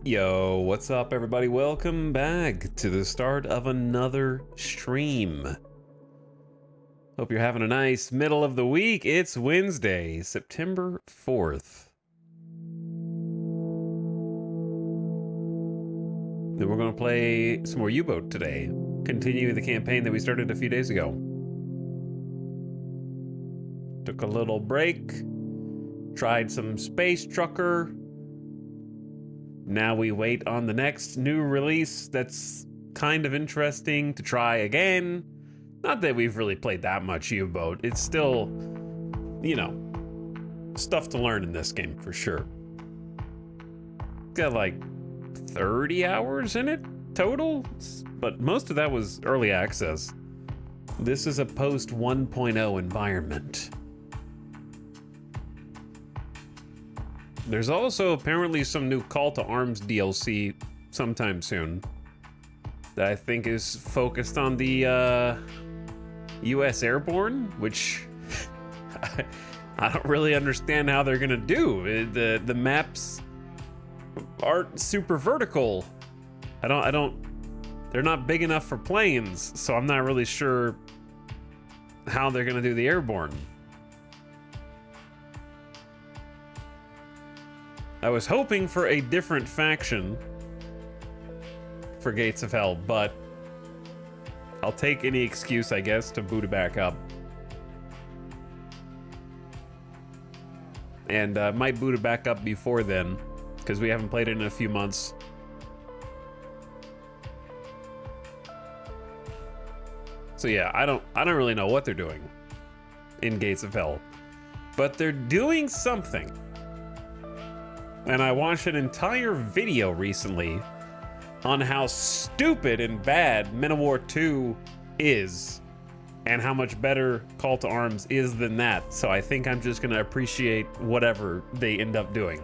Yo, what's up everybody? Welcome back to the start of another stream. Hope you're having a nice middle of the week. It's Wednesday, September 4th. Then we're going to play some more U-Boat today. Continue the campaign that we started a few days ago. Took a little break. Tried some Space Trucker. Now we wait on the next new release that's kind of interesting to try again. Not that we've really played that much U-Boat. It's still, you know, stuff to learn in this game for sure. Got like 30 hours in it total, but most of that was early access. This is a post 1.0 environment. There's also apparently some new Call to Arms DLC sometime soon that I think is focused on the US Airborne, which I don't really understand how they're gonna do. The maps aren't super vertical. They're not big enough for planes, so I'm not really sure how they're gonna do the Airborne. I was hoping for a different faction for Gates of Hell, but I'll take any excuse, I guess, to boot it back up. And might boot it back up before then, because we haven't played it in a few months. So yeah, I don't really know what they're doing in Gates of Hell, but they're doing something. And I watched an entire video recently on how stupid and bad Men of War 2 is, and how much better Call to Arms is than that. So I think I'm just gonna appreciate whatever they end up doing.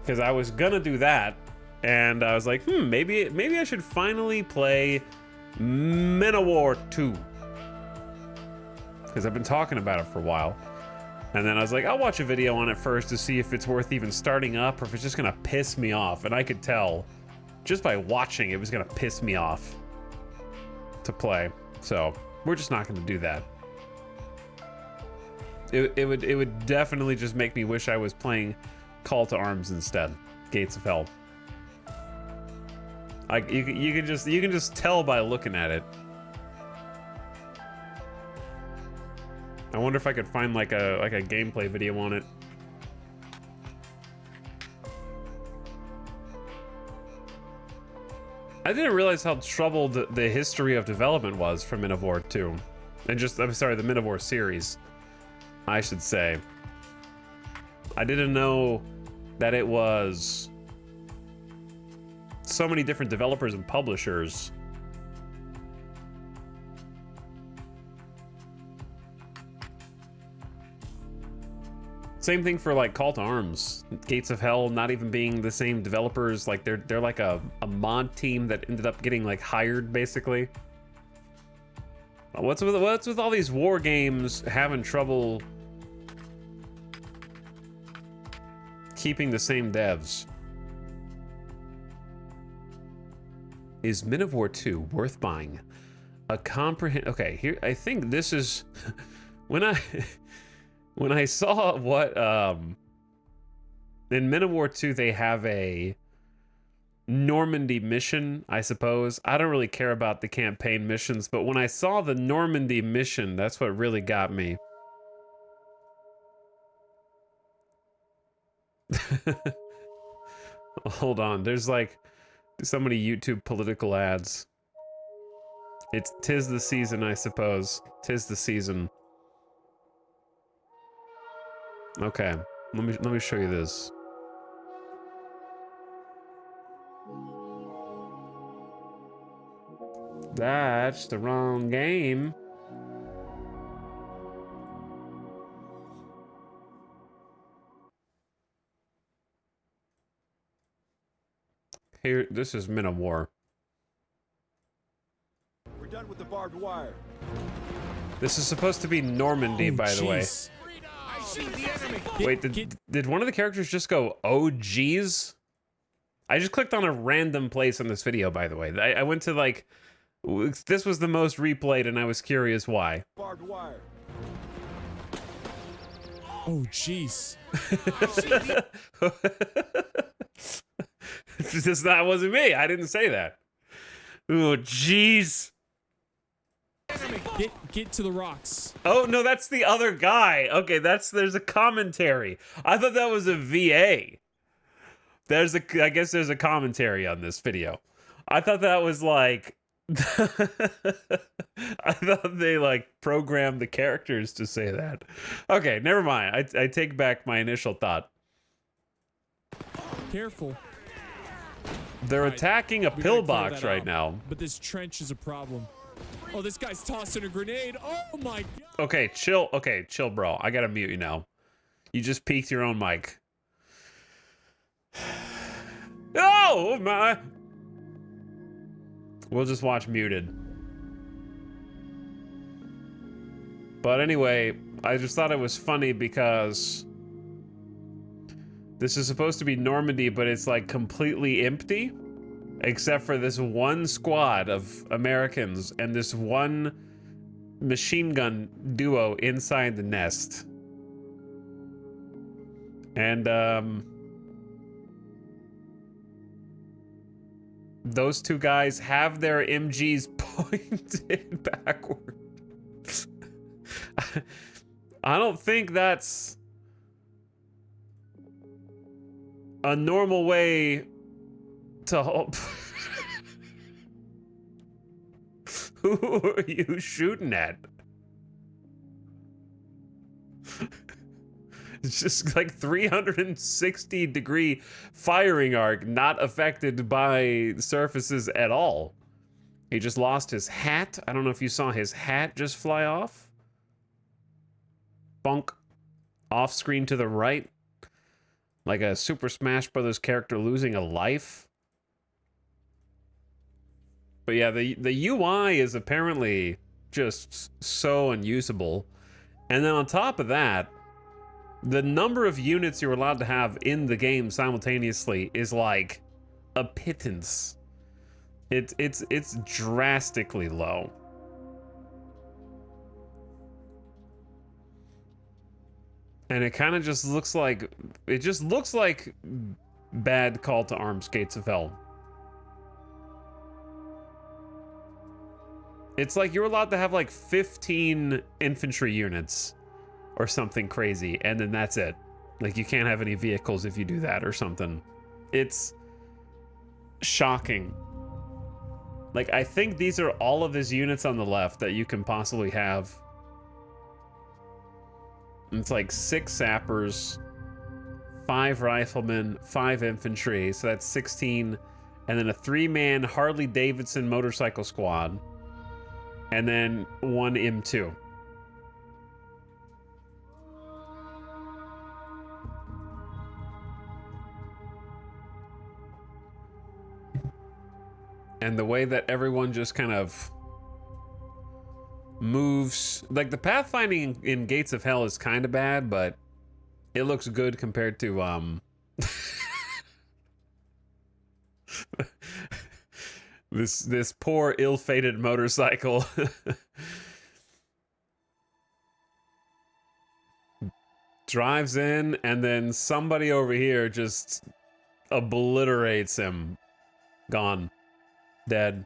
Because I was gonna do that, and I was like, maybe I should finally play Men of War 2. Because I've been talking about it for a while. And then I was like, I'll watch a video on it first to see if it's worth even starting up or if it's just gonna piss me off. And I could tell just by watching it was gonna piss me off to play. So we're just not gonna do that. It would definitely just make me wish I was playing Call to Arms instead. Gates of Hell. You can just tell by looking at it. I wonder if I could find like a gameplay video on it. I didn't realize how troubled the history of development was for Men of War 2. And I'm sorry, the Men of War series, I should say. I didn't know that it was so many different developers and publishers. Same thing for like Call to Arms. Gates of Hell not even being the same developers. Like they're like a mod team that ended up getting like hired basically. What's with all these war games having trouble keeping the same devs? Is Men of War 2 worth buying? Okay, here I think this is when I saw what, in Men of War 2, they have a Normandy mission, I suppose. I don't really care about the campaign missions, but when I saw the Normandy mission, that's what really got me. Hold on, there's like so many YouTube political ads. Tis the season, I suppose. Tis the season. Okay, let me show you this. That's the wrong game. Here, this is Men of War. We're done with the barbed wire. This is supposed to be Normandy, by the way. Wait, did one of the characters just go, oh geez? I just clicked on a random place in this video, by the way. I went to like, this was the most replayed and I was curious why. Barbed wire. Oh, jeez. That wasn't me. I didn't say that. Oh, jeez. Get to the rocks. Oh, no, that's the other guy. Okay, there's a commentary. I thought that was a VA. I guess there's a commentary on this video. I thought that was like, I thought they like programmed the characters to say that. Okay, never mind. I take back my initial thought. Careful. They're attacking a pillbox right now. But this trench is a problem. Oh, this guy's tossing a grenade. Oh my god. Okay, chill. Okay, chill, bro. I gotta mute you now. You just peeked your own mic. Oh my. We'll just watch muted. But anyway, I just thought it was funny because this is supposed to be Normandy, but it's like completely empty, except for this one squad of Americans and this one machine gun duo inside the nest. And those two guys have their MGs pointed backward. I don't think that's a normal way to hope. Who are you shooting at? It's just like 360-degree firing arc, not affected by surfaces at all. He just lost his hat. I don't know if you saw his hat just fly off. Bonk. Off screen to the right. Like a Super Smash Brothers character losing a life. But yeah, the UI is apparently just so unusable. And then on top of that, the number of units you're allowed to have in the game simultaneously is like a pittance. It's drastically low. And it kind of just looks like bad Call to Arms Gates of Hell. It's like you're allowed to have like 15 infantry units or something crazy, and then that's it. Like you can't have any vehicles if you do that or something. It's shocking. Like I think these are all of his units on the left that you can possibly have. It's like 6 sappers, 5 riflemen, 5 infantry, so that's 16, and then a 3-man Harley Davidson motorcycle squad, and then 1 M2. And the way that everyone just kind of moves, like the pathfinding in Gates of Hell is kind of bad, but it looks good compared to this poor ill-fated motorcycle. Drives in, and then somebody over here just obliterates him. Gone. Dead.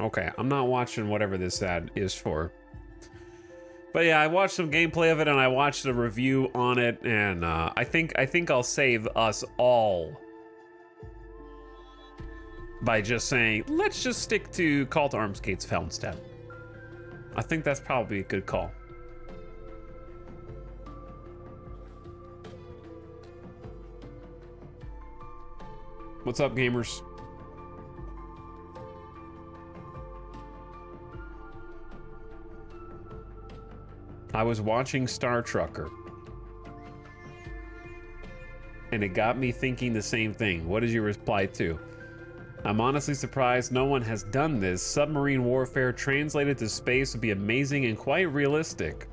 Okay, I'm not watching whatever this ad is for. But yeah, I watched some gameplay of it and I watched a review on it, and I think I'll save us all by just saying, let's just stick to Call to Arms Gates of Hell instead. I think that's probably a good call. What's up, gamers? I was watching Star Trucker, and it got me thinking the same thing. What is your reply to? I'm honestly surprised no one has done this. Submarine warfare translated to space would be amazing and quite realistic.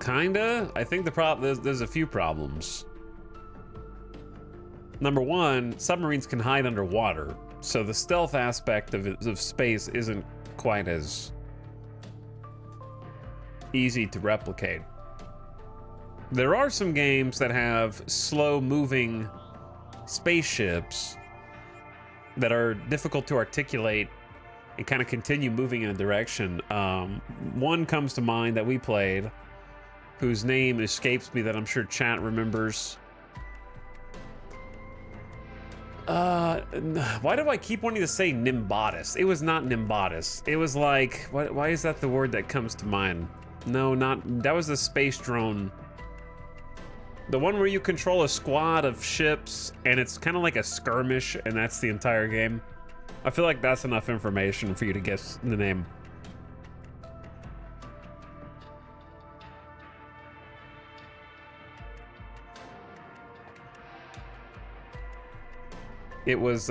Kinda. I think the problem there's a few problems. Number one, submarines can hide underwater, so the stealth aspect of space isn't quite as easy to replicate. There are some games that have slow-moving spaceships that are difficult to articulate and kind of continue moving in a direction. One comes to mind that we played, whose name escapes me, that I'm sure chat remembers. Why do I keep wanting to say Nimbatus? It was not Nimbatus. It was like, why is that the word that comes to mind? No, that was the space drone. The one where you control a squad of ships and it's kind of like a skirmish and that's the entire game. I feel like that's enough information for you to guess the name. It was,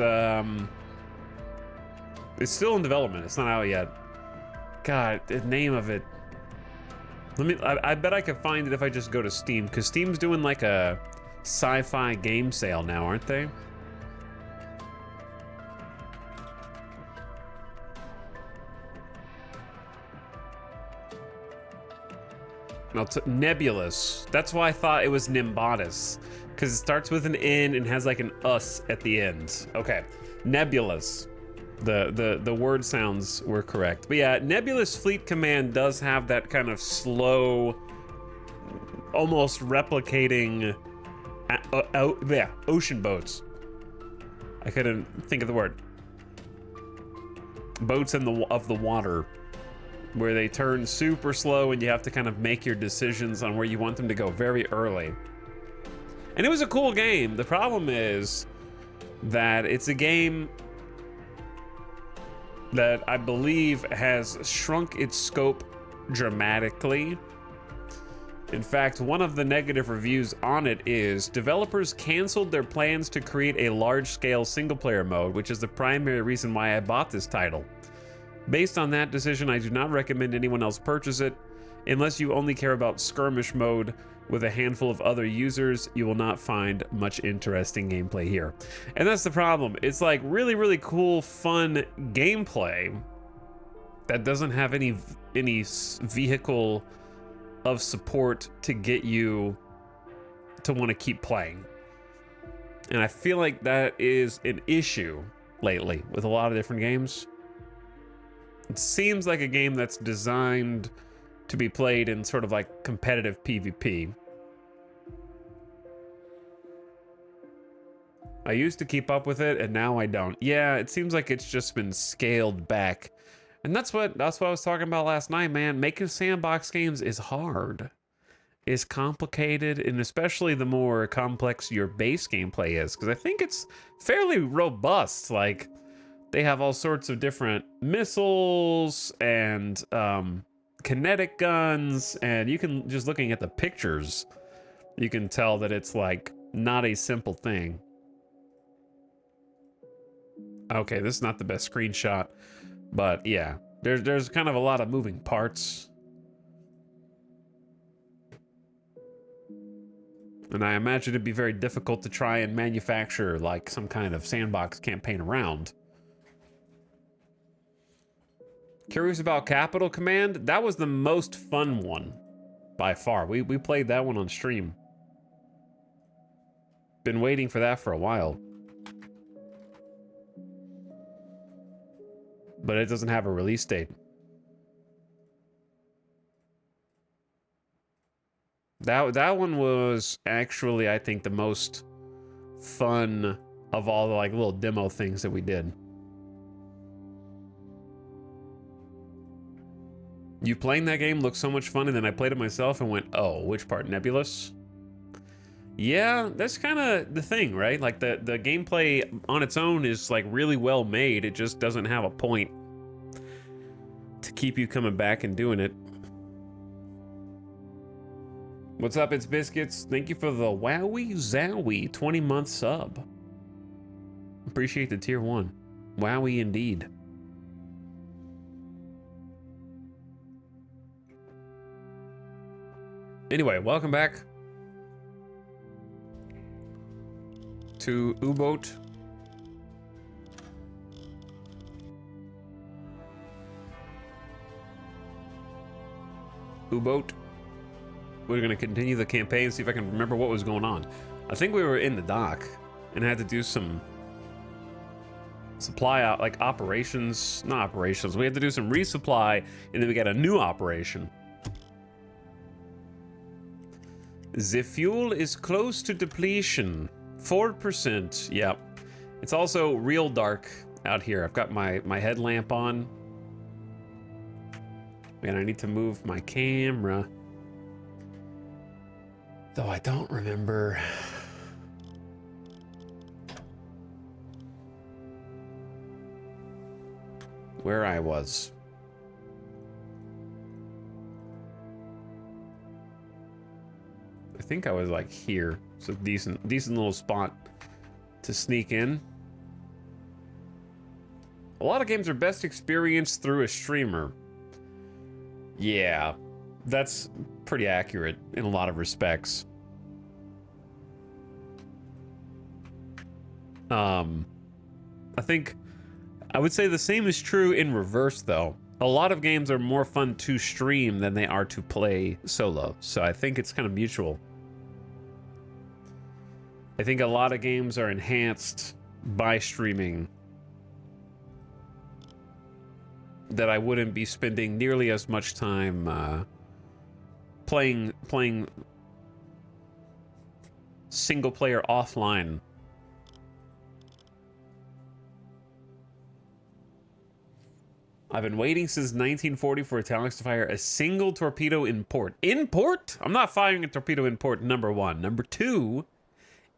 it's still in development. It's not out yet. God, the name of it. I bet I could find it if I just go to Steam, because Steam's doing like a sci-fi game sale now, aren't they? No, Nebulous. That's why I thought it was Nimbatus, because it starts with an N and has like an us at the end. Okay, Nebulous. The word sounds were correct. But yeah, Nebulous Fleet Command does have that kind of slow, almost replicating ocean boats. I couldn't think of the word. Boats of the water, where they turn super slow and you have to kind of make your decisions on where you want them to go very early. And it was a cool game. The problem is that it's a game that I believe has shrunk its scope dramatically. In fact, one of the negative reviews on it is developers canceled their plans to create a large-scale single-player mode, which is the primary reason why I bought this title. Based on that decision, I do not recommend anyone else purchase it. Unless you only care about skirmish mode with a handful of other users, you will not find much interesting gameplay here. And that's the problem. It's like really, really cool, fun gameplay that doesn't have any vehicle of support to get you to want to keep playing. And I feel like that is an issue lately with a lot of different games. It seems like a game that's designed to be played in sort of like competitive PvP. I used to keep up with it and now I don't. Yeah, it seems like it's just been scaled back. And that's what I was talking about last night, man. Making sandbox games is hard. It's complicated, and especially the more complex your base gameplay is, because I think it's fairly robust. Like, they have all sorts of different missiles and kinetic guns, and you can, just looking at the pictures, you can tell that it's like not a simple thing. Okay, this is not the best screenshot, but yeah, there's kind of a lot of moving parts. And I imagine it'd be very difficult to try and manufacture like some kind of sandbox campaign around. Curious about Capital Command? That was the most fun one by far. We played that one on stream. Been waiting for that for a while. But it doesn't have a release date. That one was actually, I think, the most fun of all the like little demo things that we did. You playing that game looked so much fun, and then I played it myself and went, oh, which part? Nebulous? Yeah, that's kind of the thing, right? Like the gameplay on its own is like really well made. It just doesn't have a point to keep you coming back and doing it. What's up, It's Biscuits? Thank you for the Wowie Zowie 20-month sub. Appreciate the tier 1. Wowie indeed. Anyway, welcome back to U-Boat. U-Boat. We're going to continue the campaign, see if I can remember what was going on. I think we were in the dock and had to do some supply out, like operations, not operations. We had to do some resupply, and then we got a new operation. The fuel is close to depletion. 4%. Yep. It's also real dark out here. I've got my headlamp on. And I need to move my camera. Though I don't remember. Where I was. I think I was like here. It's a decent little spot to sneak in. A lot of games are best experienced through a streamer. Yeah, that's pretty accurate in a lot of respects. I think I would say the same is true in reverse, though. A lot of games are more fun to stream than they are to play solo, so I think it's kind of mutual. I think a lot of games are enhanced by streaming that I wouldn't be spending nearly as much time playing single player offline. I've been waiting since 1940 for Italics to fire a single torpedo in port. In port? I'm not firing a torpedo in port, number one. Number two,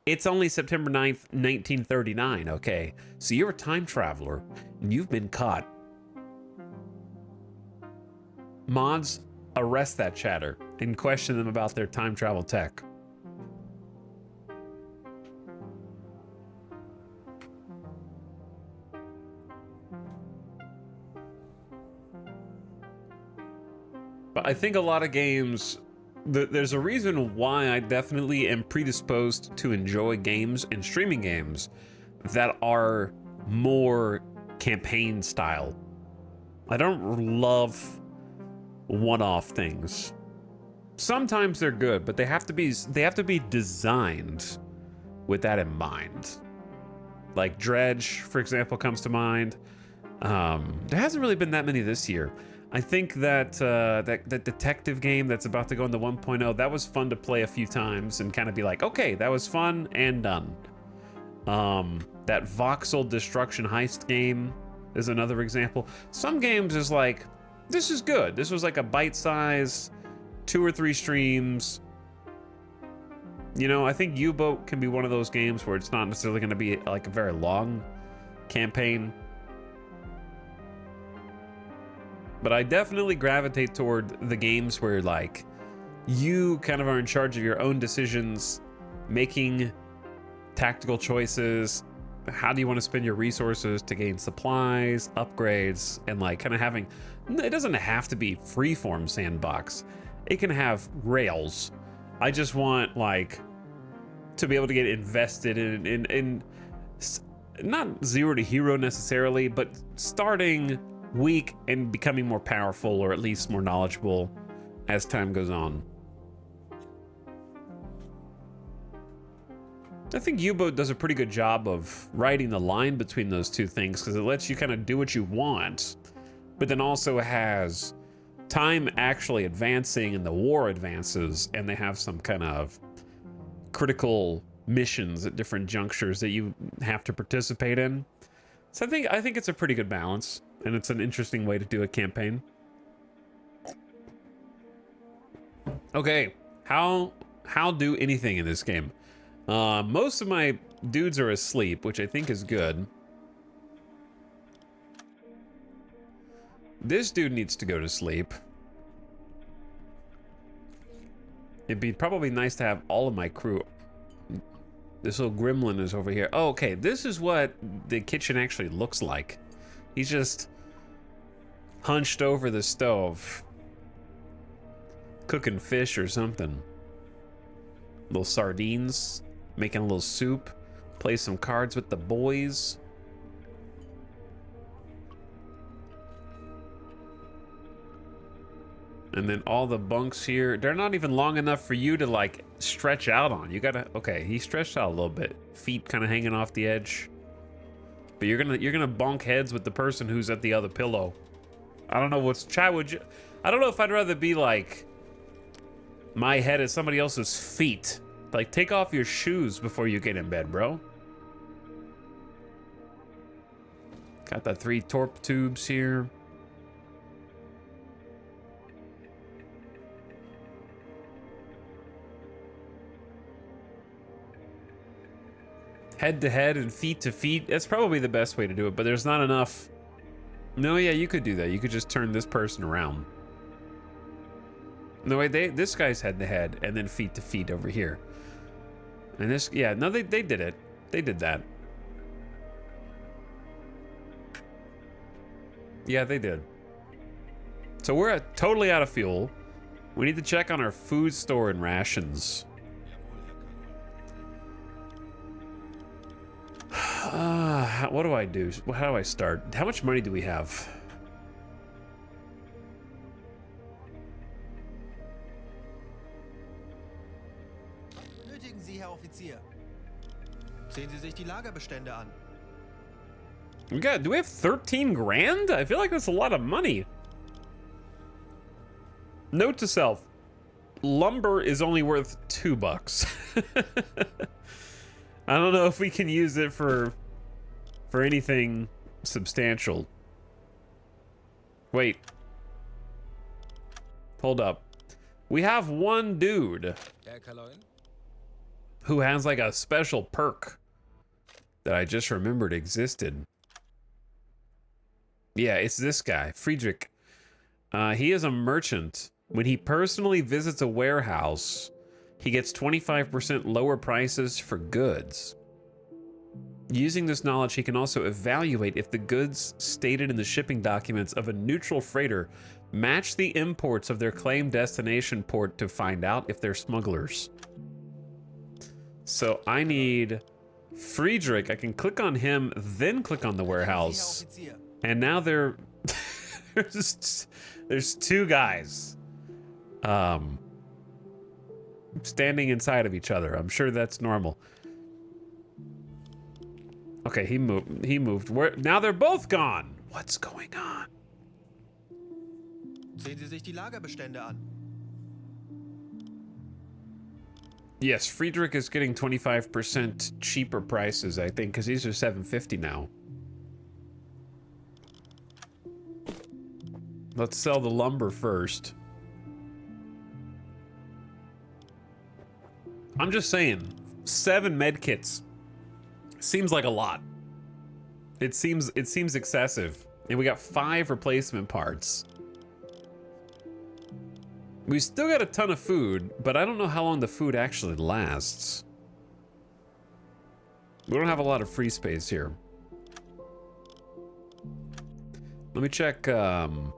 it's only September 9th, 1939, okay? So you're a time traveler, and you've been caught. Mods, arrest that chatter and question them about their time travel tech. But I think a lot of games, there's a reason why I definitely am predisposed to enjoy games and streaming games that are more campaign style. I don't love one-off things. Sometimes they're good, but they have to be designed with that in mind. Like Dredge, for example, comes to mind. There hasn't really been that many this year. I think that that detective game that's about to go into 1.0, that was fun to play a few times and kind of be like, okay, that was fun and done. That voxel destruction heist game is another example. Some games is like, this is good. This was like a bite size, 2 or 3 streams. You know, I think U-Boat can be one of those games where it's not necessarily going to be like a very long campaign. But I definitely gravitate toward the games where, like, you kind of are in charge of your own decisions, making tactical choices. How do you want to spend your resources to gain supplies, upgrades, and like kind of having, it doesn't have to be freeform sandbox. It can have rails. I just want like to be able to get invested in not zero to hero necessarily, but starting weak and becoming more powerful, or at least more knowledgeable as time goes on. I think U-Boat does a pretty good job of riding the line between those two things, because it lets you kind of do what you want, but then also has time actually advancing and the war advances, and they have some kind of critical missions at different junctures that you have to participate in. So I think it's a pretty good balance, and it's an interesting way to do a campaign. Okay, how do anything in this game? Most of my dudes are asleep, which I think is good. This dude needs to go to sleep. It'd be probably nice to have all of my crew. This little gremlin is over here. Oh, okay, this is what the kitchen actually looks like. He's just hunched over the stove. cooking fish or something. Little sardines, making a little soup, play some cards with the boys. And then all the bunks here, they're not even long enough for you to like stretch out on. You gotta, okay, he stretched out a little bit. Feet kind of hanging off the edge. But you're gonna bonk heads with the person who's at the other pillow. I don't know what's, Chad, would you, I don't know if I'd rather be like, my head is somebody else's feet. Like, take off your shoes before you get in bed, bro. Got the 3 torp tubes here. Head to head and feet to feet. That's probably the best way to do it, but there's not enough. No, yeah, you could do that. You could just turn this person around. No, wait, this guy's head to head and then feet to feet over here. And this, yeah, no, they did it. They did that. Yeah, they did. So we're totally out of fuel. We need to check on our food store and rations. What do I do? How do I start? How much money do we have? Benötigen Sie, Herr Offizier. Sehen Sie sich die Lagerbestände an. Do we have 13 grand? I feel like that's a lot of money. Note to self. Lumber is only worth $2. I don't know if we can use it for anything substantial. Wait. Hold up. We have one dude who has like a special perk that I just remembered existed. Yeah, it's this guy, Friedrich. He is a merchant. When he personally visits a warehouse, he gets 25% lower prices for goods. Using this knowledge, he can also evaluate if the goods stated in the shipping documents of a neutral freighter match the imports of their claimed destination port to find out if they're smugglers. So I need Friedrich. I can click on him, then click on the warehouse. And now there's 2 guys standing inside of each other. I'm sure that's normal. Okay, he moved. Now they're both gone. What's going on? Sehen Sie sich die Lagerbestände an. Yes, Friedrich is getting 25% cheaper prices, I think, because these are $7.50 now. Let's sell the lumber first. I'm just saying, 7 med kits seems like a lot. It seems excessive. And we got 5 replacement parts. We still got a ton of food, but I don't know how long the food actually lasts. We don't have a lot of free space here. Let me check the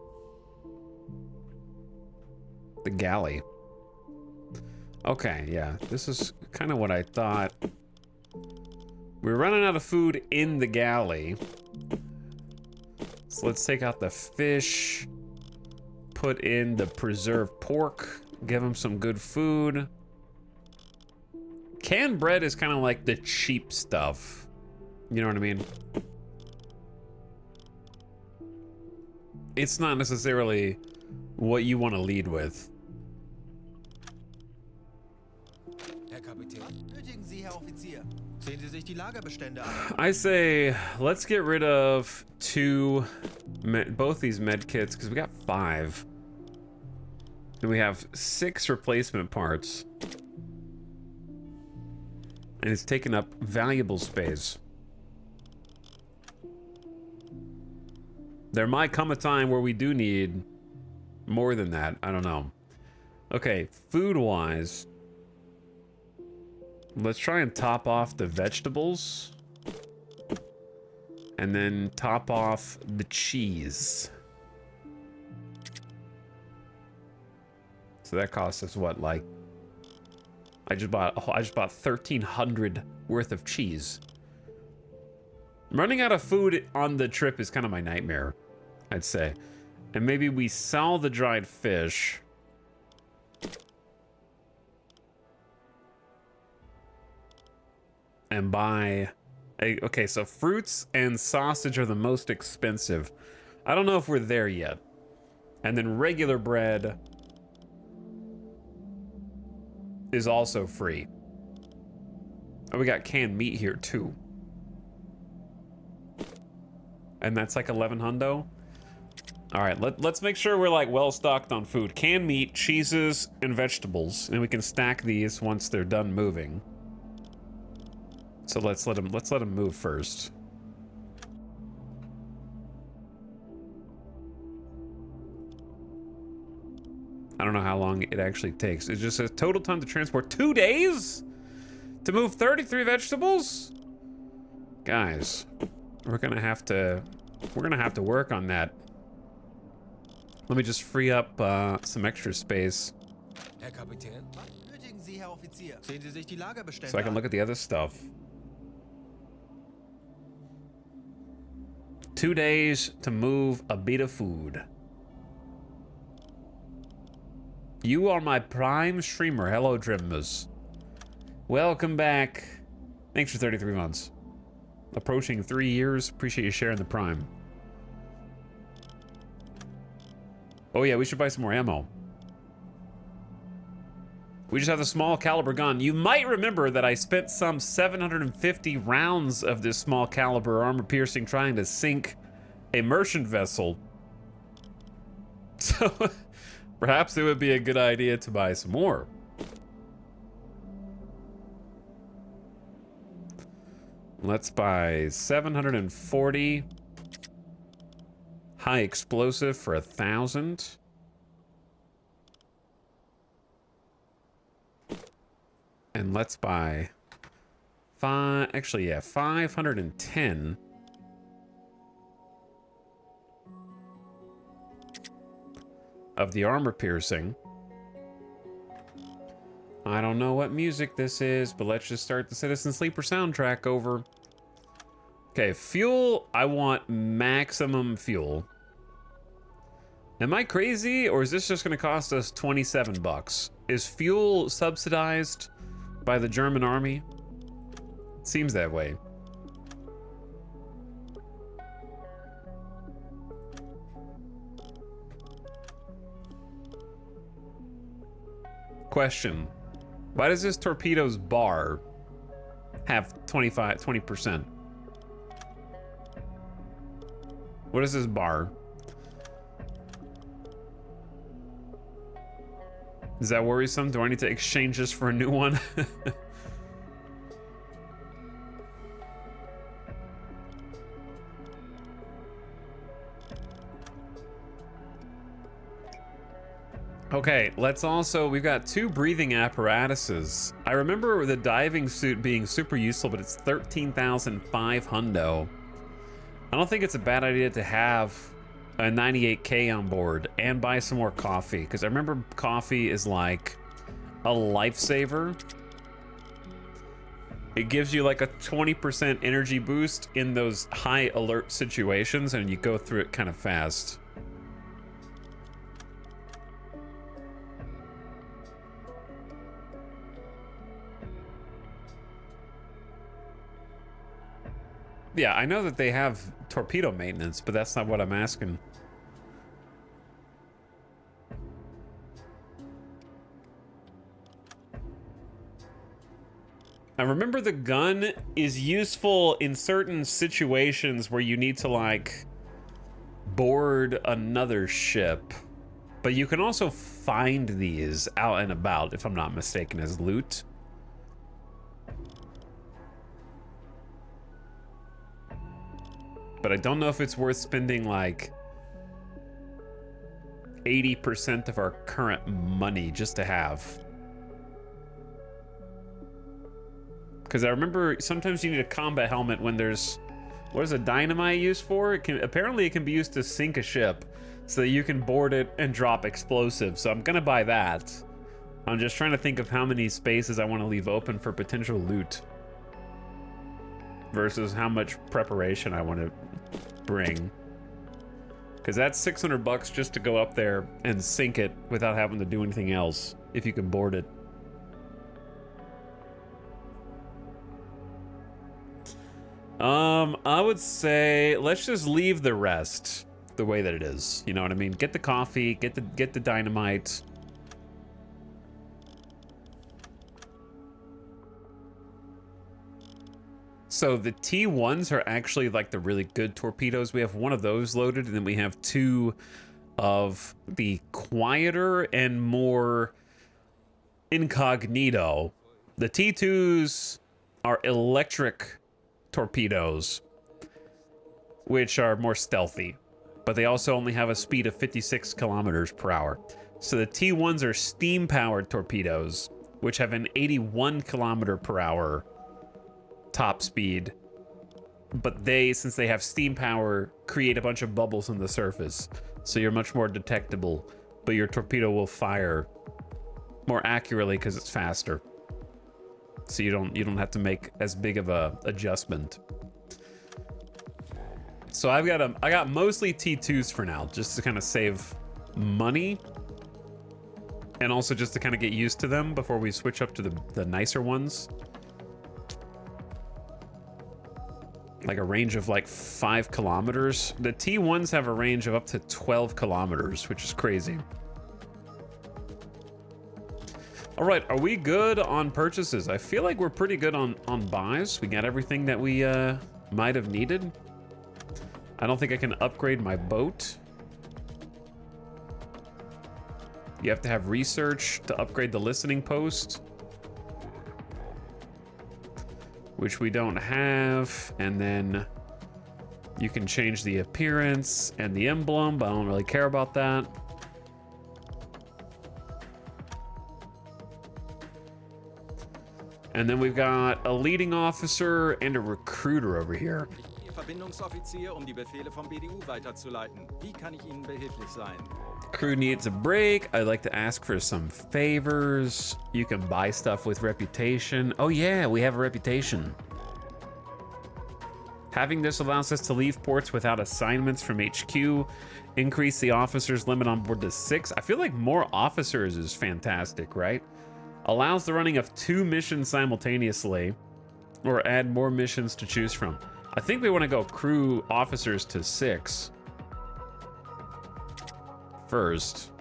galley. Okay, yeah, this is kind of what I thought. We're running out of food in the galley. So let's take out the fish. Put in the preserved pork. Give them some good food. Canned bread is kind of like the cheap stuff. You know what I mean? It's not necessarily what you want to lead with. Herr Kapitän. Benötigen Sie, Herr Offizier. Sehen Sie sich die Lagerbestände an. I say let's get rid of both these med kits because we got 5. And we have 6 replacement parts. And it's taking up valuable space. There might come a time where we do need more than that. I don't know. Okay, food-wise, let's try and top off the vegetables. And then top off the cheese. So So that cost us what, like, I just bought 1,300 worth of cheese. Running out of food on the trip is kind of my nightmare, I'd say. And maybe we sell the dried fish. And buy... Okay, so fruits and sausage are the most expensive. I don't know if we're there yet. And then regular bread is also free. Oh, we got canned meat here too. And that's like 11 hundo. All right, let's make sure we're like well stocked on food. Canned meat, cheeses, and vegetables, and we can stack these once they're done moving. So let's let them move first. I don't know how long it actually takes. It just says total time to transport 2 days to move 33 vegetables. Guys, we're gonna have to work on that. Let me just free up some extra space Herr Kapitän, was benötigen Sie, Herr Offizier? Sehen Sie sich die Lagerbestände so I can look at the other stuff. 2 days to move a bit of food. You are my prime streamer. Hello, Dreamers. Welcome back. Thanks for 33 months. Approaching 3 years. Appreciate you sharing the prime. Oh yeah, we should buy some more ammo. We just have the small caliber gun. You might remember that I spent some 750 rounds of this small caliber armor piercing trying to sink a merchant vessel. So perhaps it would be a good idea to buy some more. Let's buy 740 high explosive for 1,000. And let's buy 510 of the armor piercing. I don't know what music this is, but let's just start the Citizen Sleeper soundtrack over. Okay, fuel, I want maximum fuel. Am I crazy, or is this just gonna cost us 27 bucks? Is fuel subsidized by the German army? Seems that way. Question. Why does this torpedo's bar have 20%? What is this bar? Is that worrisome? Do I need to exchange this for a new one? Okay, let's also, we've got 2 breathing apparatuses. I remember the diving suit being super useful, but it's 13,500 hundo. I don't think it's a bad idea to have a 98k on board and buy some more coffee, because I remember coffee is like a lifesaver. It gives you like a 20% energy boost in those high alert situations, and you go through it kind of fast. Yeah, I know that they have torpedo maintenance, but that's not what I'm asking. I remember the gun is useful in certain situations where you need to, like, board another ship. But you can also find these out and about, if I'm not mistaken, as loot. But I don't know if it's worth spending like 80% of our current money just to have. Because I remember sometimes you need a combat helmet when there's... What is a dynamite used for? Apparently it can be used to sink a ship. so that you can board it and drop explosives. So I'm gonna buy that. I'm just trying to think of how many spaces I want to leave open for potential loot versus how much preparation I want to bring. Because that's 600 bucks just to go up there and sink it without having to do anything else, if you can board it. I would say let's just leave the rest the way that it is. You know what I mean? Get the coffee, get the dynamite. So the T1s are actually like the really good torpedoes. We have one of those loaded, and then we have two of the quieter and more incognito. The T2s are electric torpedoes, which are more stealthy, but they also only have a speed of 56 kilometers per hour. So the T1s are steam-powered torpedoes, which have an 81 kilometer per hour top speed, but they, since they have steam power, create a bunch of bubbles on the surface, so you're much more detectable, but your torpedo will fire more accurately because it's faster. So you don't have to make as big of a adjustment. So I got mostly T2s for now, just to kind of save money, and also just to kind of get used to them before we switch up to the nicer ones. Like a range of like 5 kilometers. The T1s have a range of up to 12 kilometers, which is crazy. All right, are we good on purchases? I feel like we're pretty good on buys. We got everything that we might have needed. I don't think I can upgrade my boat. You have to have research to upgrade the listening post, which we don't have. And then you can change the appearance and the emblem, but I don't really care about that. And then we've got a leading officer and a recruiter over here. Verbindungsoffizier, die Befehle vom BDU weiterzuleiten. Wie kann ich Ihnen behilflich sein? Crew needs a break. I'd like to ask for some favors. You can buy stuff with reputation. Oh yeah, we have a reputation. Having this allows us to leave ports without assignments from HQ. Increase the officers limit on board to 6. I feel like more officers is fantastic, right? Allows the running of 2 missions simultaneously, or add more missions to choose from. I think we want to go crew officers to 6 first.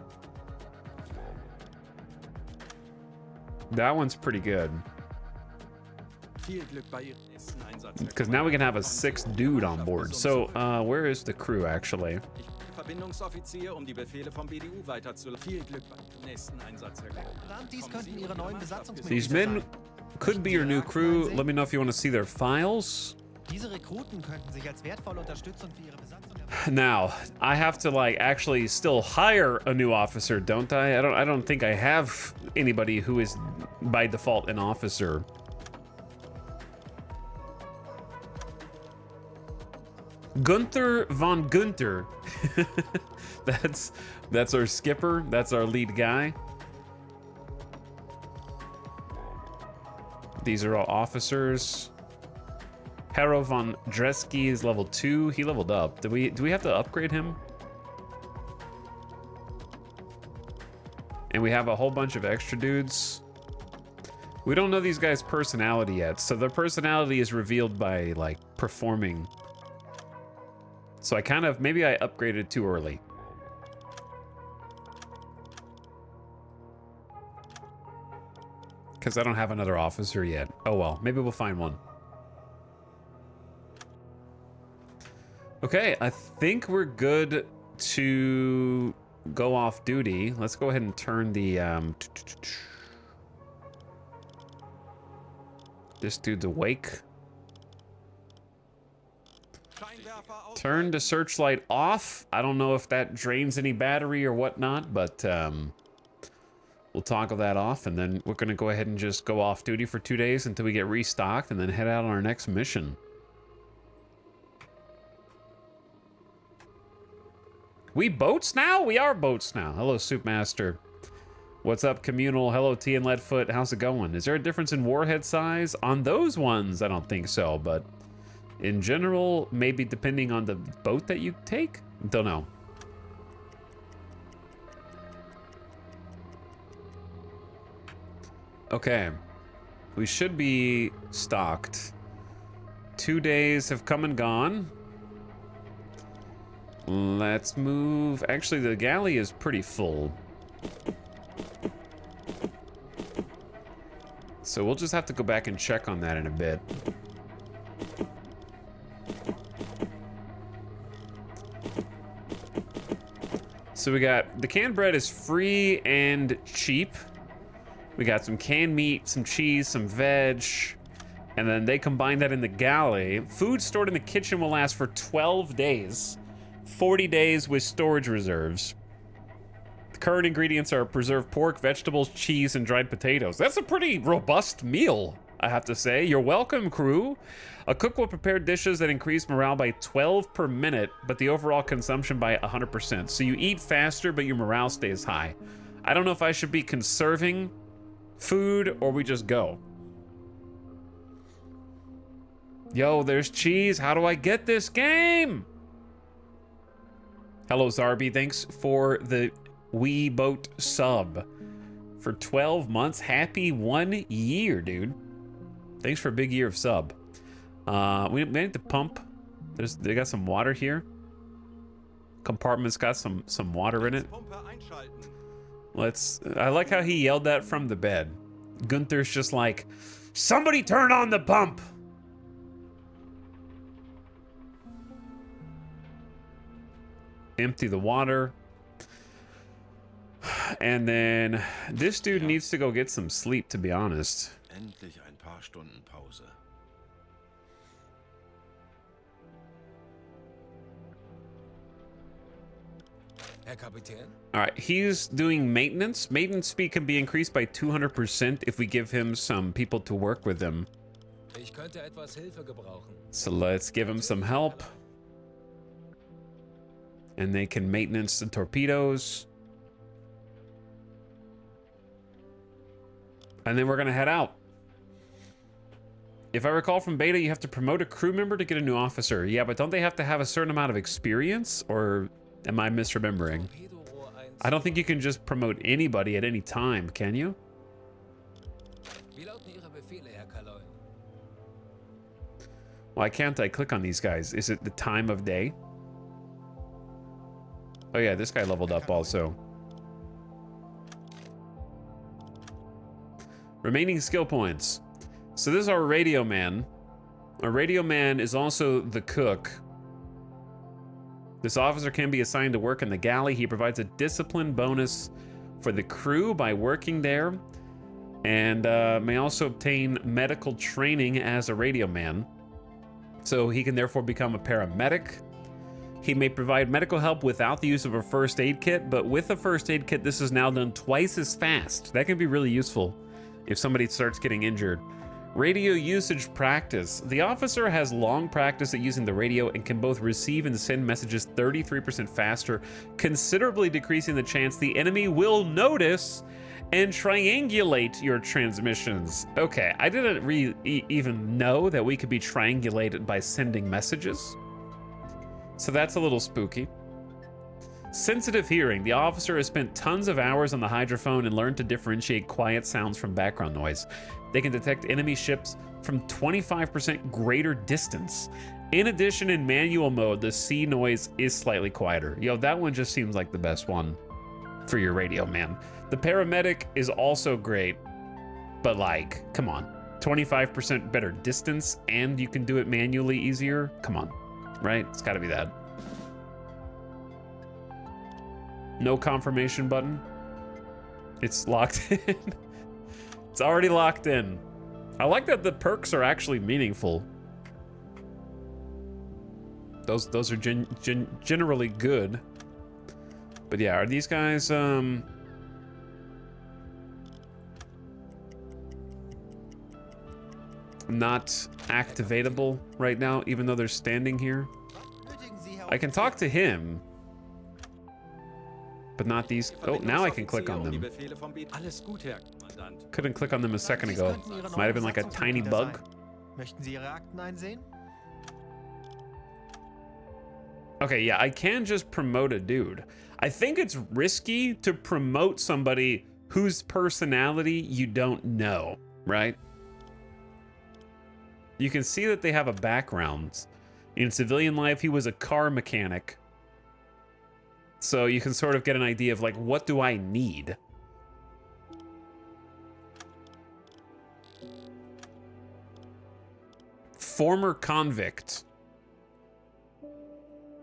That one's pretty good. Because now we can have a 6th dude on board. So, where is the crew actually? Verbindungsoffizier, die Befehle vom BDU weiterzuleiten. Viel Glück beim nächsten Einsatz, Herr Kommandant. Dies könnten Ihre neuen Besatzungsmitglieder These men sein. could be your new crew. Let me know if you want to see their files. Diese Rekruten könnten sich als wertvolle Unterstützung für Ihre Besatzung erweisen. Now, I have to like actually still hire a new officer, don't I? I don't think I have anybody who is by default an officer. Gunther von Gunther. That's our skipper. That's our lead guy. These are all officers. Hero von Dresky is level 2. He leveled up. Do we have to upgrade him? And we have a whole bunch of extra dudes. We don't know these guys' personality yet, so their personality is revealed by like performing. So maybe I upgraded too early. Because I don't have another officer yet. Oh well, maybe we'll find one. Okay, I think we're good to go off duty. Let's go ahead and turn the this dude's awake. Turn the searchlight off. I don't know if that drains any battery or whatnot, but we'll toggle that off, and then we're gonna go ahead and just go off duty for 2 days until we get restocked, and then head out on our next mission. We boats now? We are boats now. Hello, Soup Master. What's up, Communal? Hello, T and Leadfoot. How's it going? Is there a difference in warhead size? On those ones, I don't think so, but in general, maybe depending on the boat that you take? Don't know. Okay. We should be stocked. 2 days have come and gone. Let's move. Actually, the galley is pretty full. So we'll just have to go back and check on that in a bit. So we got the canned bread is free and cheap. We got some canned meat, some cheese, some veg, and then they combine that in the galley. Food stored in the kitchen will last for 12 days, 40 days with storage reserves. The current ingredients are preserved pork, vegetables, cheese, and dried potatoes. That's a pretty robust meal, I have to say. You're welcome, crew. A cook will prepare dishes that increase morale by 12 per minute, but the overall consumption by 100%. So you eat faster, but your morale stays high. I don't know if I should be conserving food or we just go. Yo, there's cheese. How do I get this game? Hello, Zarby. Thanks for the Wii Boat sub. For 12 months. Happy 1 year, dude. Thanks for a big year of sub. We need to pump. They got some water here. Compartment's got some water in it. I like how he yelled that from the bed. Gunther's just like, somebody turn on the pump. Empty the water. And then this dude needs to go get some sleep, to be honest. Endlich ein paar Stunden Pause. Herr Kapitän? All right, he's doing maintenance. Maintenance speed can be increased by 200% if we give him some people to work with him. Ich könnte etwas Hilfe gebrauchen. So let's give him some help. And they can maintenance the torpedoes. And then we're gonna head out. If I recall from beta, you have to promote a crew member to get a new officer. Yeah, but don't they have to have a certain amount of experience? Or am I misremembering? I don't think you can just promote anybody at any time, can you? Why can't I click on these guys? Is it the time of day? Oh yeah, this guy leveled up also. Remaining skill points. So this is our radio man. Our radio man is also the cook. This officer can be assigned to work in the galley. He provides a discipline bonus for the crew by working there, and may also obtain medical training as a radio man. So he can therefore become a paramedic. He may provide medical help without the use of a first aid kit, but with a first aid kit, this is now done twice as fast. That can be really useful if somebody starts getting injured. Radio usage practice. The officer has long practice at using the radio and can both receive and send messages 33% faster, considerably decreasing the chance the enemy will notice and triangulate your transmissions. Okay, I didn't even know that we could be triangulated by sending messages. So that's a little spooky. Sensitive hearing. The officer has spent tons of hours on the hydrophone and learned to differentiate quiet sounds from background noise. They can detect enemy ships from 25% greater distance. In addition, in manual mode, the sea noise is slightly quieter. Yo, that one just seems like the best one for your radio, man. The paramedic is also great, but like, come on. 25% better distance and you can do it manually easier? Come on, right? It's gotta be that. No confirmation button. It's locked in. It's already locked in. I like that the perks are actually meaningful. Those are generally good. But yeah, are these guys not activatable right now, even though they're standing here? I can talk to him. but not these. Oh, now I can click on them. Alles gut, Herr Kommandant. Couldn't click on them a second Dies ago. könnten Ihre Might have neuen been like a tiny Besatzungsmitglieder bug. sein. Möchten Sie Ihre Akten einsehen? Okay, yeah, I can just promote a dude. I think it's risky to promote somebody whose personality you don't know, right? You can see that they have a background. In civilian life, he was a car mechanic. So you can sort of get an idea of like, what do I need? Former convict.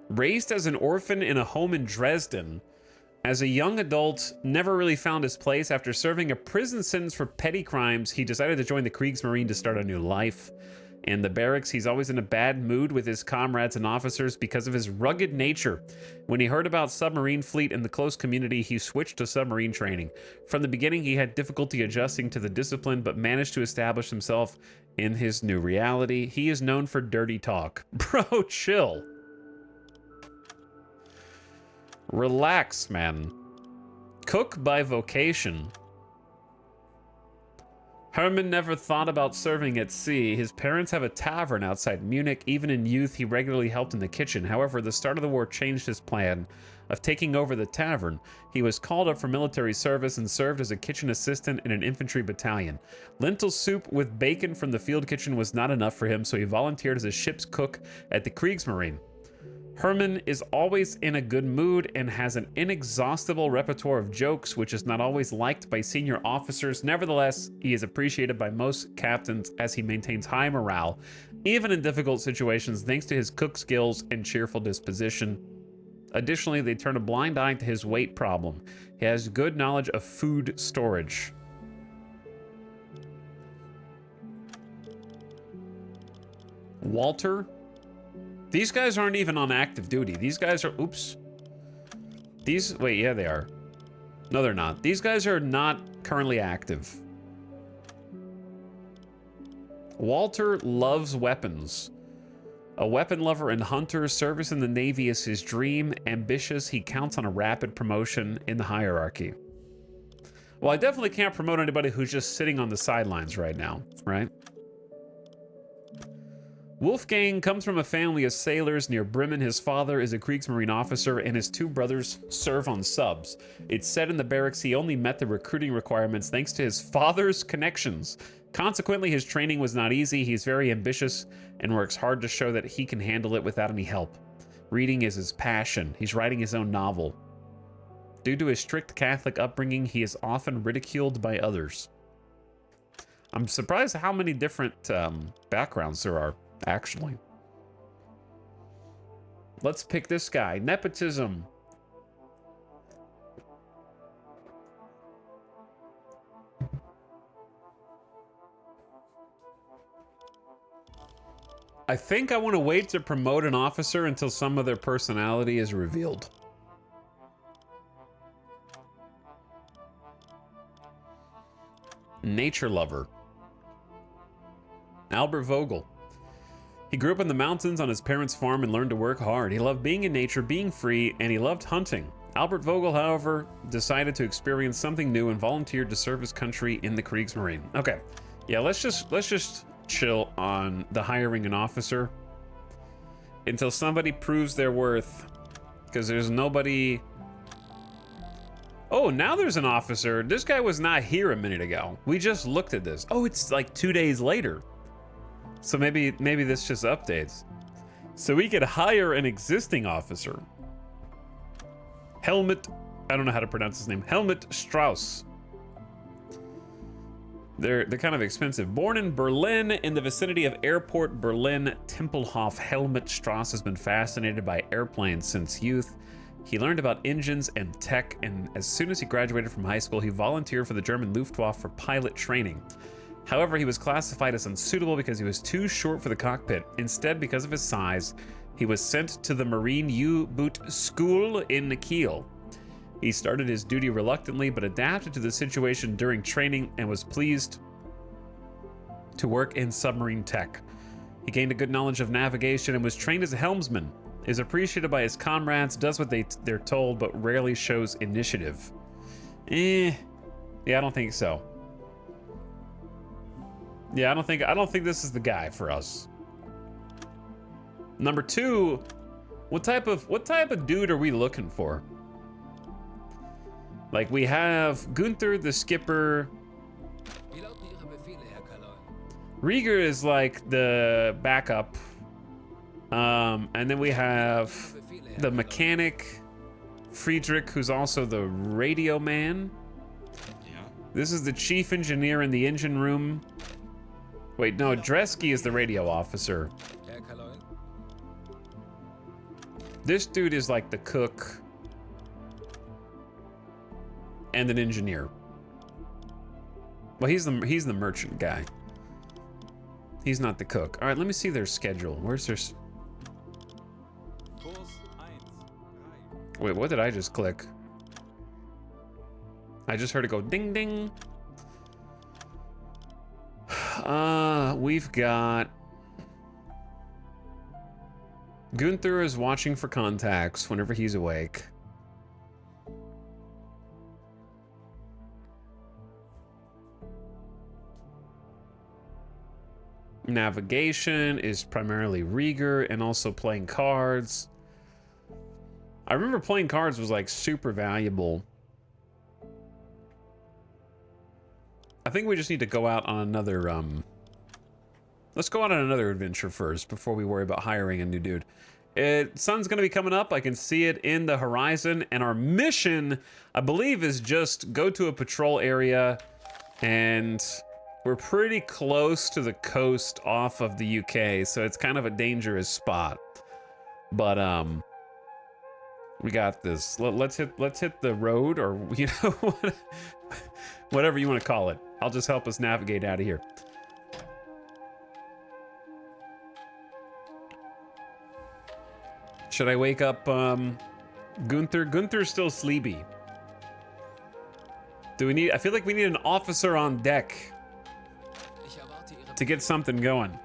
Raised as an orphan in a home in Dresden, as a young adult, never really found his place. After serving a prison sentence for petty crimes, he decided to join the Kriegsmarine to start a new life. In the barracks, he's always in a bad mood with his comrades and officers because of his rugged nature. When he heard about submarine fleet and the close community, he switched to submarine training. From the beginning, he had difficulty adjusting to the discipline, but managed to establish himself in his new reality. He is known for dirty talk. Bro, chill. Relax, man. Cook by vocation. Herman never thought about serving at sea. His parents have a tavern outside Munich. Even in youth, he regularly helped in the kitchen. However, the start of the war changed his plan of taking over the tavern. He was called up for military service and served as a kitchen assistant in an infantry battalion. Lentil soup with bacon from the field kitchen was not enough for him, so he volunteered as a ship's cook at the Kriegsmarine. Herman is always in a good mood and has an inexhaustible repertoire of jokes, which is not always liked by senior officers. Nevertheless, he is appreciated by most captains as he maintains high morale, even in difficult situations, thanks to his cook skills and cheerful disposition. Additionally, they turn a blind eye to his weight problem. He has good knowledge of food storage. Walter. These guys aren't even on active duty. These guys are, oops. Wait, yeah, they are. No, they're not. These guys are not currently active. Walter loves weapons. A weapon lover and hunter, service in the Navy is his dream. Ambitious, he counts on a rapid promotion in the hierarchy. Well, I definitely can't promote anybody who's just sitting on the sidelines right now, right? Wolfgang comes from a family of sailors near Bremen. His father is a Kriegsmarine officer and his two brothers serve on subs. It's said in the barracks he only met the recruiting requirements thanks to his father's connections. Consequently, his training was not easy. He's very ambitious and works hard to show that he can handle it without any help. Reading is his passion. He's writing his own novel. Due to his strict Catholic upbringing, he is often ridiculed by others. I'm surprised how many different backgrounds there are. Actually, let's pick this guy. Nepotism. I think I want to wait to promote an officer until some of their personality is revealed. Nature lover. Albert Vogel. He grew up in the mountains on his parents' farm and learned to work hard. He loved being in nature, being free, and he loved hunting. Albert Vogel, however, decided to experience something new and volunteered to serve his country in the Kriegsmarine. Okay, yeah, let's just chill on the hiring an officer until somebody proves their worth, because there's nobody. Oh, now there's an officer. This guy was not here a minute ago. We just looked at this. Oh, it's like 2 days later. So maybe this just updates. So we could hire an existing officer. Helmut, I don't know how to pronounce his name. Helmut Strauss. They're kind of expensive. Born in Berlin, in the vicinity of Airport Berlin Tempelhof, Helmut Strauss has been fascinated by airplanes since youth. He learned about engines and tech, and as soon as he graduated from high school, he volunteered for the German Luftwaffe for pilot training. However, he was classified as unsuitable because he was too short for the cockpit. Instead, because of his size, he was sent to the Marine U-Boot School in Kiel. He started his duty reluctantly, but adapted to the situation during training and was pleased to work in submarine tech. He gained a good knowledge of navigation and was trained as a helmsman. Is appreciated by his comrades, does what they're told, but rarely shows initiative. Yeah, I don't think so. Yeah, I don't think this is the guy for us. Number 2, what type of dude are we looking for? Like, we have Gunther the skipper. Rieger is like the backup. And then we have the mechanic, Friedrich, who's also the radio man. This is the chief engineer in the engine room. Wait, no, Dresky is the radio officer. This dude is like the cook and an engineer. Well, he's the merchant guy. He's not the cook. All right, let me see their schedule. Where's their... Wait, what did I just click? I just heard it go ding ding. We've got... Gunther is watching for contacts whenever he's awake. Navigation is primarily Rieger and also playing cards. I remember playing cards was like super valuable. I think we just need to go out on another, let's go out on another adventure first before we worry about hiring a new dude. Sun's gonna be coming up. I can see it in the horizon, and our mission, I believe, is just go to a patrol area, and we're pretty close to the coast off of the UK, so it's kind of a dangerous spot. But we got this. Let's hit the road, or you know, whatever you want to call it. I'll just help us navigate out of here. Should I wake up Gunther? Gunther's still sleepy. Do we need... I feel like we need an officer on deck to get something going.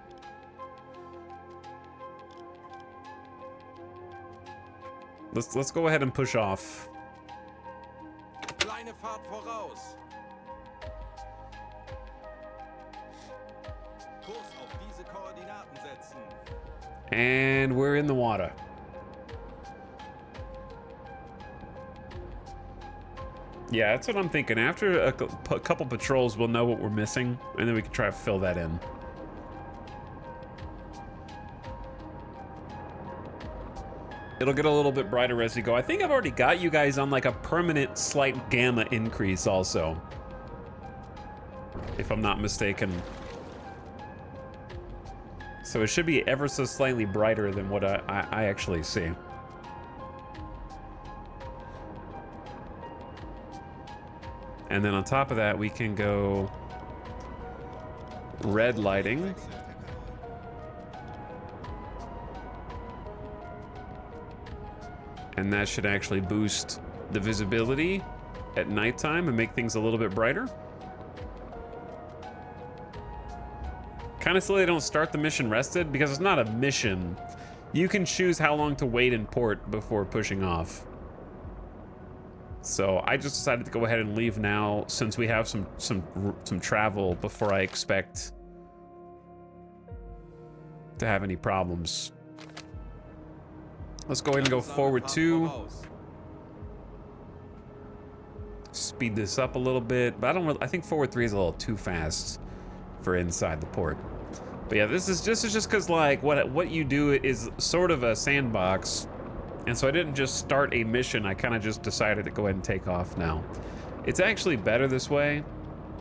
Let's go ahead and push off. Kleine Fahrt voraus. Kurs auf diese Koordinaten setzen. And we're in the water. Yeah, that's what I'm thinking. After a couple patrols, we'll know what we're missing, and then we can try to fill that in. It'll get a little bit brighter as we go. I think I've already got you guys on like a permanent slight gamma increase also, if I'm not mistaken. So it should be ever so slightly brighter than what I actually see. And then on top of that, we can go red lighting. And that should actually boost the visibility at nighttime and make things a little bit brighter. Kind of silly they don't start the mission rested, because it's not a mission. You can choose how long to wait in port before pushing off. So I just decided to go ahead and leave now, since we have some travel before I expect to have any problems. Let's go ahead and go forward 2. Speed this up a little bit, but I think forward 3 is a little too fast for inside the port. But yeah, this is just because like what you do is sort of a sandbox. And so I didn't just start a mission, I kind of just decided to go ahead and take off now. It's actually better this way,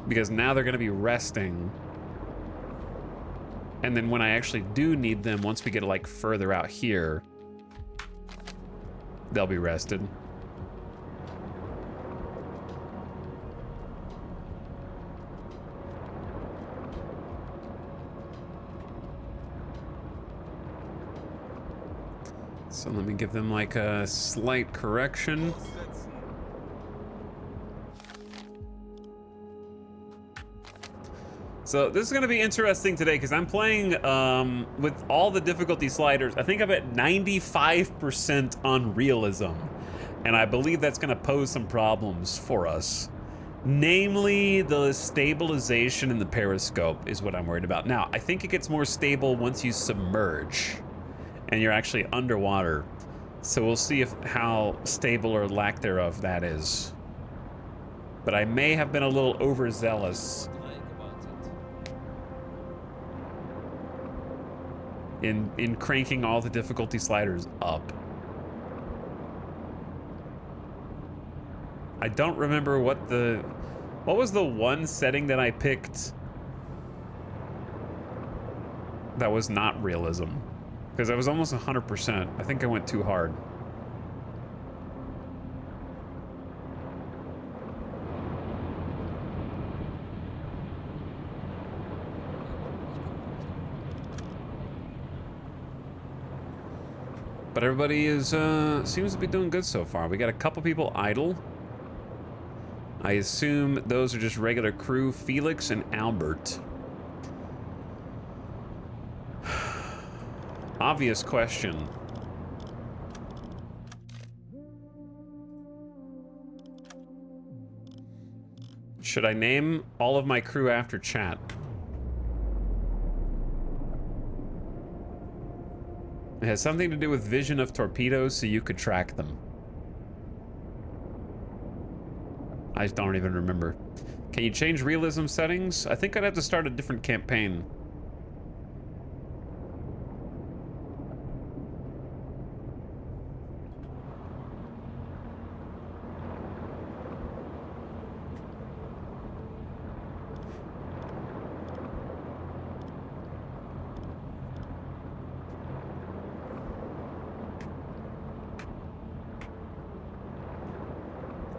because now they're going to be resting. And then when I actually do need them, once we get like further out here, they'll be rested. So let me give them like a slight correction. So this is going to be interesting today because I'm playing with all the difficulty sliders. I think I'm at 95% on realism, and I believe that's going to pose some problems for us. Namely, the stabilization in the periscope is what I'm worried about. Now, I think it gets more stable once you submerge and you're actually underwater. So we'll see how stable or lack thereof that is. But I may have been a little overzealous in cranking all the difficulty sliders up. I don't remember what was the one setting that I picked that was not realism, because I was almost 100%. I think I went too hard. But everybody is seems to be doing good so far. We got a couple people idle. I assume those are just regular crew, Felix and Albert. Obvious question. Should I name all of my crew after chat? It has something to do with vision of torpedoes so you could track them. I don't even remember. Can you change realism settings? I think I'd have to start a different campaign.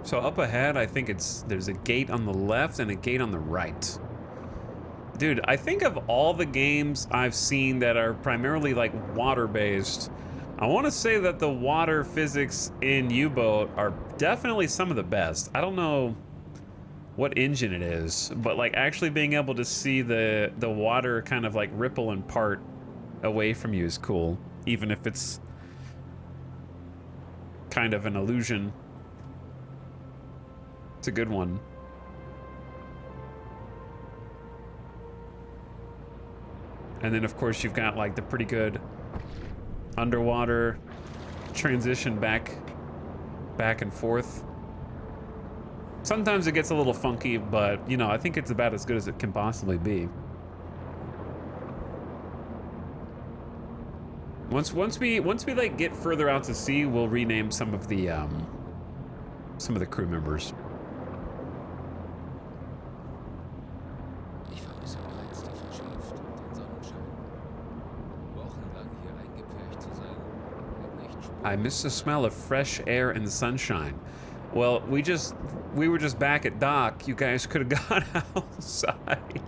So up ahead, I think there's a gate on the left and a gate on the right. Dude, I think of all the games I've seen that are primarily like water-based, I want to say that the water physics in U-Boat are definitely some of the best. I don't know what engine it is, but like actually being able to see the water kind of like ripple and part away from you is cool, even if it's kind of an illusion. It's a good one. And then of course you've got like the pretty good underwater transition back and forth. Sometimes it gets a little funky, but you know, I think it's about as good as it can possibly be. Once we like get further out to sea, we'll rename some of the crew members. I miss the smell of fresh air and sunshine. Well, we were just back at dock. You guys could have gone outside.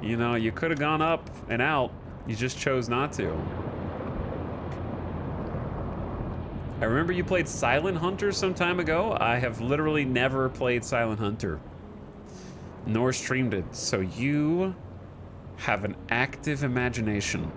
You know, you could have gone up and out. You just chose not to. I remember you played Silent Hunter some time ago. I have literally never played Silent Hunter, nor streamed it. So you have an active imagination.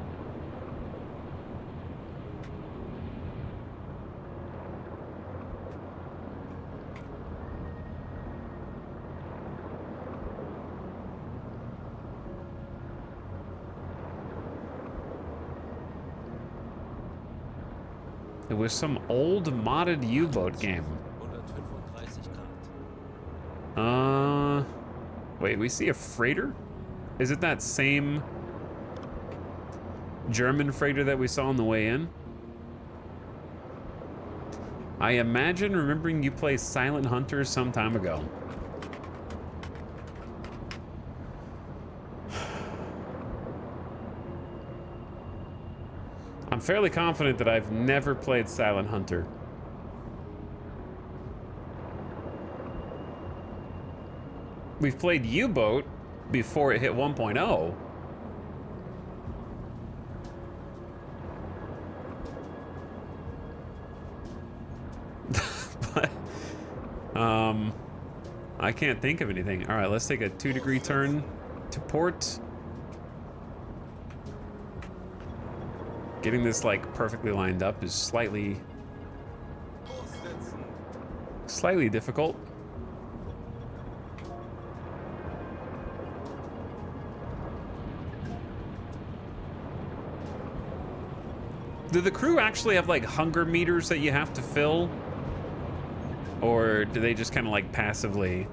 It was some old modded U-boat game. Wait, we see a freighter? Is it that same German freighter that we saw on the way in? I imagine remembering you played Silent Hunter some time ago. I'm fairly confident that I've never played Silent Hunter. We've played U-Boat before it hit 1.0. But, I can't think of anything. All right, let's take a 2-degree turn to port. Getting this like perfectly lined up is slightly difficult. Do the crew actually have like hunger meters that you have to fill? Or do they just kind of like passively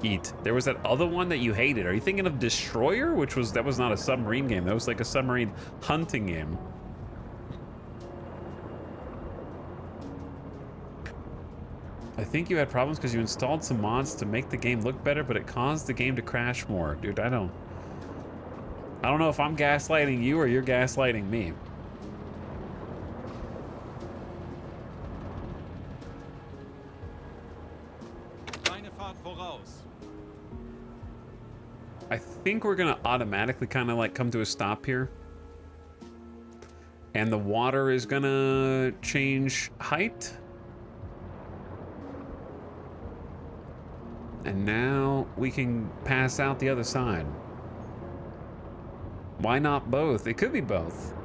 eat? There was that other one that you hated. Are you thinking of Destroyer? That was not a submarine game. That was like a submarine hunting game. I think you had problems because you installed some mods to make the game look better, but it caused the game to crash more. Dude, I don't know if I'm gaslighting you or you're gaslighting me. I think we're gonna automatically kind of like come to a stop here. And the water is gonna change height. And now we can pass out the other side. Why not both? It could be both.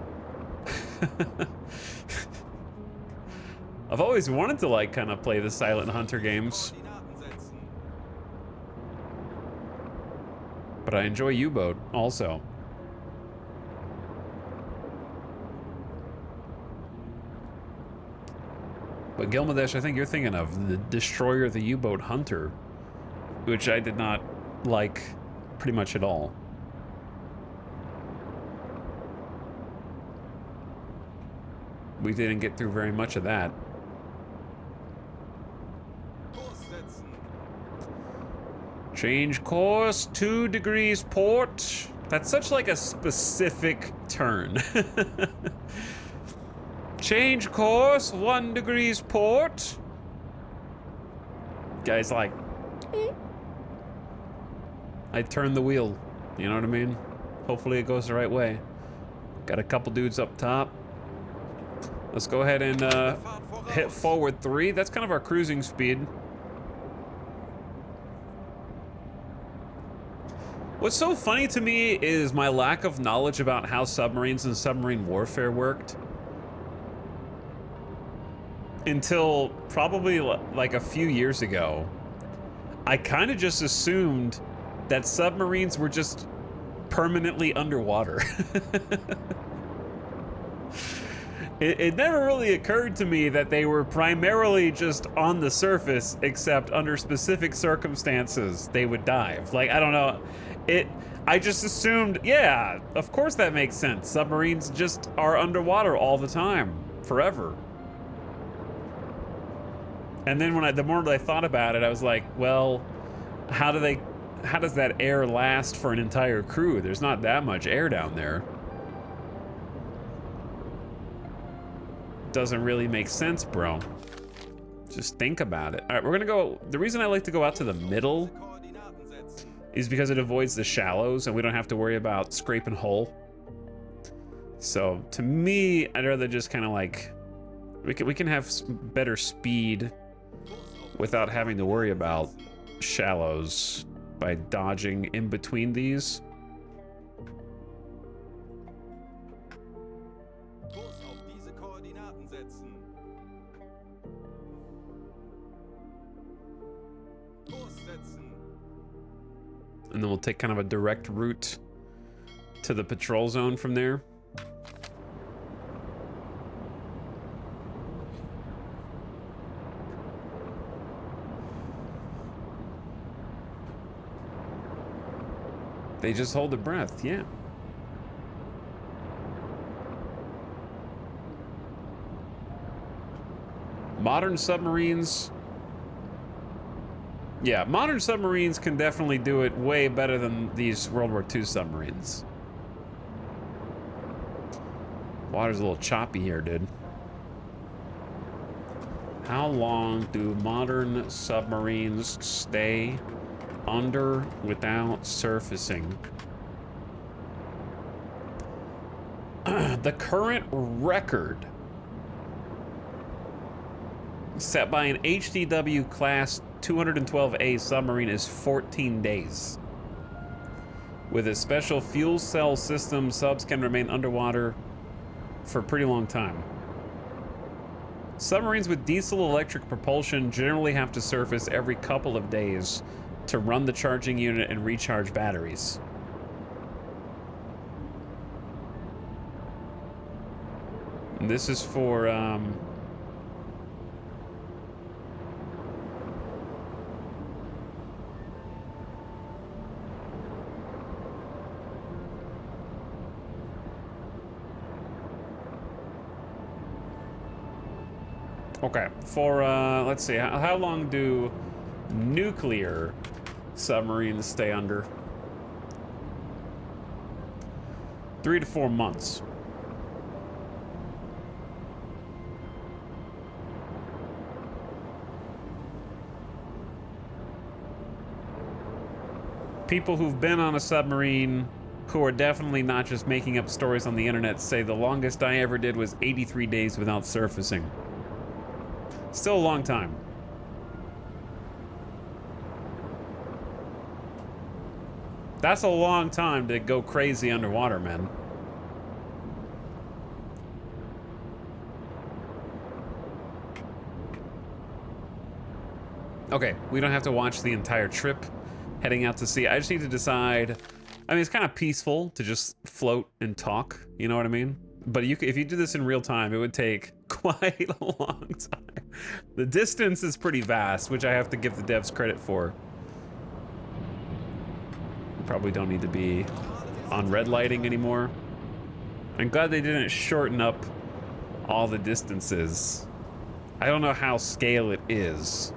I've always wanted to like kind of play the Silent Hunter games. But I enjoy U-Boat also. But Gilmadesh, I think you're thinking of the Destroyer, the U-Boat Hunter, which I did not like pretty much at all. We didn't get through very much of that. Change course, 2 degrees port. That's such like a specific turn. Change course, 1 degrees port. Guy's like, I turned the wheel. You know what I mean? Hopefully it goes the right way. Got a couple dudes up top. Let's go ahead and hit forward 3. That's kind of our cruising speed. What's so funny to me is my lack of knowledge about how submarines and submarine warfare worked. Until probably like a few years ago. I kind of just assumed that submarines were just permanently underwater. It never really occurred to me that they were primarily just on the surface, except under specific circumstances they would dive. Like, I don't know. I just assumed, yeah, of course that makes sense. Submarines just are underwater all the time, forever. And then the more that I thought about it, I was like, well, how does that air last for an entire crew? There's not that much air down there. Doesn't really make sense, bro. Just think about it. All right, we're gonna go. The reason I like to go out to the middle is because it avoids the shallows and we don't have to worry about scraping hull. So to me, I'd rather just kind of like, we can have better speed without having to worry about shallows by dodging in between these. And then we'll take kind of a direct route to the patrol zone from there. They just hold their breath, yeah. Modern submarines. Yeah, modern submarines can definitely do it way better than these World War II submarines. Water's a little choppy here, dude. How long do modern submarines stay under without surfacing? The current record set by an HDW class 212A submarine is 14 days. With a special fuel cell system, subs can remain underwater for a pretty long time. Submarines with diesel-electric propulsion generally have to surface every couple of days to run the charging unit and recharge batteries. And this is for, okay, for, let's see, how long do nuclear submarines stay under? 3 to 4 months. People who've been on a submarine who are definitely not just making up stories on the internet say the longest I ever did was 83 days without surfacing. Still a long time. That's a long time to go crazy underwater, man. Okay, we don't have to watch the entire trip heading out to sea. I just need to decide. I mean, it's kind of peaceful to just float and talk, you know what I mean? But you, if you do this in real time, it would take quite a long time. The distance is pretty vast, which I have to give the devs credit for. Probably don't need to be on red lighting anymore. I'm glad they didn't shorten up all the distances. I don't know how scale it is.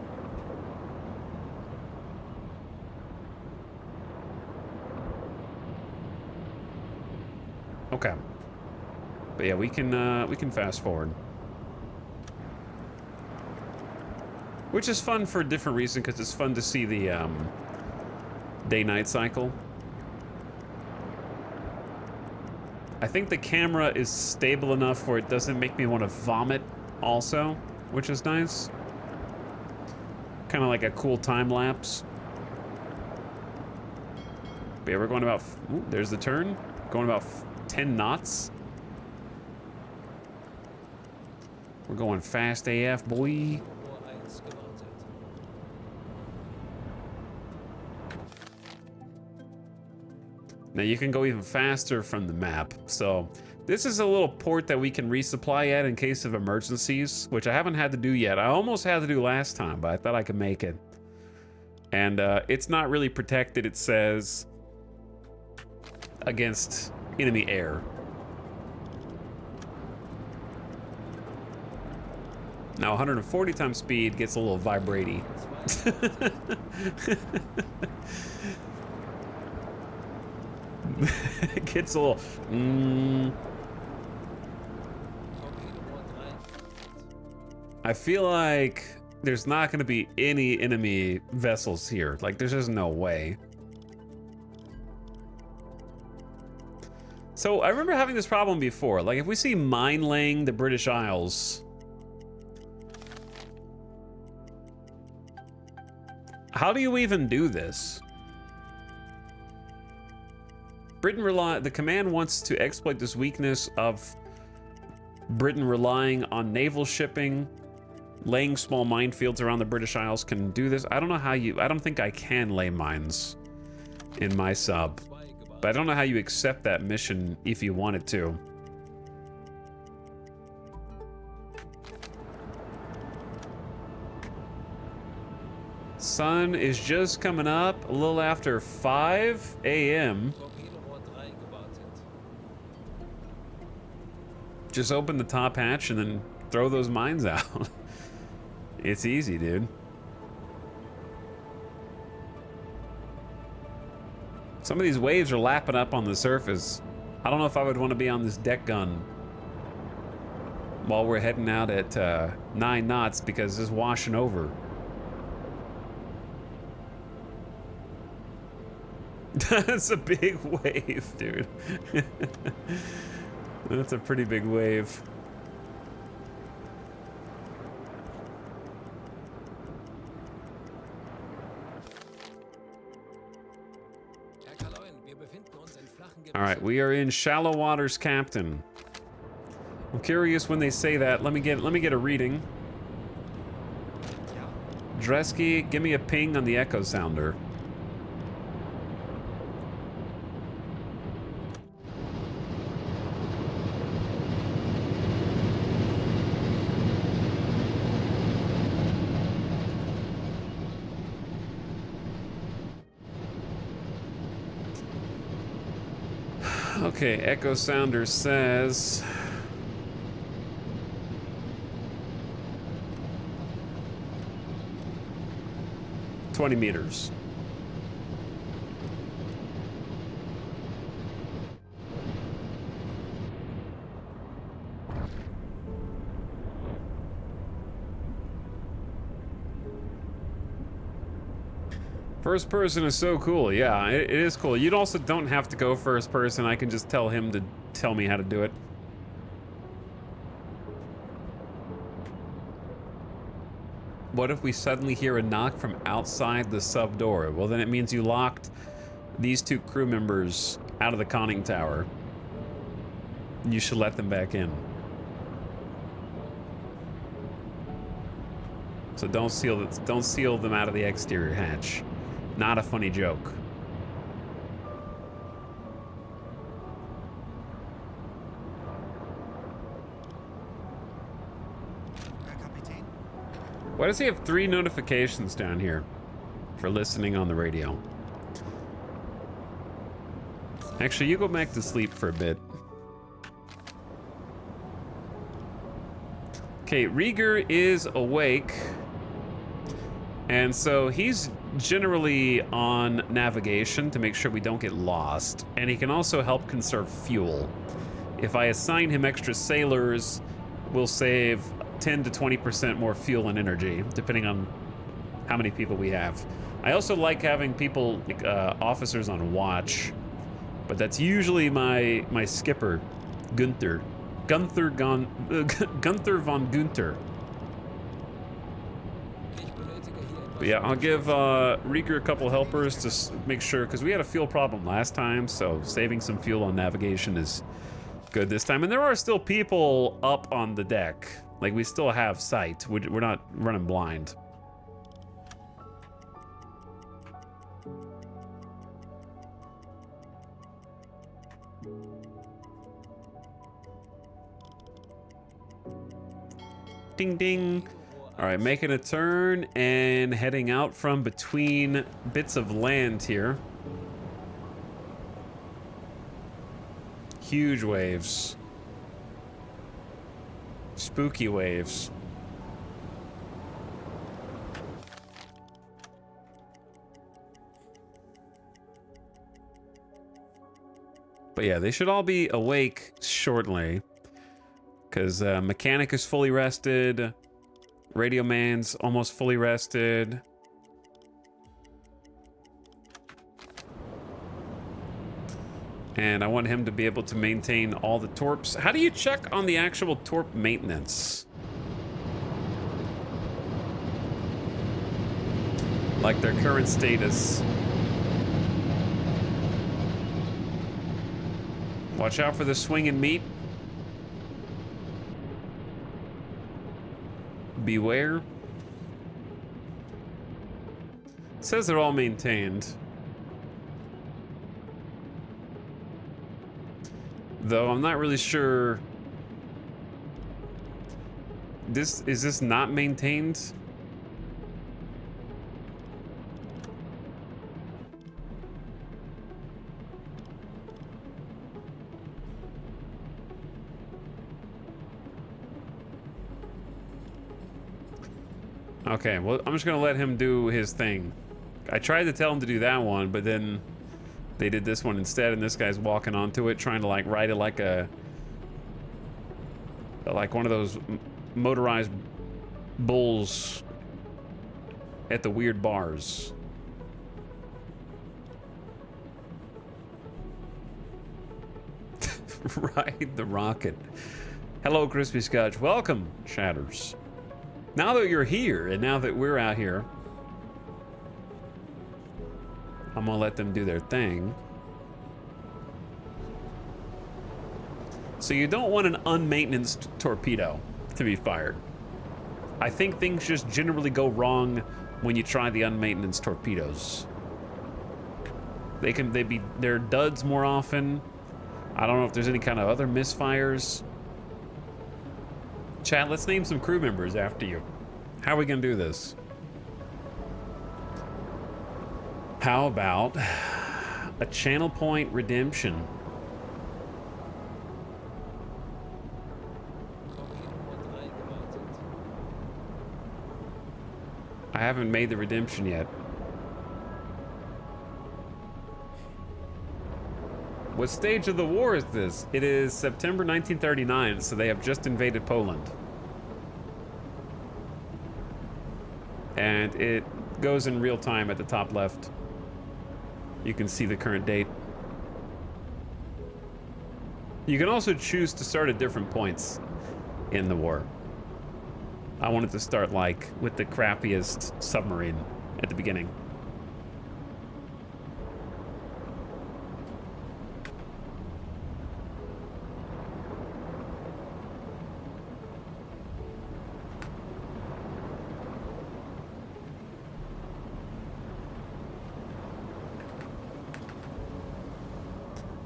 Okay. But yeah, we can fast forward. Which is fun for a different reason, because it's fun to see the day-night cycle. I think the camera is stable enough where it doesn't make me want to vomit also, which is nice. Kind of like a cool time lapse. But yeah, we're going about, ooh, there's the turn. Going about 10 knots. We're going fast AF, boy. Now you can go even faster from the map. So this is a little port that we can resupply at in case of emergencies, which I haven't had to do yet. I almost had to do last time, but I thought I could make it. And it's not really protected, it says, against enemy air. Now 140 times speed gets a little vibraty. It gets a little I feel like there's not going to be any enemy vessels here. Like, there's just no way. So I remember having this problem before. Like, if we see mine laying the British Isles, how do you even do this? The command wants to exploit this weakness of Britain relying on naval shipping. Laying small minefields around the British Isles can do this. I don't know how you, I don't think I can lay mines in my sub. But I don't know how you accept that mission if you wanted to. Sun is just coming up a little after 5 a.m. Just open the top hatch and then throw those mines out. It's easy, dude. Some of these waves are lapping up on the surface. I don't know if I would want to be on this deck gun while we're heading out at 9 knots because it's washing over. That's a big wave, dude. That's a pretty big wave. All right, we are in shallow waters, Captain. I'm curious when they say that. Let me get a reading. Dresky, give me a ping on the echo sounder. Okay, echo sounder says 20 meters. First person is so cool. Yeah, it is cool. You also don't have to go first person. I can just tell him to tell me how to do it. What if we suddenly hear a knock from outside the sub door? Well, then it means you locked these two crew members out of the conning tower. You should let them back in. So don't seal them out of the exterior hatch. Not a funny joke. Why does he have 3 notifications down here for listening on the radio? Actually, you go back to sleep for a bit. Okay, Rieger is awake. And so he's generally on navigation to make sure we don't get lost. And he can also help conserve fuel. If I assign him extra sailors, we'll save 10 to 20% more fuel and energy, depending on how many people we have. I also like having people, like officers on watch, but that's usually my skipper, Gunther von Gunther. But yeah, I'll give Rieger a couple helpers to make sure, because we had a fuel problem last time, so saving some fuel on navigation is good this time. And there are still people up on the deck. Like, we still have sight. We're not running blind. Ding, ding. All right, making a turn and heading out from between bits of land here. Huge waves. Spooky waves. But yeah, they should all be awake shortly, because mechanic is fully rested. Radio man's almost fully rested. And I want him to be able to maintain all the torps. How do you check on the actual torp maintenance? Like their current status. Watch out for the swinging meat. Beware. It says they're all maintained. Though I'm not really sure. Is this not maintained? Okay, well, I'm just gonna let him do his thing. I tried to tell him to do that one, but then they did this one instead, and this guy's walking onto it, trying to like ride it like one of those motorized bulls at the weird bars. Ride the rocket. Hello, Crispy Scotch. Welcome, Shatters. Now that you're here, and now that we're out here, I'm gonna let them do their thing. So you don't want an unmaintenanced torpedo to be fired. I think things just generally go wrong when you try the unmaintenanced torpedoes. They're duds more often. I don't know if there's any kind of other misfires. Chat, let's name some crew members after you. How are we gonna do this? How about a channel point redemption? I haven't made the redemption yet. What stage of the war is this? It is September 1939, so they have just invaded Poland. And it goes in real time at the top left. You can see the current date. You can also choose to start at different points in the war. I wanted to start like with the crappiest submarine at the beginning.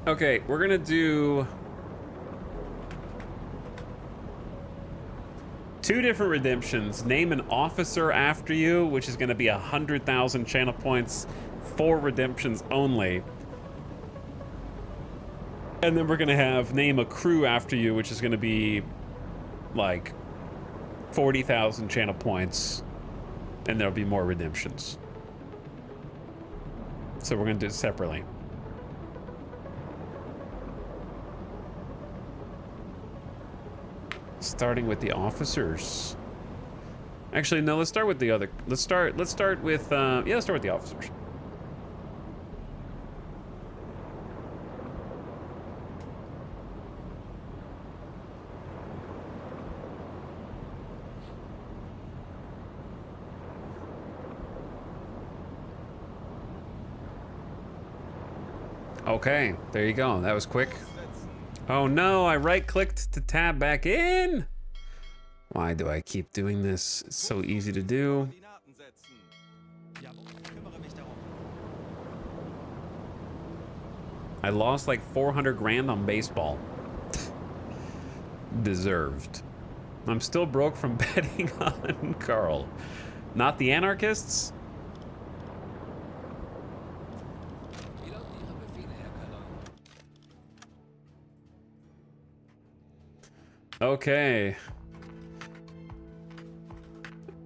Okay, we're gonna do 2 different redemptions. Name an officer after you, which is gonna be 100,000 channel points, 4 redemptions only. And then we're gonna have name a crew after you, which is gonna be like 40,000 channel points, and there'll be more redemptions. So we're gonna do it separately. Starting with the officers. Actually, no, let's start with the other. Let's start with, yeah, let's start with the officers. Okay, there you go. That was quick. Oh no, I right-clicked to tab back in. Why do I keep doing this? It's so easy to do. I lost like 400 grand on baseball. Deserved. I'm still broke from betting on Carl. Not the anarchists? Okay.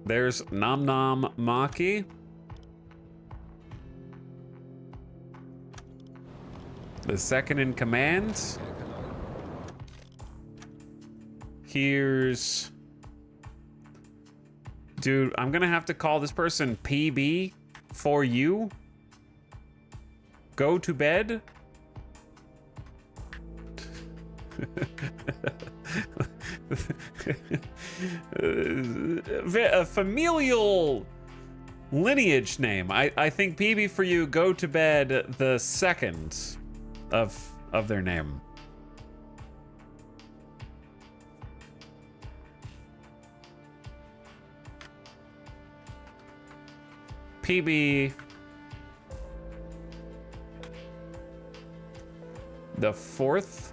There's Nom Nom Maki. The second in command. Here's... Dude, I'm gonna have to call this person PB for you. Go to bed. A familial lineage name. I think PB for you, go to bed, the second of their name. PB the fourth.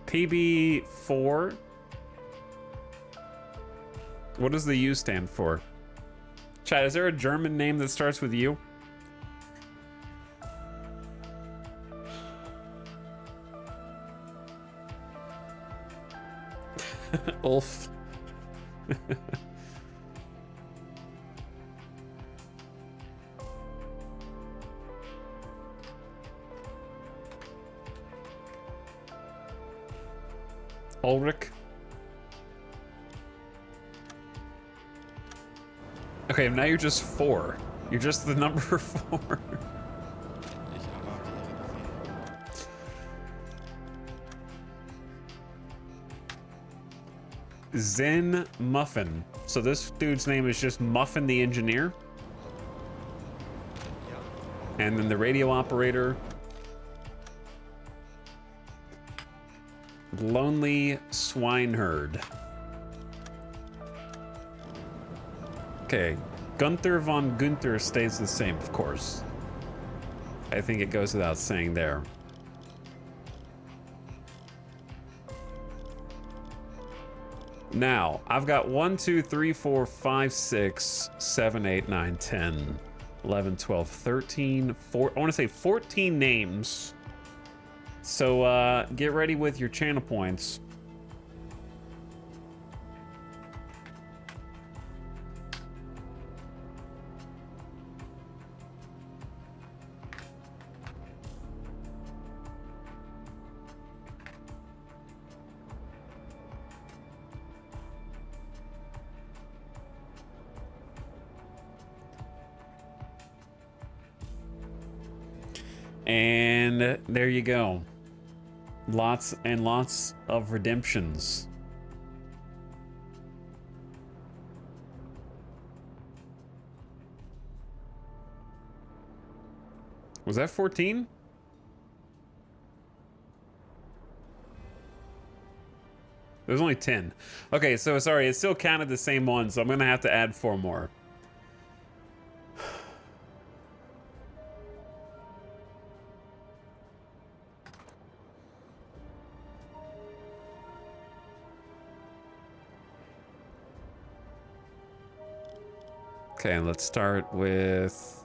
PB4. What does the U stand for? Chat, is there a German name that starts with U? Ulf. Ulrich. Okay, now you're just 4. You're just the number 4. Zen Muffin. So this dude's name is just Muffin the Engineer. And then the radio operator, Lonely Swineherd. Okay, Gunther von Gunther stays the same, of course. I think it goes without saying there. Now, I've got 1, 2, 3, 4, 5, 6, 7, 8, 9, 10, 11, 12, 13, 4, I want to say 14 names. So get ready with your channel points. And there you go. Lots and lots of redemptions. Was that 14? There's only 10. Okay, so sorry, it still counted the same one, so I'm gonna have to add 4 more. Okay, let's start with,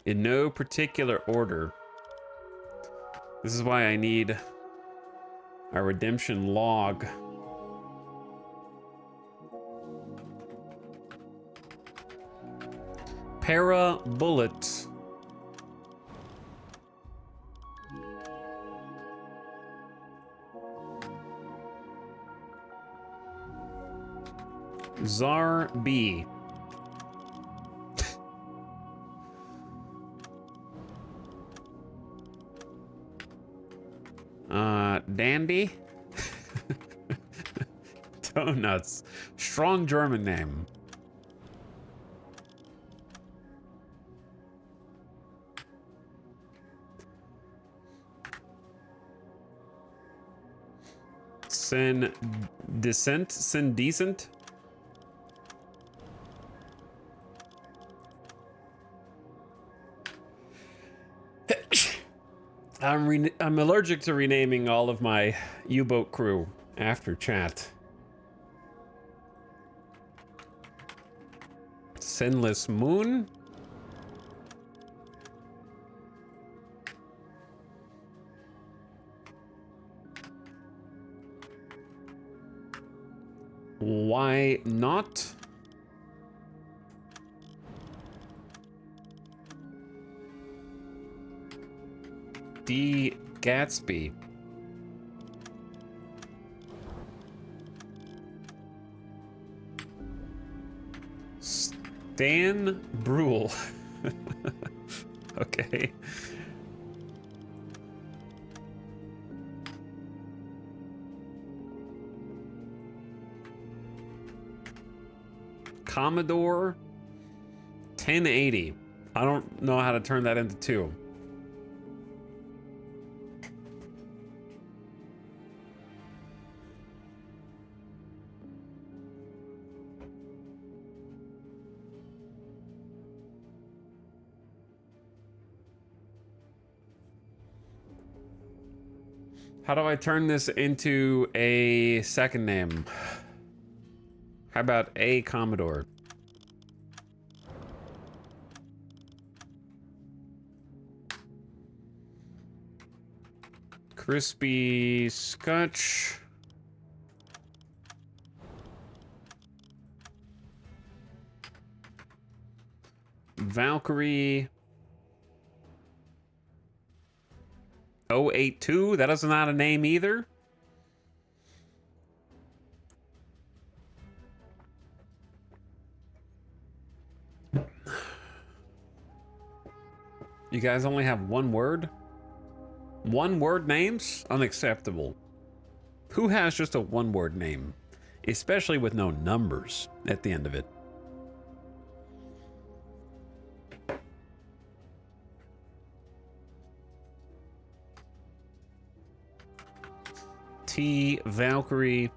in no particular order. This is why I need a redemption log. Para Bullet. Czar B. Dandy? Donuts. Strong German name. Sin Decent? I'm allergic to renaming all of my U-boat crew after chat. Sinless Moon. Why not? D. Gatsby. Stan Brule. Okay. Commodore 1080. I don't know how to turn that into 2. How do I turn this into a second name? How about a Commodore? Crispy Scotch. Valkyrie. 082, that is not a name either. You guys only have one word? One word names? Unacceptable. Who has just a one word name? especially with no numbers at the end of it. T, Valkyrie.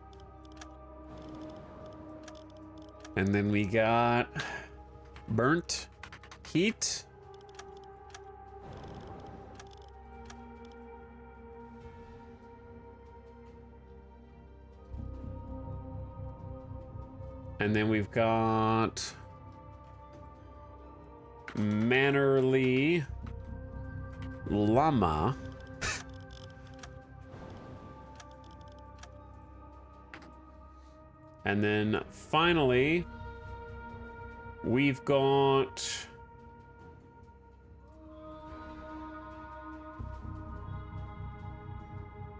And then we got Burnt, Heat. And then we've got Mannerly, Llama. And then finally, we've got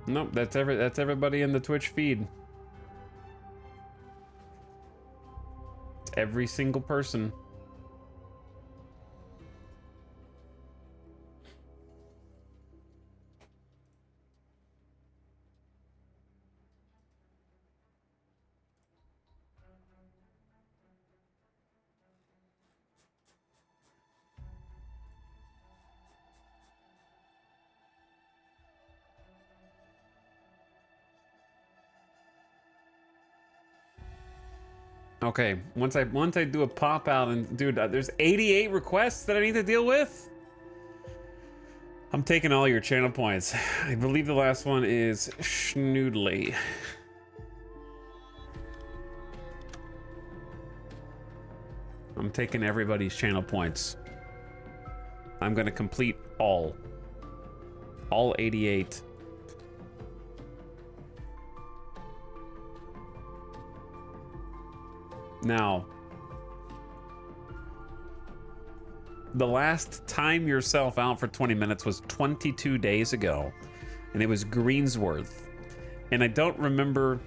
nope, that's everybody in the Twitch feed. It's every single person. Okay, once I do a pop out and dude, there's 88 requests that I need to deal with. I'm taking all your channel points. I believe the last one is Schnoodley. I'm taking everybody's channel points. I'm gonna complete all 88. Now, the last time yourself out for 20 minutes was 22 days ago, and it was Greensworth. And I don't remember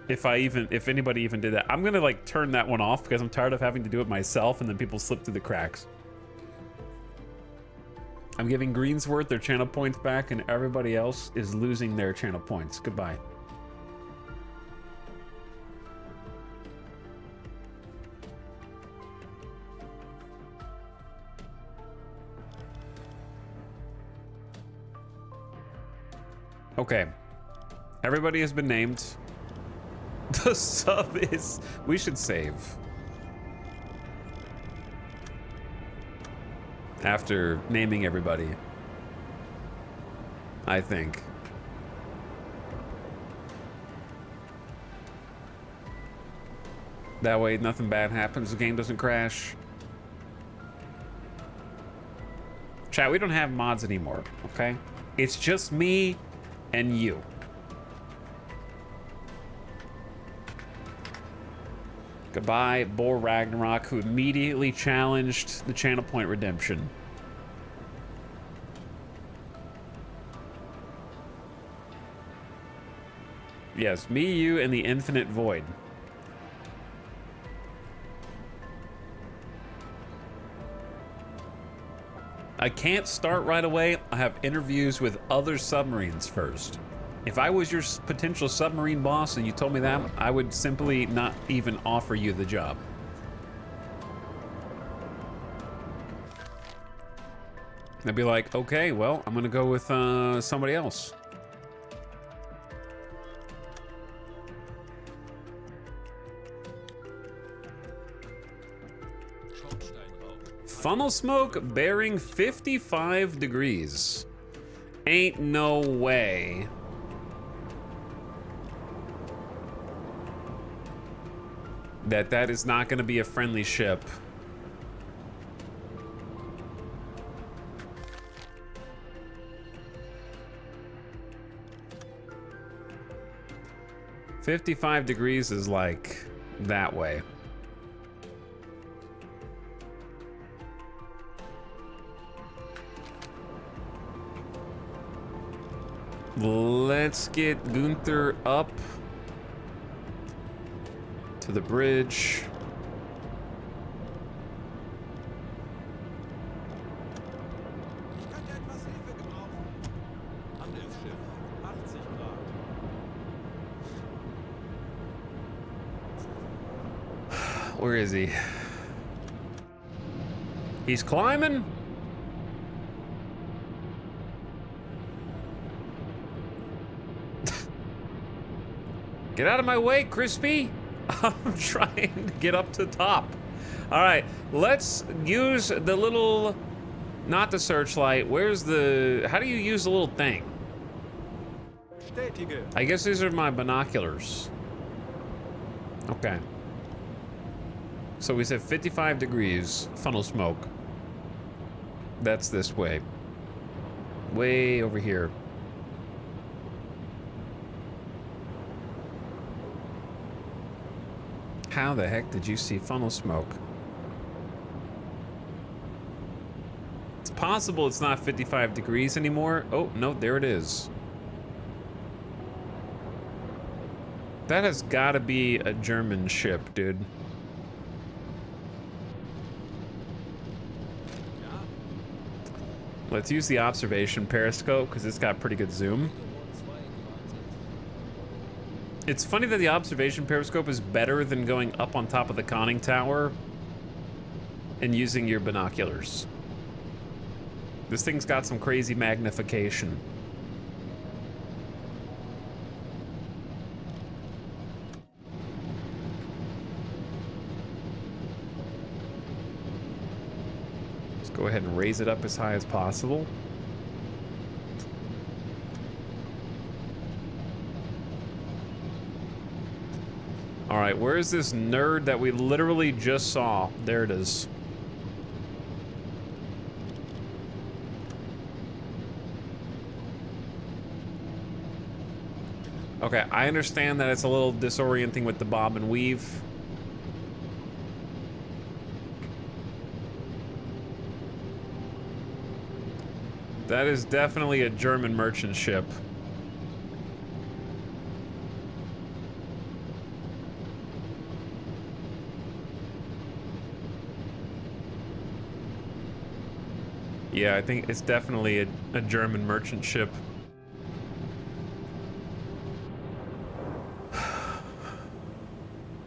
if anybody even did that. I'm gonna like turn that one off because I'm tired of having to do it myself and then people slip through the cracks. I'm giving Greensworth their channel points back and everybody else is losing their channel points. Goodbye. Okay, everybody has been named. The sub is, we should save. After naming everybody, I think. That way nothing bad happens, the game doesn't crash. Chat, we don't have mods anymore, okay? It's just me and you. Goodbye, Bor Ragnarok, who immediately challenged the channel point redemption. Yes, me, you, and the infinite void. I can't start right away. I have interviews with other submarines first. If I was your potential submarine boss and you told me that, I would simply not even offer you the job. I'd be like, okay, well, I'm gonna go with somebody else. Funnel smoke bearing 55 degrees. Ain't no way. That is not going to be a friendly ship. "55 degrees is like that way. Let's get Gunther up to the bridge. Ich könnte etwas Hilfe gebrauchen. Handelsschiff, 80 Grad. Where is he? He's climbing. Get out of my way, Crispy. I'm trying to get up to the top. All right, let's use the little, not the searchlight. Where's the, how do you use the little thing? Bestätige. I guess these are my binoculars. Okay. So we said 55 degrees, funnel smoke. That's this way. Way over here. How the heck did you see funnel smoke? It's possible it's not 55 degrees anymore. Oh, no, there it is. That has got to be a German ship, dude. Let's use the observation periscope because it's got pretty good zoom. It's funny that the observation periscope is better than going up on top of the conning tower and using your binoculars. This thing's got some crazy magnification. Let's go ahead and raise it up as high as possible. All right, where's this nerd that we literally just saw? There it is. Okay, I understand that it's a little disorienting with the bob and weave. That is definitely a German merchant ship. Yeah, I think it's definitely a German merchant ship.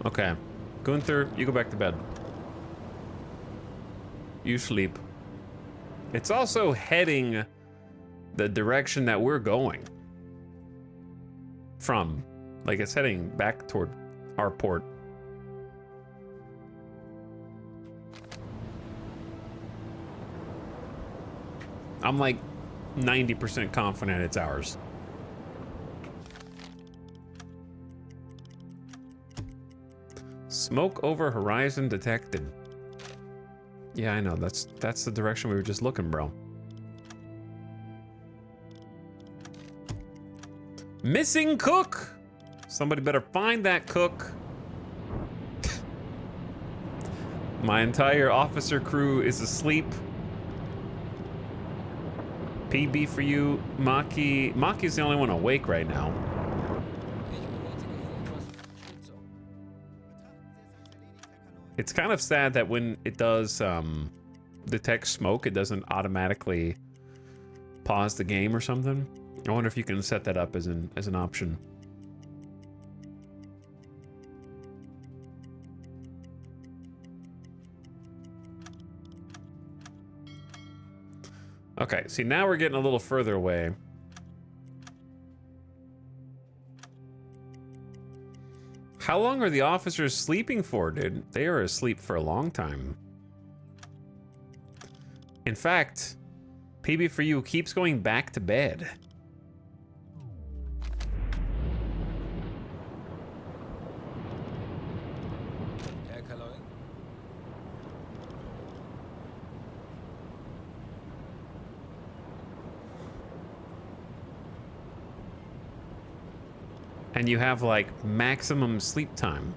Okay. Gunther, you go back to bed. You sleep. It's also heading the direction that we're going from. Like, it's heading back toward our port. I'm like 90% confident it's ours. Smoke over horizon detected. Yeah, I know. That's the direction we were just looking, bro. Missing cook. Somebody better find that cook. My entire officer crew is asleep. PB for you, Maki. Maki's the only one awake right now. It's kind of sad that when it does detect smoke, it doesn't automatically pause the game or something. I wonder if you can set that up as an option. Okay, see, now we're getting a little further away. How long are the officers sleeping for, dude? They are asleep for a long time. In fact, PB for you keeps going back to bed. And you have like maximum sleep time.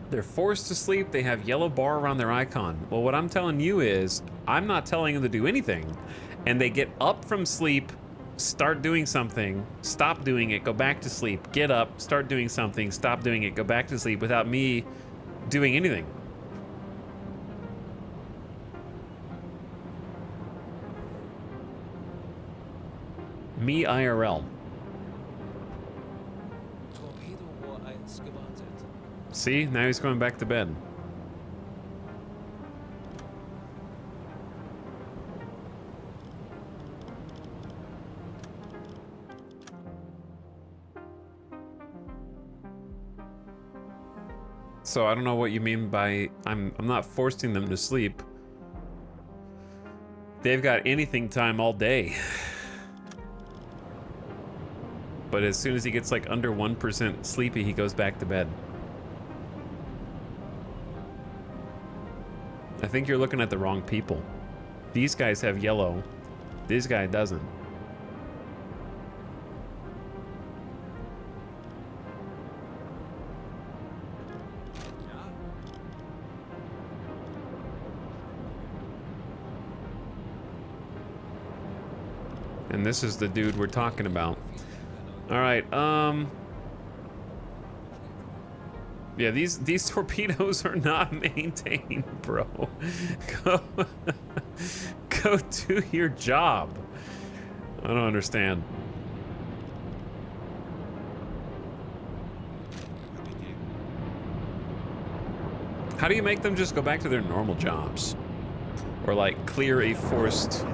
They're forced to sleep. They have yellow bar around their icon. Well, what I'm telling you is I'm not telling them to do anything. And they get up from sleep, start doing something, stop doing it, go back to sleep, get up, start doing something, stop doing it, go back to sleep without me doing anything. Me IRL. Torpedo-Rohr 1 gewartet. See, now he's going back to bed. So I don't know what you mean by I'm not forcing them to sleep. They've got anything time all day. But as soon as he gets like under 1% sleepy, he goes back to bed. I think you're looking at the wrong people. These guys have yellow. This guy doesn't. And this is the dude we're talking about. All right, yeah, these torpedoes are not maintained, bro. Go do your job. I don't understand. How do you make them just go back to their normal jobs? Or like clear a forced...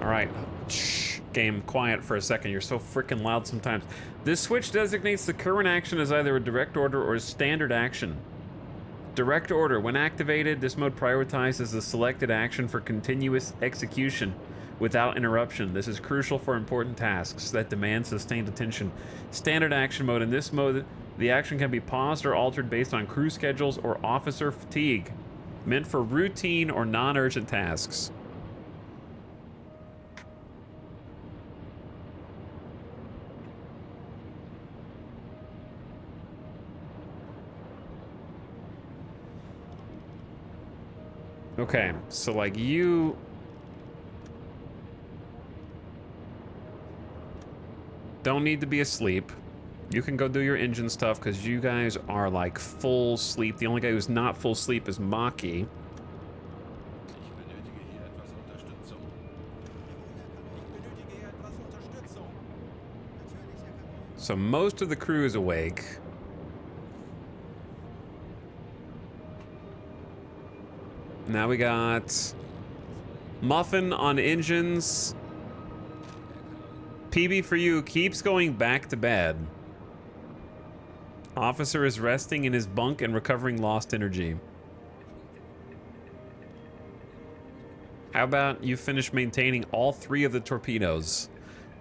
Alright, shh, game, quiet for a second. You're so freaking loud sometimes. This switch designates the current action as either a direct order or a standard action. Direct order. When activated, this mode prioritizes the selected action for continuous execution without interruption. This is crucial for important tasks that demand sustained attention. Standard action mode. In this mode, the action can be paused or altered based on crew schedules or officer fatigue. Meant for routine or non-urgent tasks. Okay, so like you... don't need to be asleep. You can go do your engine stuff because you guys are like full sleep. The only guy who's not full sleep is Maki. So most of the crew is awake. Now we got Muffin on engines. PB for you keeps going back to bed. Officer is resting in his bunk and recovering lost energy. How about you finish maintaining all 3 of the torpedoes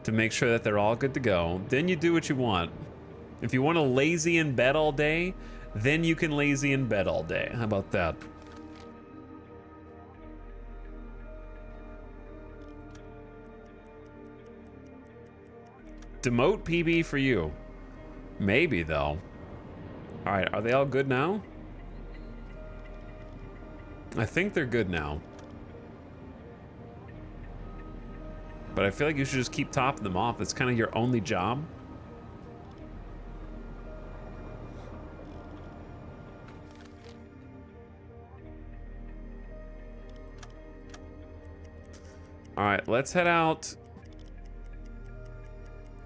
to make sure that they're all good to go. Then you do what you want. If you want to lazy in bed all day, then you can lazy in bed all day. How about that? Demote PB for you. Maybe, though. Alright, are they all good now? I think they're good now. But I feel like you should just keep topping them off. It's kind of your only job. Alright, let's head out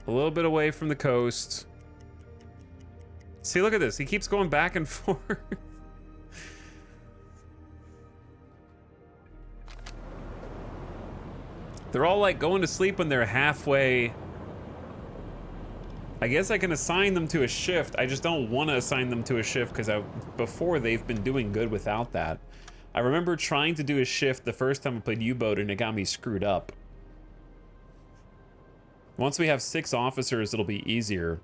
a little bit away from the coast. See, look at this. He keeps going back and forth. They're all like going to sleep when they're halfway. I guess I can assign them to a shift. I just don't want to assign them to a shift because before they've been doing good without that. I remember trying to do a shift the first time I played U-Boat and it got me screwed up. Once we have 6 officers, it'll be easier.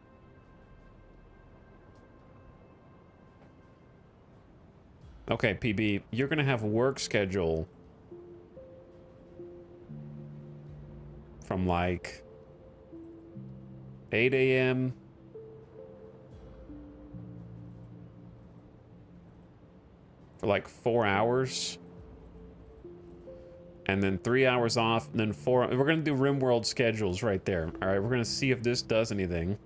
Okay, PB, you're gonna have work schedule from like 8 a.m. for like 4 hours. And then 3 hours off, and then 4. We're gonna do RimWorld schedules right there. All right, we're gonna see if this does anything.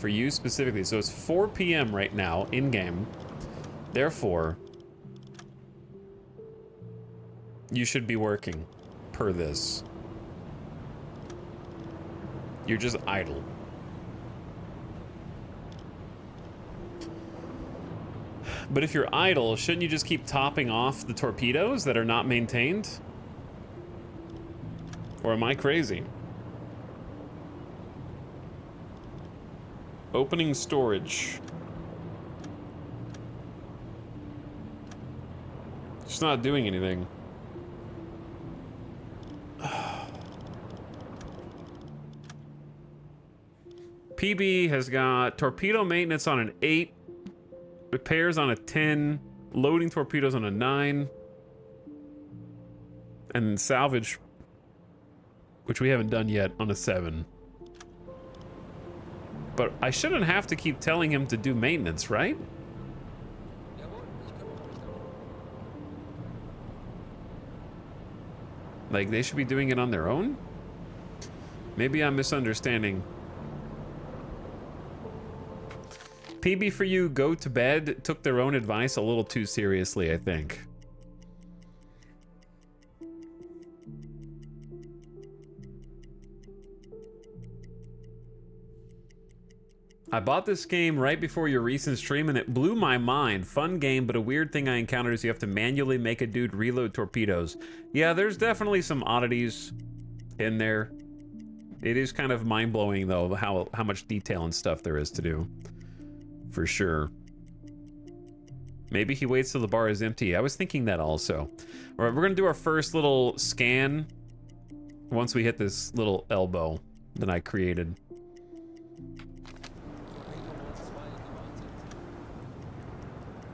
for you specifically. So it's 4 p.m. right now in game. Therefore, you should be working per this. You're just idle. But if you're idle, shouldn't you just keep topping off the torpedoes that are not maintained? Or am I crazy? Opening storage. It's not doing anything. PB has got torpedo maintenance on an 8, repairs on a 10, loading torpedoes on a 9, and salvage, which we haven't done yet, on a 7. But I shouldn't have to keep telling him to do maintenance, right? Like, they should be doing it on their own? Maybe I'm misunderstanding. PB for you, go to bed, took their own advice a little too seriously, I think. I bought this game right before your recent stream and it blew my mind. Fun game, but a weird thing I encountered is you have to manually make a dude reload torpedoes. Yeah, there's definitely some oddities in there. It is kind of mind-blowing, though, how much detail and stuff there is to do. For sure. Maybe he waits till the bar is empty. I was thinking that also. All right, we're gonna do our first little scan once we hit this little elbow that I created.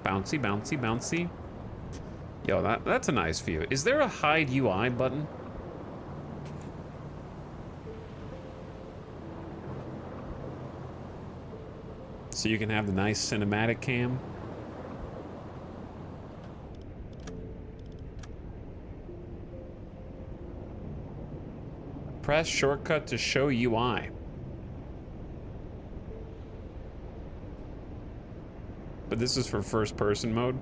Bouncy, bouncy, bouncy. Yo, that's a nice view. Is there a hide UI button? So you can have the nice cinematic cam. Press shortcut to show UI. But this is for first person mode.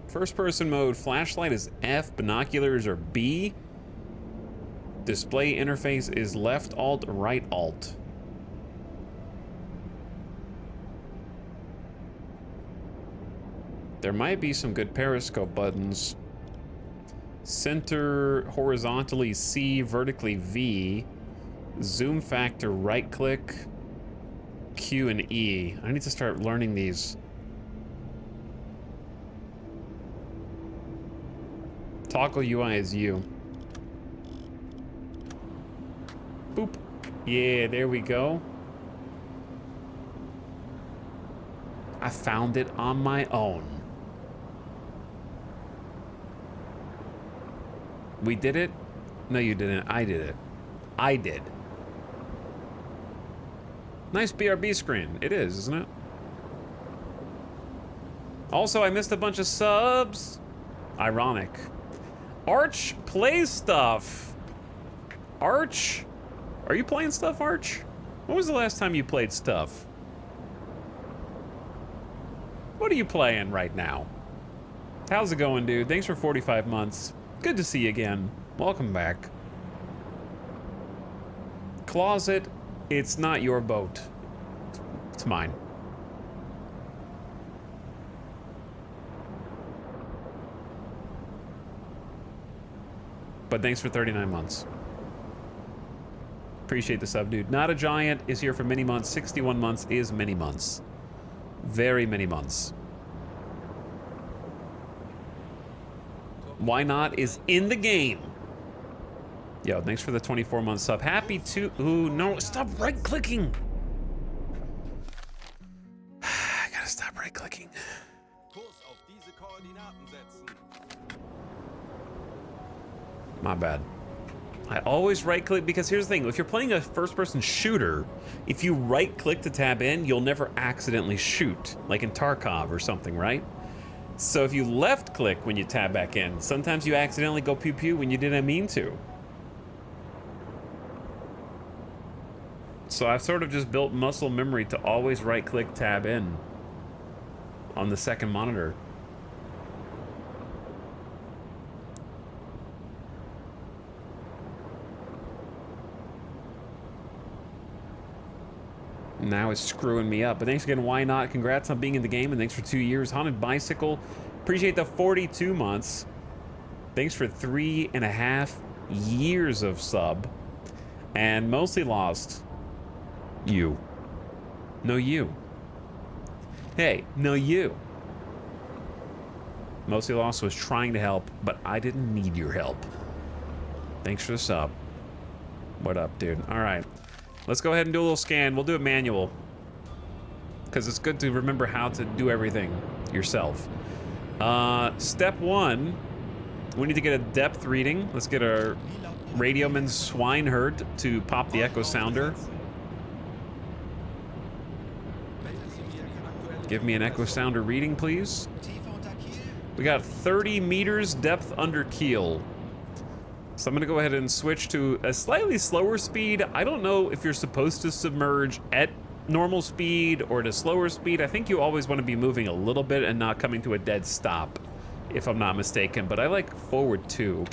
First person mode, flashlight is F, binoculars are B. Display interface is left alt, right alt. There might be some good periscope buttons. Center horizontally C, vertically V. Zoom factor right click, Q and E. I need to start learning these. Toggle UI is U. Boop. Yeah, there we go. I found it on my own. We did it? No, you didn't. I did it. I did. Nice BRB screen. It is, isn't it? Also, I missed a bunch of subs. Ironic. Arch plays stuff. Arch? Are you playing stuff, Arch? When was the last time you played stuff? What are you playing right now? How's it going, dude? Thanks for 45 months. Good to see you again. Welcome back. Closet, it's not your boat. It's mine. But thanks for 39 months. Appreciate the sub, dude. Not a Giant is here for many months. 61 months is many months. Very many months. Why not is in the game. Yo, thanks for the 24-month sub. Happy to... Ooh, no, stop right-clicking. I gotta stop right-clicking. My bad. I always right-click because here's the thing. If you're playing a first-person shooter, if you right-click to tab in, you'll never accidentally shoot, like in Tarkov or something, right? So if you left click when you tab back in, sometimes you accidentally go pew pew when you didn't mean to. So I've sort of just built muscle memory to always right click tab in on the second monitor. Now it's screwing me up. But thanks again, Why Not? Congrats on being in the game, and thanks for 2 years. Haunted Bicycle, appreciate the 42 months. Thanks for 3.5 years of sub. And Mostly Lost, you. No, you. Hey, no, you. Mostly Lost was trying to help, but I didn't need your help. Thanks for the sub. What up, dude? All right. Let's go ahead and do a little scan. We'll do it manual, because it's good to remember how to do everything yourself. Step 1, we need to get a depth reading. Let's get our radioman Swineherd to pop the echo sounder. Give me an echo sounder reading, please. We got 30 meters depth under keel. So I'm gonna go ahead and switch to a slightly slower speed. I don't know if you're supposed to submerge at normal speed or at a slower speed. I think you always want to be moving a little bit and not coming to a dead stop, if I'm not mistaken. But I like forward 2.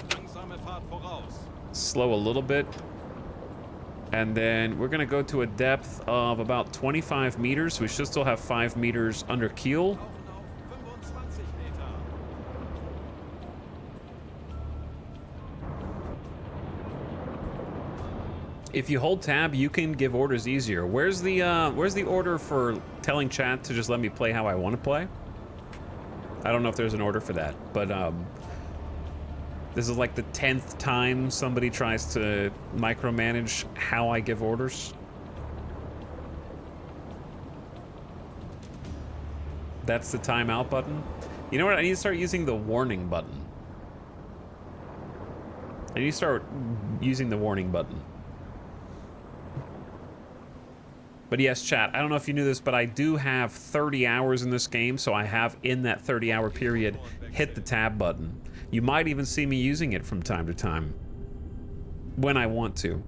Slow a little bit. And then we're gonna go to a depth of about 25 meters. We should still have 5 meters under keel. If you hold tab, you can give orders easier. Where's the order for telling chat to just let me play how I want to play? I don't know if there's an order for that, but this is like the 10th time somebody tries to micromanage how I give orders. That's the timeout button. You know what? I need to start using the warning button. I need to start using the warning button. But yes, chat, I don't know if you knew this, but I do have 30 hours in this game, so I have, in that 30-hour period, hit the tab button. You might even see me using it from time to time, when I want to.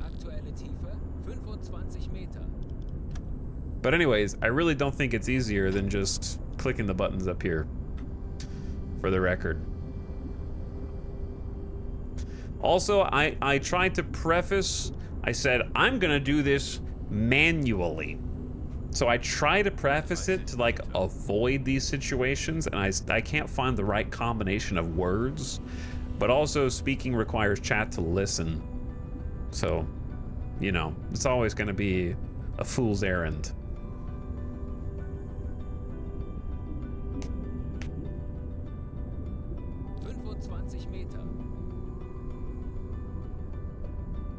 Aktuelle Tiefe 25 Meter. But anyways, I really don't think it's easier than just clicking the buttons up here, for the record. Also, I tried to preface, I said, I'm gonna do this manually. So I try to preface it to like avoid these situations, and I can't find the right combination of words, but also speaking requires chat to listen. So, you know, it's always gonna be a fool's errand.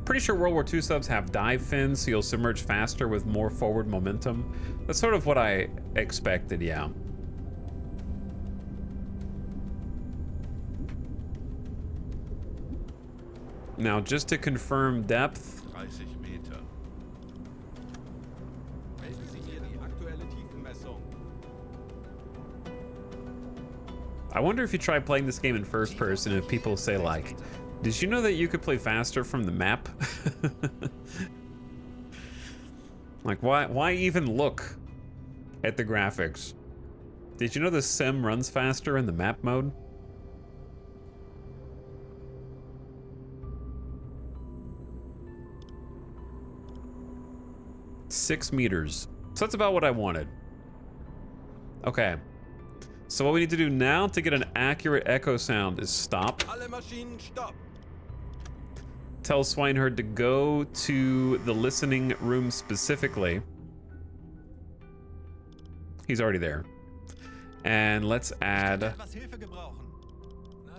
Pretty sure World War II subs have dive fins, so you'll submerge faster with more forward momentum. That's sort of what I expected, yeah. Now, just to confirm depth. 30 Meter. I wonder if you try playing this game in first person, if people say like, did you know that you could play faster from the map? Like, why even look at the graphics? Did you know the sim runs faster in the map mode? $6 meters. So that's about what I wanted. Okay. So what we need to do now to get an accurate echo sound is stop. Alle Maschinen stopp. Tell Swineherd to go to the listening room specifically. He's already there. And let's add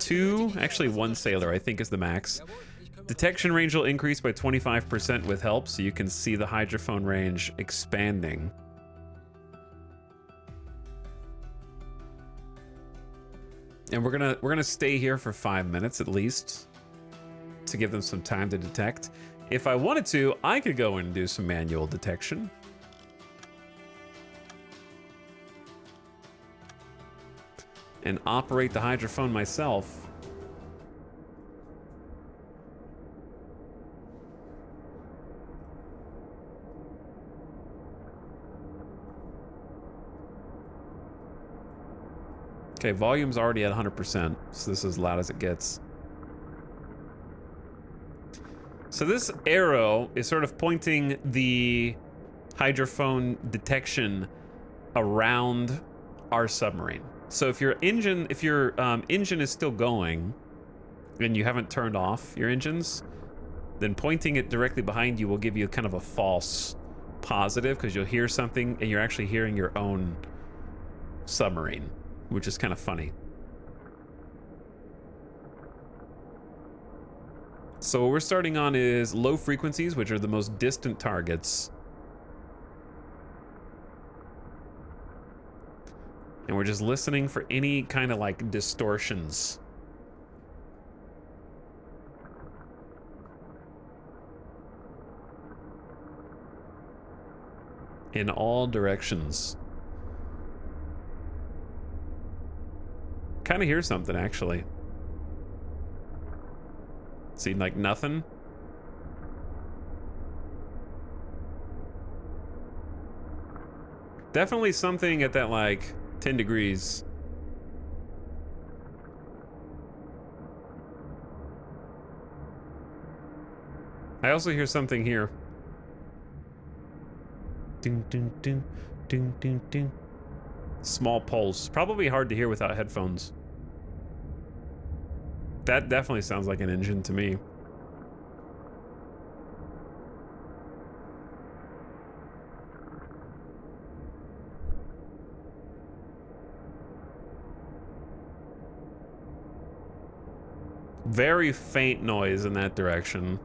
2, actually 1 sailor, I think is the max. Detection range will increase by 25% with help, so you can see the hydrophone range expanding. And we're gonna stay here for 5 minutes at least to give them some time to detect. If I wanted to, I could go and do some manual detection. And operate the hydrophone myself. Okay, volume's already at 100%, so this is as loud as it gets. So this arrow is sort of pointing the hydrophone detection around our submarine. So if your engine is still going and you haven't turned off your engines, then pointing it directly behind you will give you kind of a false positive, because you'll hear something and you're actually hearing your own submarine, which is kind of funny. So what we're starting on is low frequencies, which are the most distant targets. And we're just listening for any kind of like distortions. In all directions. Kind of hear something, actually. See, like nothing. Definitely something at that, like, 10 degrees. I also hear something here. Ding, ding, ding, ding, ding, ding. Small pulse. Probably hard to hear without headphones. That definitely sounds like an engine to me. Very faint noise in that direction.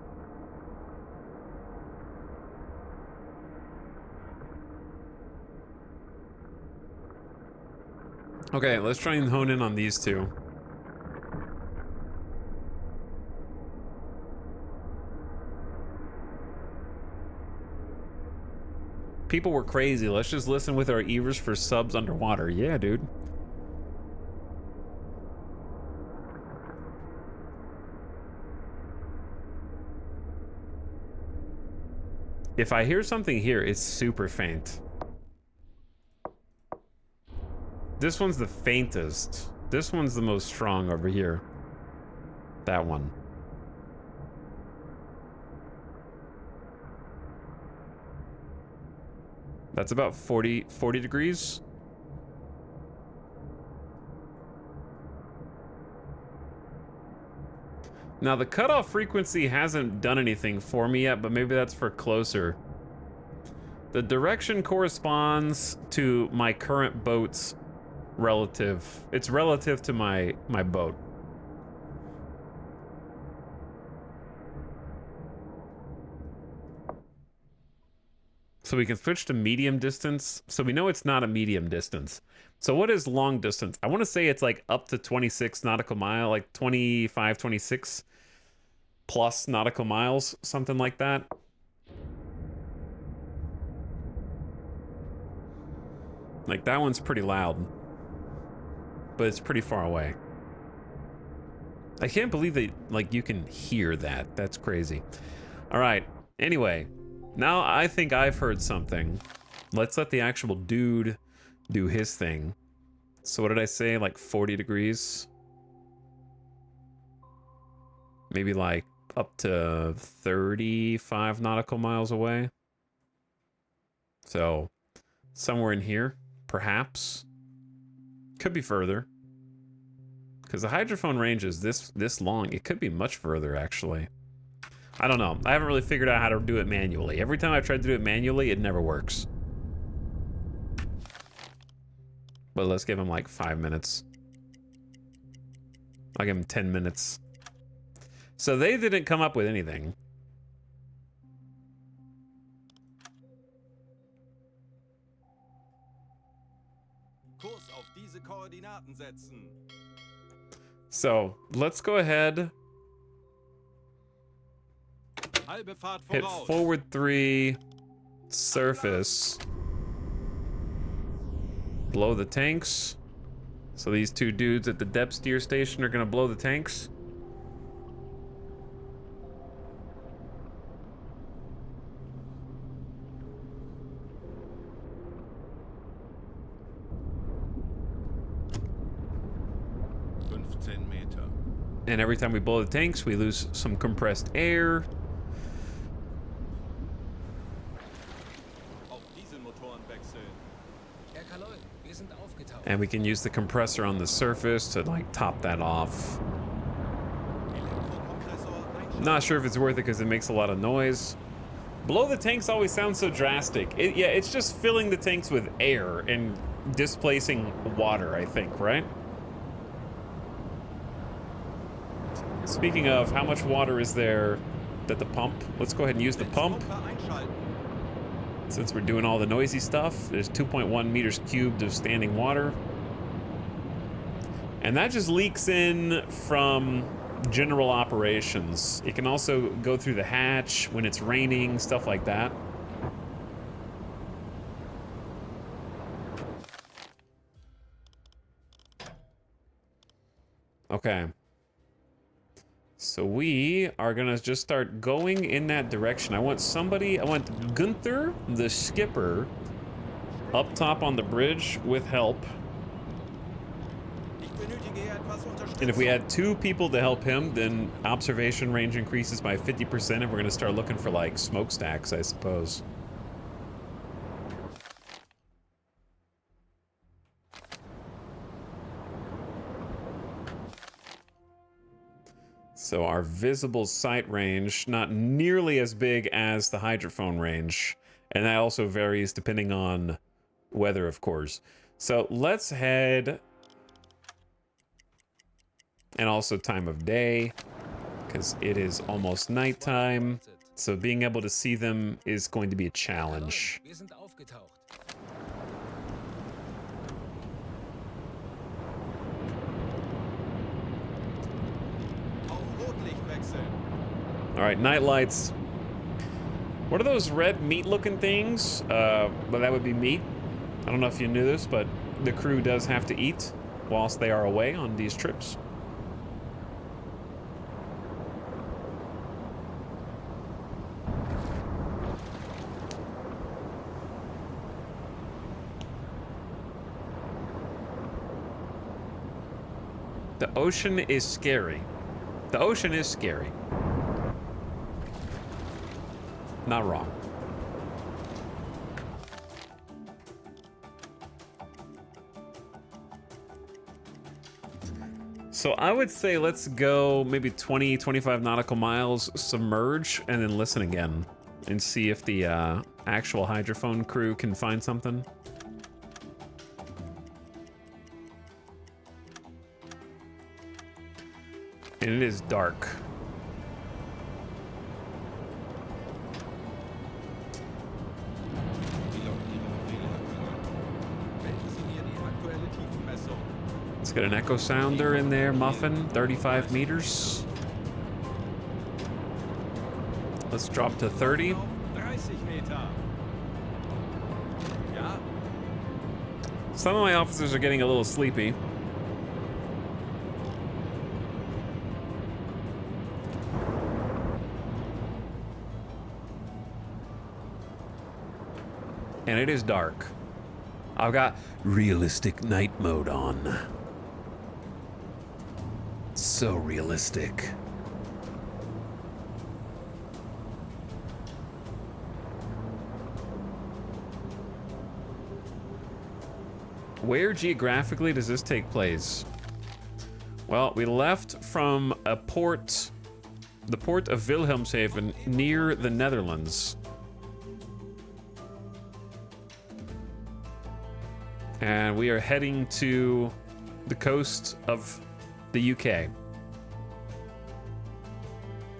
Okay, let's try and hone in on these two. People were crazy. Let's just listen with our ears for subs underwater. Yeah, dude. If I hear something here, it's super faint. This one's the faintest. This one's the most strong over here. That one. That's about 40 degrees. Now the cutoff frequency hasn't done anything for me yet, but maybe that's for closer. The direction corresponds to my current boat's relative. It's relative to my boat. So we can switch to medium distance. So we know it's not a medium distance. So what is long distance? I want to say it's like up to 26 nautical mile, like 25, 26 plus nautical miles, something like that. Like that one's pretty loud, but it's pretty far away. I can't believe that like you can hear that. That's crazy. All right. Anyway, now I think I've heard something. Let's let the actual dude do his thing. So what did I say? Like 40 degrees? Maybe like up to 35 nautical miles away. So somewhere in here, perhaps. Could be further. Because the hydrophone range is this long. It could be much further, actually. I don't know. I haven't really figured out how to do it manually. Every time I've tried to do it manually, it never works. But let's give him like 5 minutes. I'll give him 10 minutes. So they didn't come up with anything. Kurs auf diese Koordinaten setzen. So let's go ahead Halbe Fahrt hit voraus. forward 3, surface, blow the tanks. So these two dudes at the depth steer station are gonna blow the tanks. And every time we blow the tanks, we lose some compressed air. Auf Dieselmotoren wechseln. Herr Kaloy, wir sind aufgetaucht. And we can use the compressor on the surface to like top that off. Not sure if it's worth it because it makes a lot of noise. Blow the tanks always sounds so drastic. Yeah, it's just filling the tanks with air and displacing water, I think, right? Speaking of, how much water is there at the pump? Let's go ahead and use the pump. Since we're doing all the noisy stuff, there's 2.1 meters cubed of standing water. And that just leaks in from general operations. It can also go through the hatch when it's raining, stuff like that. Okay. So we are gonna just start going in that direction. I want Gunther, the skipper, up top on the bridge with help. And if we add 2 people to help him, then observation range increases by 50%, and we're gonna start looking for like smokestacks, I suppose. So our visible sight range, not nearly as big as the hydrophone range. And that also varies depending on weather, of course. So let's head... And also time of day, because it is almost nighttime. So being able to see them is going to be a challenge. Wir sind aufgetaucht. All right, night lights. What are those red meat-looking things? Well, that would be meat. I don't know if you knew this, but the crew does have to eat whilst they are away on these trips. The ocean is scary. The ocean is scary. Not wrong. So I would say let's go maybe 20, 25 nautical miles, submerge, and then listen again and see if the actual hydrophone crew can find something. And it is dark. Let's get an echo sounder in there, Muffin, 35 meters. Let's drop to 30. Some of my officers are getting a little sleepy. And it is dark. I've got realistic night mode on. So realistic. Where geographically does this take place? Well, we left from a port, the port of Wilhelmshaven, near the Netherlands. And we are heading to the coast of the UK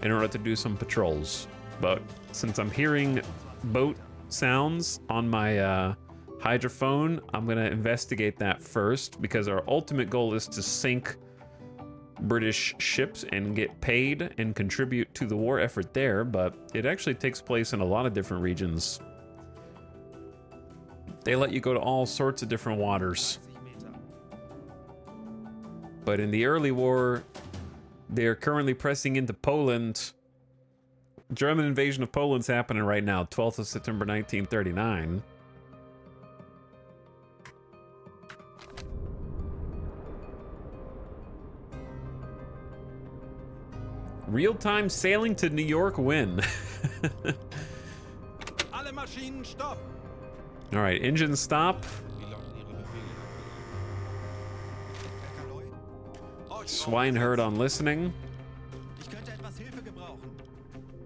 in order to do some patrols. But since I'm hearing boat sounds on my hydrophone, I'm gonna investigate that first, because our ultimate goal is to sink British ships and get paid and contribute to the war effort there, but it actually takes place in a lot of different regions. They let you go to all sorts of different waters. But in the early war, they're currently pressing into Poland. German invasion of Poland's happening right now, 12th of September 1939. Real-time sailing to New York win. Alle Maschinen stopp! All right, engine stop. Swineherd on listening. Ich könnte etwas Hilfe gebrauchen.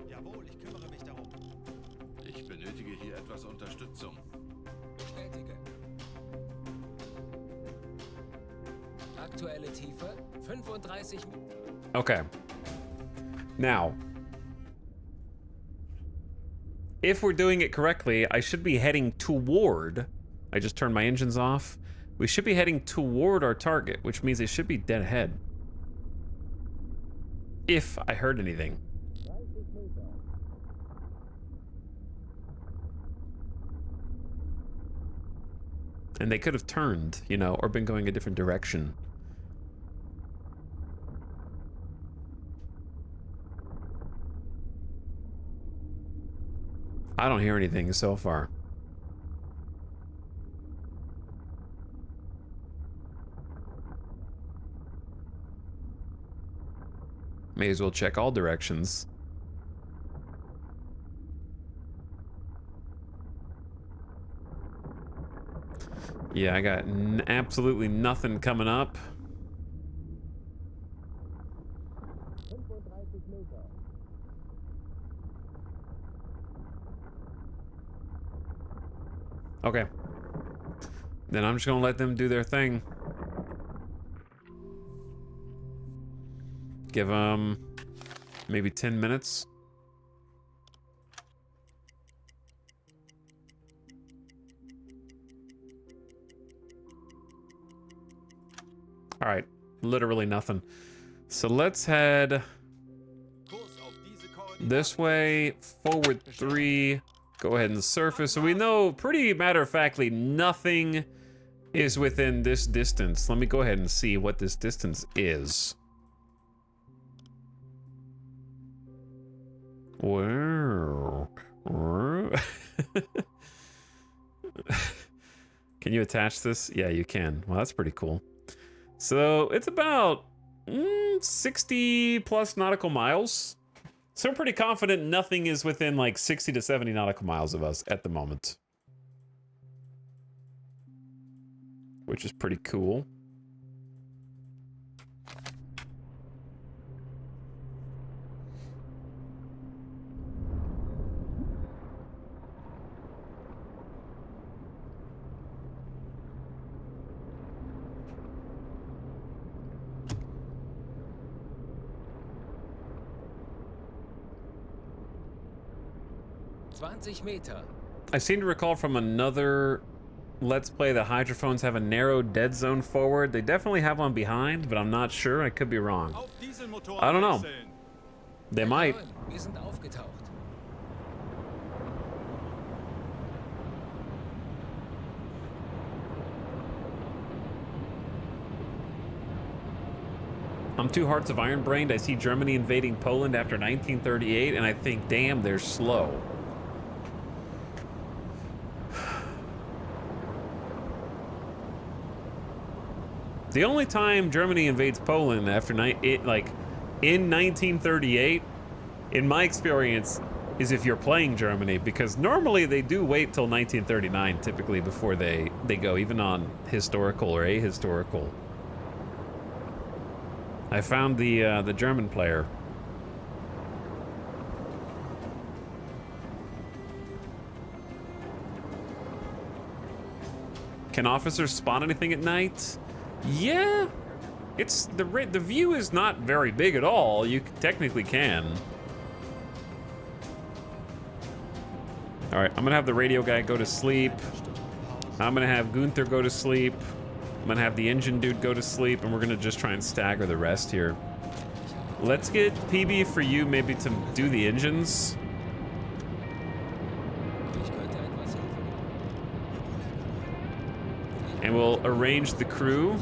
Jawohl, ich kümmere mich darum. Ich benötige hier etwas Unterstützung. Bestätige. Aktuelle Tiefe 35 Meter. Okay. Now, if we're doing it correctly, I should be heading toward... I just turned my engines off. We should be heading toward our target, which means they should be dead ahead. If I heard anything. And they could have turned, you know, or been going a different direction. I don't hear anything so far. May as well check all directions. Yeah, I got absolutely nothing coming up. Okay. Then I'm just gonna let them do their thing. Give them maybe 10 minutes. All right, literally nothing. So let's head this way, forward 3, go ahead and surface. So we know pretty matter-of-factly nothing is within this distance. Let me go ahead and see what this distance is. Wow. Can you attach this? Yeah, you can. Well, that's pretty cool. So it's about 60 plus nautical miles. So I'm pretty confident nothing is within like 60 to 70 nautical miles of us at the moment. Which is pretty cool. Meter. I seem to recall from another Let's Play that hydrophones have a narrow dead zone forward. They definitely have one behind, but I'm not sure. I could be wrong. I don't know. They might. Wir sind aufgetaucht. I'm 2 hearts of iron brained. I see Germany invading Poland after 1938, and I think, damn, they're slow. The only time Germany invades Poland after in 1938, in my experience, is if you're playing Germany, because normally they do wait till 1939 typically before they go, even on historical or ahistorical. I found the German player. Can officers spot anything at night? Yeah, it's the view is not very big at all. You technically can. All right, I'm gonna have the radio guy go to sleep. I'm gonna have Gunther go to sleep. I'm gonna have the engine dude go to sleep, and we're gonna just try and stagger the rest here. Let's get PB for you maybe to do the engines. Ich könnte etwas Hilfe gebrauchen. And we'll arrange the crew.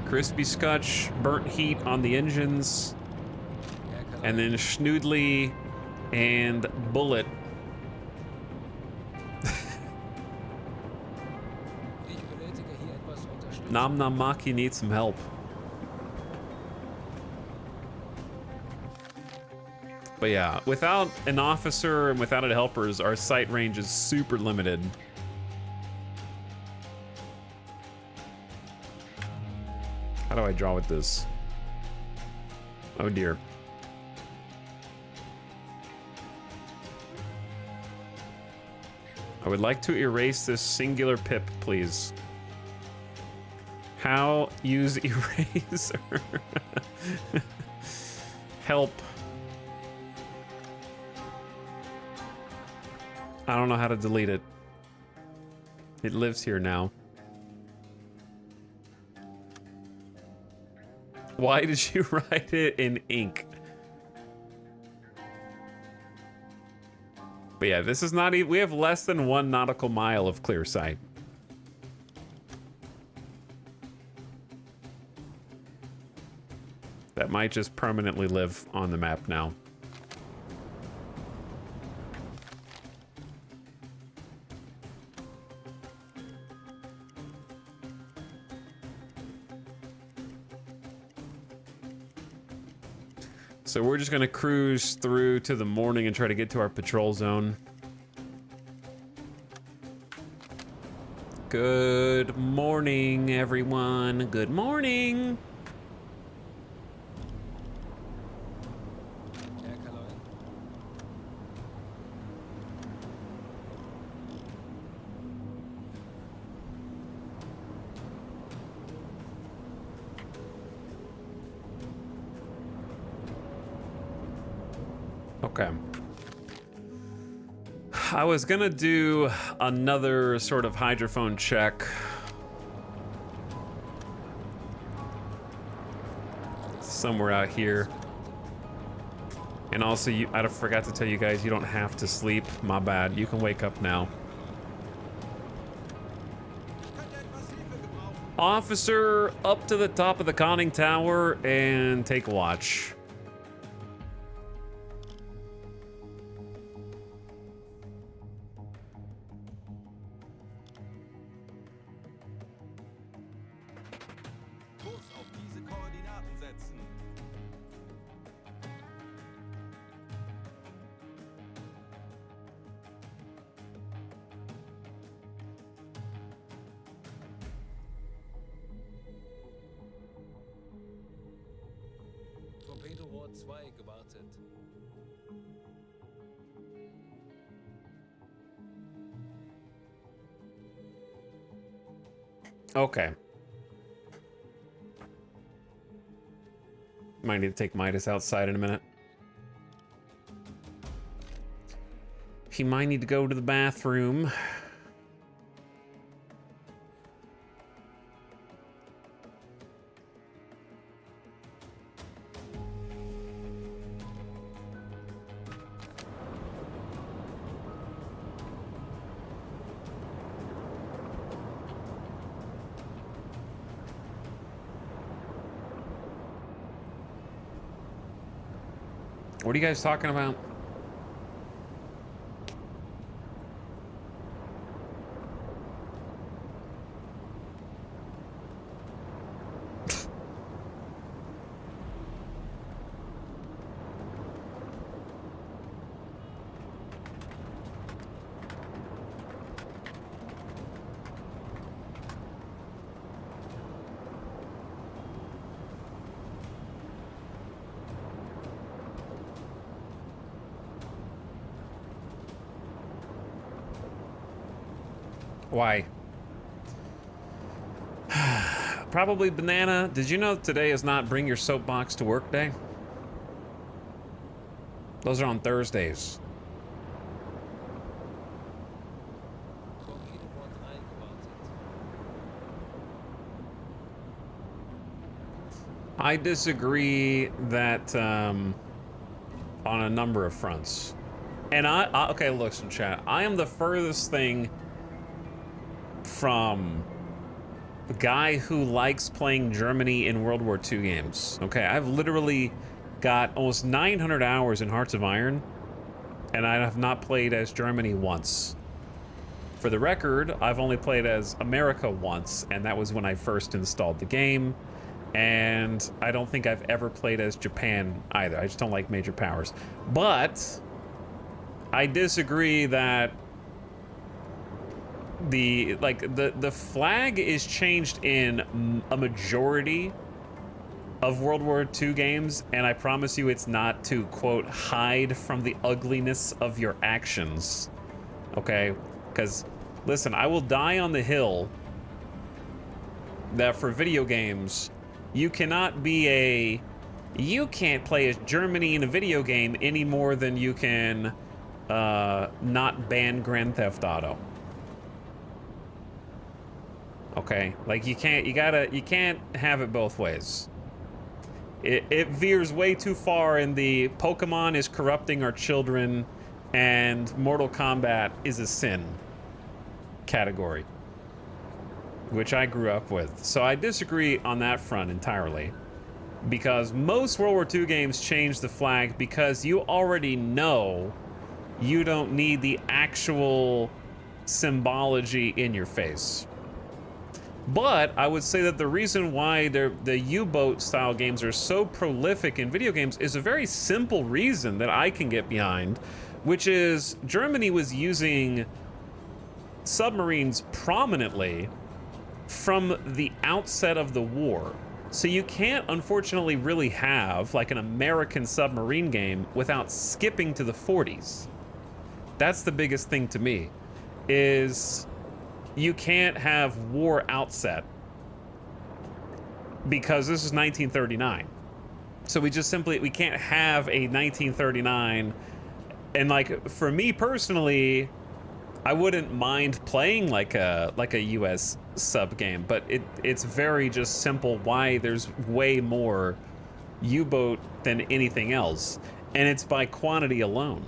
Crispy Scotch, burnt heat on the engines. And then Schnoodly and Bullet. Ich benötige hier etwas Unterstützung. Nom Nom Maki needs some help. But yeah, without an officer and without helpers, our sight range is super limited. How do I draw with this? Oh dear. I would like to erase this singular pip, please. How use eraser? Help. I don't know how to delete it. It lives here now. Why did you write it in ink? But yeah, this is not even, we have less than 1 nautical mile of clear sight. That might just permanently live on the map now. So we're just gonna cruise through to the morning and try to get to our patrol zone. Good morning, everyone. Good morning. Erkerlein. Okay. I was gonna do another sort of hydrophone check. Somewhere out here. And also, I forgot to tell you guys, you don't have to sleep. My bad. You can wake up now. Officer, up to the top of the conning tower and take watch. Kurs auf diese Koordinaten setzen. Torpedo Rohr 2 gewartet. Okay. Might need to take Midas outside in a minute. He might need to go to the bathroom. What are you guys talking about? Why? Probably Banana. Did you know today is not bring your soapbox to work day? Those are on Thursdays. Torpedo Rohr 3 gewartet. I disagree that on a number of fronts. And okay, listen, chat. I am the furthest thing from the guy who likes playing Germany in World War II games. Okay, I've literally got almost 900 hours in Hearts of Iron, and I have not played as Germany once. For the record, I've only played as America once, and that was when I first installed the game. And I don't think I've ever played as Japan either. I just don't like major powers. But I disagree that the flag is changed in a majority of World War II games, and I promise you it's not to, quote, hide from the ugliness of your actions. Okay? Because, listen, I will die on the hill that for video games, you cannot be you can't play as Germany in a video game any more than you can not ban Grand Theft Auto. Okay, like you can't have it both ways. It veers way too far in the Pokemon is corrupting our children and Mortal Kombat is a sin category, which I grew up with. So I disagree on that front entirely, because most World War II games change the flag because you already know you don't need the actual symbology in your face. But I would say that the reason why the U-boat style games are so prolific in video games is a very simple reason that I can get behind, which is Germany was using submarines prominently from the outset of the war. So you can't, unfortunately, really have like an American submarine game without skipping to the 40s. That's the biggest thing to me, is you can't have war outset because this is 1939. So we can't have a 1939. And like, for me personally, I wouldn't mind playing like a US sub game, but it's very just simple why there's way more U-boat than anything else. And it's by quantity alone.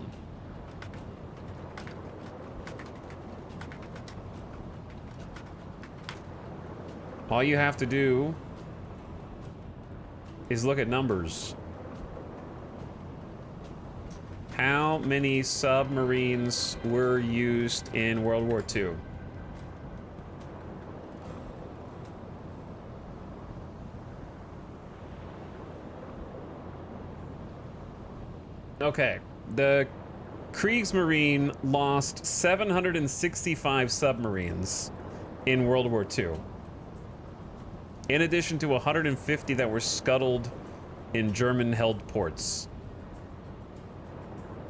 All you have to do is look at numbers. How many submarines were used in World War II? Okay, the Kriegsmarine lost 765 submarines in World War II. In addition to 150 that were scuttled in German-held ports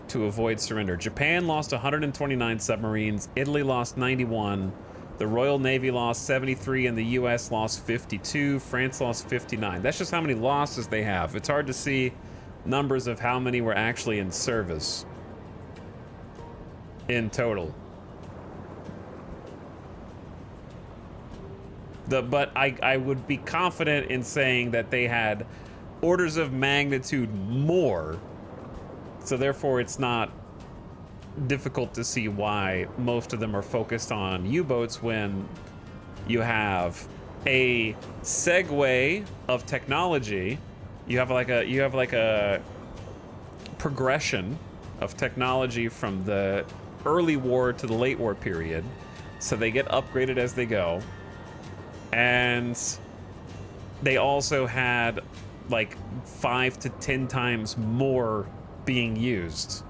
to avoid surrender. Japan lost 129 submarines, Italy lost 91, the Royal Navy lost 73, and the US lost 52, France lost 59. That's just how many losses they have. It's hard to see numbers of how many were actually in service in total. But I would be confident in saying that they had orders of magnitude more. So therefore, it's not difficult to see why most of them are focused on U-boats when you have a segue of technology. You have like a progression of technology from the early war to the late war period. So they get upgraded as they go. And they also had like 5 to 10 times more being used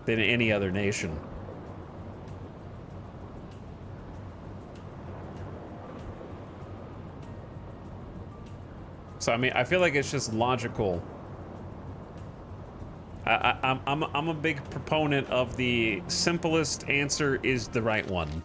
than any other nation. So I mean, I feel like it's just logical. I'm a big proponent of the simplest answer is the right one.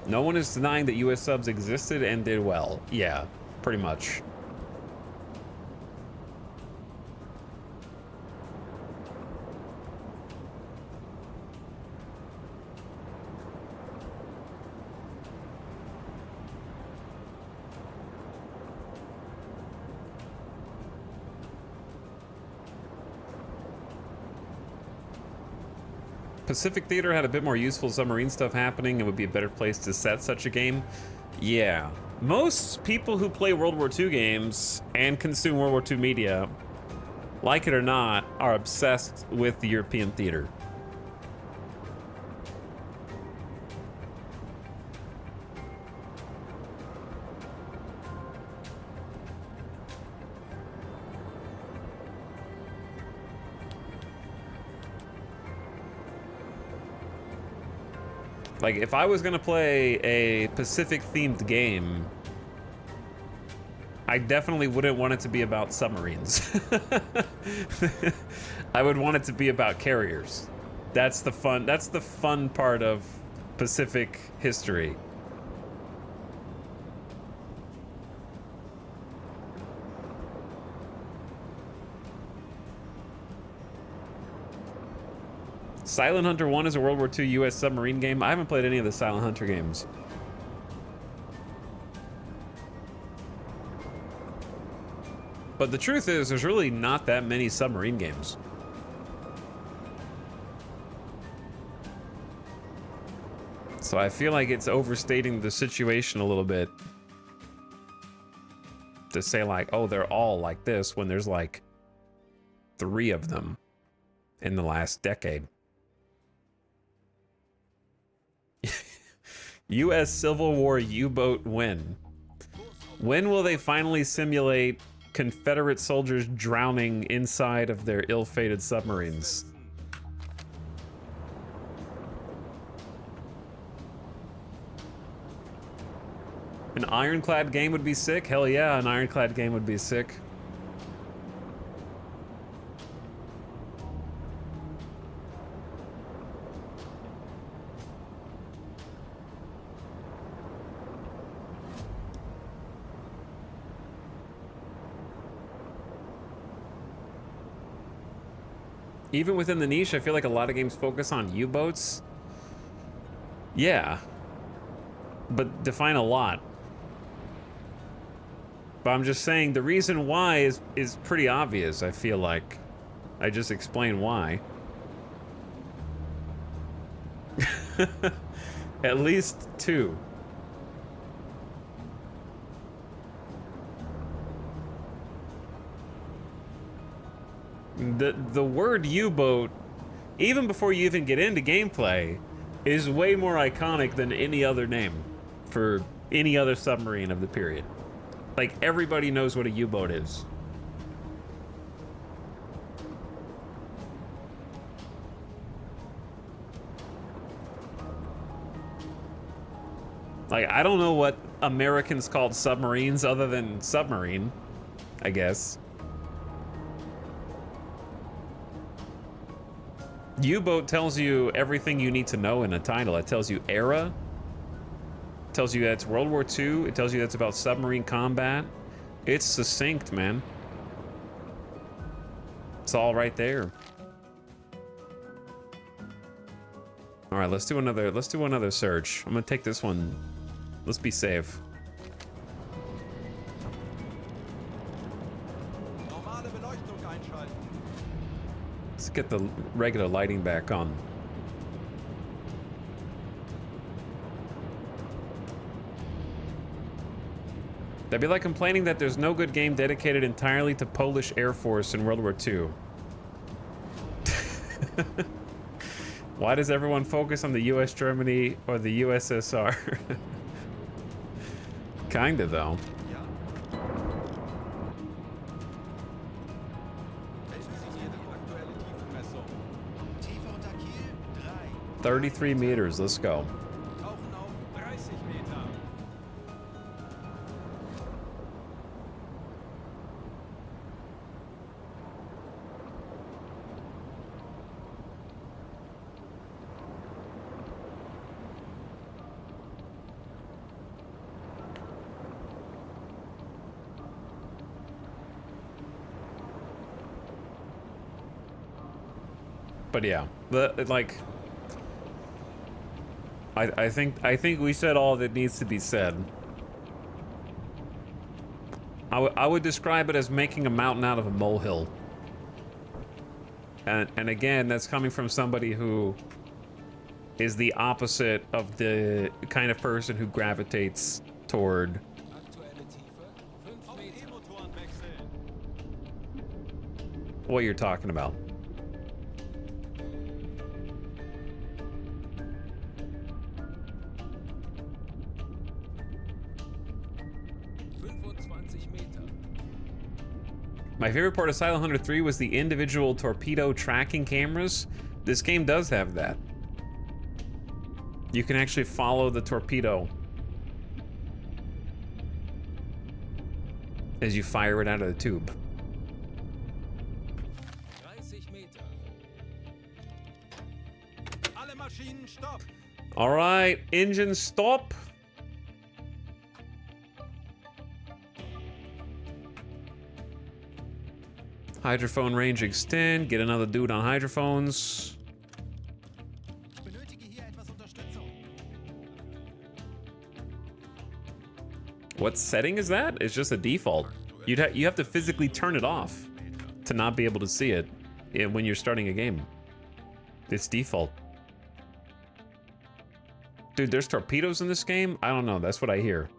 No one is denying that US subs existed and did well. Yeah, pretty much. Pacific Theater had a bit more useful submarine stuff happening and would be a better place to set such a game. Yeah. Most people who play World War II games and consume World War II media, like it or not, are obsessed with the European theater. Like, if I was gonna play a Pacific-themed game, I definitely wouldn't want it to be about submarines. I would want it to be about carriers. That's the fun part of Pacific history. Silent Hunter 1 is a World War II US submarine game. I haven't played any of the Silent Hunter games. But the truth is, there's really not that many submarine games. So I feel like it's overstating the situation a little bit to say like, oh, they're all like this when there's like 3 of them in the last decade. U.S. Civil War U-boat win. When will they finally simulate Confederate soldiers drowning inside of their ill-fated submarines? An ironclad game would be sick? Hell yeah, an ironclad game would be sick. Even within the niche, I feel like a lot of games focus on U-boats. Yeah. But define a lot. But I'm just saying the reason why is pretty obvious, I feel like. I just explained why. At least 2. The word U-boat, even before you even get into gameplay, is way more iconic than any other name for any other submarine of the period. Like, everybody knows what a U-boat is. Like, I don't know what Americans called submarines other than submarine, I guess. U-boat tells you everything you need to know in a title. It tells you era. It tells you that it's World War II. It tells you that's about submarine combat. It's succinct, man. It's all right there. All right, let's do another search. I'm gonna take this one. Let's be safe. Normale Beleuchtung einschalten. Let's get the regular lighting back on. That'd be like complaining that there's no good game dedicated entirely to Polish Air Force in World War II. Why does everyone focus on the US, Germany, or the USSR? Kinda, though. Messen Sie hier die aktuelle Tiefenmessung. Tiefe unter Kiel 3. 33 meters, let's go. Tauchen auf 30 Meter. But yeah, like, I think we said all that needs to be said. I would describe it as making a mountain out of a molehill. And again, that's coming from somebody who is the opposite of the kind of person who gravitates toward Aktuelle Tiefe 5 Meter. E-Motoren wechseln. what you're talking about. 25 Meter. My favorite part of Silent Hunter 3 was the individual torpedo tracking cameras. This game does have that. You can actually follow the torpedo as you fire it out of the tube. 30 Meter. Alle Maschinen stopp. All right, engine stop. Hydrophone range extend. Get another dude on hydrophones. Ich benötige hier etwas Unterstützung. What setting is that? It's just a default. You have to physically turn it off to not be able to see it when you're starting a game. It's default. Dude, there's torpedoes in this game? I don't know. That's what I hear.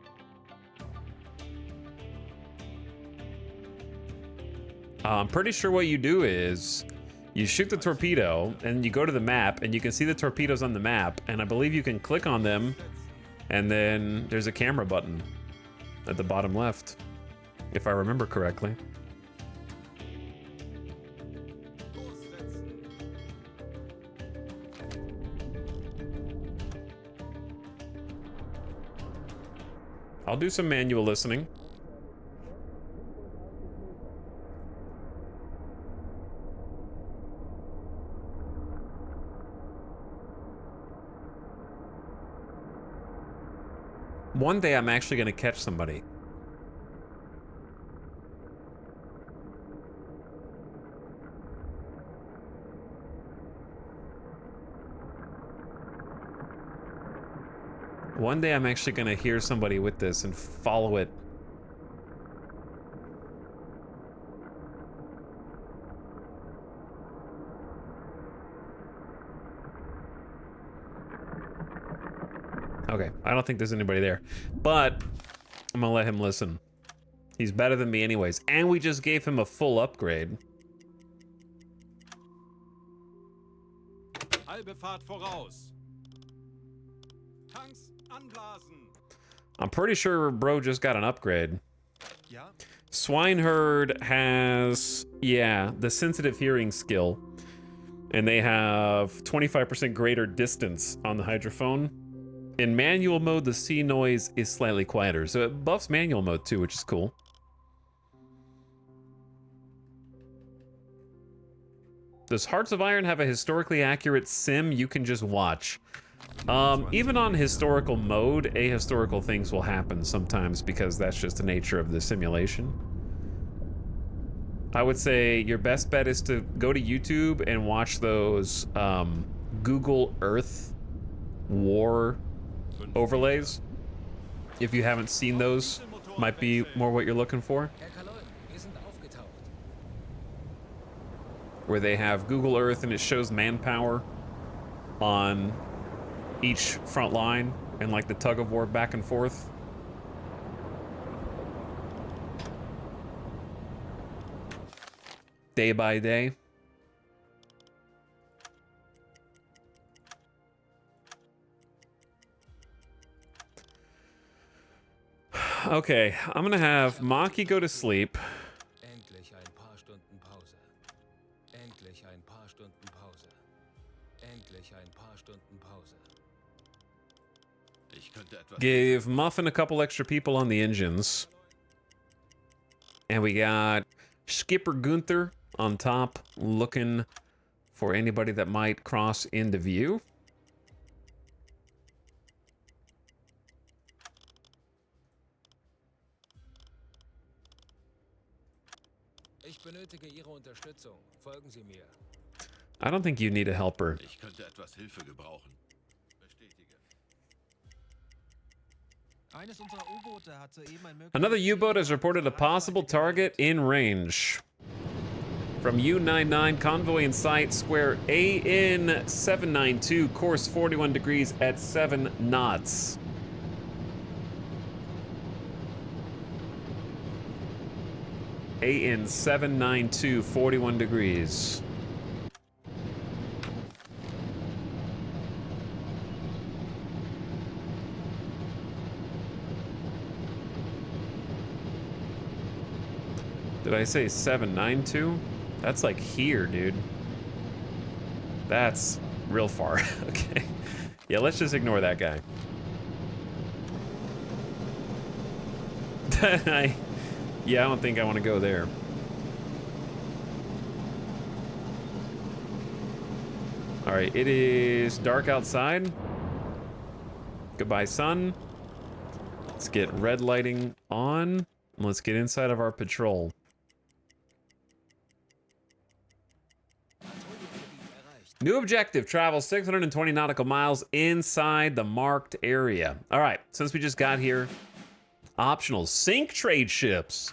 I'm pretty sure what you do is you shoot the torpedo and you go to the map and you can see the torpedoes on the map, and I believe you can click on them, and then there's a camera button at the bottom left, if I remember correctly. I'll do some manual listening. One day I'm actually going to catch somebody. One day I'm actually going to hear somebody with this and follow it. Okay, I don't think there's anybody there, but I'm gonna let him listen. He's better than me anyways, and we just gave him a full upgrade. Halbe Fahrt voraus. Tanks anblasen. I'm pretty sure bro just got an upgrade. Ja? Swineherd has, yeah, the sensitive hearing skill, and they have 25% greater distance on the hydrophone. In manual mode, the C noise is slightly quieter, so it buffs manual mode too, which is cool. Does Hearts of Iron have a historically accurate sim you can just watch? Even on historical mode, ahistorical things will happen sometimes because that's just the nature of the simulation. I would say your best bet is to go to YouTube and watch those Google Earth war overlays. If you haven't seen those, might be more what you're looking for. Herr Kaloin, wir sind aufgetaucht. Where they have Google Earth and it shows manpower on each front line and like the tug of war back and forth. Day by day. Okay, I'm gonna have Maki go to sleep. Endlich ein paar Stunden Pause. Endlich ein paar Stunden Pause. Endlich ein paar Stunden Pause. Ich könnte etwas. Give Muffin a couple extra people on the engines. And we got Skipper Gunther on top, looking for anybody that might cross into view. Ich benötige Ihre Unterstützung. Folgen Sie mir. I don't think you need a helper. Ich könnte etwas Hilfe gebrauchen. Bestätige. Eines unserer U-Boote hat soeben ein mögliches Another U-boat has reported a possible target in range. From U-99, convoy in sight, square AN 792, course 41 degrees at 7 knots. AN 792, 41 degrees. Did I say 792? That's like here, dude. That's real far. Okay. Yeah, let's just ignore that guy. Yeah, I don't think I want to go there. All right, it is dark outside. Goodbye, sun. Let's get red lighting on. Let's get inside of our patrol. New objective, travel 620 nautical miles inside the marked area. All right, since we just got here, optional, sink trade ships.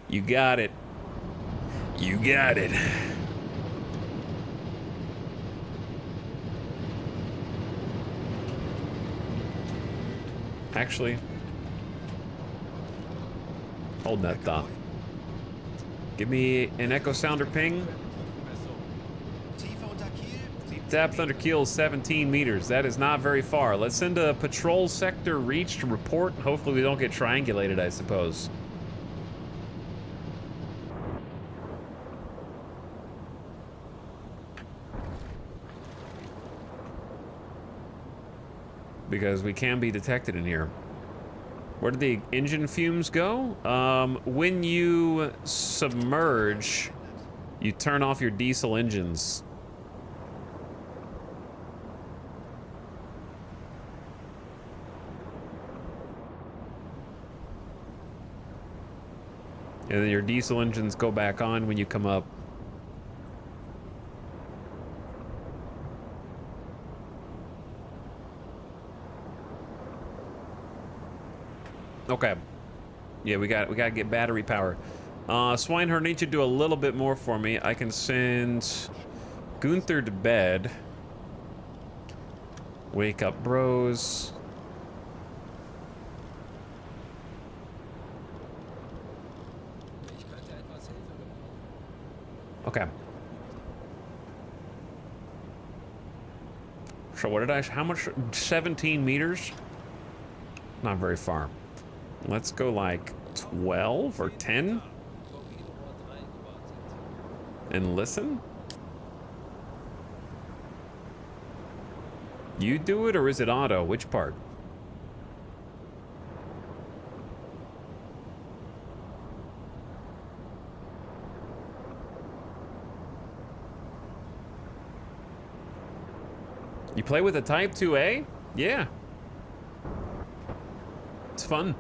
You got it. You got it. Actually, hold that thought. Give me an echo sounder ping. Tiefe unter Kiel. Depth under keel is 17 meters. That is not very far. Let's send a patrol sector reach to report. Hopefully we don't get triangulated, I suppose. Because we can be detected in here. Where did the engine fumes go? When you submerge, you turn off your diesel engines. And then your diesel engines go back on when you come up. Okay. Yeah, we gotta get battery power. Swineherd needs you to do a little bit more for me. I can send Gunther to bed. Wake up bros. Okay. So what did I, how much, 17 meters? Not very far. Let's go like 12 or 10 and listen. You do it or is it auto? Which part? You play with a Type 2A? Yeah. It's fun.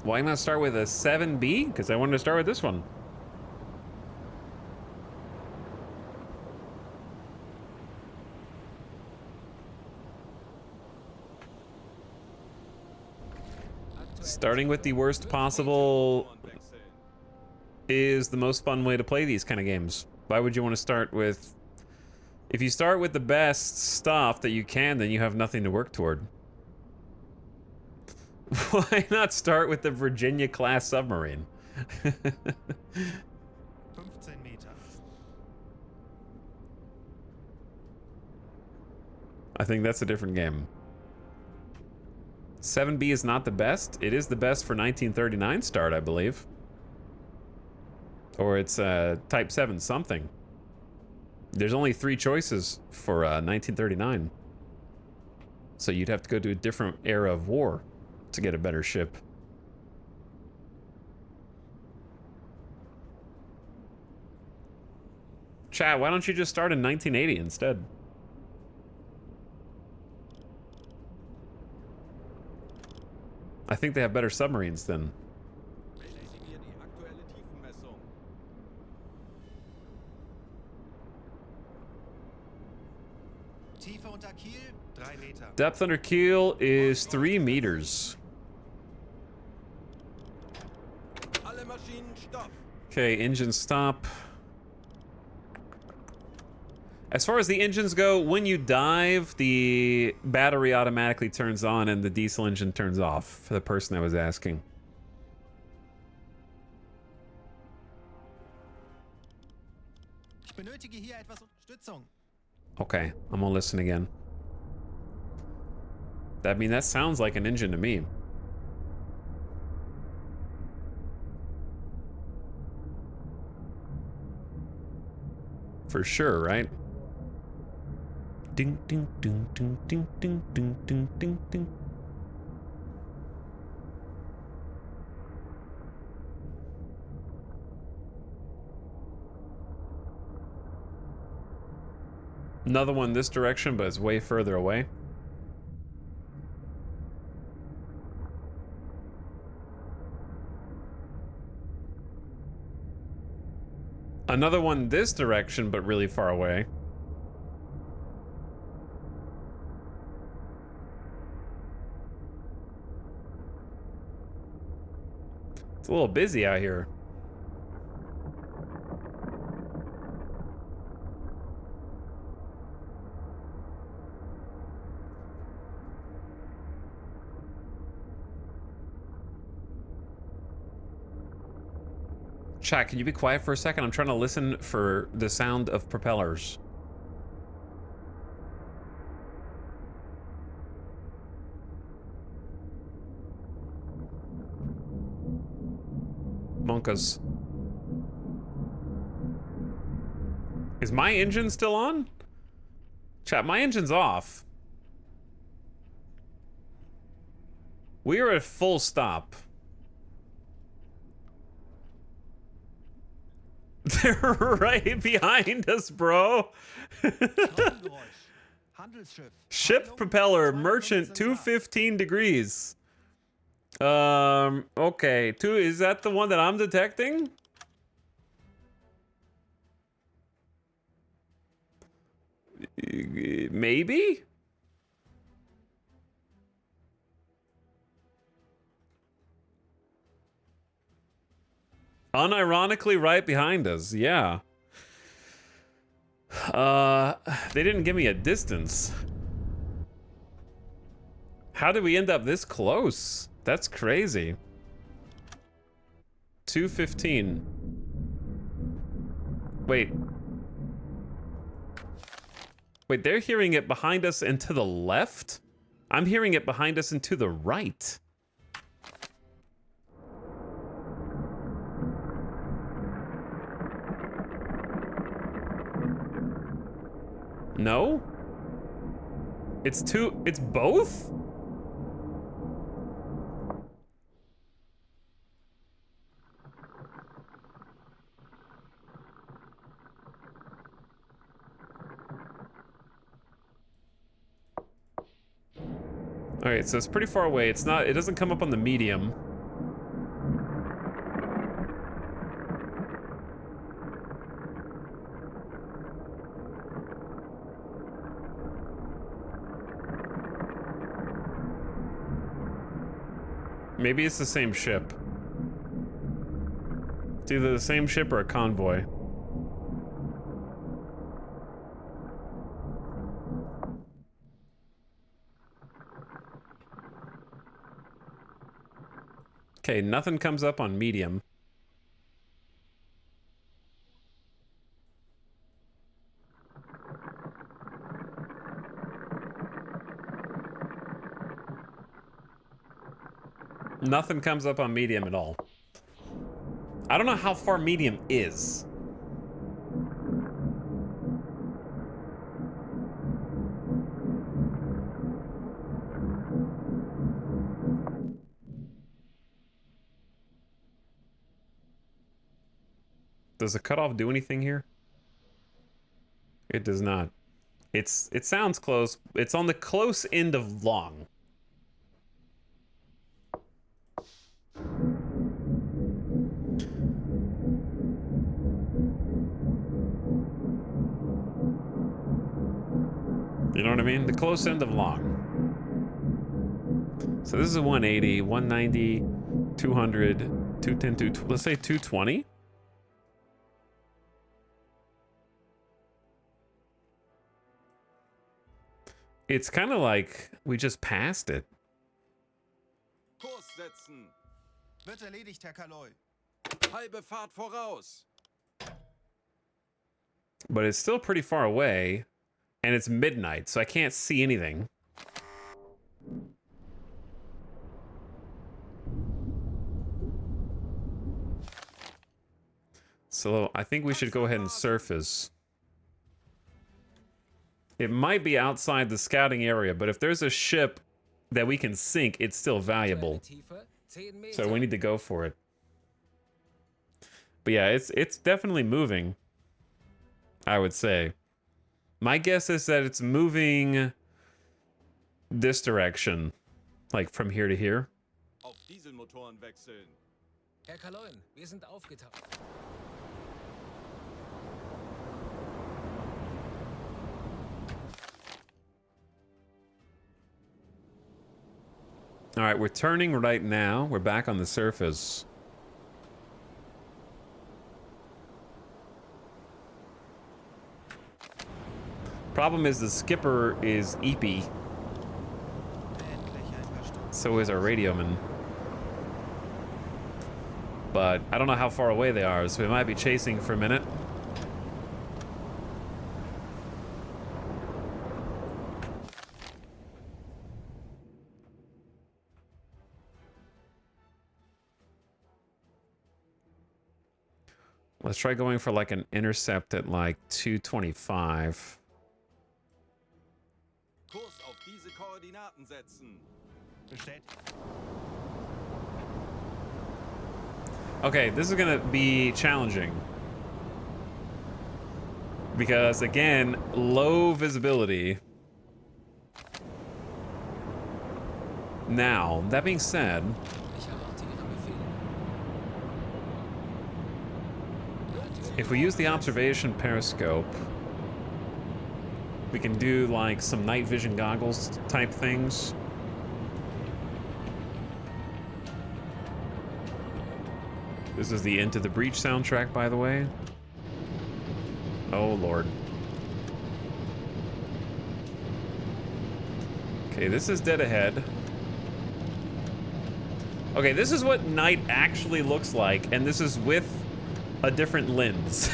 Why not start with a 7B? Because I wanted to start with this one. Starting with the worst possible is the most fun way to play these kind of games. Why would you want to start with... If you start with the best stuff that you can, then you have nothing to work toward. Why not start with the Virginia-class submarine? 15 Meter. I think that's a different game. 7B is not the best. It is the best for 1939 start, I believe. Or it's Type 7 something. There's only 3 choices for 1939. So you'd have to go to a different era of war to get a better ship. Chat, why don't you just start in 1980 instead? I think they have better submarines then. Tiefe unter Kiel 3 Meter. Depth under keel is 3 meters. Alle Maschinen stopp. Okay, engine stop. As far as the engines go, when you dive, the battery automatically turns on and the diesel engine turns off, for the person that was asking. Ich benötige hier etwas Unterstützung. Okay, I'm gonna listen again. That sounds like an engine to me. For sure, right? Ding ding ding ding ding ding ding ding ding ding. Another one this direction, but it's way further away. Another one this direction, but really far away. It's a little busy out here. Chat, can you be quiet for a second? I'm trying to listen for the sound of propellers. Monkas. Is my engine still on? Chat, my engine's off. We are at full stop. They're right behind us, bro. Ship propeller, merchant, 215 degrees. Okay. Is that the one that I'm detecting? Maybe? Unironically right behind us, yeah. They didn't give me a distance. How did we end up this close? That's crazy. 215. Wait. Wait, they're hearing it behind us and to the left? I'm hearing it behind us and to the right. No? It's both? Alright, so it's pretty far away. It doesn't come up on the medium. Maybe it's the same ship. It's either the same ship or a convoy. Okay, nothing comes up on medium. Nothing comes up on medium at all. I don't know how far medium is. Does the cutoff do anything here? It does not. It sounds close. It's on the close end of long. You know what I mean? The close end of long. So this is a 180, 190, 200, 210, let's say 220. It's kind of like we just passed it. Kurs setzen. Wird erledigt, Herr Kaloi. Halbe Fahrt voraus. But it's still pretty far away. And it's midnight, so I can't see anything. So I think we should go ahead and surface. It might be outside the scouting area, but if there's a ship that we can sink, it's still valuable. So we need to go for it. But yeah, it's definitely moving, I would say. My guess is that it's moving this direction, like from here to here. Auf Dieselmotoren wechseln. Herr Kaloin, wir sind aufgetaucht. All right, we're turning right now. We're back on the surface. Problem is the skipper is eepy. So is our radioman. But I don't know how far away they are, so we might be chasing for a minute. Let's try going for like an intercept at like 225. Kurs auf diese Koordinaten setzen. Bestätigt. Okay, this is gonna be challenging. Because again, low visibility. Now, that being said, Ich erwarte Ihre Befehle. if we use the observation periscope, we can do like some night vision goggles type things. This is the Into the Breach soundtrack, by the way. Oh, Lord. Okay, this is dead ahead. Okay, this is what night actually looks like, and this is with a different lens.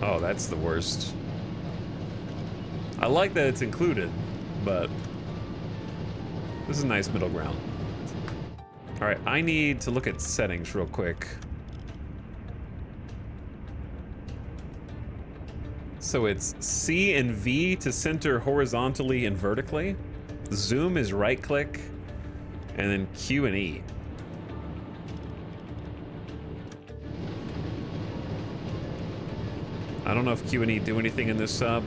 Oh, that's the worst. I like that it's included, but this is a nice middle ground. All right, I need to look at settings real quick. So it's C and V to center horizontally and vertically. Zoom is right click, and then Q and E. I don't know if Q and E do anything in this sub.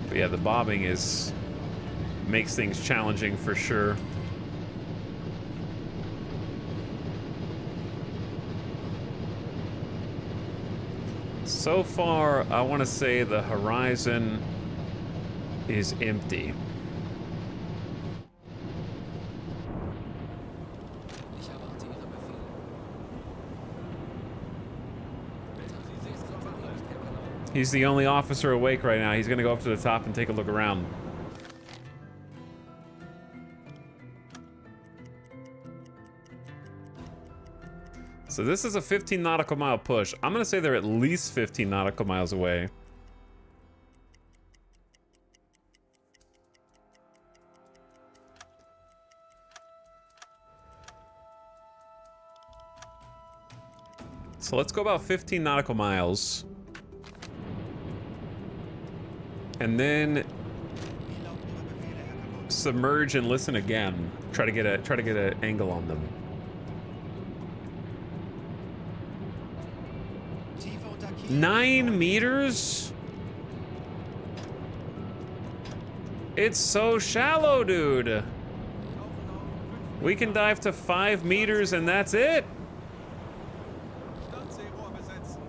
But yeah, the bobbing makes things challenging for sure. So far, I want to say the horizon is empty. Ich erwarte Ihre Befehle. He's the only officer awake right now. He's gonna go up to the top and take a look around. So this is a 15 nautical mile push. I'm gonna say they're at least 15 nautical miles away. So let's go about 15 nautical miles. And then submerge and listen again. Try to get an angle on them. attackieren. 9 meters? It's so shallow, dude. We can dive to 5 meters and that's it. Stadtseerohr besetzen.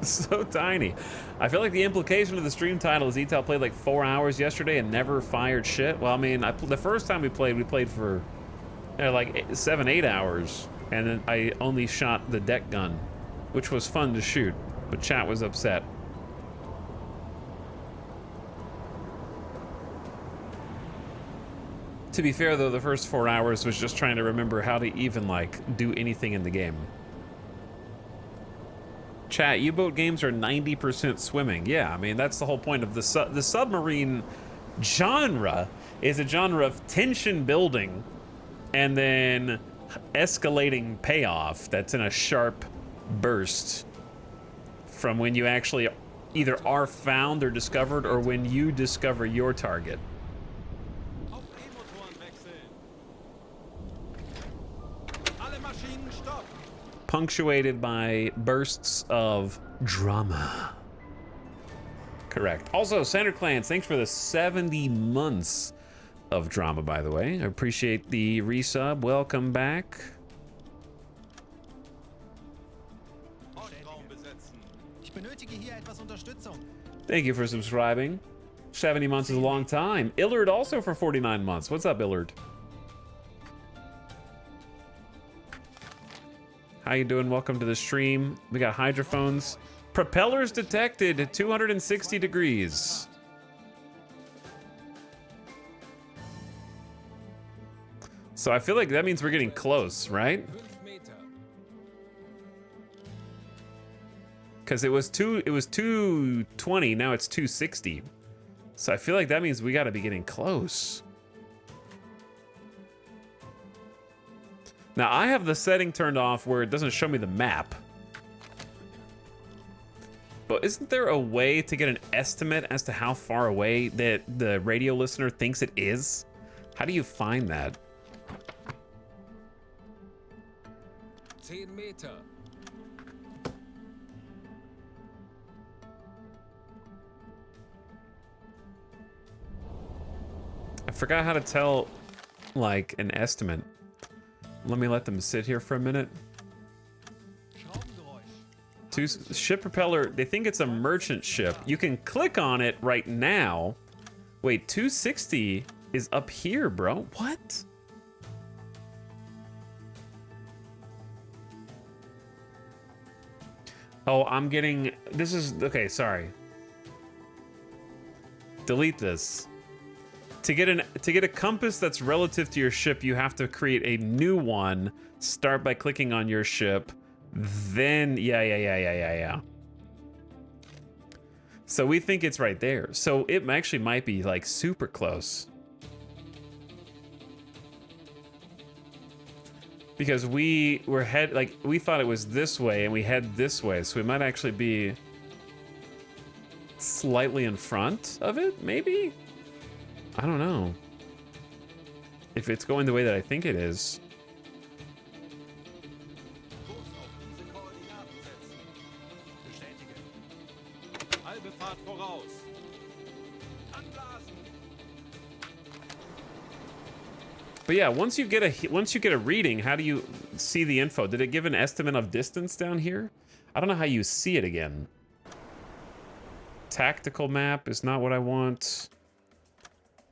So tiny. I feel like the implication of the stream title is Etal played like 4 hours yesterday and never fired shit. Well, I mean, the first time we played for like 7-8 hours, and then I only shot the deck gun, which was fun to shoot, but chat was upset. To be fair though, the first 4 hours was just trying to remember how to even like do anything in the game. Chat, U-boat games are 90% swimming. Yeah, I mean, that's the whole point of the submarine genre is a genre of tension building and then escalating payoff that's in a sharp burst from when you actually either are found or discovered or when you discover your target. Auf E-Motoren wechseln. Alle Maschinen stopp. Punctuated by bursts of drama. Correct. Also, Center Clans, thanks for the 70 months of drama, by the way. I appreciate the resub. Welcome back. Ostraum besetzen. Ich benötige hier etwas Unterstützung. Thank you for subscribing. 70 months is a long time. Illard also for 49 months. What's up, Illard? How you doing? Welcome to the stream. We got hydrophones. Propellers detected at 260 degrees. So I feel like that means we're getting close, right? 5 Meter. Because it was 220, now it's 260. So I feel like that means we got to be getting close. Now I have the setting turned off where it doesn't show me the map. But isn't there a way to get an estimate as to how far away that the radio listener thinks it is? How do you find that? 10 Meter. I forgot how to tell, like, an estimate. Let them sit here for a minute. Ship propeller, they think it's a merchant ship. You can click on it right now. Wait, 260 is up here, bro. What? Oh, I'm getting, this is, okay, sorry. Delete this. To get a compass that's relative to your ship, you have to create a new one. Start by clicking on your ship. Then, yeah. So we think it's right there. So it actually might be like super close. Because we thought it was this way and we head this way. So we might actually be slightly in front of it, maybe? I don't know. If it's going the way that I think it is. Kurs auf diese Koordinaten setzen. Bestätige. Halbe Fahrt voraus. Anblasen. But yeah, once you get a reading, how do you see the info? Did it give an estimate of distance down here? I don't know how you see it again. Tactical map is not what I want.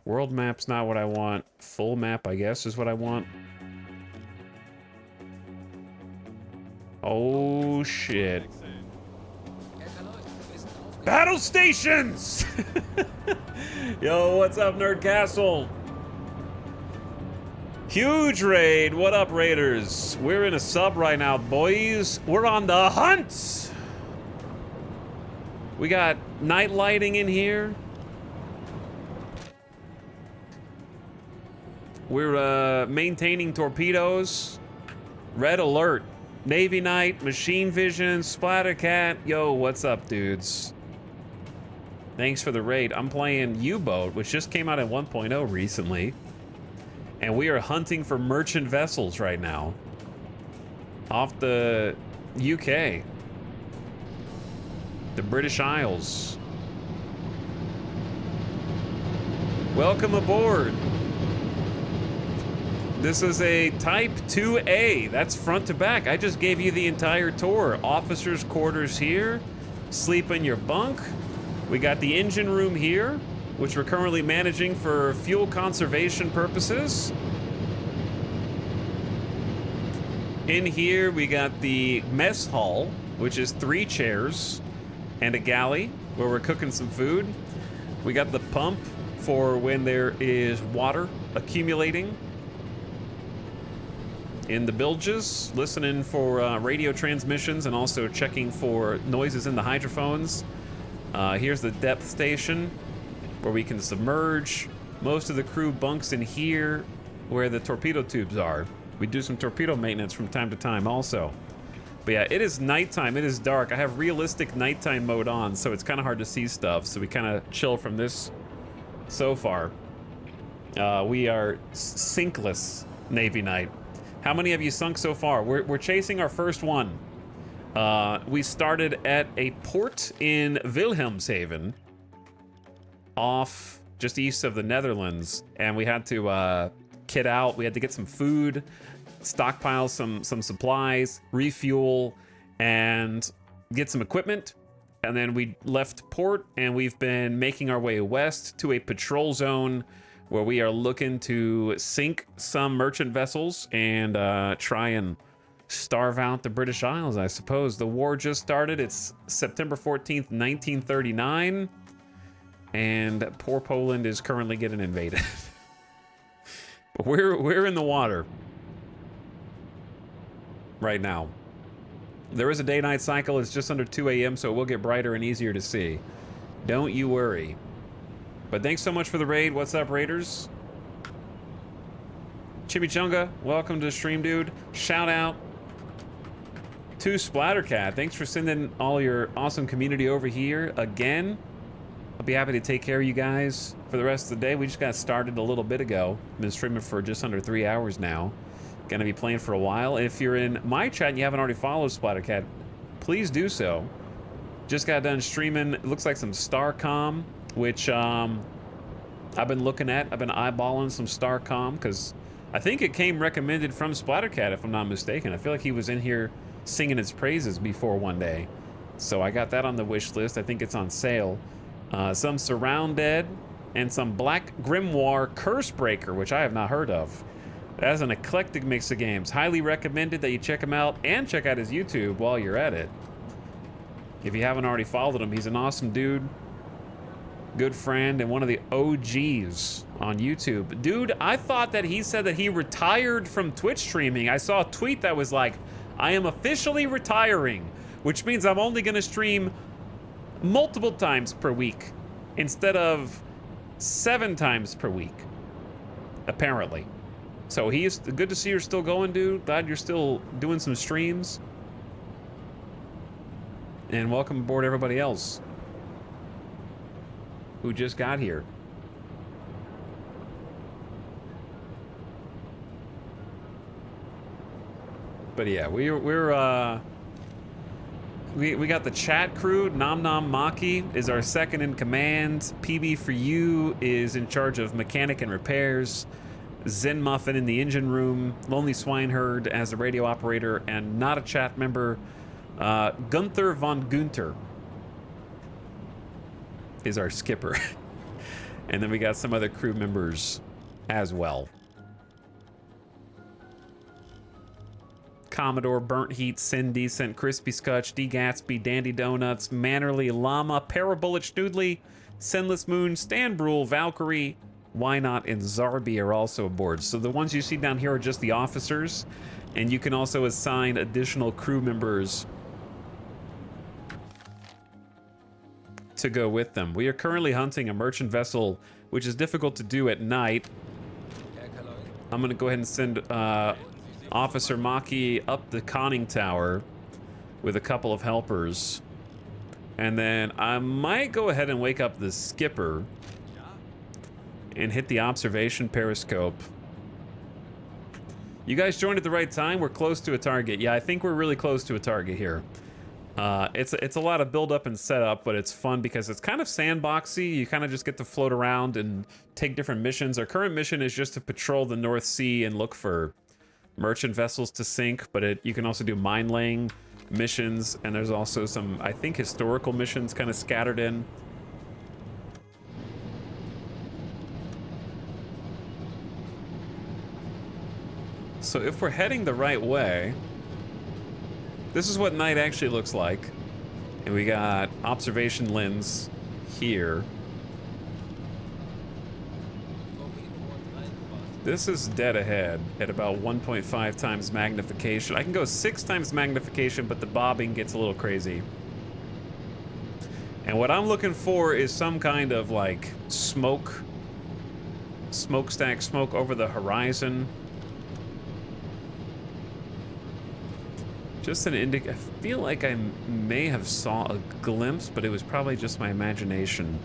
World map's not what I want. Full map, I guess, is what I want. Oh, shit. Battle stations! Yo, what's up, Nerd Castle? Huge raid. What up, Raiders? We're in a sub right now, boys. We're on the hunt. We got night lighting in here. We're maintaining torpedoes. Red alert. Navy night, machine vision, Splattercat. Yo, what's up, dudes? Thanks for the raid. I'm playing U-Boat, which just came out at 1.0 recently. And we are hunting for merchant vessels right now. Off the UK. The British Isles. Welcome aboard. This is a Type 2A. That's front to back. I just gave you the entire tour. Officers' quarters here. Sleep in your bunk. We got the engine room here, which we're currently managing for fuel conservation purposes. In here, we got the mess hall, which is 3 chairs and a galley where we're cooking some food. We got the pump for when there is water accumulating in the bilges, listening for radio transmissions and also checking for noises in the hydrophones. Here's the depth station where we can submerge. Most of the crew bunks in here where the torpedo tubes are. We do some torpedo maintenance from time to time also. But yeah, it is nighttime, it is dark. I have realistic nighttime mode on, so it's kind of hard to see stuff. So we kind of chill from this so far. We are sinkless Navy night. How many have you sunk so far? We're chasing our first one. We started at a port in Wilhelmshaven, off just east of the Netherlands, and we had to kit out. We had to get some food, stockpile some supplies, refuel, and get some equipment. And then we left port, and we've been making our way west to a patrol zone where we are looking to sink some merchant vessels and try and starve out the British Isles, I suppose. The war just started. It's September 14th, 1939, and poor Poland is currently getting invaded. But we're in the water right now. There is a day-night cycle. It's just under 2 a.m., so it will get brighter and easier to see. Don't you worry. But thanks so much for the raid. What's up, Raiders? Chimichunga, welcome to the stream, dude. Shout out to Splattercat. Thanks for sending all your awesome community over here again. I'll be happy to take care of you guys for the rest of the day. We just got started a little bit ago. Been streaming for just under 3 hours now. Gonna be playing for a while. If you're in my chat and you haven't already followed Splattercat, please do so. Just got done streaming, it looks like some Starcom, which I've been looking at. I've been eyeballing some Starcom because I think it came recommended from Splattercat, if I'm not mistaken. I feel like he was in here singing its praises before one day. So I got that on the wish list. I think it's on sale. Some Surrounded and some Black Grimoire Cursebreaker, which I have not heard of. That's an eclectic mix of games. Highly recommended that you check him out and check out his YouTube while you're at it. If you haven't already followed him, he's an awesome dude. Good friend and one of the OGs on YouTube. Dude, I thought that he said that he retired from Twitch streaming. I saw a tweet that was like, I am officially retiring, which means I'm only going to stream multiple times per week instead of 7 times per week, apparently. So he's good to see you're still going, dude. Glad you're still doing some streams. And welcome aboard everybody else who just got here. But yeah, we got the chat crew. Nom Nom Maki is our second in command. PB for you is in charge of mechanic and repairs. Zen Muffin in the engine room. Lonely Swineherd as a radio operator and not a chat member. Gunther von Gunther is our skipper. And then we got some other crew members as well. Commodore, Burnt Heat, Sin Decent, Crispy Scutch, D Gatsby, Dandy Donuts, Mannerly, Llama, Parabullet, Schnoodly, Sinless Moon, Stan Brule, Valkyrie, Why Not, and Zarby are also aboard. So the ones you see down here are just the officers, and you can also assign additional crew members to go with them. We are currently hunting a merchant vessel, which is difficult to do at night. I'm gonna go ahead and send Officer Maki up the conning tower with a couple of helpers. And then I might go ahead and wake up the skipper and hit the observation periscope You guys joined at the right time. We're close to a target. Yeah, I think we're really close to a target here. It's a lot of build up and setup, but it's fun because it's kind of sandboxy. You kind of just get to float around and take different missions. Our current mission is just to patrol the North Sea and look for merchant vessels to sink, but you can also do mine laying missions, and there's also some, I think, historical missions kind of scattered in. So if we're heading the right way, this is what night actually looks like. And we got observation lens here. This is dead ahead at about 1.5 times magnification. I can go 6 times magnification, but the bobbing gets a little crazy. And what I'm looking for is some kind of like smokestack smoke over the horizon. Just an I feel like I may have saw a glimpse, but it was probably just my imagination.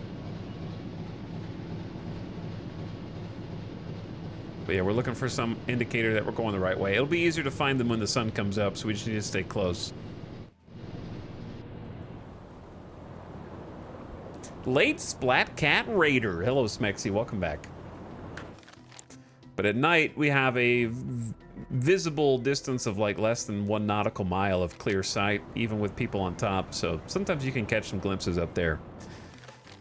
But yeah, we're looking for some indicator that we're going the right way. It'll be easier to find them when the sun comes up, so we just need to stay close. Late Splat Cat Raider. Hello, Smexy. Welcome back. But at night, we have a visible distance of like less than 1 nautical mile of clear sight, even with people on top. So sometimes you can catch some glimpses up there.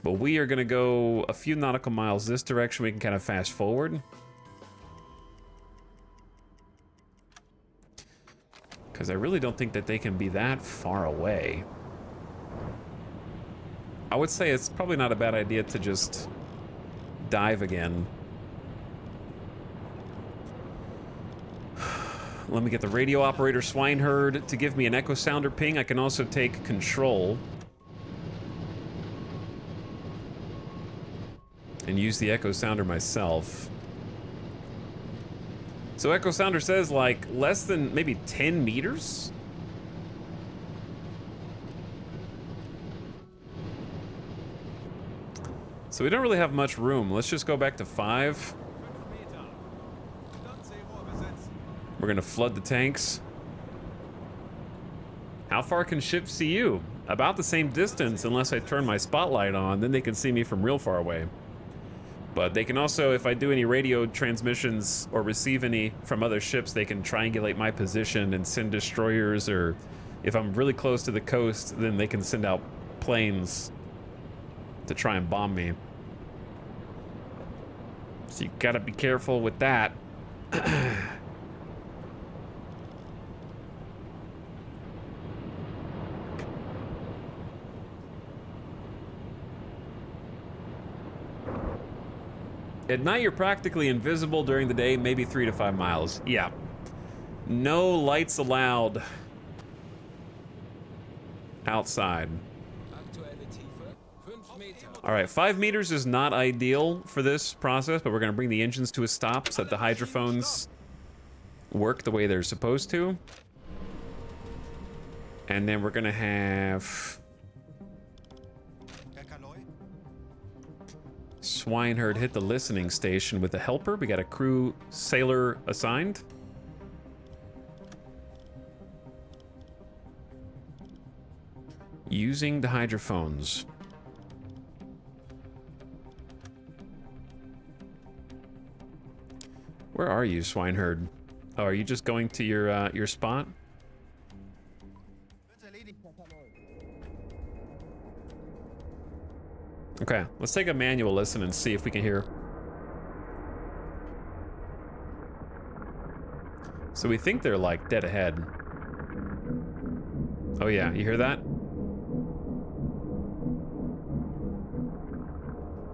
But we are going to go a few nautical miles this direction. We can kind of fast forward. Because I really don't think that they can be that far away. I would say it's probably not a bad idea to just dive again. Let me get the radio operator Swineherd to give me an echo sounder ping. I can also take control and use the echo sounder myself. So echo sounder says like less than maybe 10 meters? So we don't really have much room. Let's just go back to 5. We're gonna flood the tanks. How far can ships see you? About the same distance, unless I turn my spotlight on, then they can see me from real far away. But they can also, if I do any radio transmissions or receive any from other ships, they can triangulate my position and send destroyers, or if I'm really close to the coast, then they can send out planes to try and bomb me. So you gotta be careful with that. At night, you're practically invisible. During the day, maybe 3 to 5 miles. Yeah. No lights allowed outside. All right, 5 meters is not ideal for this process, but we're going to bring the engines to a stop so that the hydrophones work the way they're supposed to. And then we're going to have Swineherd hit the listening station with a helper. We got a crew sailor assigned. Using the hydrophones. Where are you, Swineherd? Oh, are you just going to your spot? Okay, let's take a manual listen and see if we can hear. So we think they're like dead ahead. Oh yeah, you hear that?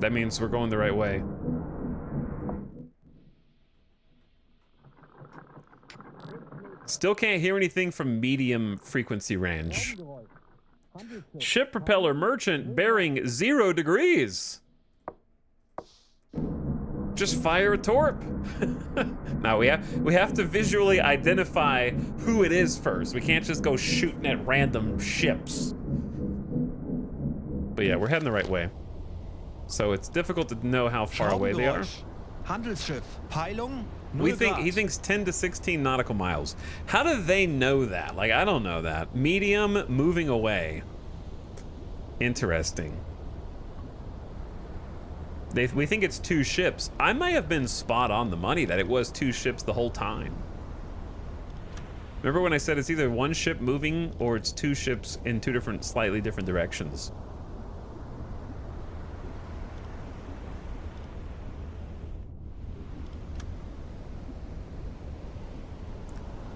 That means we're going the right way. Still can't hear anything from medium frequency range. Ship propeller merchant bearing 0 degrees. Just fire a torp. Now we have to visually identify who it is first. We can't just go shooting at random ships. But yeah, we're heading the right way. So it's difficult to know how far away they are. Handelsschiff. Peilung We think he Grad. thinks 10 to 16 nautical miles. How do they know that? Like, I don't know that. Medium moving away. Interesting. We think it's 2 ships. I might have been spot on the money that it was 2 ships the whole time. Remember when I said it's either 1 ship moving or it's 2 ships in 2 different, slightly different directions?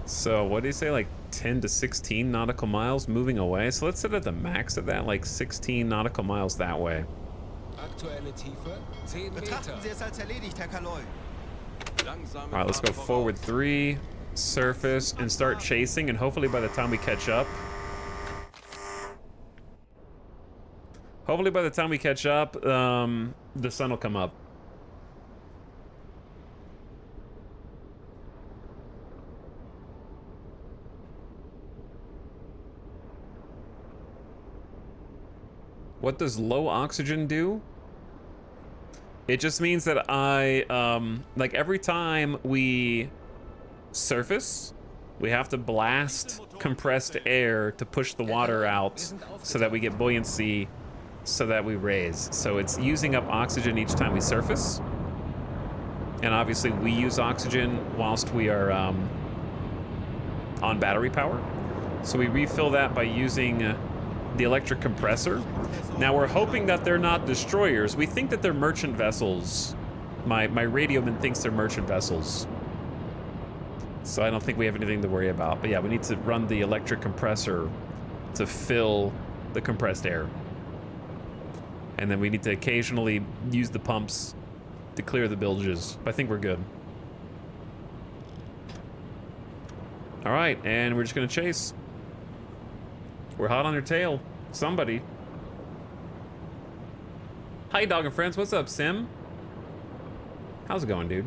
So what did he say, like 10 to 16 nautical miles moving away? So let's set at the max of that, like 16 nautical miles that way. Aktuelle Tiefe 10 Betrachten Sie Meter. es als erledigt, Herr Kaloy. Langsame All right, let's go Fahrt forward voraus. 3, surface, and start chasing, and hopefully by the time we catch up... the sun will come up. What does low oxygen do? It just means that like every time we surface, we have to blast compressed air to push the water out so that we get buoyancy, so that we raise. So it's using up oxygen each time we surface. And obviously we use oxygen whilst we are on battery power. So we refill that by using the electric compressor. Now we're hoping that they're not destroyers. We think that they're merchant vessels. My radioman thinks they're merchant vessels. So I don't think we have anything to worry about. But yeah, we need to run the electric compressor to fill the compressed air. And then we need to occasionally use the pumps to clear the bilges. But I think we're good. All right, and we're just gonna chase. We're hot on their tail. Somebody. Hi, Dog and Friends. What's up, Sim? How's it going, dude?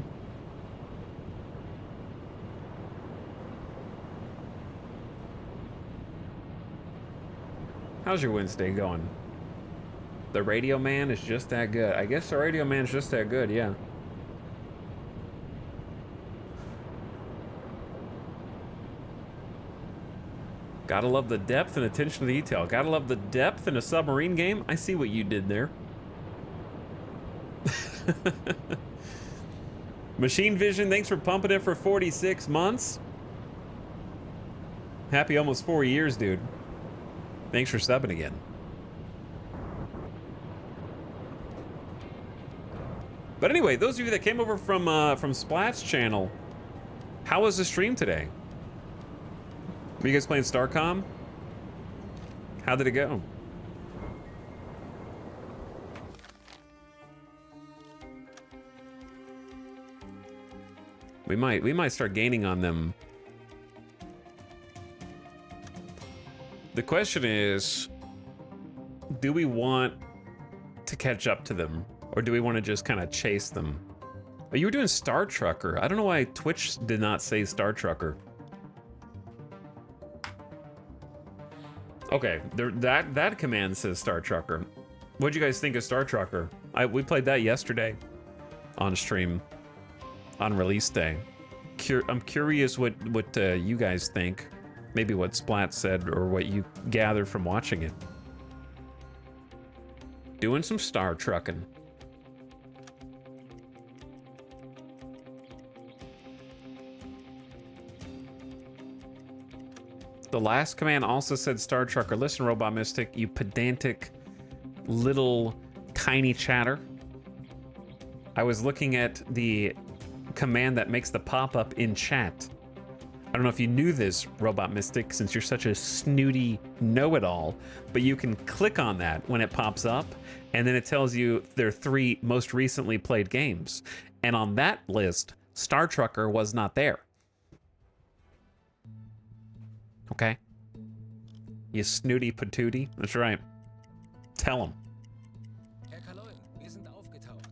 How's your Wednesday going? The radio man is just that good. I guess the radio man's just that good, yeah. Gotta love the depth and attention to detail. Gotta love the depth in a submarine game. I see what you did there. Machine Vision, thanks for pumping it for 46 months. Happy almost 4 years, dude. Thanks for subbing again. But anyway, those of you that came over from Splat's channel, how was the stream today? Were you guys playing StarCom? How did it go? We might start gaining on them. The question is, do we want to catch up to them, or do we want to just kind of chase them? Oh, you were doing Star Trucker. I don't know why Twitch did not say Star Trucker. Okay, that command says Star Trucker. What'd you guys think of Star Trucker? We played that yesterday on stream on release day. I'm curious what you guys think. Maybe what Splat said or what you gathered from watching it. Doing some Star Trucking. The last command also said Star Trucker. Listen, Robot Mystic, you pedantic little tiny chatter. I was looking at the command that makes the pop-up in chat. I don't know if you knew this, Robot Mystic, since you're such a snooty know-it-all, but you can click on that when it pops up, and then it tells you their 3 most recently played games. And on that list, Star Trucker was not there. Okay? You snooty patootie. That's right. Tell him. Herr Kaloy, wir sind aufgetaucht.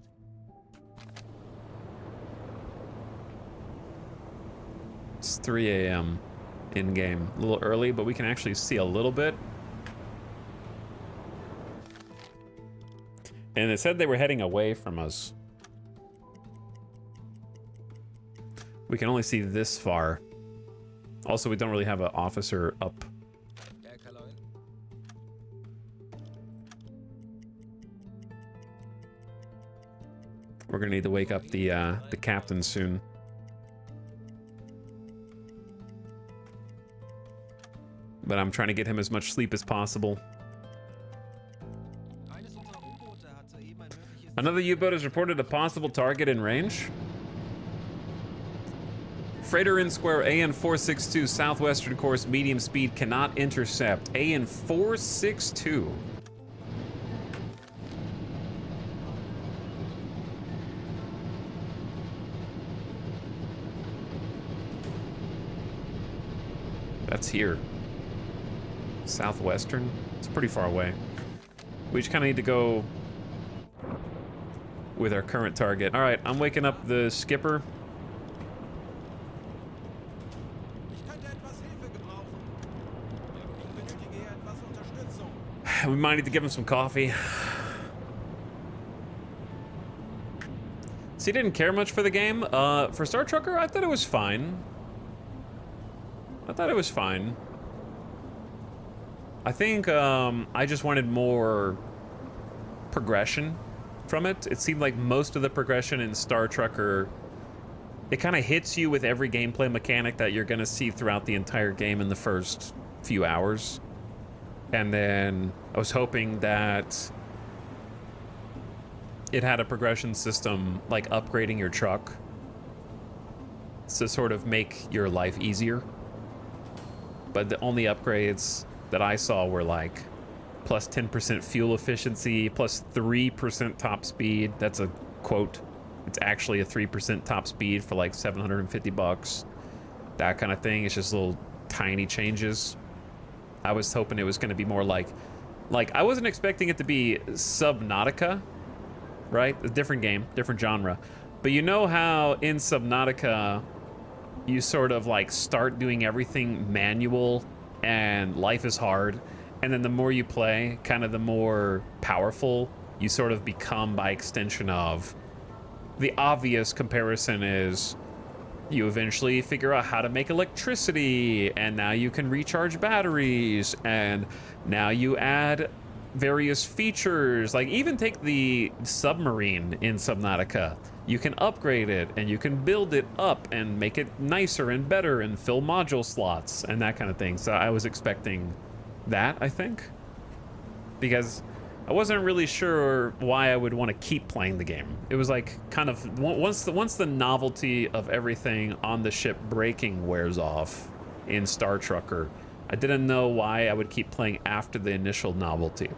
It's 3 a.m. in-game. A little early, but we can actually see a little bit. And it said they were heading away from us. We can only see this far. Also, we don't really have an officer up. We're gonna need to wake up the captain soon. But I'm trying to get him as much sleep as possible. Another U-boat has reported a possible target in range. Freighter in square AN 462 southwestern course, medium speed, cannot intercept. AN 462. That's here. Southwestern? It's pretty far away. We just kind of need to go with our current target. All right, I'm waking up the skipper. We might need to give him some coffee. So he didn't care much for the game. For Star Trucker, I thought it was fine. I think I just wanted more progression from it. It seemed like most of the progression in Star Trucker, it kind of hits you with every gameplay mechanic that you're going to see throughout the entire game in the first few hours. And then I was hoping that it had a progression system like upgrading your truck to sort of make your life easier. But the only upgrades that I saw were like plus 10% fuel efficiency, plus 3% top speed. That's a quote. It's actually a 3% top speed for like $750. That kind of thing. It's just little tiny changes. I was hoping it was going to be more like I wasn't expecting it to be Subnautica, right? A different game, different genre. But you know how in Subnautica you sort of like start doing everything manual and life is hard, and then the more you play, kind of the more powerful you sort of become by extension of. The obvious comparison is you eventually figure out how to make electricity, and now you can recharge batteries, and now you add various features. Like even take the submarine in Subnautica. You can upgrade it, and you can build it up and make it nicer and better and fill module slots and that kind of thing. So I was expecting that, I think, because I wasn't really sure why I would want to keep playing the game. It was like kind of once the novelty of everything on the ship breaking wears off in Star Trucker, I didn't know why I would keep playing after the initial novelty.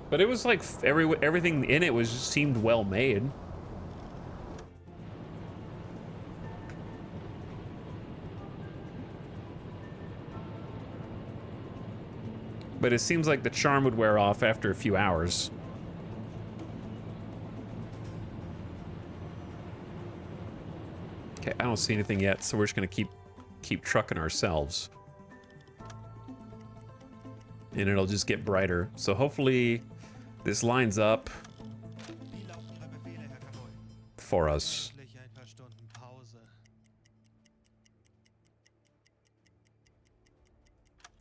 But it was like everything in it seemed well made. But it seems like the charm would wear off after a few hours. Okay, I don't see anything yet, so we're just gonna keep trucking ourselves. And it'll just get brighter. So hopefully this lines up for us.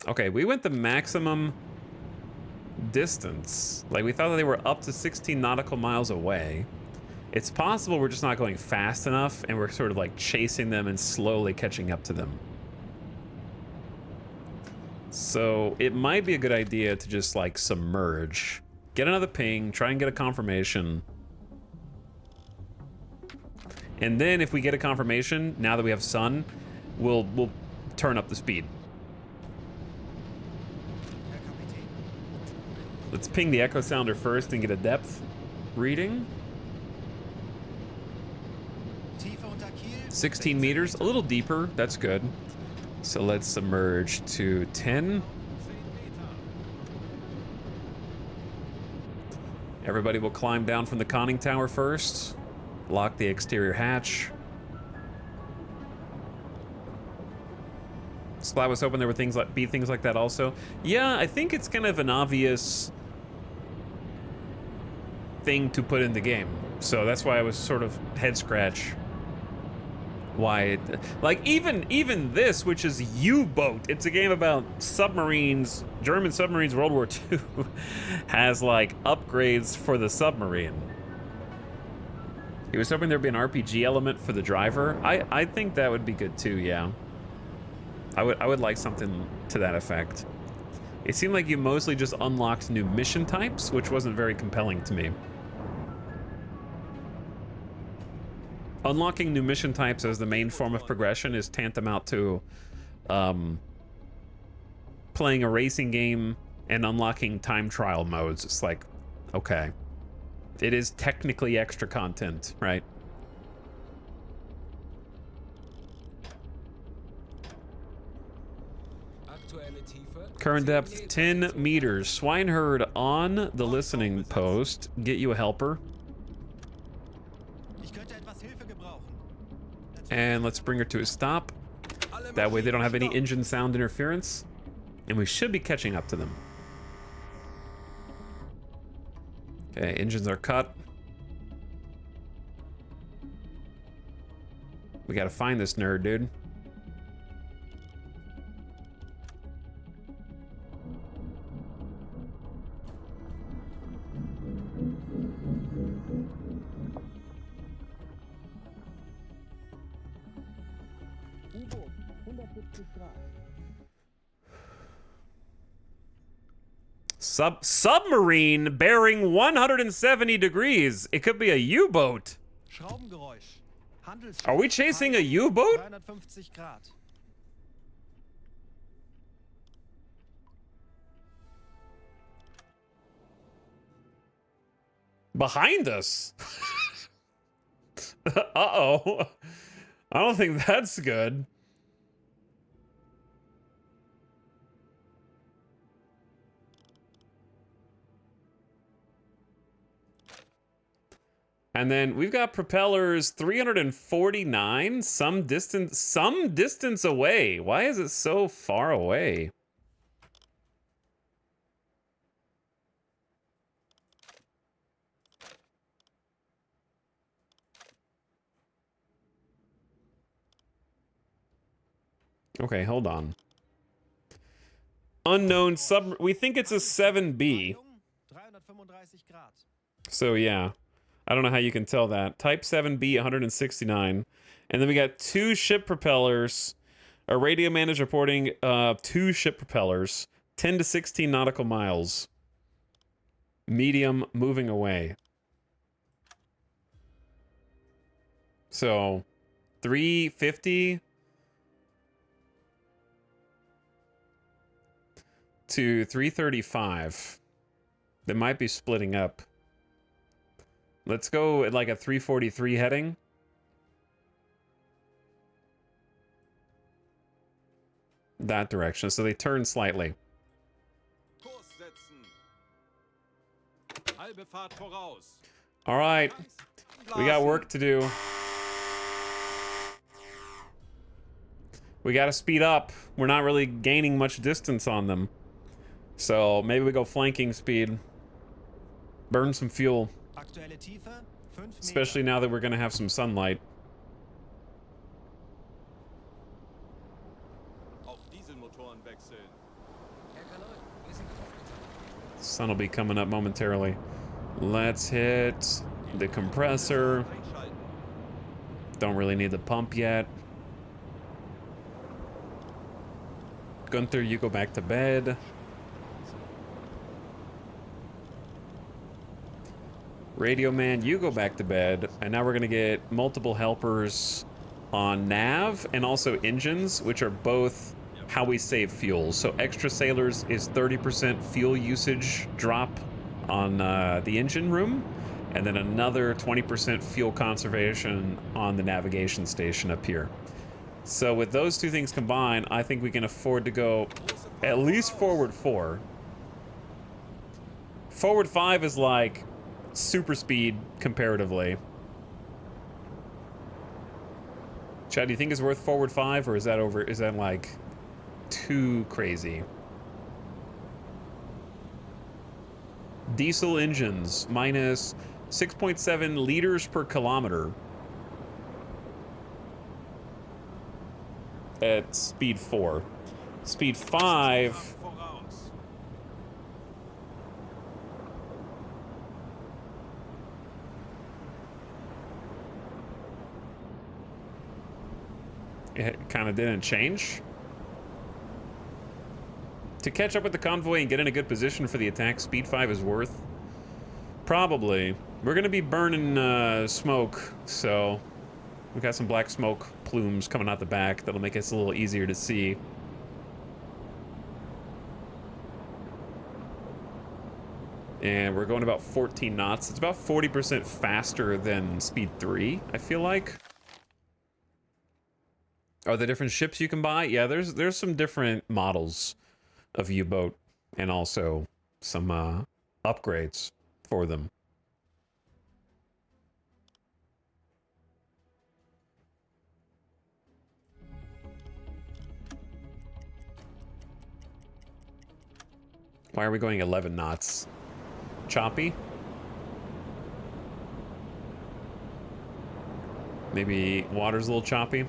Okay, we went the maximum distance. Like, we thought that they were up to 16 nautical miles away. It's possible we're just not going fast enough, and we're sort of like chasing them and slowly catching up to them. So it might be a good idea to just like submerge, get another ping, try and get a confirmation. And then if we get a confirmation, now that we have sun, we'll turn up the speed. Let's ping the echo sounder first and get a depth reading. 16 meters, a little deeper, that's good. So let's submerge to 10. Everybody will climb down from the conning tower first. Lock the exterior hatch. Splat was hoping there were things like that also. Yeah, I think it's kind of an obvious thing to put in the game. So that's why I was sort of head scratch. Why it, like even this, which is U-Boat, it's a game about submarines, German submarines, World War II, has like upgrades for the submarine. He was hoping there'd be an RPG element for the driver. I think that would be good too, yeah. I would like something to that effect. It seemed like you mostly just unlocked new mission types, which wasn't very compelling to me. Unlocking new mission types as the main form of progression is tantamount to playing a racing game and unlocking time trial modes. It's like, okay. It is technically extra content, right? Current depth 10 meters. Swineherd on the listening post. Get you a helper. And let's bring her to a stop. That way they don't have any engine sound interference. And we should be catching up to them. Okay, engines are cut. We gotta find this nerd, dude. Submarine bearing 170 degrees. It could be a U-boat. Are we chasing a U-boat? Behind us. Uh-oh. I don't think that's good. And then we've got propellers 349, some distance away. Why is it so far away? Okay, hold on. Unknown sub. We think it's a 7B. So yeah. I don't know how you can tell that. Type 7B, 169. And then we got 2 ship propellers. A radio man is reporting 2 ship propellers. 10 to 16 nautical miles. Medium, moving away. So, 350 to 335. They might be splitting up. Let's go at like a 343 heading. That direction, so they turn slightly. All right, we got work to do. We got to speed up. We're not really gaining much distance on them. So maybe we go flanking speed. Burn some fuel. Especially now that we're going to have some sunlight. Sun will be coming up momentarily. Let's hit the compressor. Don't really need the pump yet. Gunther, you go back to bed. Radio man, you go back to bed. And now we're gonna get multiple helpers on nav and also engines, which are both how we save fuel. So extra sailors is 30% fuel usage drop on the engine room, and then another 20% fuel conservation on the navigation station up here. So with those two things combined, I think we can afford to go at least forward 4. Forward 5 is like super speed comparatively. Chad, do you think it's worth forward 5, or is that over? Is that like too crazy? Diesel engines, minus 6.7 liters per kilometer. At speed 4. Speed 5. Voraus. It kind of didn't change. To catch up with the convoy and get in a good position for the attack, speed 5 is worth. Probably. We're going to be burning smoke, so we got some black smoke plumes coming out the back. That'll make us a little easier to see. And we're going about 14 knots. It's about 40% faster than speed 3, I feel like. Are there different ships you can buy? Yeah, there's some different models of U-boat and also some upgrades for them. Why are we going 11 knots? Choppy? Maybe water's a little choppy?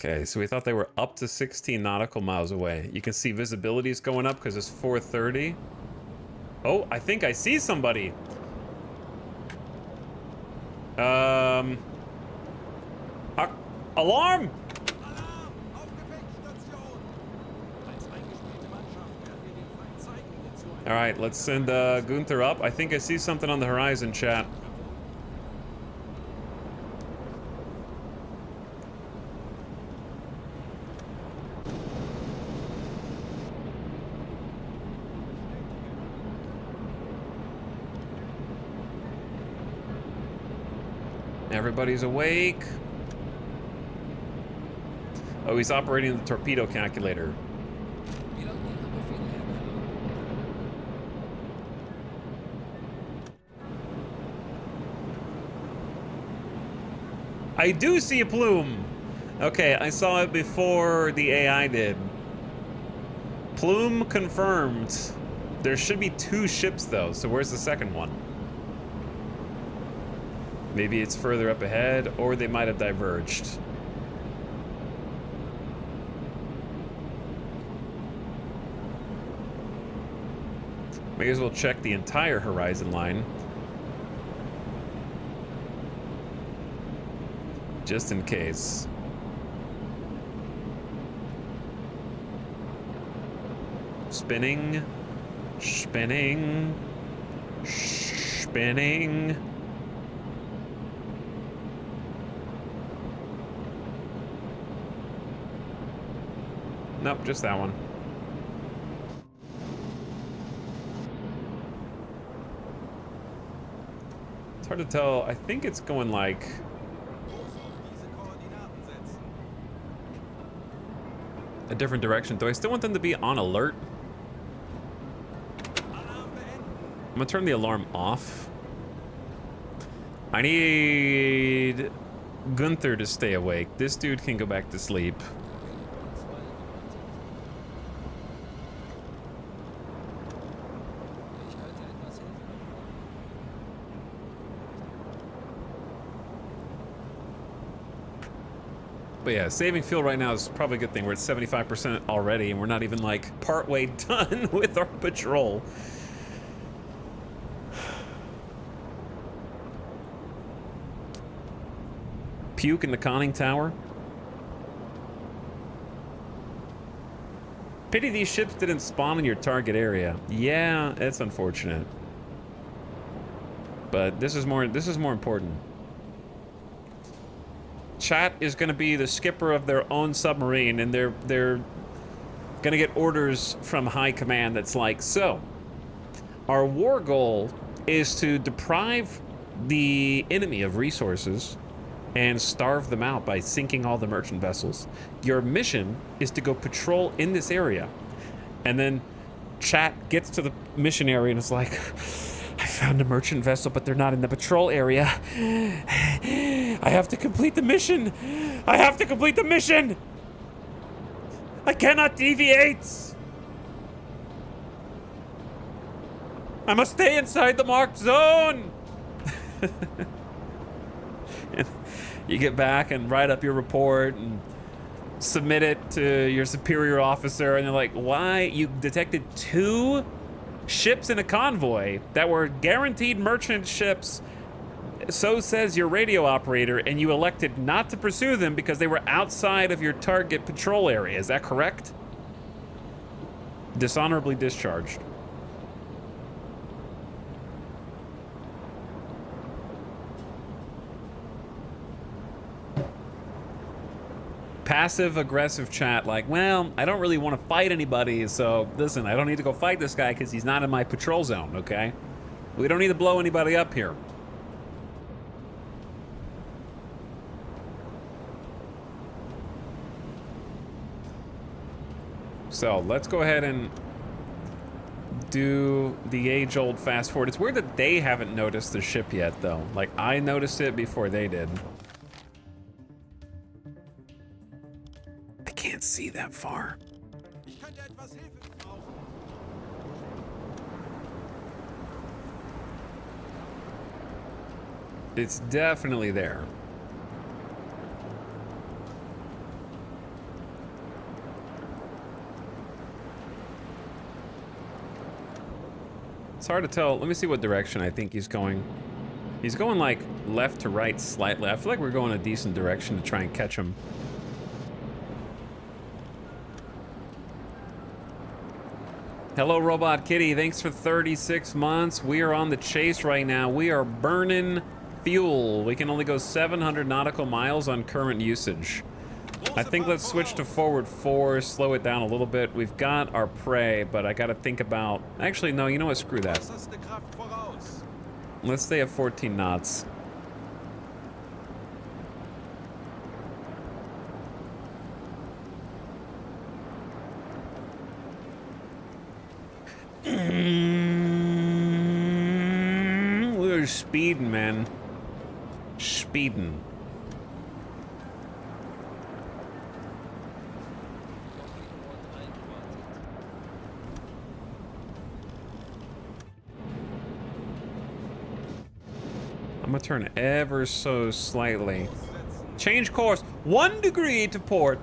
Okay, so we thought they were up to 16 nautical miles away. You can see visibility is going up because it's 4:30. Oh, I think I see somebody. Alarm! All right, let's send Gunther up. I think I see something on the horizon, chat. Everybody's awake. Oh, he's operating the torpedo calculator. I do see a plume. Okay, I saw it before the AI did. Plume confirmed. There should be 2 ships though, so where's the second one? Maybe it's further up ahead, or they might have diverged. May as well check the entire horizon line. Just in case. Spinning. Spinning. Spinning. Nope, just that one. It's hard to tell. I think it's going like... a different direction. Do I still want them to be on alert? I'm gonna turn the alarm off. I need Gunther to stay awake. This dude can go back to sleep. But yeah, saving fuel right now is probably a good thing. We're at 75% already, and we're not even like partway done with our patrol. Puke in the conning tower. Pity these ships didn't spawn in your target area. Yeah, it's unfortunate. But this is more important. Chat is going to be the skipper of their own submarine, and they're going to get orders from high command that's like, so, our war goal is to deprive the enemy of resources and starve them out by sinking all the merchant vessels. Your mission is to go patrol in this area. And then chat gets to the mission area and is like, I found a merchant vessel, but they're not in the patrol area. I have to complete the mission. I have to complete the mission. I cannot deviate! I must stay inside the marked zone! And you get back and write up your report and submit it to your superior officer, and they're like, why? You detected 2 ships in a convoy that were guaranteed merchant ships. So says your radio operator, and you elected not to pursue them because they were outside of your target patrol area. Is that correct? Dishonorably discharged. Passive aggressive chat like, well, I don't really want to fight anybody, so listen, I don't need to go fight this guy because he's not in my patrol zone, okay? We don't need to blow anybody up here. So let's go ahead and do the age-old fast forward. It's weird that they haven't noticed the ship yet, though. Like, I noticed it before they did. I can't see that far. It's definitely there. It's hard to tell. Let me see what direction I think he's going. He's going like left to right slightly. I feel like we're going a decent direction to try and catch him. Hello, Robot Kitty. Thanks for 36 months. We are on the chase right now. We are burning fuel. We can only go 700 nautical miles on current usage. I think let's switch to forward 4, slow it down a little bit. We've got our prey, but I gotta think about... Actually, no, you know what? Screw that. Let's stay at 14 knots. We're speeding, man. Speeding. I'm gonna turn ever so slightly. Change course. 1 degree to port.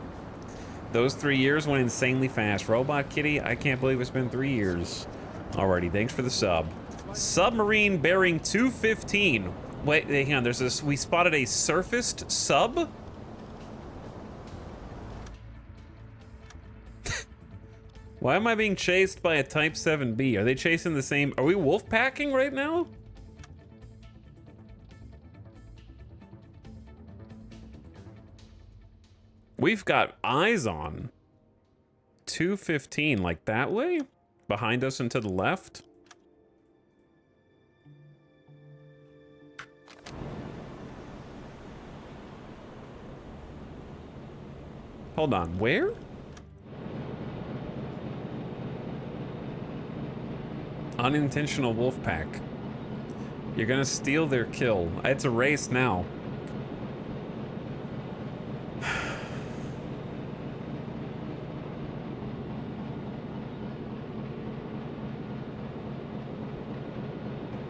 Those 3 years went insanely fast. Robot Kitty, I can't believe it's been 3 years. Alrighty, thanks for the sub. Submarine bearing 215. Wait, hang on, there's this, we spotted a surfaced sub? Why am I being chased by a Type 7B? Are they chasing the same, are we wolf packing right now? We've got eyes on 215, like that way? Behind us and to the left? Hold on, where? Unintentional wolf pack. You're gonna steal their kill. It's a race now.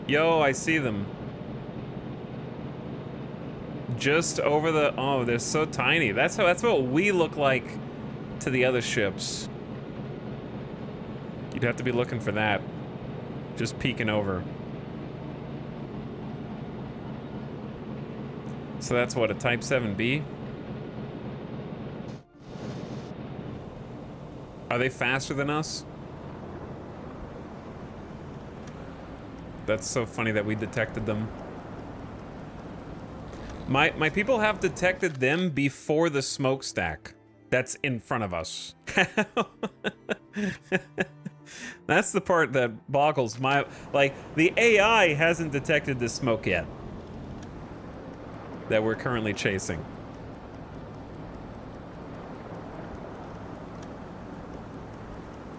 Yo, I see them. Just over the, oh, they're so tiny. That's what we look like to the other ships. You'd have to be looking for that. Just peeking over. So that's what, a Type 7B? Are they faster than us? That's so funny that we detected them. My people have detected them before the smokestack that's in front of us. That's the part that boggles my... Like, the AI hasn't detected the smoke yet that we're currently chasing.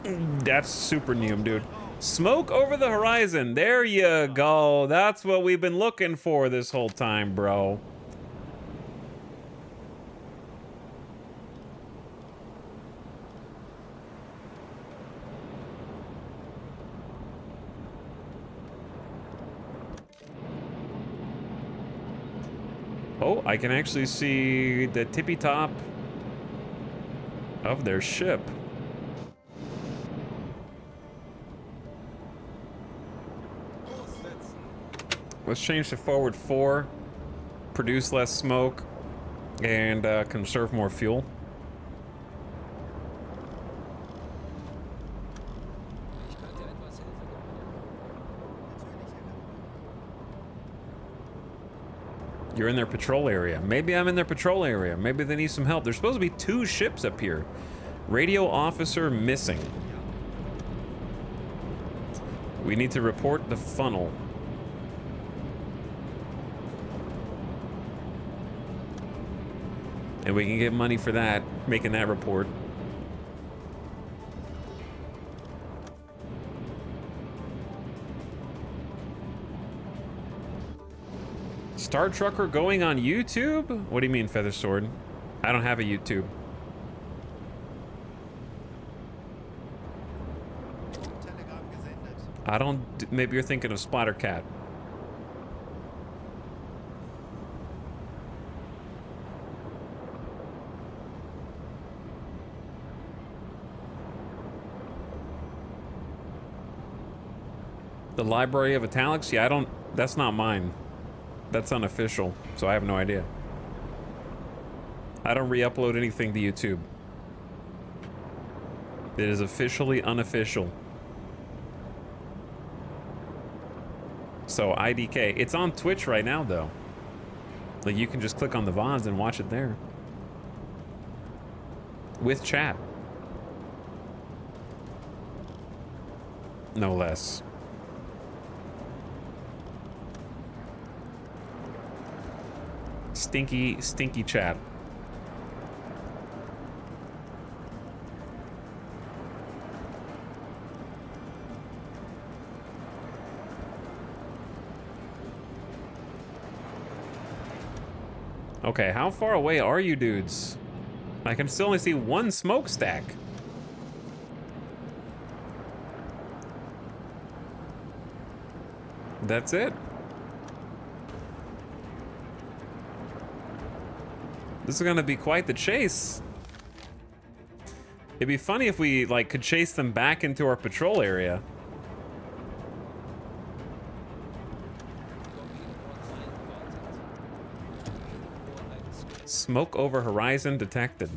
That's super neum, dude. Smoke over the horizon. There you go. That's what we've been looking for this whole time, bro. Oh, I can actually see the tippy top of their ship. Let's change to forward 4, produce less smoke, and conserve more fuel. Ich könnte etwas Hilfe gebrauchen. You're in their patrol area. Maybe I'm in their patrol area. Maybe they need some help. There's supposed to be 2 ships up here. Radio officer missing. We need to report the funnel. And we can get money for that, making that report. Star Trucker going on YouTube? What do you mean, Feather Sword? I don't have a YouTube. Telegram gesendet. I don't... Maybe you're thinking of Splattercat. The Library of Italics? Yeah, I don't... That's not mine. That's unofficial, so I have no idea. I don't re-upload anything to YouTube. It is officially unofficial. So, IDK. It's on Twitch right now, though. Like, you can just click on the VODs and watch it there. With chat. No less. Stinky, stinky chat. Okay, how far away are you dudes? I can still only see 1 smokestack. That's it. This is gonna be quite the chase. It'd be funny if we, like, could chase them back into our patrol area. Smoke over horizon detected.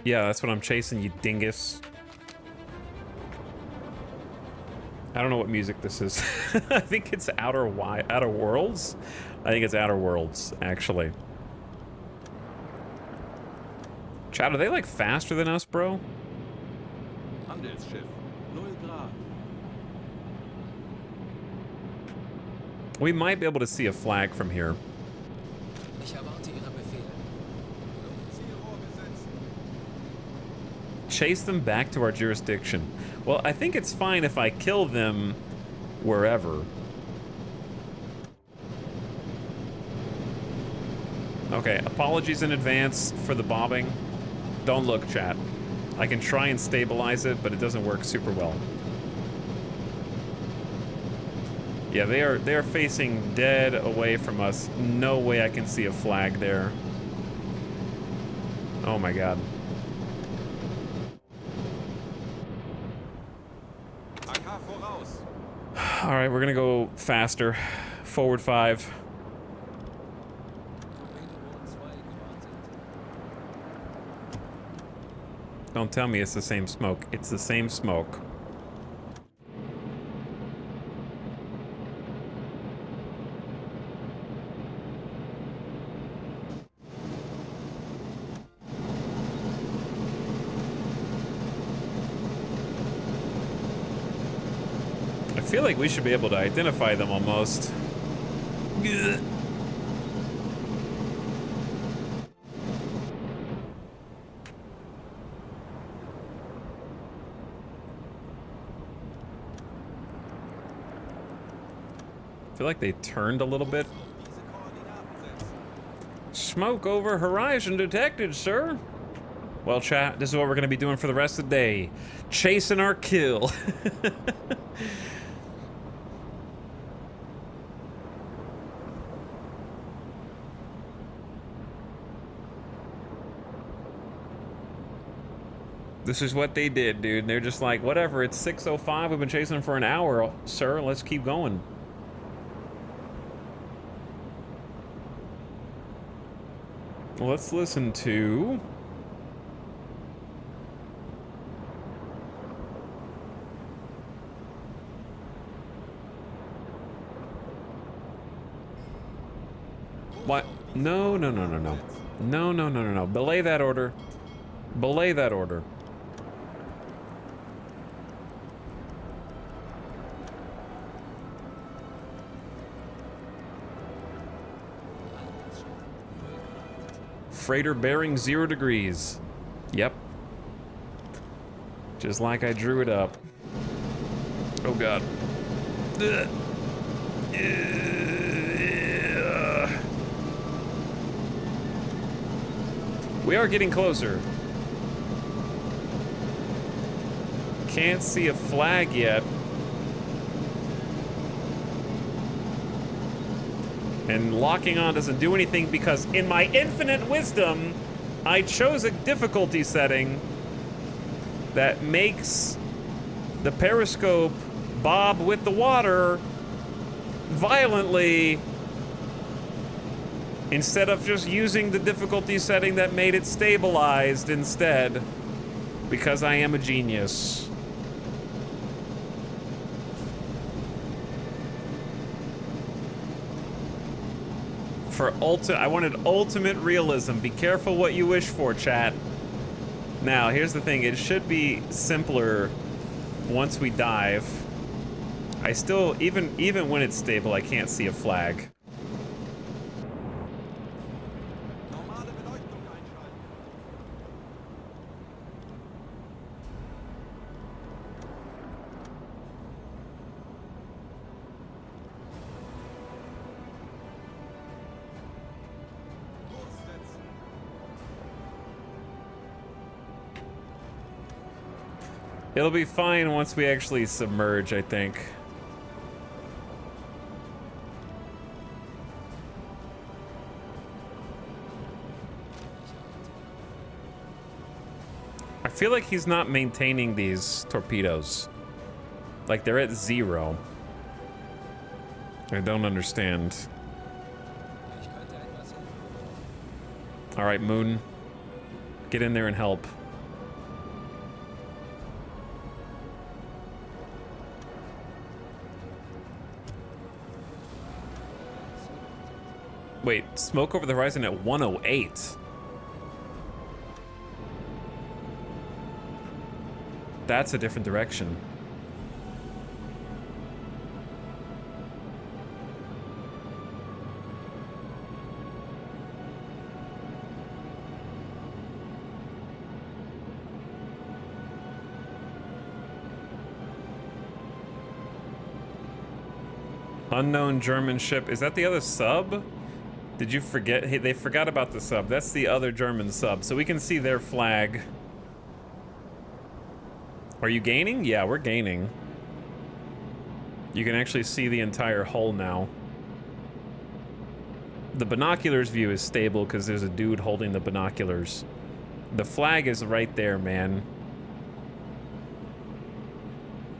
Yeah, that's what I'm chasing, you dingus. I don't know what music this is. I think it's Outer Worlds? I think it's Outer Worlds, actually. Chad, are they like faster than us, bro? Handelsschiff. 0 Grad. We might be able to see a flag from here. Ich erwarte Ihre Befehle. Zielrohr besetzt. Chase them back to our jurisdiction. Well, I think it's fine if I kill them wherever. Okay, apologies in advance for the bobbing. Don't look, chat. I can try and stabilize it, but it doesn't work super well. Yeah, they are facing dead away from us. No way I can see a flag there. Oh my god. AK voraus. All right, we're gonna go faster. Forward 5. Don't tell me it's the same smoke. It's the same smoke. I feel like we should be able to identify them almost. Ugh. I feel like they turned a little bit. Diese Koordinaten setzen. Smoke over horizon detected, sir. Well, chat, this is what we're going to be doing for the rest of the day. Chasing our kill. This is what they did, dude. They're just like, whatever, it's 6:05. We've been chasing them for an hour, sir. Let's keep going. Let's listen to... What? No, no, no, no, no. No, no, no, no, no. Belay that order. Belay that order. Freighter bearing 0 degrees. Yep. Just like I drew it up. Oh god. Ugh. We are getting closer. Can't see a flag yet. And locking on doesn't do anything because in my infinite wisdom, I chose a difficulty setting that makes the periscope bob with the water violently instead of just using the difficulty setting that made it stabilized instead, because I am a genius. I wanted ultimate realism. Be careful what you wish for, chat. Now, here's the thing. It should be simpler once we dive. I still, even when it's stable, I can't see a flag. It'll be fine once we actually submerge, I think. I feel like he's not maintaining these torpedoes. Like, they're at 0. I don't understand. All right, Moon. Get in there and help. Wait, smoke over the horizon at 108. That's a different direction. Unknown German ship. Is that the other sub? Did you forget? Hey, they forgot about the sub. That's the other German sub. So we can see their flag. Are you gaining? Yeah, we're gaining. You can actually see the entire hull now. The binoculars view is stable because there's a dude holding the binoculars. The flag is right there, man.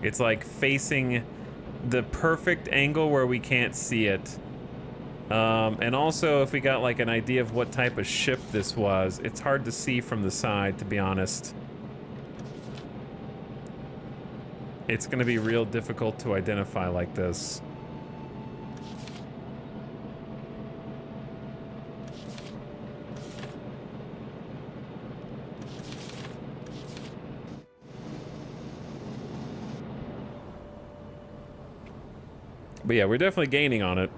It's like facing the perfect angle where we can't see it. And also, if we got like an idea of what type of ship this was, it's hard to see from the side, to be honest. It's gonna be real difficult to identify like this. But yeah, we're definitely gaining on it.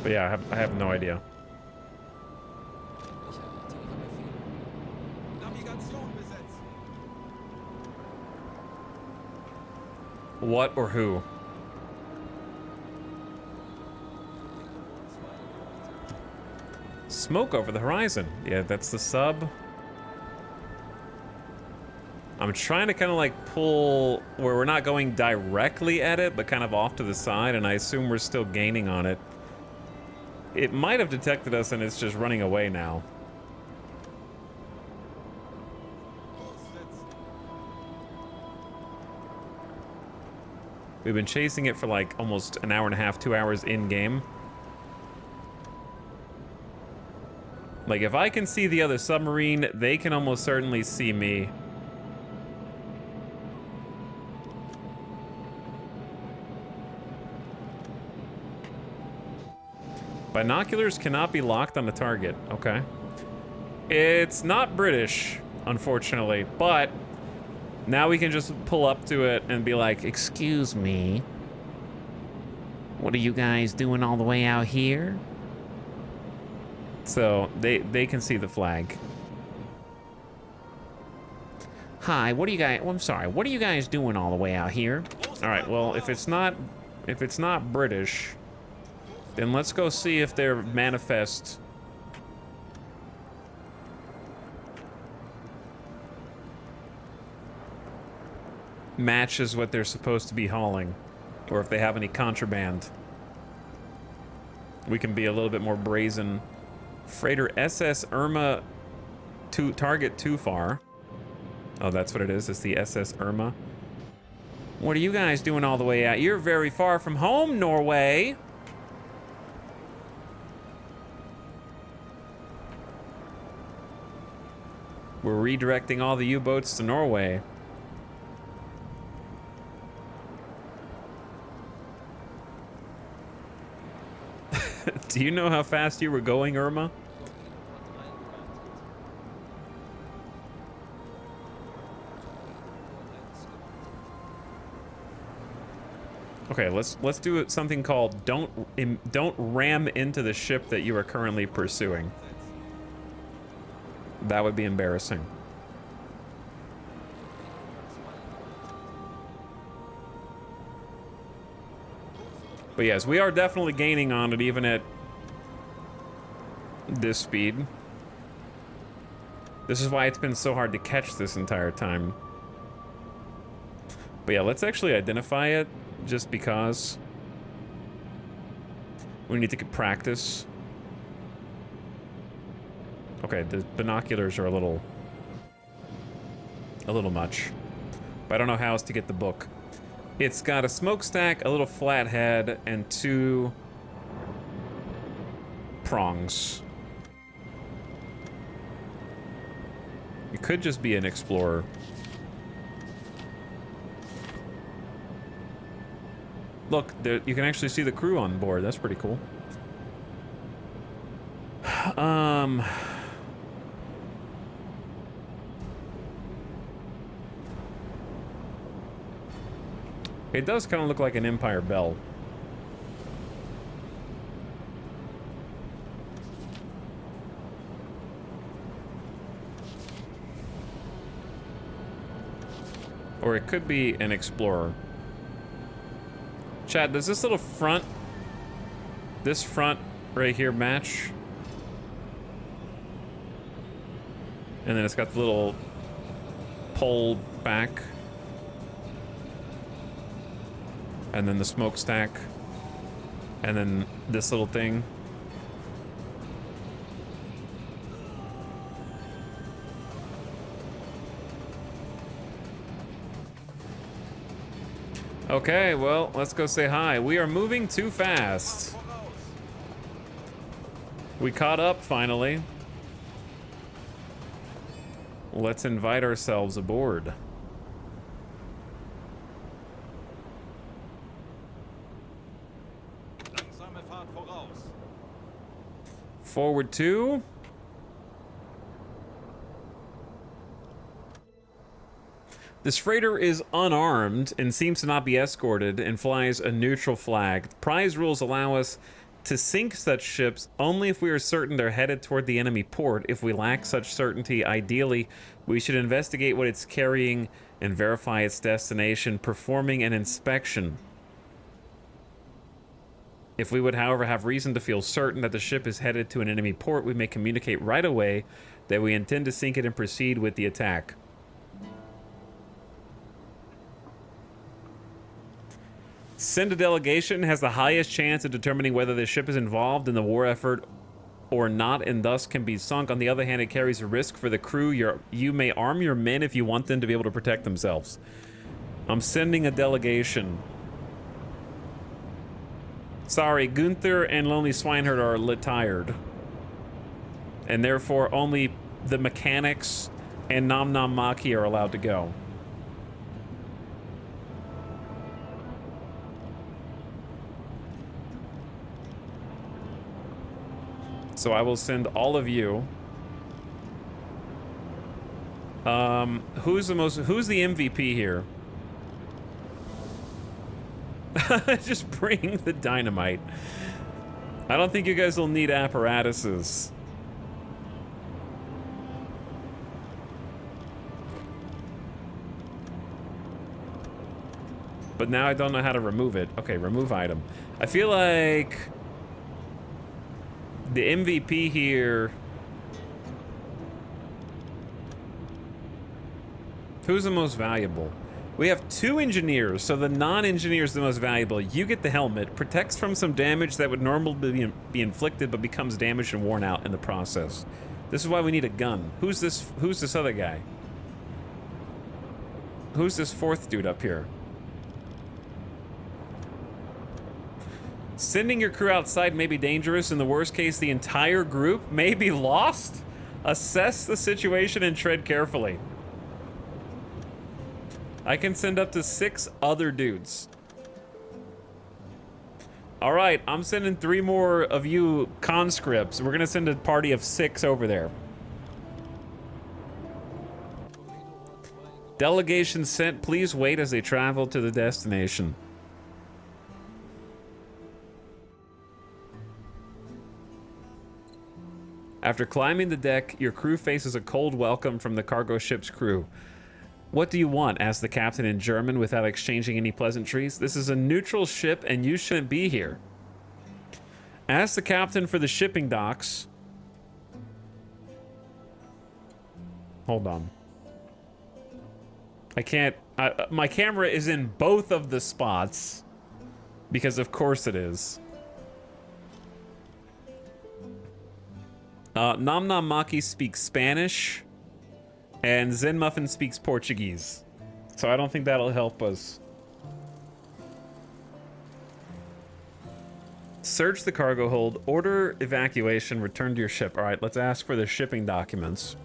But yeah, I have no idea. What or who? Smoke over the horizon. Yeah, that's the sub. I'm trying to kind of like pull where we're not going directly at it, but kind of off to the side, and I assume we're still gaining on it. It might have detected us and it's just running away now. We've been chasing it for like almost an hour and a half, 2 hours in game. Like if I can see the other submarine, they can almost certainly see me. Binoculars cannot be locked on the target. Okay. It's not British, unfortunately, but now we can just pull up to it and be like, "Excuse me, what are you guys doing all the way out here?" So they can see the flag. "Hi, what are you guys? Well, I'm sorry. What are you guys doing all the way out here?" All right. Well, if it's not British, then let's go see if their manifest matches what they're supposed to be hauling, or if they have any contraband. We can be a little bit more brazen. Freighter SS Irma, target too far. Oh, that's what it is. It's the SS Irma. What are you guys doing all the way out? You're very far from home, Norway. We're redirecting all the U-boats to Norway. Do you know how fast you were going, Irma? Okay, let's do something called don't ram into the ship that you are currently pursuing. That would be embarrassing. But yes, we are definitely gaining on it even at this speed. This is why it's been so hard to catch this entire time. But yeah, let's actually identify it just because we need to get practice. Okay, the binoculars are a little much. But I don't know how else to get the book. It's got a smokestack, a little flathead, and 2 prongs. It could just be an explorer. Look, there, you can actually see the crew on board. That's pretty cool. It does kind of look like an Empire Bell. Or it could be an Explorer. Chad, does this little front, this front right here match? And then it's got the little pole back. And then the smokestack. And then this little thing. Okay, well, let's go say hi. We are moving too fast. We caught up finally. Let's invite ourselves aboard. Forward 2. This freighter is unarmed and seems to not be escorted and flies a neutral flag. Prize rules allow us to sink such ships only if we are certain they're headed toward the enemy port. If we lack such certainty, ideally, we should investigate what it's carrying and verify its destination, performing an inspection. If we would, however, have reason to feel certain that the ship is headed to an enemy port, we may communicate right away that we intend to sink it and proceed with the attack. Send a delegation has the highest chance of determining whether the ship is involved in the war effort or not, and thus can be sunk. On the other hand, it carries a risk for the crew. You may arm your men if you want them to be able to protect themselves. I'm sending a delegation. Sorry, Gunther and Lonely Swineherd are retired. And therefore, only the mechanics and Nom Nom Maki are allowed to go. So I will send all of you. Who's the MVP here? Just bring the dynamite. I don't think you guys will need apparatuses. But now I don't know how to remove it. Okay, remove item. I feel like the MVP here... Who's the most valuable? We have 2 engineers, so the non-engineer is the most valuable. You get the helmet. Protects from some damage that would normally be inflicted, but becomes damaged and worn out in the process. This is why we need a gun. Who's this other guy? Who's this 4th dude up here? Sending your crew outside may be dangerous. In the worst case, the entire group may be lost. Assess the situation and tread carefully. I can send up to 6 other dudes. All right, I'm sending 3 more of you conscripts. We're gonna send a party of 6 over there. Delegation sent. Please wait as they travel to the destination. After climbing the deck, your crew faces a cold welcome from the cargo ship's crew. What do you want? Asked the captain in German without exchanging any pleasantries. This is a neutral ship and you shouldn't be here. Ask the captain for the shipping docks. Hold on. I can't... my camera is in both of the spots. Because of course it is. Nom Nom Maki speaks Spanish, and Zen Muffin speaks Portuguese. So I don't think that'll help us. Search the cargo hold, order evacuation, return to your ship. All right, let's ask for the shipping documents.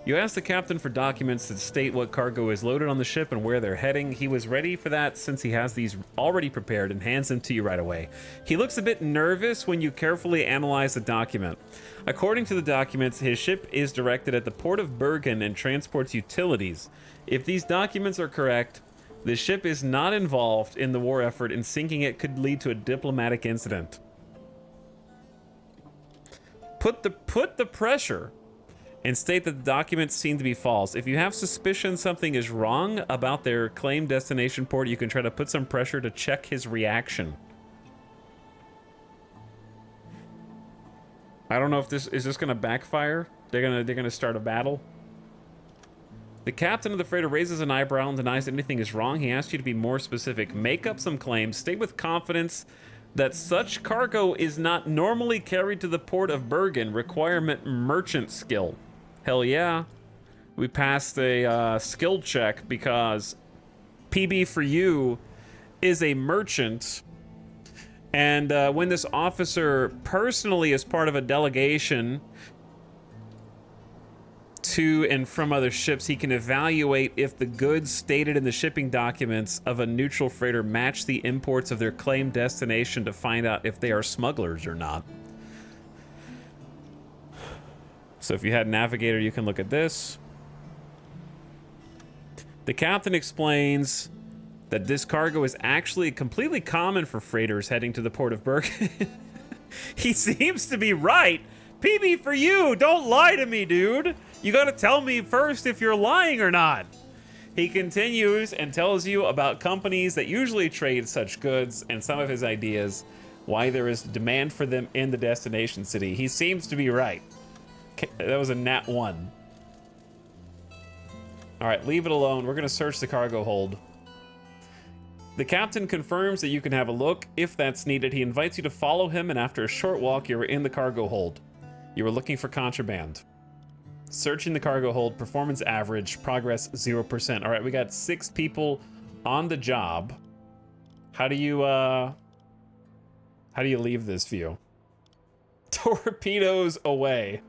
You ask the captain for documents that state what cargo is loaded on the ship and where they're heading. He was ready for that since he has these already prepared and hands them to you right away. He looks a bit nervous when you carefully analyze the document. According to the documents, his ship is directed at the port of Bergen and transports utilities. If these documents are correct, the ship is not involved in the war effort, and sinking it could lead to a diplomatic incident. Put the pressure and state that the documents seem to be false. If you have suspicion something is wrong about their claimed destination port, you can try to put some pressure to check his reaction. I don't know if this is gonna backfire. They're gonna start a battle. The captain of the freighter raises an eyebrow and denies anything is wrong. He asks you to be more specific. Make up some claims. State with confidence that such cargo is not normally carried to the port of Bergen. Requirement merchant skill. Hell yeah. We passed a skill check because PB for you is a merchant. And when this officer personally is part of a delegation to and from other ships, he can evaluate if the goods stated in the shipping documents of a neutral freighter match the imports of their claimed destination to find out if they are smugglers or not. So if you had Navigator, you can look at this. The captain explains that this cargo is actually completely common for freighters heading to the port of Bergen. He seems to be right. PB for you, don't lie to me, dude. You gotta tell me first if you're lying or not. He continues and tells you about companies that usually trade such goods and some of his ideas, why there is demand for them in the destination city. He seems to be right. That was a nat 1. All right, leave it alone. We're gonna search the cargo hold. The captain confirms that you can have a look if that's needed. He invites you to follow him, and after a short walk, you are in the cargo hold. You are looking for contraband. Searching the cargo hold, performance average, progress 0%. All right, we got 6 people on the job. How do you leave this view? Torpedoes away.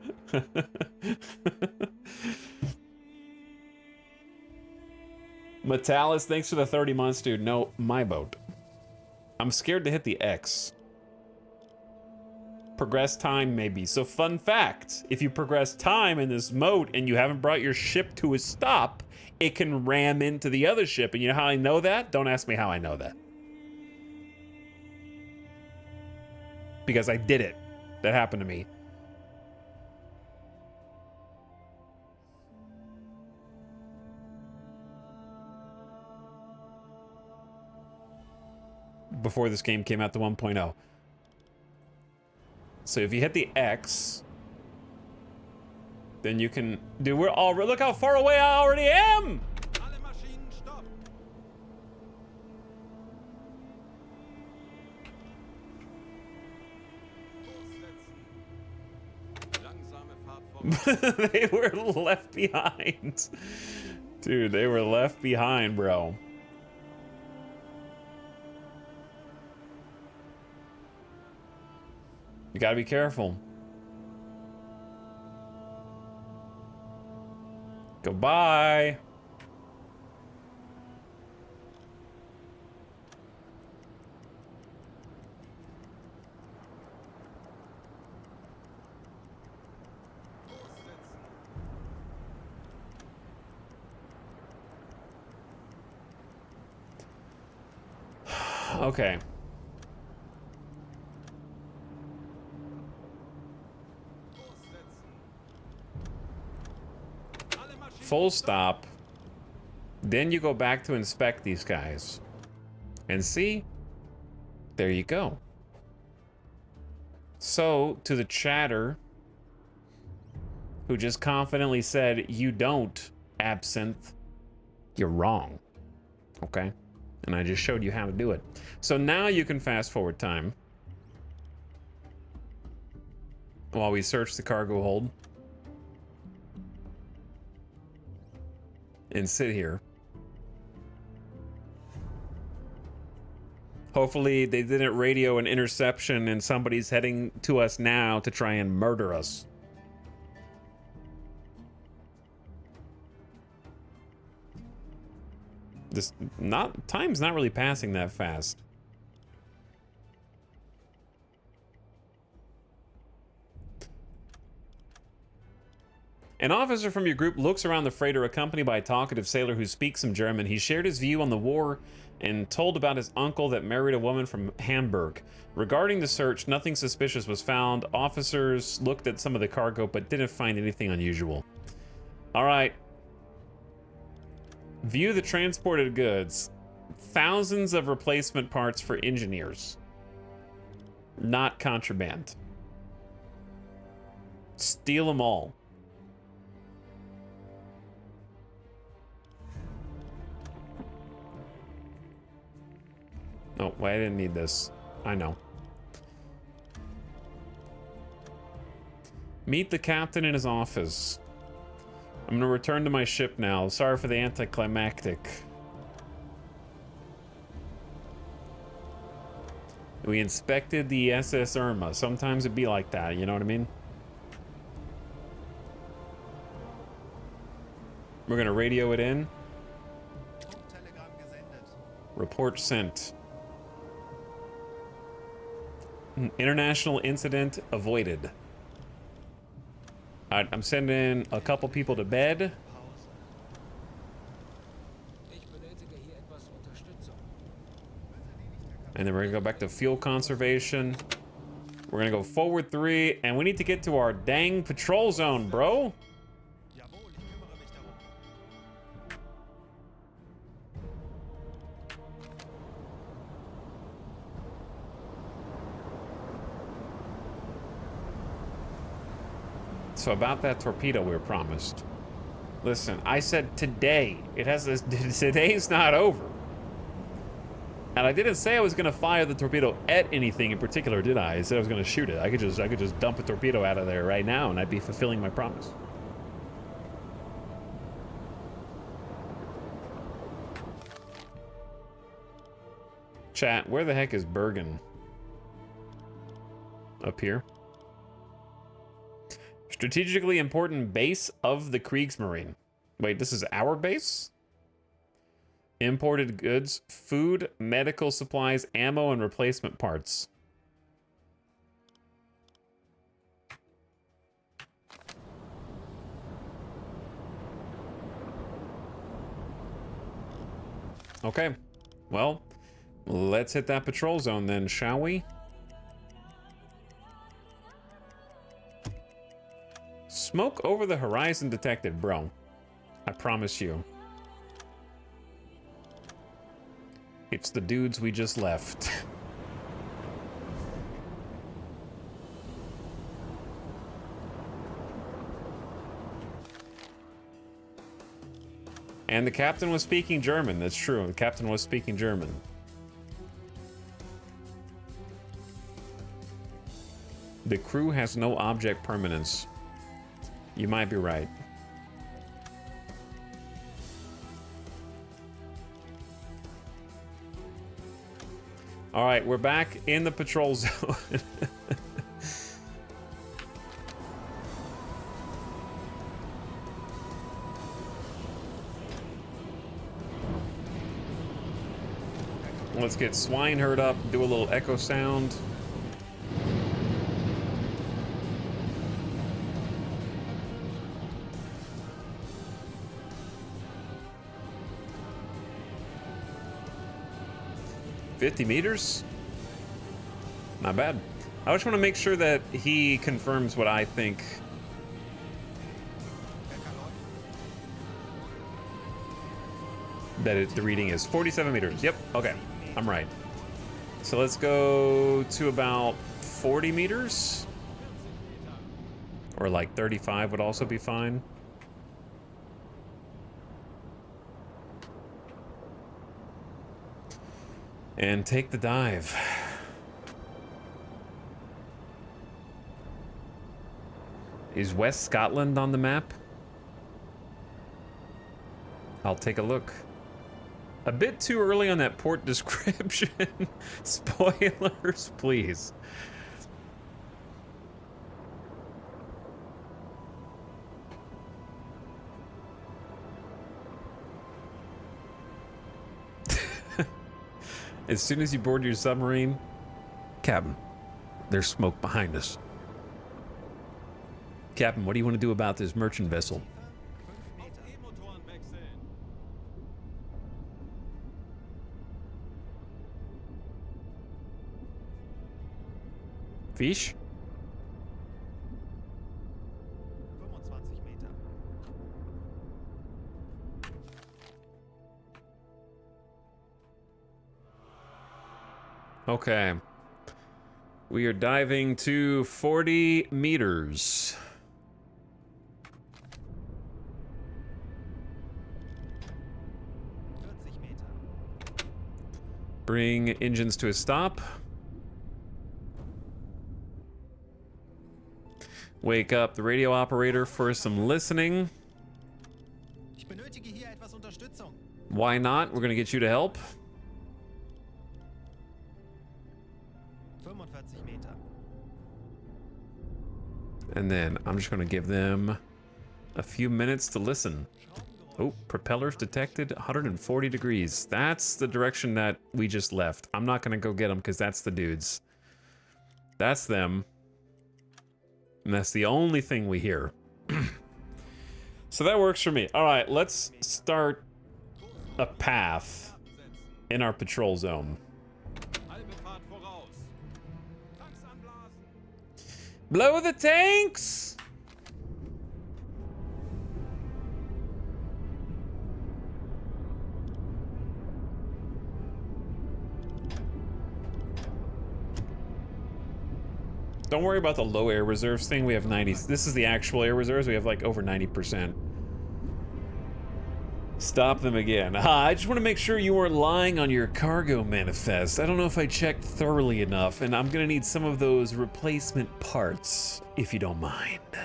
Metalis, thanks for the 30 months, dude. No, my boat. I'm scared to hit the X. Progress time, maybe. So fun fact, if you progress time in this mode and you haven't brought your ship to a stop, it can ram into the other ship. And you know how I know that? Don't ask me how I know that. Because I did it. That happened to me. Before this game came out to 1.0. So if you hit the X, then you can do. We're all. Look how far away I already am. Alle Maschinen stopp. Langsame Fahrt vor. They were left behind. Dude, they were left behind, bro. You gotta be careful. Goodbye. Okay. Full stop. Then you go back to inspect these guys. And see? There you go. So, to the chatter who just confidently said, you don't, Absinthe, you're wrong. Okay? And I just showed you how to do it. So now you can fast forward time while we search the cargo hold and sit here. Hopefully they didn't radio an interception and somebody's heading to us now to try and murder us. Time's not really passing that fast. An officer from your group looks around the freighter accompanied by a talkative sailor who speaks some German. He shared his view on the war and told about his uncle that married a woman from Hamburg. Regarding the search, nothing suspicious was found. Officers looked at some of the cargo but didn't find anything unusual. All right. View the transported goods. Thousands of replacement parts for engineers. Not contraband. Steal them all. Oh, wait, I didn't need this. I know. Meet the captain in his office. I'm gonna return to my ship now. Sorry for the anticlimactic. We inspected the SS Irma. Sometimes it'd be like that, you know what I mean? We're gonna radio it in. Telegramm gesendet. Report sent. International incident avoided. Alright, I'm sending a couple people to bed. Ich benötige hier etwas Unterstützung. And then we're gonna go back to fuel conservation. We're gonna go forward 3, and we need to get to our dang patrol zone, bro. Jawohl, ich kümmere mich darum. So about that torpedo we were promised. Listen, I said today. It has this. Today's not over. And I didn't say I was gonna fire the torpedo at anything in particular, did I? I said I was gonna shoot it. I could just dump a torpedo out of there right now and I'd be fulfilling my promise. Chat, where the heck is Bergen? Up here. Strategically important base of the Kriegsmarine. Wait, this is our base? Imported goods, food, medical supplies, ammo, and replacement parts. Okay, well, let's hit that patrol zone then, shall we? Smoke over the horizon detected, bro. I promise you. It's the dudes we just left. And the captain was speaking German. That's true. The captain was speaking German. The crew has no object permanence. You might be right. All right, we're back in the patrol zone. Let's get Swineherd up, do a little echo sound. $50 meters? Not bad. I just want to make sure that he confirms what I think. That the reading is 47 meters. Yep, okay, I'm right. So let's go to about 40 meters. Or like 35 would also be fine. And take the dive. Is West Scotland on the map? I'll take a look. A bit too early on that port description. Spoilers, please. As soon as you board your submarine, Captain, there's smoke behind us. Captain, what do you want to do about this merchant vessel? Fish? 25 Meter. Okay. We are diving to 40 meters. Bring engines to a stop. Wake up the radio operator for some listening. Ich benötige hier etwas Unterstützung. Why not? We're gonna get you to help. 45 Meter. And then I'm just gonna give them a few minutes to listen. Oh, propellers detected 140 degrees. That's the direction that we just left. I'm not gonna go get them because that's the dudes. That's them. And that's the only thing we hear. So that works for me. All right, let's start a path in our patrol zone. Blow the tanks! Don't worry about the low air reserves thing. We have 90. This is the actual air reserves. We have like over 90%. Stop them again. I just want to make sure you weren't lying on your cargo manifest. I don't know if I checked thoroughly enough, and I'm gonna need some of those replacement parts, if you don't mind. Herr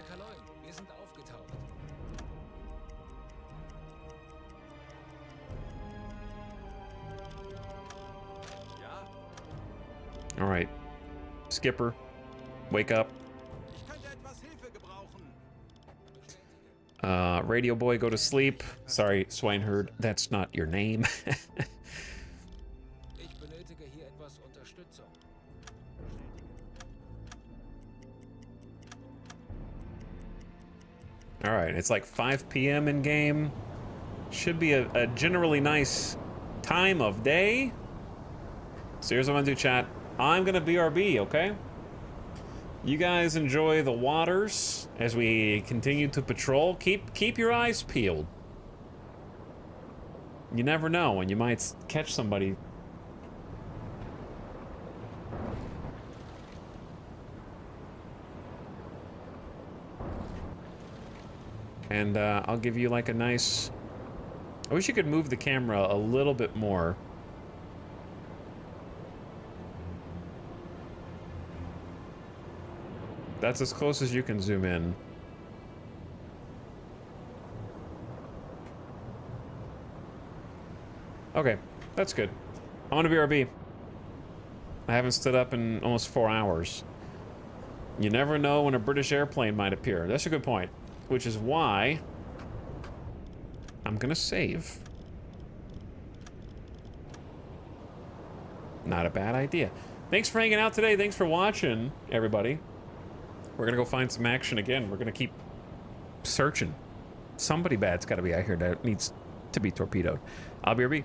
Kaloin, wir sind aufgetaucht. All right, Skipper, wake up. Ich könnte etwas Hilfe gebrauchen. Radio boy, go to sleep. Sorry, swineherd, that's not your name. Ich benötige hier etwas Unterstützung. All right, it's like 5 p.m. in game. Should be a generally nice time of day. So here's what I'm gonna do, chat. I'm gonna BRB, okay? You guys enjoy the waters as we continue to patrol. Keep your eyes peeled. You never know when you might catch somebody. And I'll give you like a nice... I wish you could move the camera a little bit more. That's as close as you can zoom in. Okay, that's good. I want to BRB. I haven't stood up in almost 4 hours. You never know when a British airplane might appear. That's a good point. Which is why I'm gonna save. Not a bad idea. Thanks for hanging out today. Thanks for watching, everybody. We're gonna go find some action again. We're gonna keep searching. Somebody bad's gotta be out here that needs to be torpedoed. I'll BRB.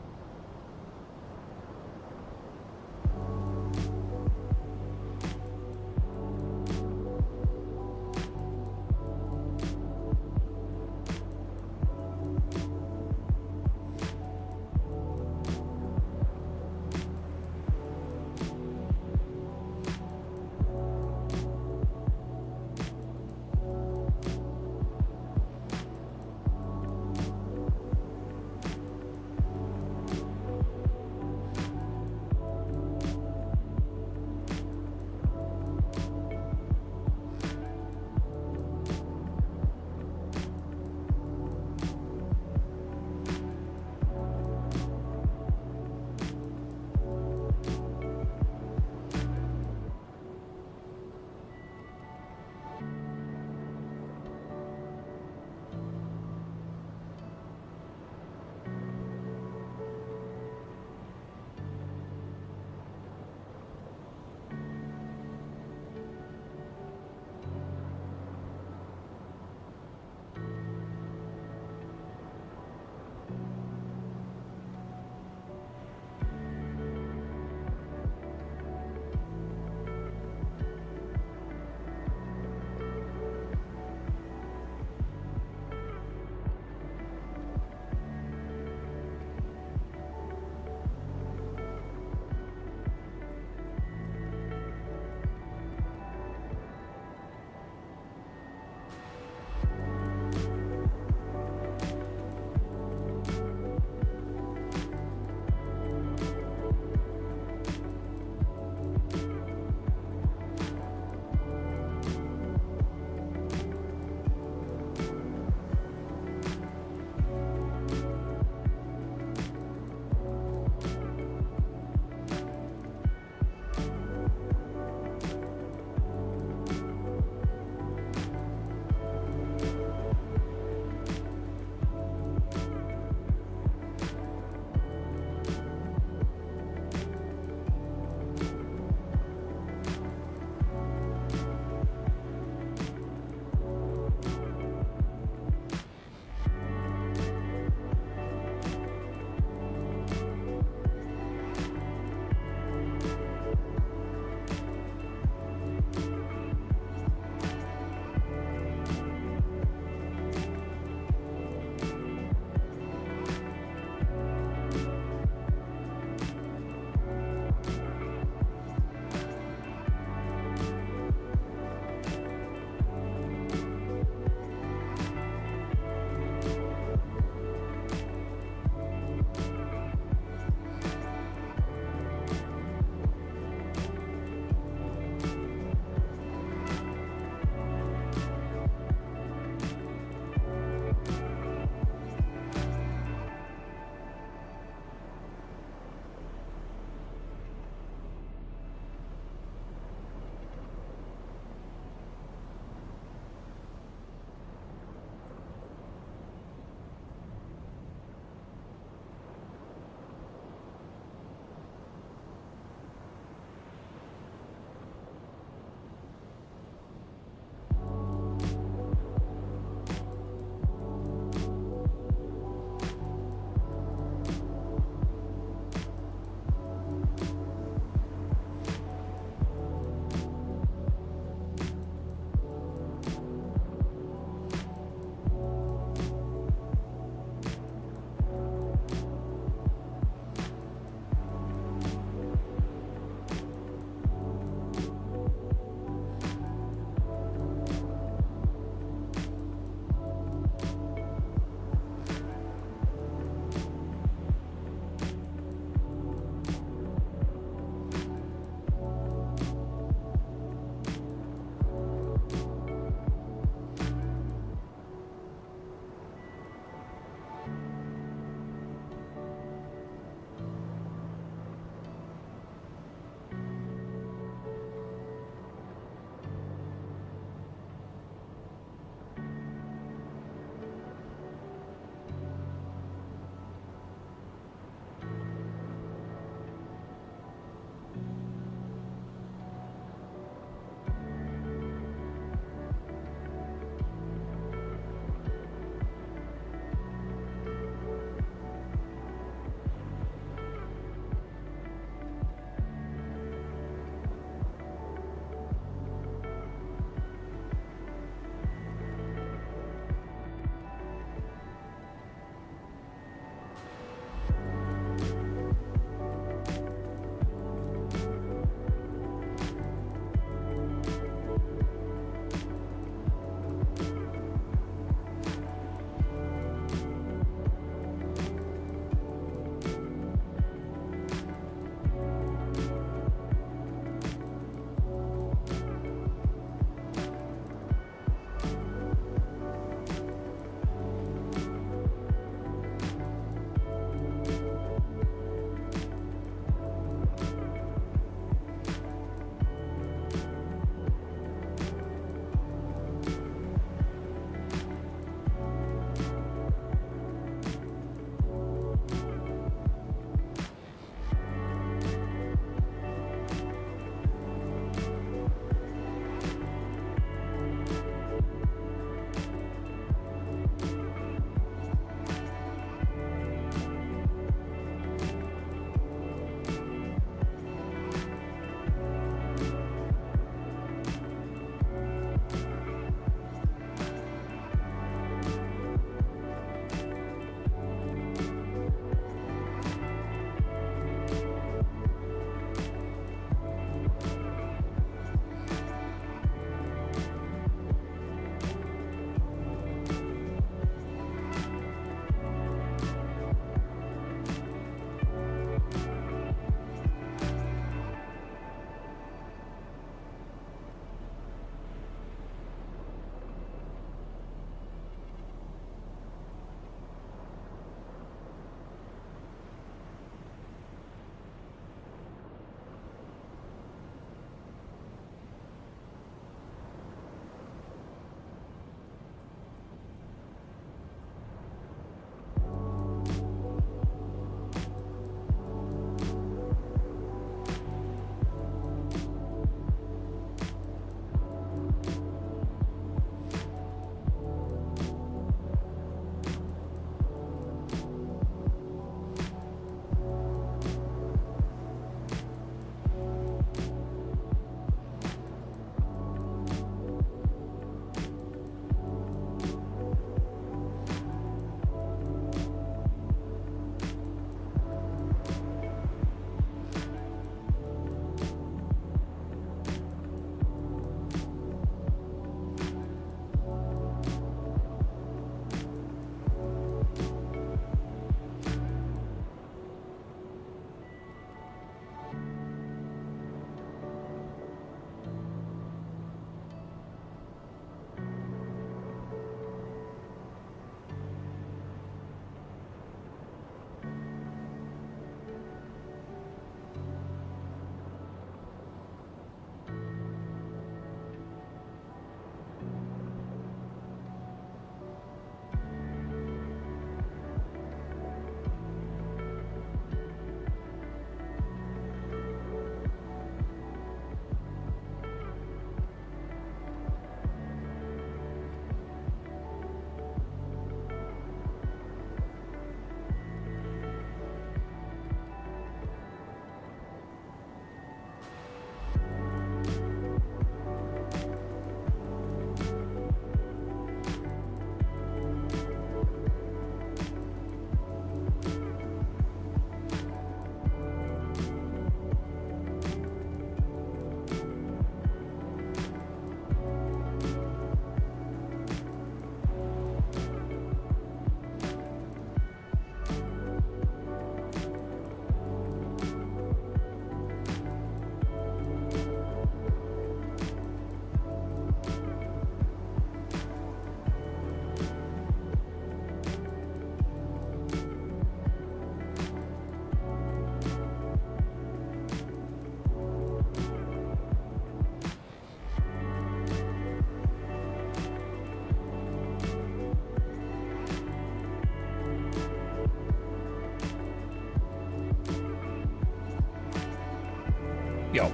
Yo.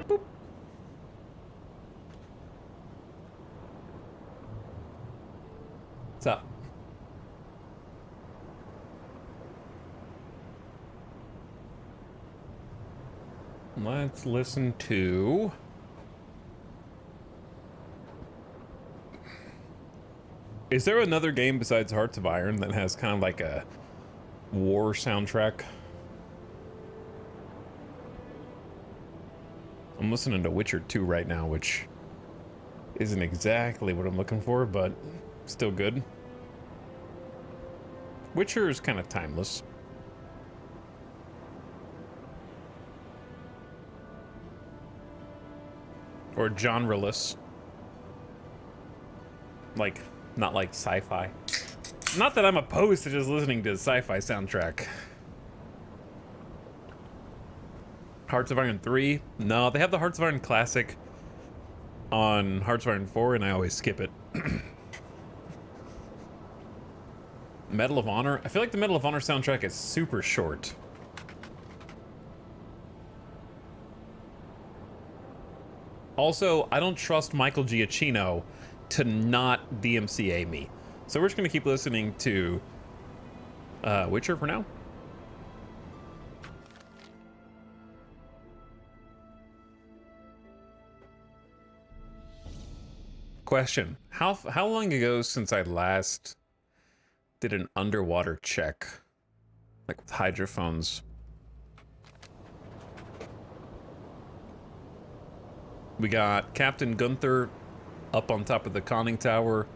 Boop. What's up? Let's listen to... Is there another game besides Hearts of Iron that has kind of like a war soundtrack? I'm listening to Witcher 2 right now, which isn't exactly what I'm looking for, but still good. Witcher is kind of timeless. Or genreless. Like, not like sci-fi. Not that I'm opposed to just listening to sci-fi soundtrack. Hearts of Iron 3? No, they have the Hearts of Iron Classic on Hearts of Iron 4, and I always skip it. Medal of Honor? I feel like the Medal of Honor soundtrack is super short. Also, I don't trust Michael Giacchino to not DMCA me. So we're just going to keep listening to Witcher for now. Question. How long ago since I last did an underwater check? Like with hydrophones. We got Captain Gunther up on top of the conning tower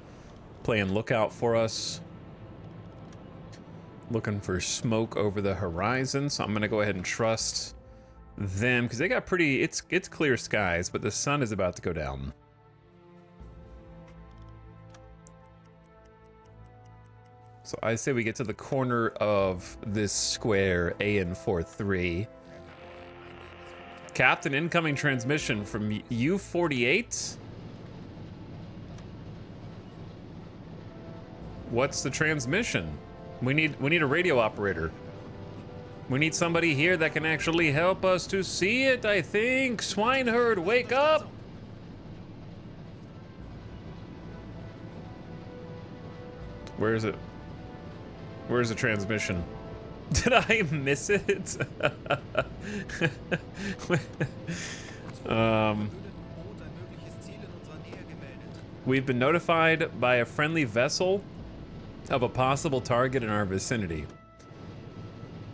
playing lookout for us. Looking for smoke over the horizon, so I'm gonna go ahead and trust them because they got pretty, it's clear skies, but the sun is about to go down. So I say we get to the corner of this square, AN43. Captain, incoming transmission from U48. What's the transmission? We need a radio operator. We need somebody here that can actually help us to see it, I think. Swineherd, wake up! Where is it? Where's the transmission? Did I miss it? We've been notified by a friendly vessel of a possible target in our vicinity.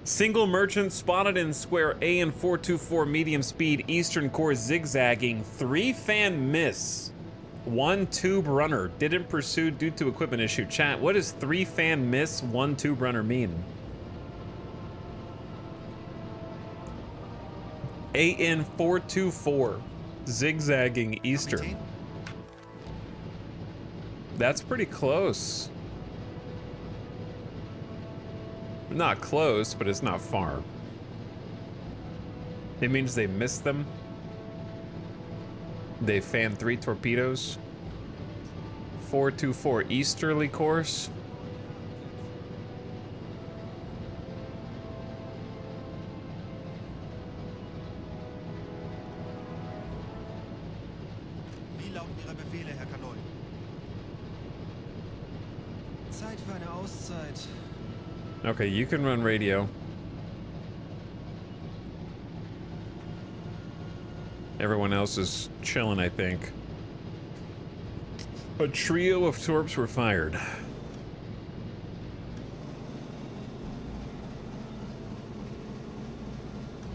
Single merchant spotted in square AN424 medium speed eastern core zigzagging, 3-fan miss. 1 tube runner, didn't pursue due to equipment issue. Chat, what does 3-fan miss, 1 tube runner mean? AN424, zigzagging eastern. That's pretty close. Not close, but it's not far. It means they missed them. They fanned 3 torpedoes. 424 easterly course. Wie lauten Ihre Befehle, Herr Kanoi? Zeit für eine Auszeit. Okay, you can run radio. Everyone else is chilling, I think. A trio of torps were fired.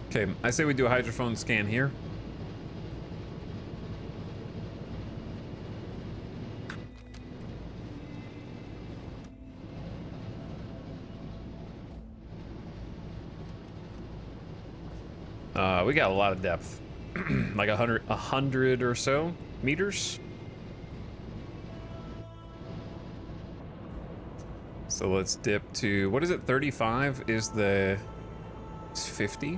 Okay, I say we do a hydrophone scan here. We got a lot of depth. Like 100 or so meters. So let's dip to, what is it, 35 is the, it's 50?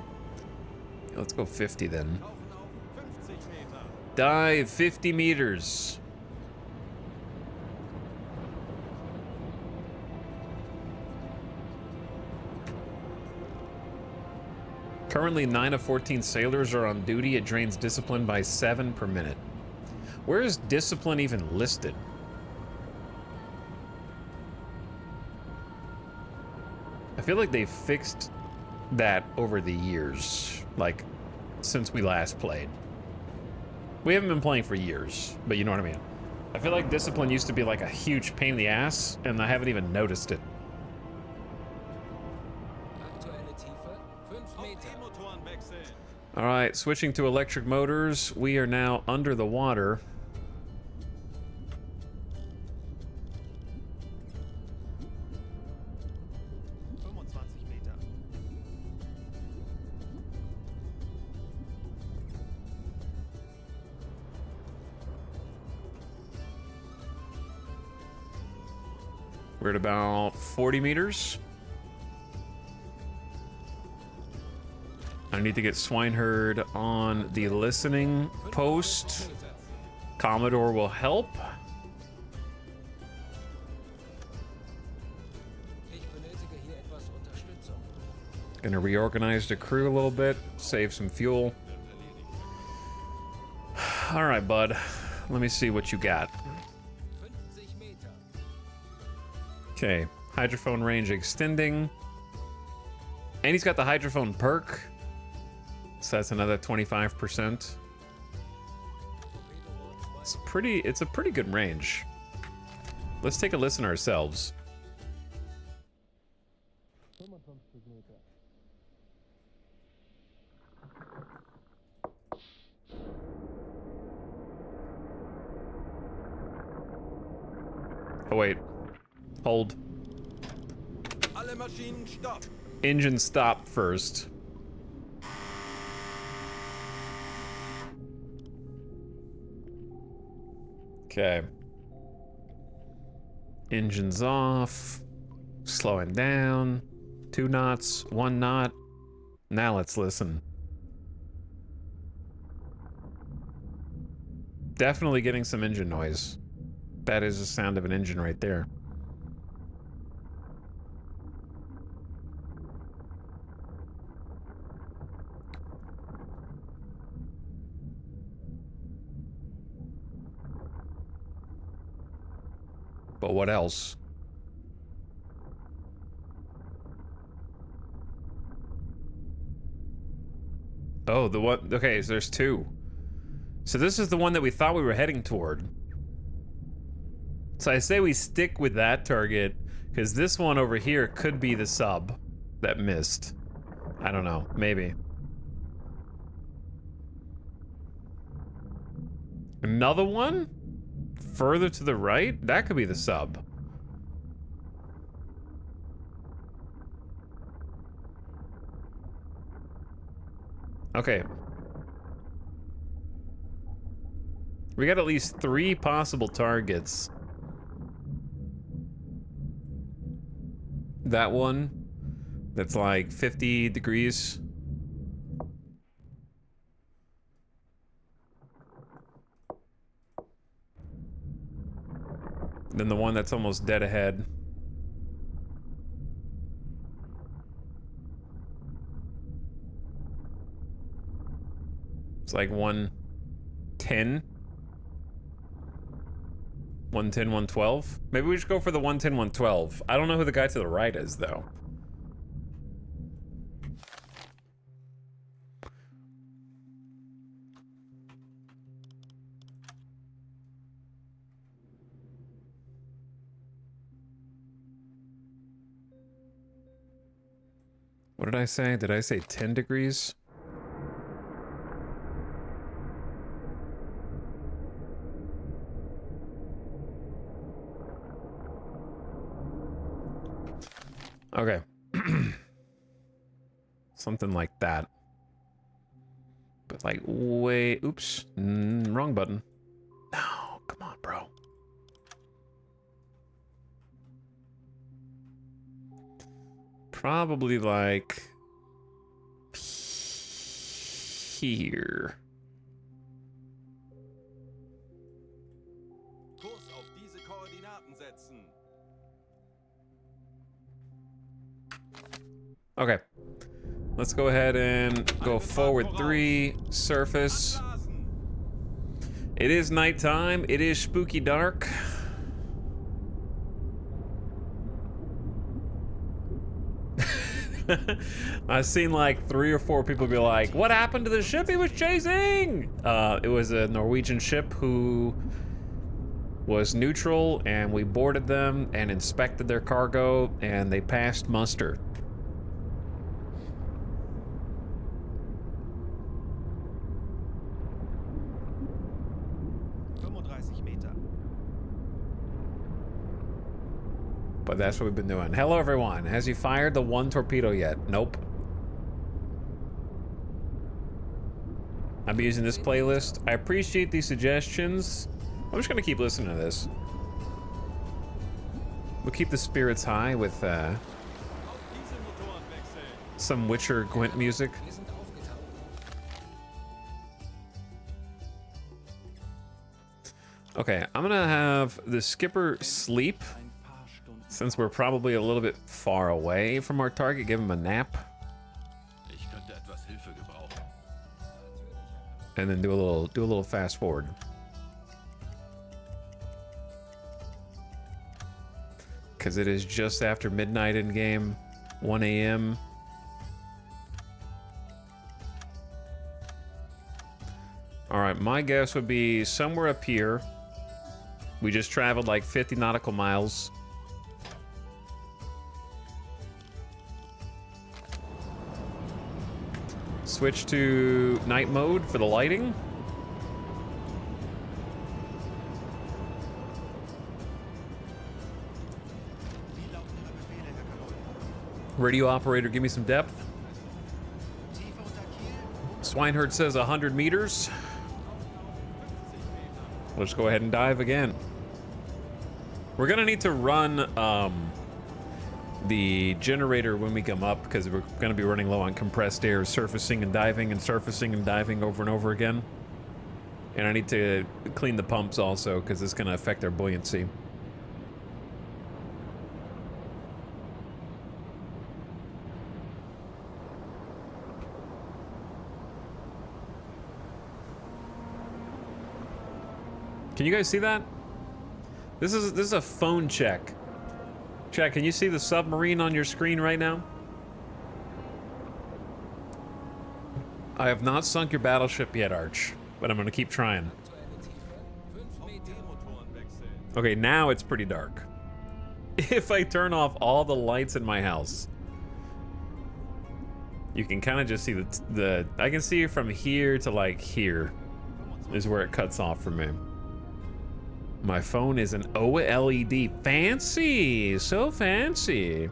Let's go 50 then. Dive 50 meters. Currently, 9 of 14 sailors are on duty. It drains discipline by 7 per minute. Where is discipline even listed? I feel like they fixed that over the years, like since we last played. We haven't been playing for years, but you know what I mean. I feel like discipline used to be like a huge pain in the ass, and I haven't even noticed it. Aktuelle Tiefe 5 Meter. E-Motoren wechseln. All right, switching to electric motors. We are now under the water. Meter. We're at about 40 meters. I need to get Swineherd on the listening post. Commodore will help. Ich benötige hier etwas Unterstützung. Gonna reorganize the crew a little bit, save some fuel. All right, bud. Let me see what you got. 50 Meter. Okay, hydrophone range extending. And he's got the hydrophone perk. So that's another 25%. It's a pretty good range. Let's take a listen ourselves. Oh wait. Hold. Alle Maschinen stopp. Engine stop first. Okay. Engines off. Slowing down. 2 knots, 1 knot. Now let's listen. Definitely getting some engine noise. That is the sound of an engine right there. But what else? Oh, the one. Okay, so there's 2. So this is the one that we thought we were heading toward. So I say we stick with that target, because this one over here could be the sub that missed. I don't know, maybe. Another one? Further to the right? That could be the sub. Okay. We got at least 3 possible targets. That one, that's like 50 degrees. Then the one that's almost dead ahead. It's like 110. 110, 112. Maybe we should go for the 110, 112. I don't know who the guy to the right is, though. What did I say? Did I say 10 degrees? Okay. Something like that. But like way... Oops. Wrong button. No, come on, bro. Probably like... here. Kurs auf diese Koordinaten setzen. Okay. Let's go ahead and go forward 3, surface. Ablasen. It is nighttime. It is spooky dark. I've seen like 3 or 4 people be like, what happened to the ship he was chasing? It was a Norwegian ship who was neutral, and we boarded them and inspected their cargo, and they passed muster. But that's what we've been doing. Hello, everyone. Has he fired the 1 torpedo yet? Nope. I'll be using this playlist. I appreciate these suggestions. I'm just gonna keep listening to this. We'll keep the spirits high with Auf Dieselmotoren wechseln. some Witcher Gwent music. Wir sind aufgetaucht. Okay, I'm gonna have the skipper sleep, Ein paar Stunden. since we're probably a little bit far away from our target. Give him a nap, Ich könnte etwas Hilfe gebrauchen. and then do a little fast forward. Because it is just after midnight in game, 1 a.m. All right, my guess would be somewhere up here. We just traveled like 50 nautical miles. Switch to night mode for the lighting. Wie lauten Ihre Befehle, Herr Kapitän? Radio operator, give me some depth. Tiefe unter Kiel? Swineherd says 100 meters. Let's go ahead and dive again. We're gonna need to run the generator when we come up, because we're gonna be running low on compressed air, surfacing and diving over and over again. And I need to clean the pumps also, because it's gonna affect our buoyancy. Can you guys see that? This is a phone check. Chad, can you see the submarine on your screen right now? I have not sunk your battleship yet, Arch, but I'm gonna keep trying. Aktuelle Tiefe 5 Meter. Motoren wechseln. Okay, now it's pretty dark. If I turn off all the lights in my house, you can kind of just see the I can see from here to like here is where it cuts off for me. My phone is an OLED. Fancy! So fancy.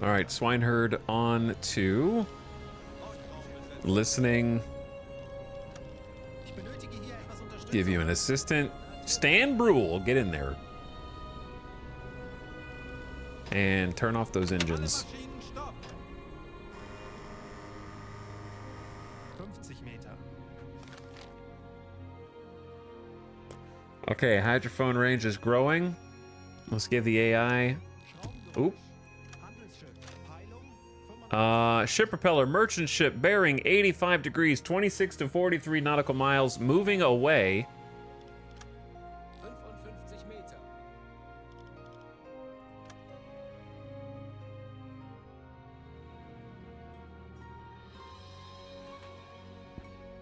All right, Swineherd on to listening. Ich benötige hier etwas Unterstützung. Give you an assistant. Stan Brule, get in there. And turn off those engines. Maschinen stopp. 50 Meter. Okay, hydrophone range is growing. Let's give the AI. Oop. Handelsschiff. Peilung. Ship propeller, merchant ship, bearing 85 degrees, 26 to 43 nautical miles, moving away. 55 Meter.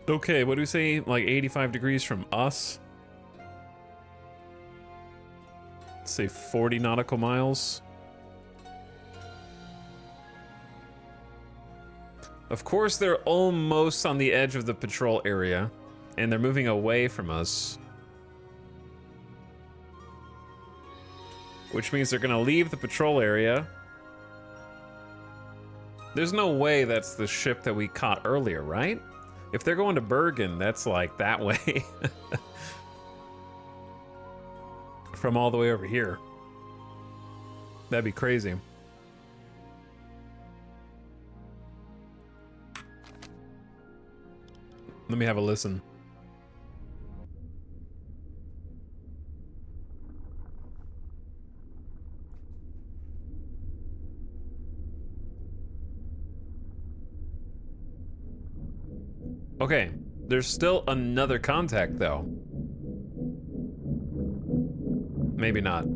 Okay, what do we say? Like 85 degrees from us? Let's say 40 nautical miles. Of course, they're almost on the edge of the patrol area, and they're moving away from us. Which means they're gonna leave the patrol area. There's no way that's the ship that we caught earlier, right? If they're going to Bergen, that's like that way. From all the way over here. That'd be crazy. Let me have a listen. Okay, there's still another contact though. Maybe not.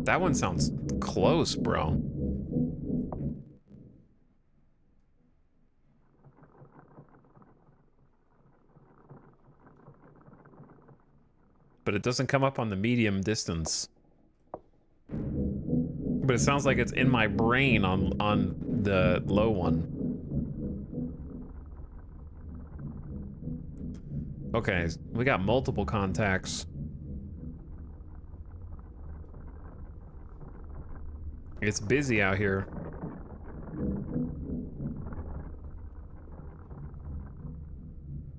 That one sounds close, bro. But it doesn't come up on the medium distance. But it sounds like it's in my brain on the low one. Okay, we got multiple contacts. It's busy out here.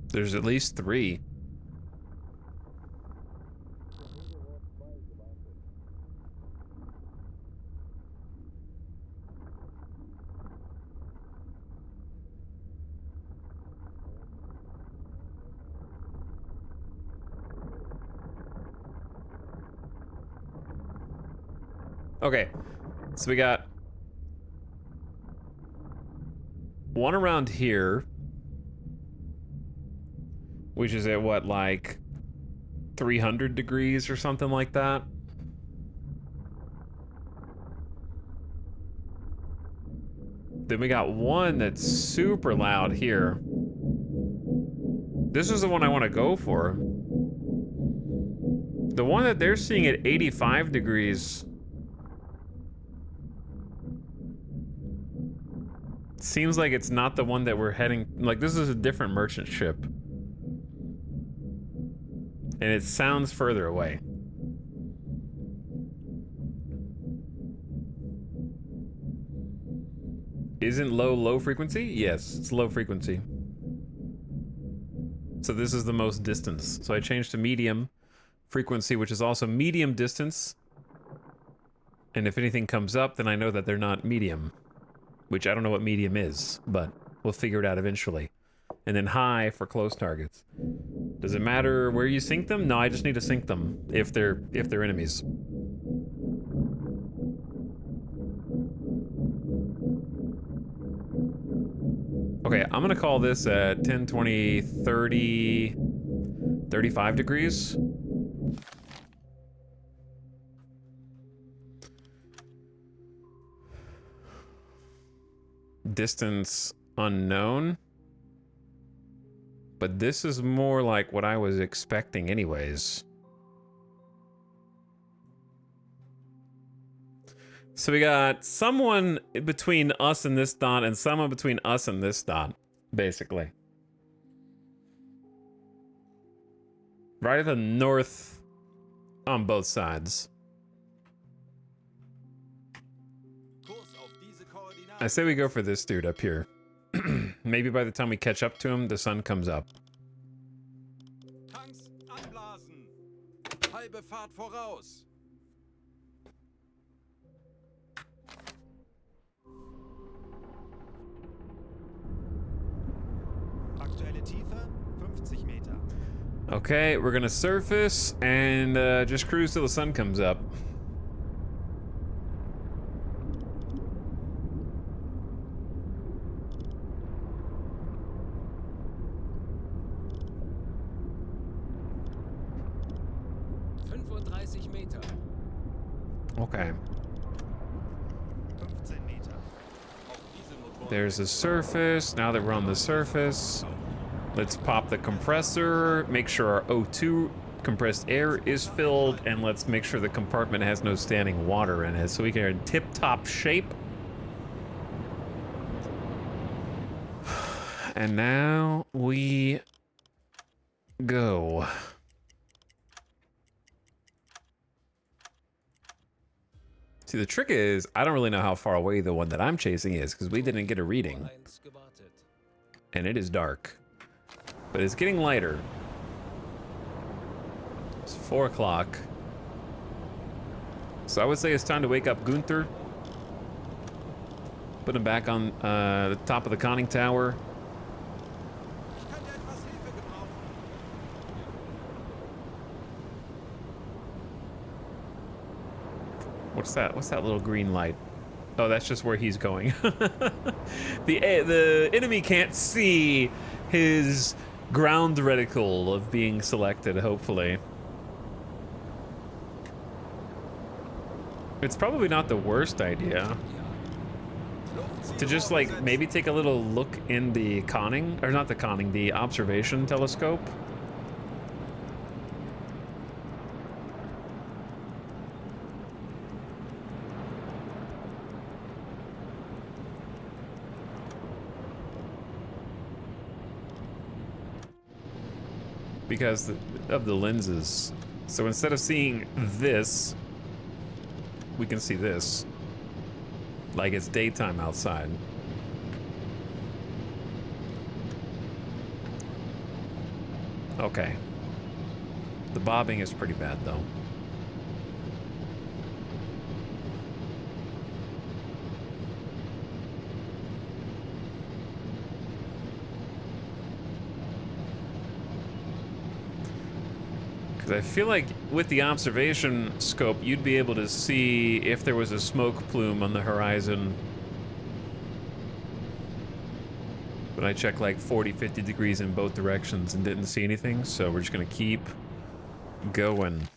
There's at least 3. Okay, so we got one around here, which is at what, like 300 degrees or something like that. Then we got one that's super loud here. This is the one I want to go for. The one that they're seeing at 85 degrees seems like it's not the one that we're heading. Like, this is a different merchant ship. And it sounds further away. Isn't low frequency? Yes, it's low frequency. So this is the most distance. So I changed to medium frequency, which is also medium distance. And if anything comes up, then I know that they're not medium. Which I don't know what medium is, but we'll figure it out eventually. And then high for close targets. Does it matter where you sink them? No, I just need to sink them if they're enemies. Okay, I'm gonna call this at 10, 20, 30, 35 degrees. Distance unknown. But this is more like what I was expecting anyways. So we got someone between us and this dot and someone between us and this dot, basically. Right at the north on both sides. I say we go for this dude up here. Maybe by the time we catch up to him, the sun comes up. Tanks anblasen. Halbe Fahrt voraus. Aktuelle Tiefe 50 Meter. Okay, we're gonna surface and just cruise till the sun comes up. Okay. There's the surface. Now that we're on the surface, let's pop the compressor, make sure our O2 compressed air is filled, and let's make sure the compartment has no standing water in it so we can in tip-top shape. And now we go. See, the trick is, I don't really know how far away the one that I'm chasing is, because we didn't get a reading. And it is dark. But it's getting lighter. It's 4 o'clock. So I would say it's time to wake up Gunther. Put him back on the top of the conning tower. What's that? What's that little green light? Oh, that's just where he's going. The enemy can't see his ground reticle of being selected, hopefully. It's probably not the worst idea to just, like, maybe take a little look in the conning, or not the conning, the observation telescope. Because of the lenses. So instead of seeing this, we can see this. Like it's daytime outside. Okay. The bobbing is pretty bad though. I feel like with the observation scope, you'd be able to see if there was a smoke plume on the horizon. But I checked like 40, 50 degrees in both directions and didn't see anything, so we're just gonna keep going.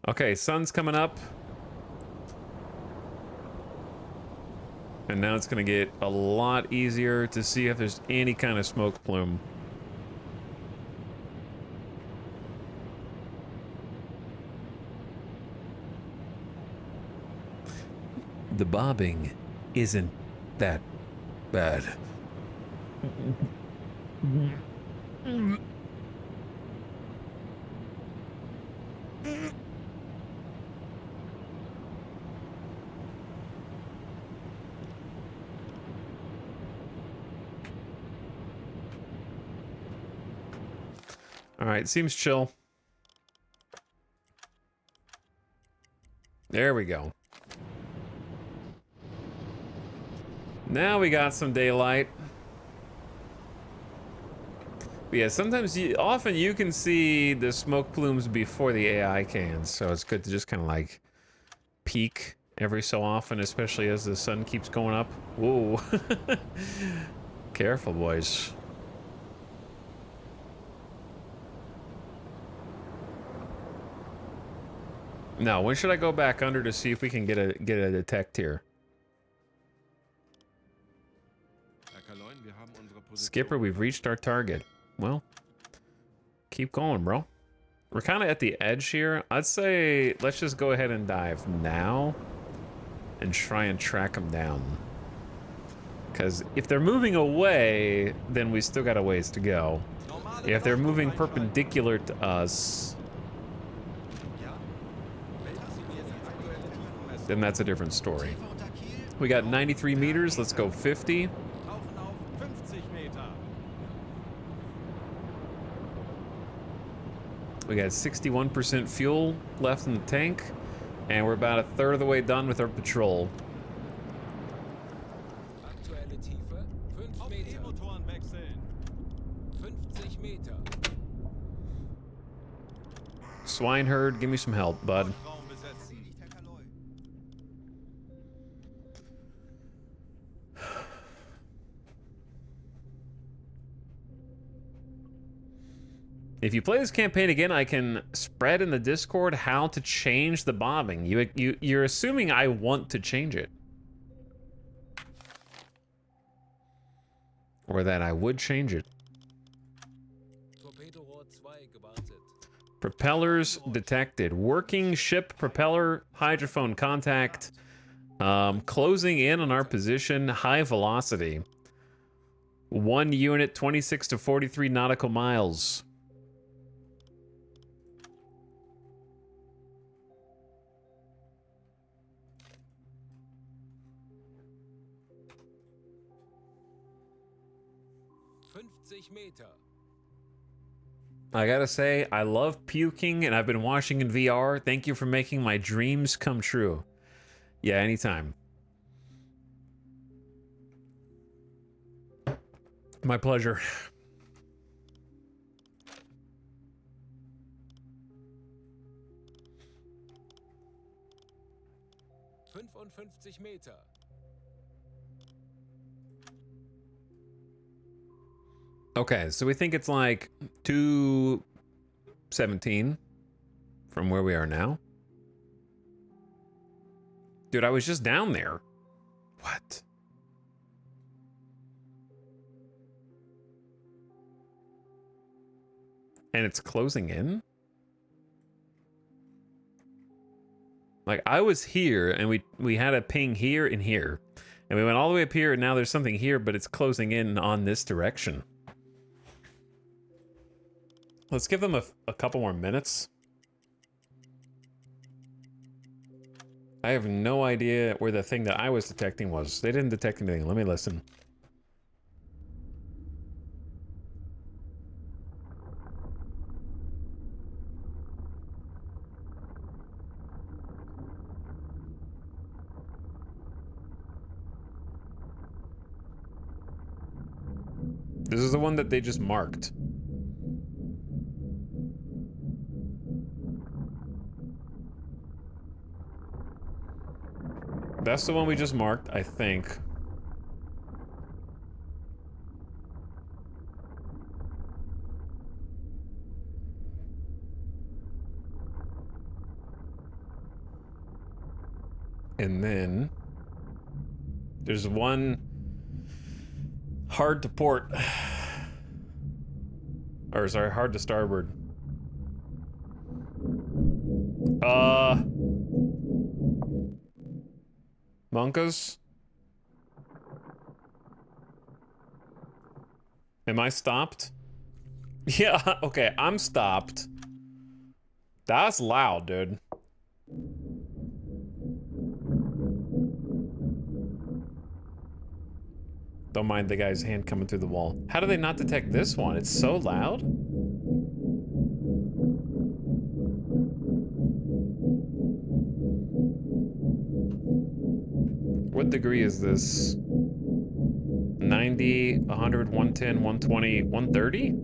Okay, sun's coming up. And now it's gonna get a lot easier to see if there's any kind of smoke plume. The bobbing isn't that bad. All right, seems chill. There we go. Now we got some daylight. But yeah, sometimes often you can see the smoke plumes before the AI can, so it's good to just kind of like peek every so often, especially as the sun keeps going up. Whoa. Careful, boys. Now, when should I go back under to see if we can get a detect here? Skipper, we've reached our target. Well, keep going, bro. We're kind of at the edge here. I'd say let's just go ahead and dive now and try and track them down. Because if they're moving away, then we still got a ways to go. If they're moving perpendicular to us, then that's a different story. We got 93 meters. Let's go 50. We got 61% fuel left in the tank, and we're about a third of the way done with our patrol. Aktuelle Tiefe 5 Meter. 50 Meter. Swineherd, give me some help, bud. If you play this campaign again, I can spread in the Discord how to change the bobbing. You're assuming I want to change it. Or that I would change it. Torpedo Rohr 2 gewartet. Propellers detected. Working ship propeller hydrophone contact. Closing in on our position. High velocity. 1 unit, 26 to 43 nautical miles. Meter. I gotta say, I love puking, and I've been watching in VR. Thank you for making my dreams come true. Yeah, anytime. My pleasure. 55 Meter. Okay, so we think it's like 217 from where we are now. Dude, I was just down there. What? And it's closing in? Like, I was here, and we had a ping here and here. And we went all the way up here, and now there's something here, but it's closing in on this direction. Let's give them a couple more minutes. I have no idea where the thing that I was detecting was. They didn't detect anything. Let me listen. This is the one that they just marked. That's the one we just marked, I think. And then there's one hard to port. Or sorry, hard to starboard. Monkas? Am I stopped? Yeah, okay, I'm stopped. That's loud, dude. Don't mind the guy's hand coming through the wall. How do they not detect this one? It's so loud. What degree is this? 90, 100, 110, 120, 130?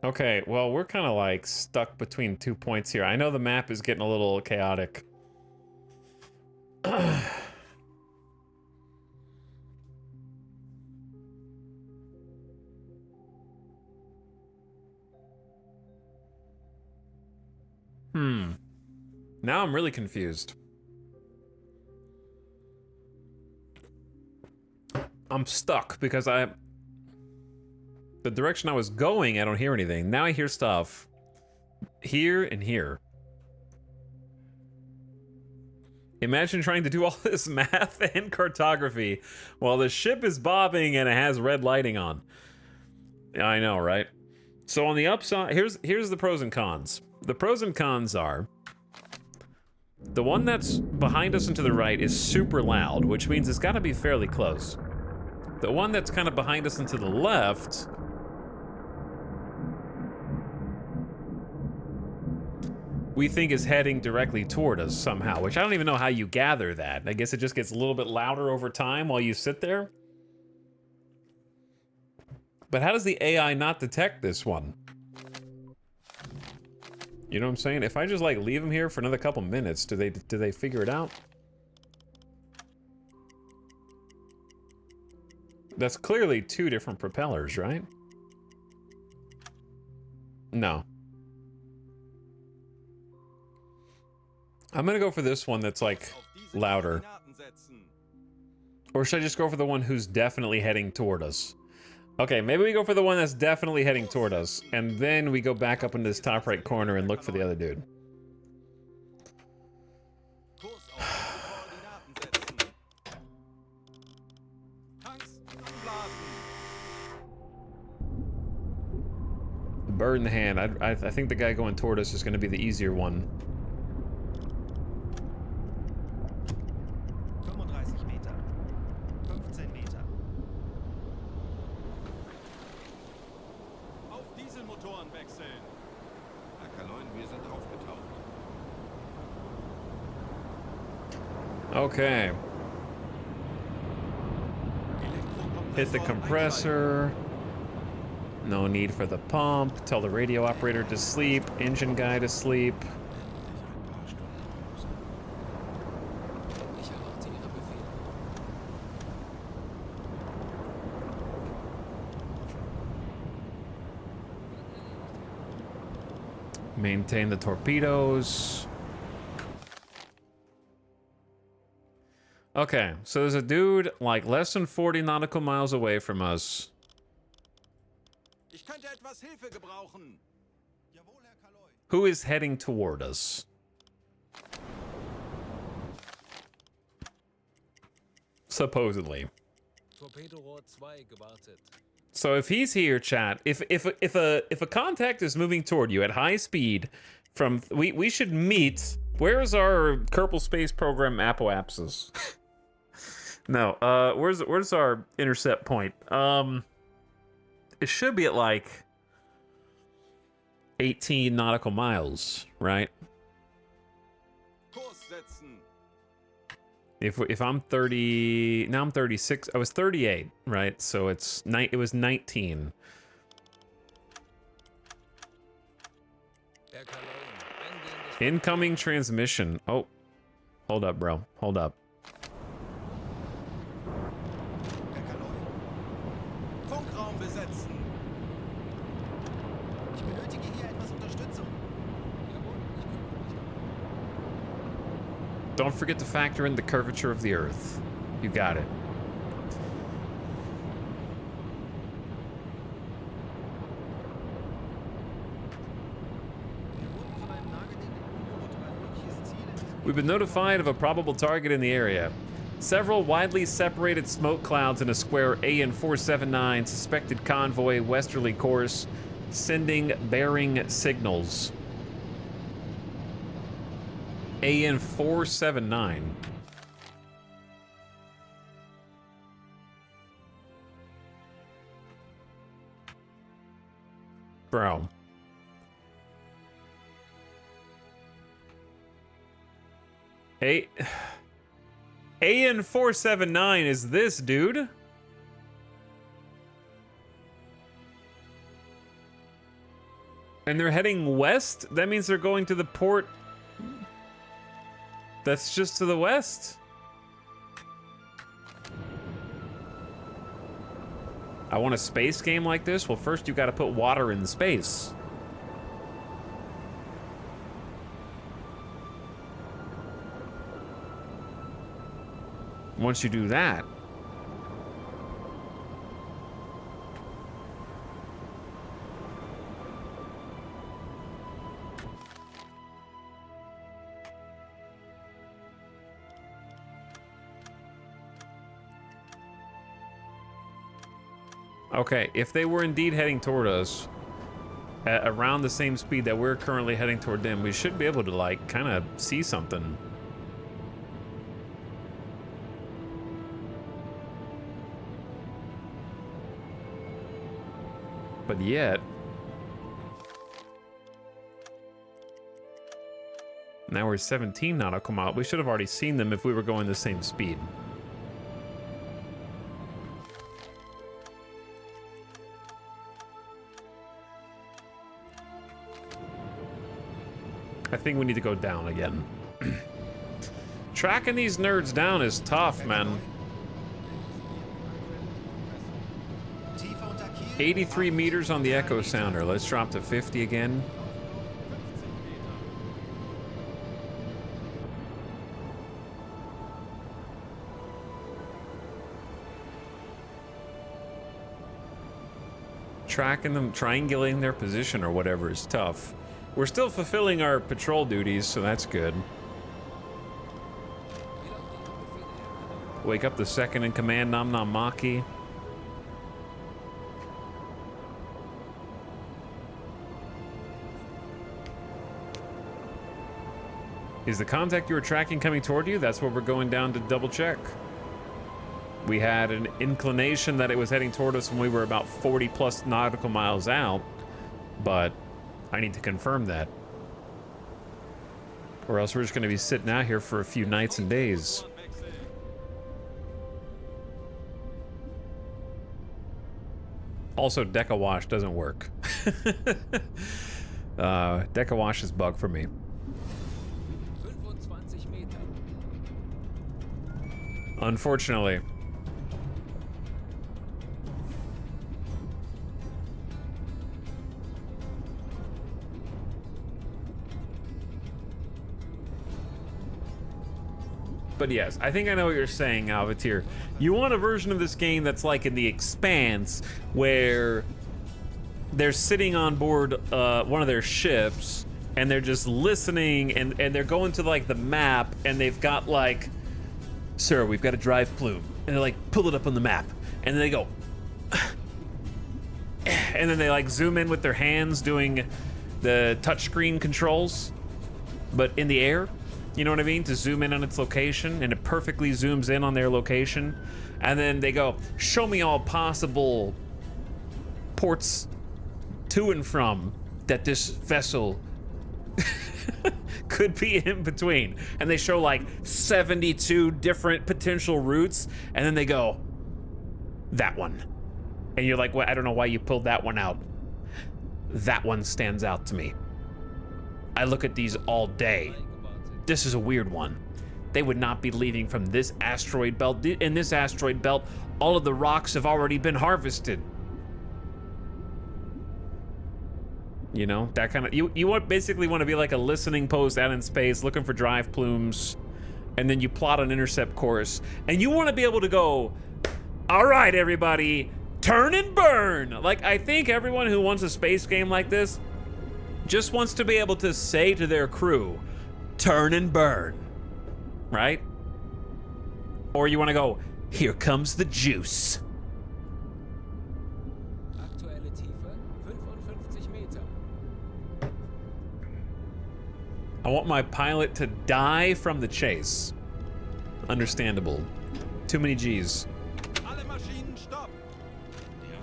Okay, well, we're kind of like stuck between 2 points here. I know the map is getting a little chaotic. Now I'm really confused. I'm stuck because the direction I was going, I don't hear anything. Now I hear stuff here and here. Imagine trying to do all this math and cartography while the ship is bobbing and it has red lighting on. Yeah, I know, right? So on the upside, here's the pros and cons. The pros and cons are the one that's behind us and to the right is super loud, which means it's got to be fairly close. The one that's kind of behind us and to the left we think is heading directly toward us somehow, which I don't even know how you gather that. I guess it just gets a little bit louder over time while you sit there. But how does the AI not detect this one? You know what I'm saying? If I just like leave them here for another couple minutes, do they figure it out? That's clearly two different propellers, right? No. I'm gonna go for this one that's like louder. Or should I just go for the one who's definitely heading toward us? Okay, maybe we go for the one that's definitely heading toward us, and then we go back up into this top right corner and look for the other dude. Bird in the hand. I think the guy going toward us is going to be the easier one. 35 Meter. 15 Meter. Auf Dieselmotoren wechseln. Herr Kaloin, wir sind aufgetaucht. Okay. Hit the compressor. No need for the pump. Tell the radio operator to sleep. Engine guy to sleep. Ich erwarte Ihre Befehle. Maintain the torpedoes. Okay, so there's a dude like less than 40 nautical miles away from us. Ich könnte etwas Hilfe gebrauchen. Jawohl, Herr Kaloi. Who is heading toward us. Supposedly. Torpedorohr 2 gewartet. So if he's here, chat, if a contact is moving toward you at high speed from we should meet. Where's our Kerbal Space Program apoapsis? No, where's our intercept point? It should be at like 18 nautical miles, right? Kurs setzen. If I'm 30, now I'm 36. I was 38, right? So it was 19. Herr Kaloi, eingehendes Incoming transmission. Oh, hold up, bro. Hold up. Herr Kaloi. Funkraum besetzen. Ich benötige hier etwas Unterstützung. Jawohl, ich kümmere mich darum. Don't forget to factor in the curvature of the Earth. You got it. Wir wurden von einem nahegelegenen U-Boot über ein mögliches Ziel in diesem We've been notified of a probable target in the area. Several widely separated smoke clouds in a square AN 479 suspected convoy westerly course, sending bearing signals. AN 479. Bro. AN 479 is this, dude? And they're heading west? That means they're going to the port that's just to the west. I want a space game like this? Well, first you gotta put water in space. Once you do that, okay, if they were indeed heading toward us at around the same speed that we're currently heading toward them, we should be able to, like, kind of see something. But yet, now we're 17 nautical miles. We should have already seen them if we were going the same speed. I think we need to go down again. Tracking these nerds down is tough, man. Tiefe unter Kiel. 83 meters on the Echo Sounder. Let's drop to 50 again. Tracking them, triangulating their position or whatever is tough. We're still fulfilling our patrol duties, so that's good. Wake up the second in command, Nam Nam Maki. Is the contact you were tracking coming toward you? That's what we're going down to double check. We had an inclination that it was heading toward us when we were about 40 plus nautical miles out, but I need to confirm that. Or else we're just going to be sitting out here for a few nights and days. Also, Deca Wash doesn't work. Deca Wash is bug for me. 25 Meter. Unfortunately. But yes, I think I know what you're saying, Alvatir. You want a version of this game that's like in The Expanse, where they're sitting on board one of their ships, and they're just listening, and they're going to like the map, and they've got like, sir, we've got a drive plume. And they're like, pull it up on the map. And then they go, and then they like zoom in with their hands doing the touchscreen controls, but in the air. You know what I mean? To zoom in on its location, and it perfectly zooms in on their location. And then they go, show me all possible ports to and from that this vessel could be in between. And they show like 72 different potential routes, and then they go, that one. And you're like, well, I don't know why you pulled that one out. That one stands out to me. I look at these all day. This is a weird one. They would not be leaving from this asteroid belt. In this asteroid belt, all of the rocks have already been harvested. You know, that kind of, you basically want to be like a listening post out in space, looking for drive plumes, and then you plot an intercept course, and you want to be able to go, all right, everybody, turn and burn. Like, I think everyone who wants a space game like this just wants to be able to say to their crew, turn and burn, right? Or you want to go, here comes the juice. Aktuelle Tiefe 55 Meter. I want my pilot to die from the chase. Understandable. Too many G's. Alle Maschinen stopp! Ja.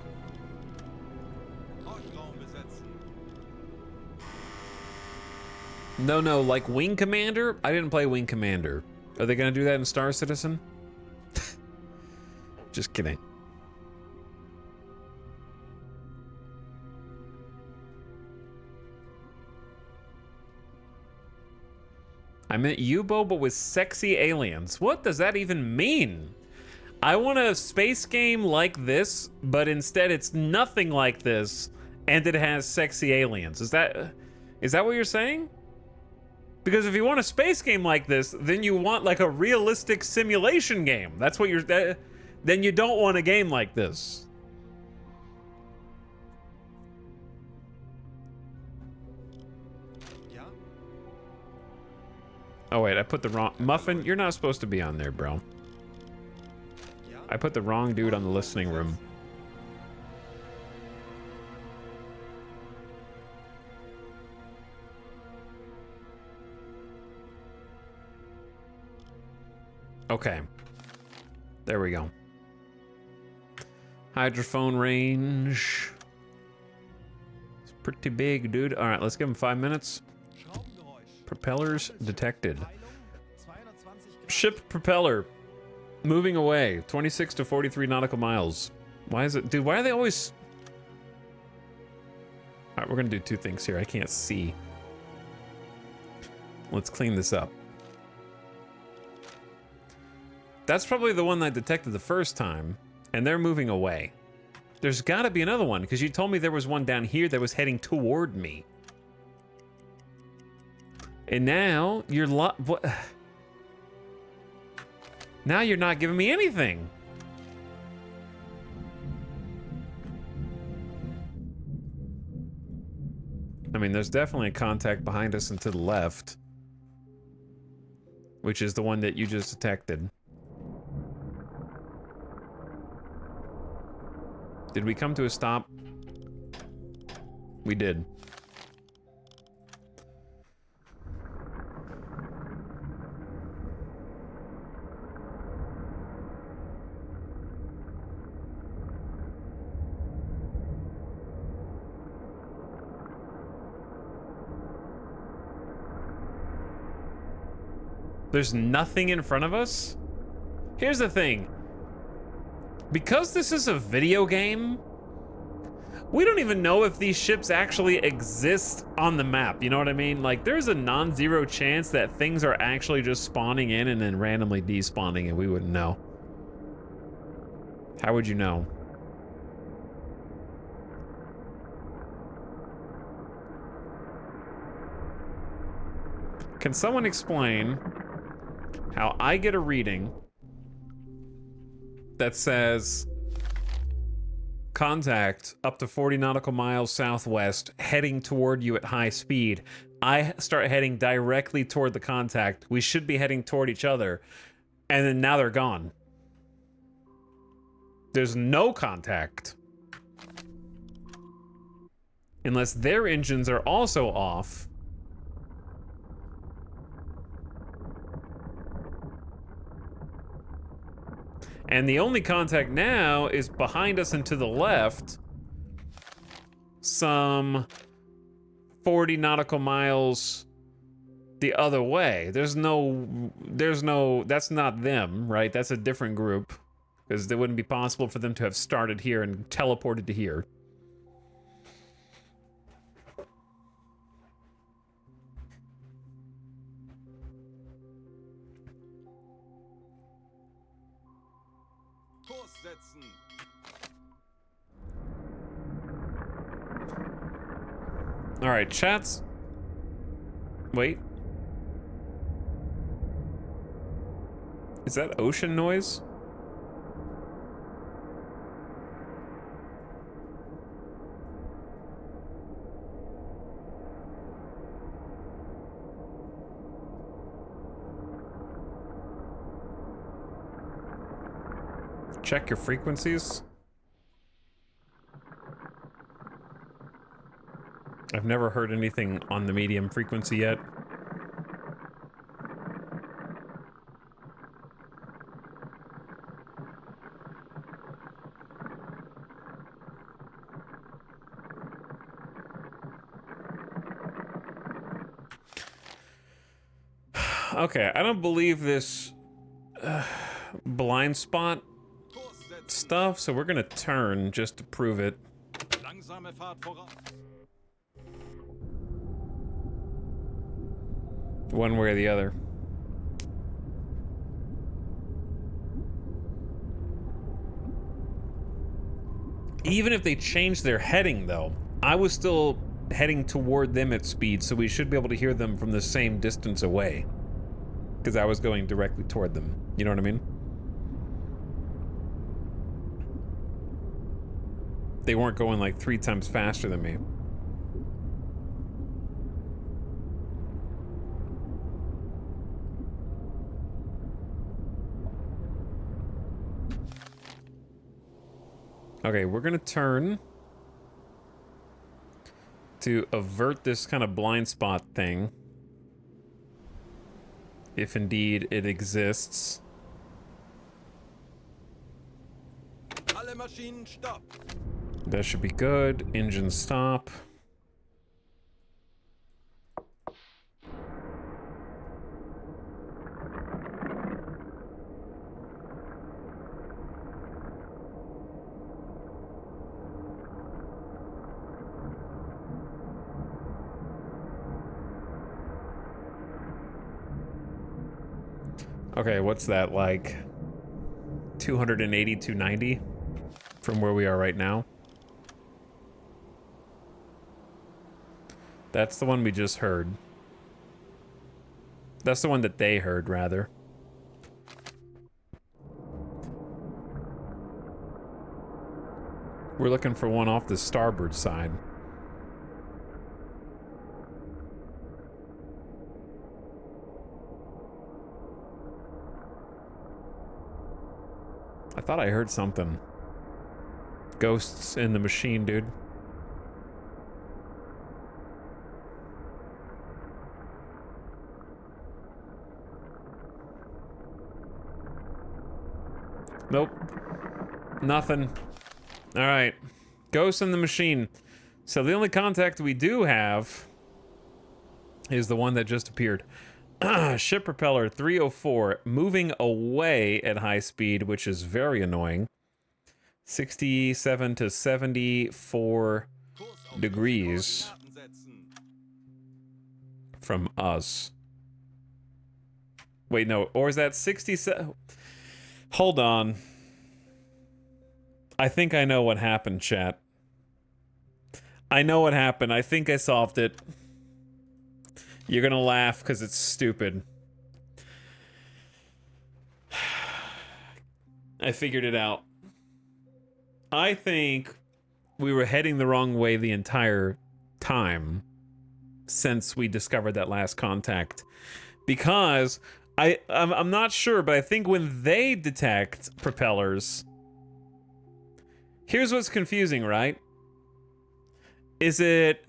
Horchraum besetzen. No, like Wing Commander? I didn't play Wing Commander. Are they gonna do that in Star Citizen? Just kidding. I meant Yubo, but with sexy aliens. What does that even mean? I want a space game like this, but instead it's nothing like this, and it has sexy aliens. Is that what you're saying? Because if you want a space game like this, then you want like a realistic simulation game. That's what you're, then you don't want a game like this. Ja? Oh wait, I put the wrong, Muffin, you're not supposed to be on there, bro. Ja? I put the wrong dude on the listening room. Okay. There we go. Hydrophone range. It's pretty big, dude. All right, let's give him 5 minutes. Schraubengeräusch. Propellers detected. Teilung 220 Grad. Ship propeller. Moving away. 26 to 43 nautical miles. Why is it? Dude, why are they always... All right, we're going to do two things here. I can't see. Let's clean this up. That's probably the one that I detected the first time, and they're moving away. There's got to be another one, because you told me there was one down here that was heading toward me. And now you're what? Now you're not giving me anything. I mean, there's definitely a contact behind us and to the left, which is the one that you just detected. Did we come to a stop? We did. There's nothing in front of us? Here's the thing. Because this is a video game, We don't even know if these ships actually exist on the map, you know what I mean? Like, there's a non-zero chance that things are actually just spawning in and then randomly despawning and we wouldn't know. How would you know? Can someone explain how I get a reading that says contact up to 40 nautical miles southwest, heading toward you at high speed? I start heading directly toward the contact. We should be heading toward each other. And then now they're gone. There's no contact. Unless their engines are also off. And the only contact now is behind us and to the left. Some 40 nautical miles the other way. That's not them, right? That's a different group. Because it wouldn't be possible for them to have started here and teleported to here. Kurs setzen. All right, chats. Wait. Is that ocean noise? Check your frequencies. I've never heard anything on the medium frequency yet. Okay, I don't believe this blind spot stuff, so we're gonna turn just to prove it. Langsame Fahrt voran. One way or the other. Even if they change their heading, though, I was still heading toward them at speed, so we should be able to hear them from the same distance away. Because I was going directly toward them. You know what I mean? They weren't going like 3 times faster than me. Okay, we're gonna turn to avert this kind of blind spot thing. If indeed it exists. Alle Maschinen stopp. That should be good. Engine stop. Okay, what's that, like 280, 290 from where we are right now? That's the one we just heard. That's the one that they heard, rather. We're looking for one off the starboard side. I thought I heard something. Ghosts in the machine, dude. Nope. Nothing. Alright. Ghosts in the machine. So the only contact we do have is the one that just appeared. Ship propeller 304 moving away at high speed, which is very annoying. 67 to 74 Kurs auf degrees Koordinaten setzen. from us. Wait, no, or is that 67? Hold on. I think I know what happened, chat. I know what happened. I think I solved it. You're gonna laugh because it's stupid. I figured it out. I think we were heading the wrong way the entire time since we discovered that last contact. Because I'm not sure, but I think when they detect propellers, here's what's confusing, right? Is it,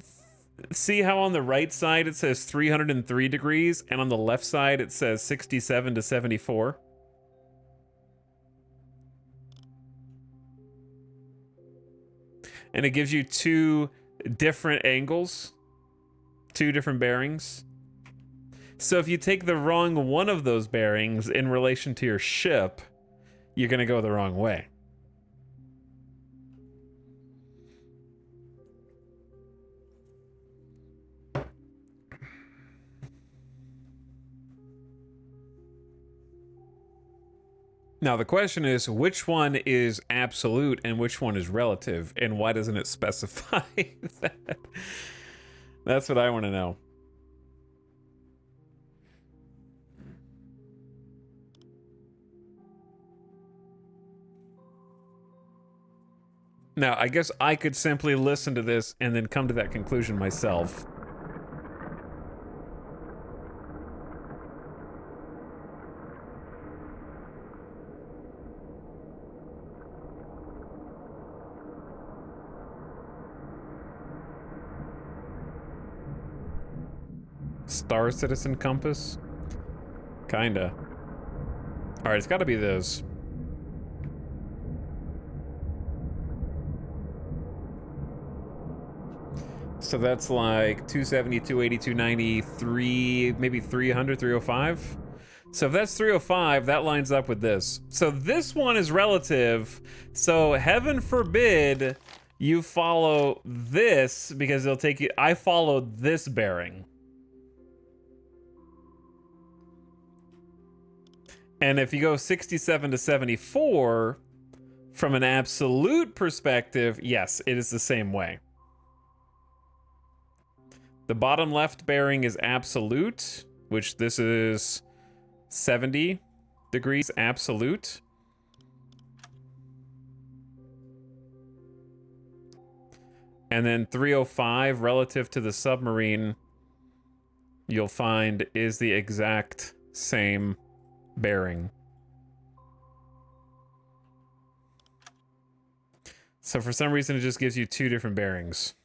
see how on the right side it says 303 degrees and on the left side it says 67 to 74? And it gives you two different angles, two different bearings. So if you take the wrong one of those bearings in relation to your ship, you're going to go the wrong way. Now the question is, which one is absolute and which one is relative, and why doesn't it specify that? That's what I want to know. Now, I guess I could simply listen to this and then come to that conclusion myself. Star Citizen compass? Kinda. Alright, it's gotta be this. So that's like 270, 280, 290, 3, maybe 300, 305? So if that's 305, that lines up with this. So this one is relative, so heaven forbid you follow this, because it'll take you... I followed this bearing. And if you go 67 to 74, from an absolute perspective, yes, it is the same way. The bottom left bearing is absolute, which this is 70 degrees absolute. And then 305 relative to the submarine, you'll find is the exact same bearing. So for some reason, it just gives you two different bearings.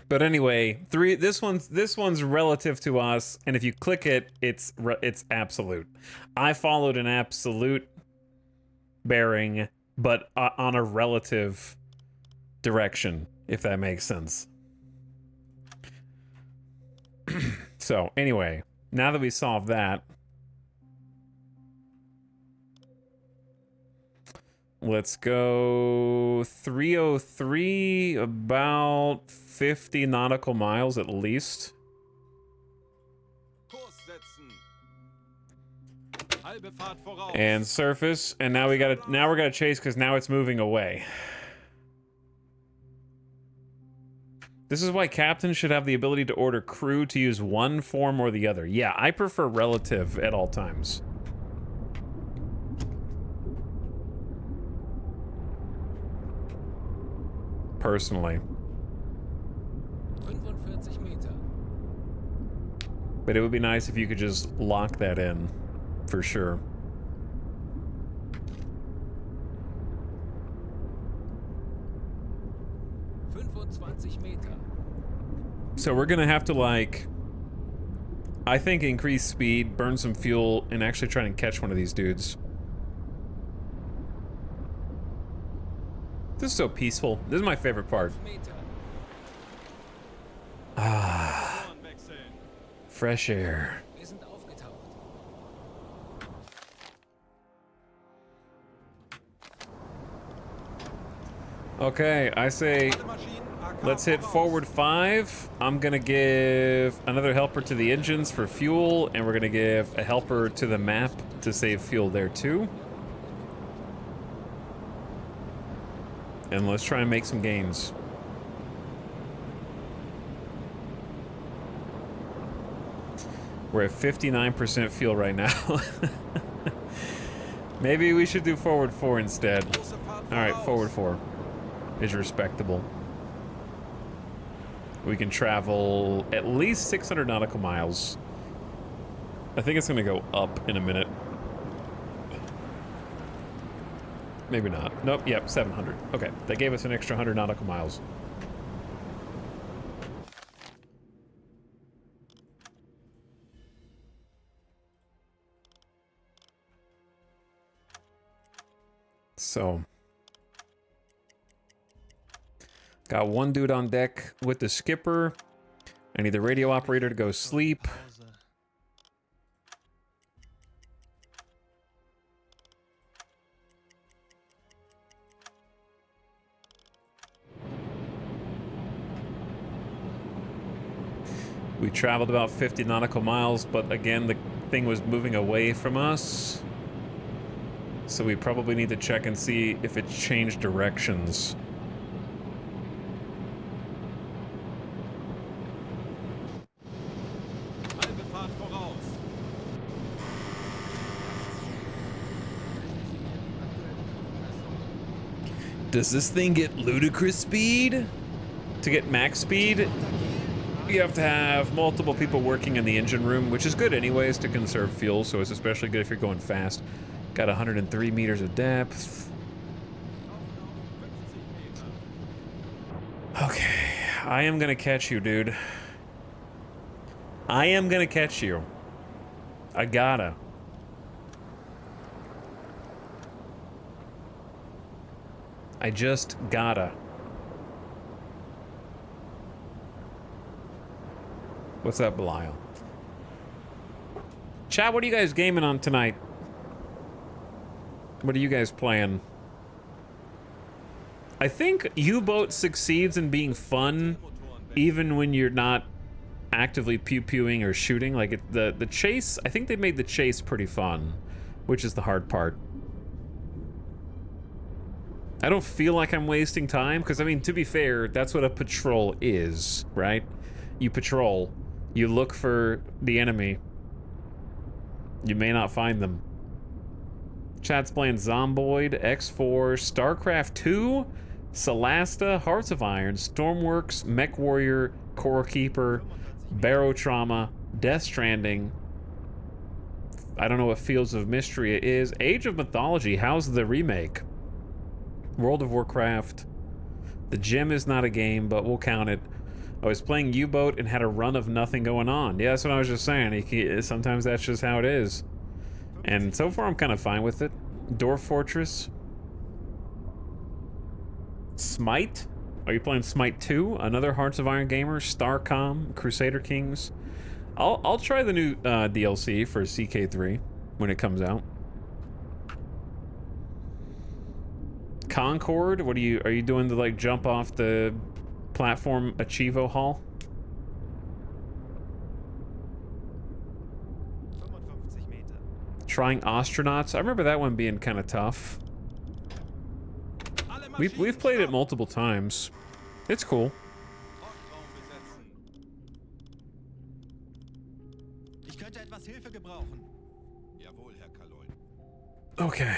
But anyway, this one's relative to us, and if you click it, it's absolute. I followed an absolute bearing, but on a relative direction, if that makes sense. So anyway, now that we solved that, let's go 303, about 50 nautical miles at least. Kurs setzen. Halbe Fahrt voraus. And surface, and now we're gonna chase because now it's moving away. This is why captains should have the ability to order crew to use one form or the other. Yeah, I prefer relative at all times. Personally. 45 Meter. But it would be nice if you could just lock that in, for sure. Meter. So we're gonna have to, like, I think increase speed, burn some fuel, and actually try and catch one of these dudes. This is so peaceful. This is my favorite part. Ah, fresh air. Wir sind aufgetaucht. Okay, I say Alle Maschinen AK let's hit voraus. forward 5. I'm gonna give another helper to the engines for fuel, and we're gonna give a helper to the map to save fuel there too. And let's try and make some gains. We're at 59% fuel right now. Maybe we should do forward 4 instead. Große Fahrt Alright, voraus. forward 4 is respectable. We can travel at least 600 nautical miles. I think it's gonna go up in a minute. Maybe not. Nope, yep, 700. Okay, that gave us an extra 100 nautical miles. So, got one dude on deck with the skipper. I need the radio operator to go sleep. Pause. We traveled about 50 nautical miles, but again, the thing was moving away from us. So we probably need to check and see if it changed directions. Halbe Fahrt voraus. Does this thing get ludicrous speed? To get max speed, you have to have multiple people working in the engine room, which is good anyways to conserve fuel, so it's especially good if you're going fast. Got 103 meters of depth. Okay, I am gonna catch you, dude. I am gonna catch you. I gotta. I just gotta. What's up, Belial? Chat, what are you guys gaming on tonight? What are you guys playing? I think U-Boat succeeds in being fun even when you're not actively pew-pewing or shooting. Like, the chase, I think they made the chase pretty fun, which is the hard part. I don't feel like I'm wasting time, because, I mean, to be fair, that's what a patrol is, right? You patrol. You look for the enemy. You may not find them. Chat's playing Zomboid, X4, StarCraft 2, Solasta, Hearts of Iron, Stormworks, Mech Warrior, Core Keeper, Barotrauma, Death Stranding. I don't know what Fields of Mystery it is. Age of Mythology, how's the remake? World of Warcraft. The Gem is not a game, but we'll count it. I was playing U-Boat and had a run of nothing going on. Yeah, that's what I was just saying. Sometimes that's just how it is. And so far, I'm kind of fine with it. Dwarf Fortress. Smite? Are you playing Smite 2? Another Hearts of Iron gamer? Starcom? Crusader Kings? I'll try the new DLC for CK3 when it comes out. Concord? What are you doing to like jump off the platform Achievo Hall? 55 Meter. Trying Astronauts? I remember that one being kind of tough. Alle We've Maschinen played it stopp. multiple times. It's cool. Hauptraum besetzen. Ich könnte etwas Hilfe gebrauchen. Jawohl, Herr Kaloin. Okay.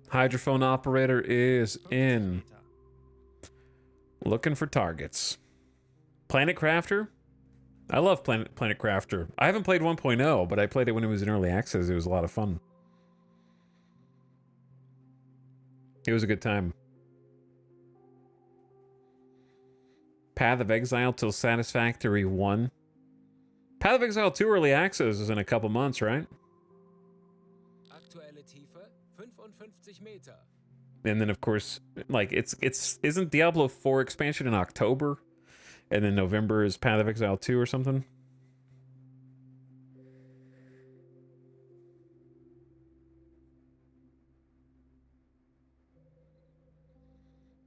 Hydrophone operator is in. Looking for targets. Planet Crafter? I love Planet Crafter. I haven't played 1.0, but I played it when it was in early access. It was a lot of fun. It was a good time. Path of Exile till Satisfactory 1. Path of Exile 2 early access is in a couple months, right? Aktuelle Tiefe 55 Meter. And then of course, like isn't Diablo 4 expansion in October? And then November is Path of Exile 2 or something?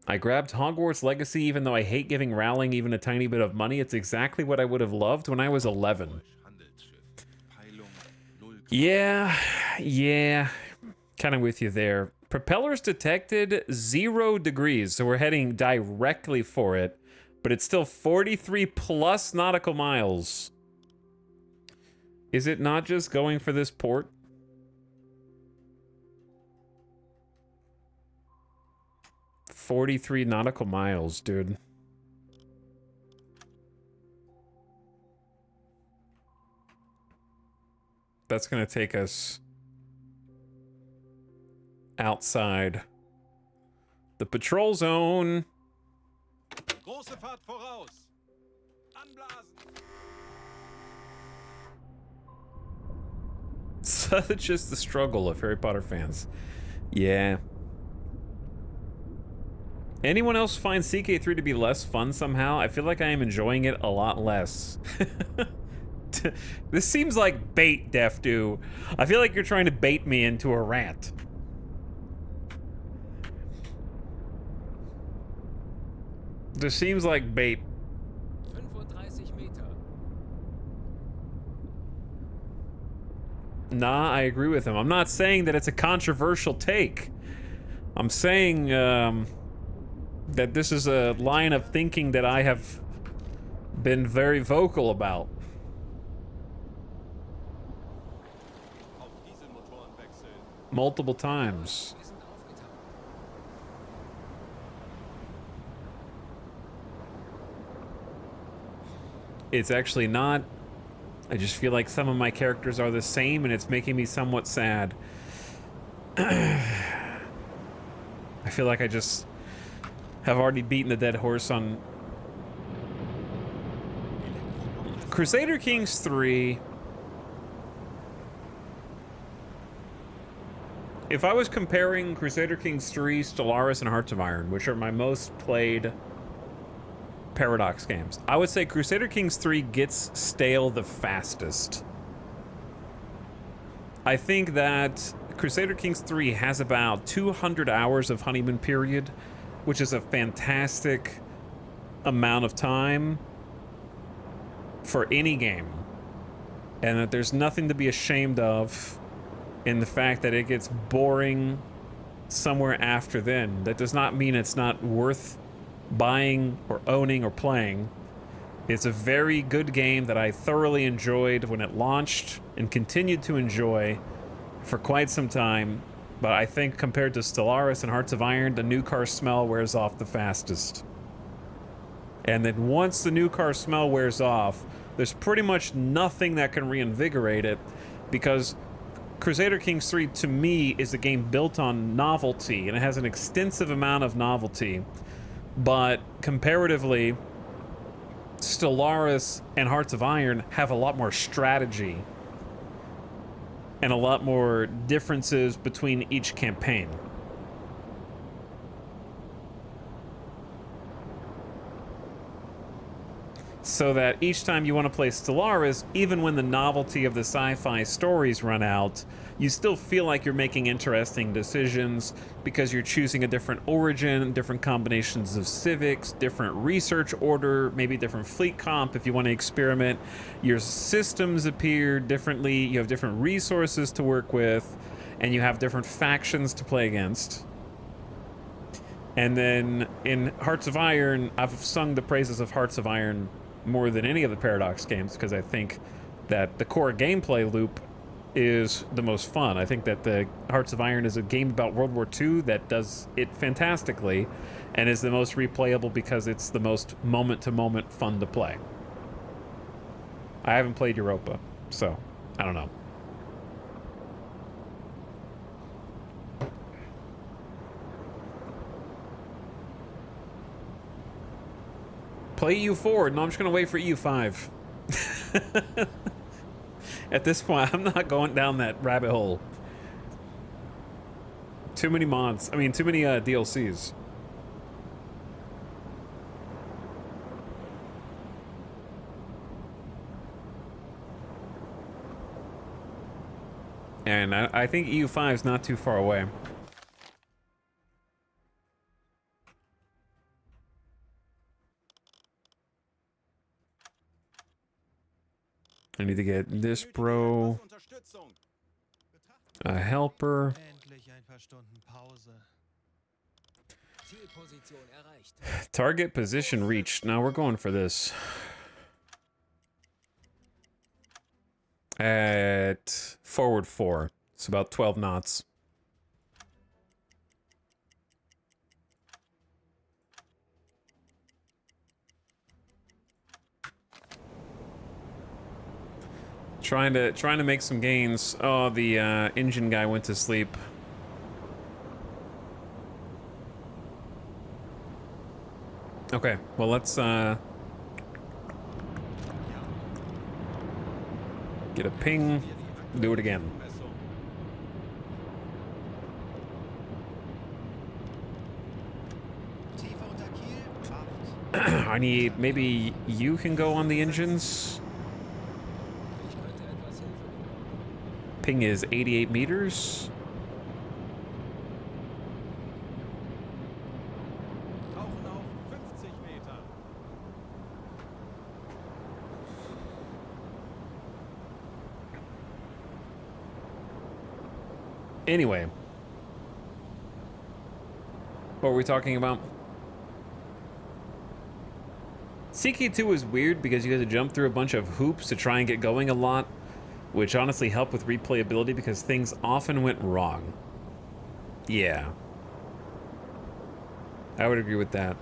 I grabbed Hogwarts Legacy even though I hate giving Rowling even a tiny bit of money. It's exactly what I would have loved when I was 11. Handelsschiff. Peilung 0. Yeah. Kind of with you there. Propellers detected 0 degrees, so we're heading directly for it, but it's still 43 plus nautical miles. Is it not just going for this port? "43 nautical miles, dude." That's gonna take us outside the patrol zone. Große Fahrt voraus. Anblasen. Such is the struggle of Harry Potter fans. Yeah. Anyone else find CK3 to be less fun somehow? I feel like I am enjoying it a lot less. This seems like bait, Defdu. I feel like you're trying to bait me into a rant. This seems like bait. 35 Meter. Nah, I agree with him. I'm not saying that it's a controversial take. I'm saying that this is a line of thinking that I have been very vocal about. Auf Dieselmotoren wechseln. Multiple times. Wir sind aufgetaucht. It's actually not. I just feel like some of my characters are the same and it's making me somewhat sad. I feel like I just have already beaten the dead horse on Crusader Kings 3. If I was comparing Crusader Kings 3, Stellaris, and Hearts of Iron, which are my most played Paradox games, I would say Crusader Kings 3 gets stale the fastest. I think that Crusader Kings 3 has about 200 hours of honeymoon period, which is a fantastic amount of time for any game. And that there's nothing to be ashamed of in the fact that it gets boring somewhere after then. That does not mean it's not worth buying or owning or playing. It's a very good game that I thoroughly enjoyed when it launched and continued to enjoy for quite some time. But I think compared to Stellaris and Hearts of Iron, the new car smell wears off the fastest. And then once the new car smell wears off, there's pretty much nothing that can reinvigorate it, because Crusader Kings 3 to me is a game built on novelty, and it has an extensive amount of novelty. But comparatively, Stellaris and Hearts of Iron have a lot more strategy and a lot more differences between each campaign. So that each time you want to play Stellaris, even when the novelty of the sci-fi stories run out, you still feel like you're making interesting decisions because you're choosing a different origin, different combinations of civics, different research order, maybe different fleet comp if you want to experiment. Your systems appear differently, you have different resources to work with, and you have different factions to play against. And then in Hearts of Iron, I've sung the praises of Hearts of Iron more than any of the Paradox games because I think that the core gameplay loop is the most fun. I think that the Hearts of Iron is a game about World War II that does it fantastically and is the most replayable because it's the most moment-to-moment fun to play. I haven't played Europa, so I don't know. Play EU4. No, I'm just going to wait for EU5. At this point, I'm not going down that rabbit hole. Too many mods. I mean, too many DLCs. And I think EU5 is not too far away. I need to get this bro Unterstützung. a helper. Endlich ein paar Stunden Pause. Zielposition erreicht. Target position reached. Now we're going for this. At forward 4. It's about 12 knots. Trying to make some gains. Oh, the engine guy went to sleep. Okay, well let's get a ping, do it again. Messung. Tiefer unter Kiel. Acht. I need, maybe you can go on the engines. Ich könnte etwas Hilfe gebrauchen. Ping is 88 meters. Tauchen auf 50 Meter. Anyway. What were we talking about? CK2 is weird because you have to jump through a bunch of hoops to try and get going a lot, which honestly help with replayability because things often went wrong. Yeah. I would agree with that.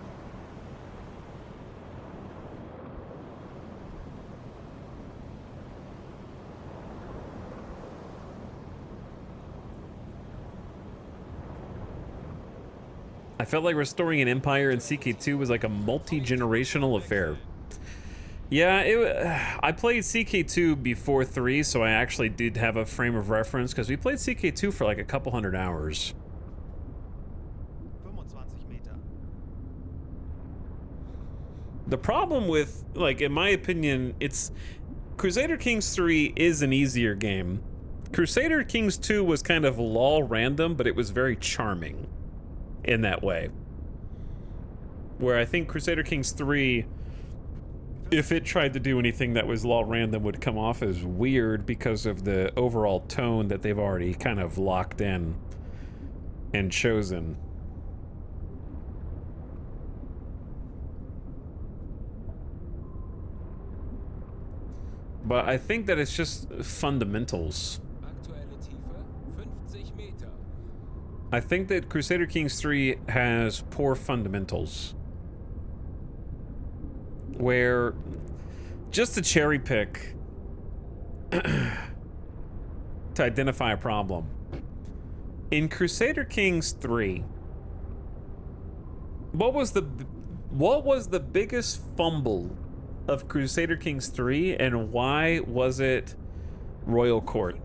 I felt like restoring an empire in CK2 was like a multi-generational affair. Yeah, I played CK2 before 3, so I actually did have a frame of reference because we played CK2 for like a couple hundred hours. 25 Meter. The problem with, like, in my opinion, it's Crusader Kings 3 is an easier game. Crusader Kings 2 was kind of lol random, but it was very charming in that way. Where I think Crusader Kings 3, if it tried to do anything that was lol random, would come off as weird because of the overall tone that they've already kind of locked in and chosen. But I think that it's just fundamentals. Aktuelle Tiefe 50 Meter. I think that Crusader Kings 3 has poor fundamentals. Where, just to cherry pick to identify a problem. In Crusader Kings 3, what was the biggest fumble of Crusader Kings 3, and why was it Royal Court?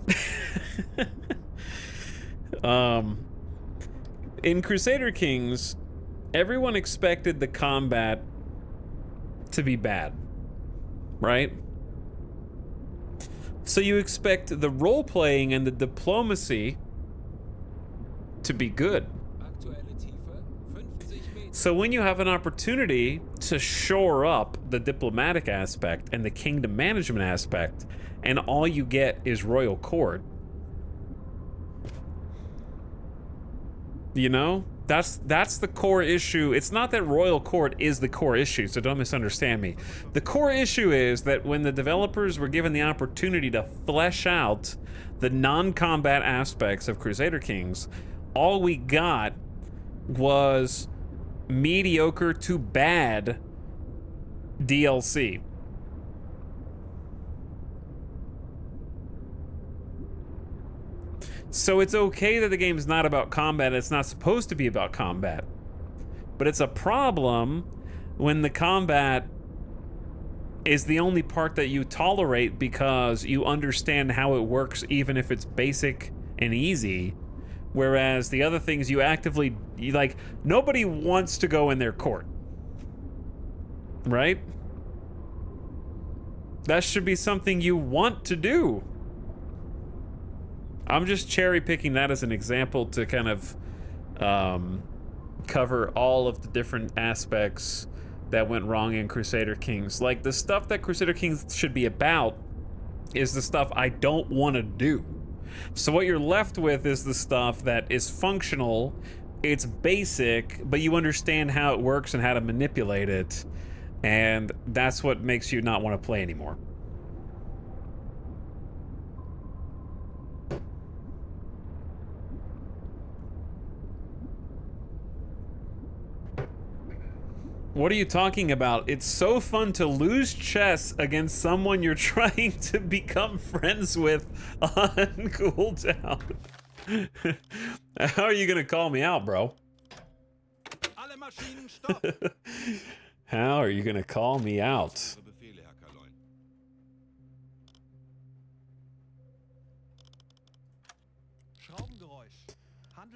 In Crusader Kings, everyone expected the combat to be bad, right? So you expect the role-playing and the diplomacy to be good. Aktuelle Tiefe 50 Meter. So when you have an opportunity to shore up the diplomatic aspect and the kingdom management aspect, and all you get is Royal Court, you know? That's the core issue. It's not that Royal Court is the core issue, so don't misunderstand me. The core issue is that when the developers were given the opportunity to flesh out the non-combat aspects of Crusader Kings, all we got was mediocre to bad DLC. So it's okay that the game's not about combat, it's not supposed to be about combat. But it's a problem when the combat is the only part that you tolerate because you understand how it works even if it's basic and easy. Whereas the other things you actively, like, nobody wants to go in their court. Right? That should be something you want to do. I'm just cherry picking that as an example to kind of cover all of the different aspects that went wrong in Crusader Kings. Like, the stuff that Crusader Kings should be about is the stuff I don't want to do. So what you're left with is the stuff that is functional, it's basic, but you understand how it works and how to manipulate it, and that's what makes you not want to play anymore. What are you talking about? It's so fun to lose chess against someone you're trying to become friends with on cooldown. How are you gonna call me out, bro? Alle Maschinen stopp! How are you gonna call me out?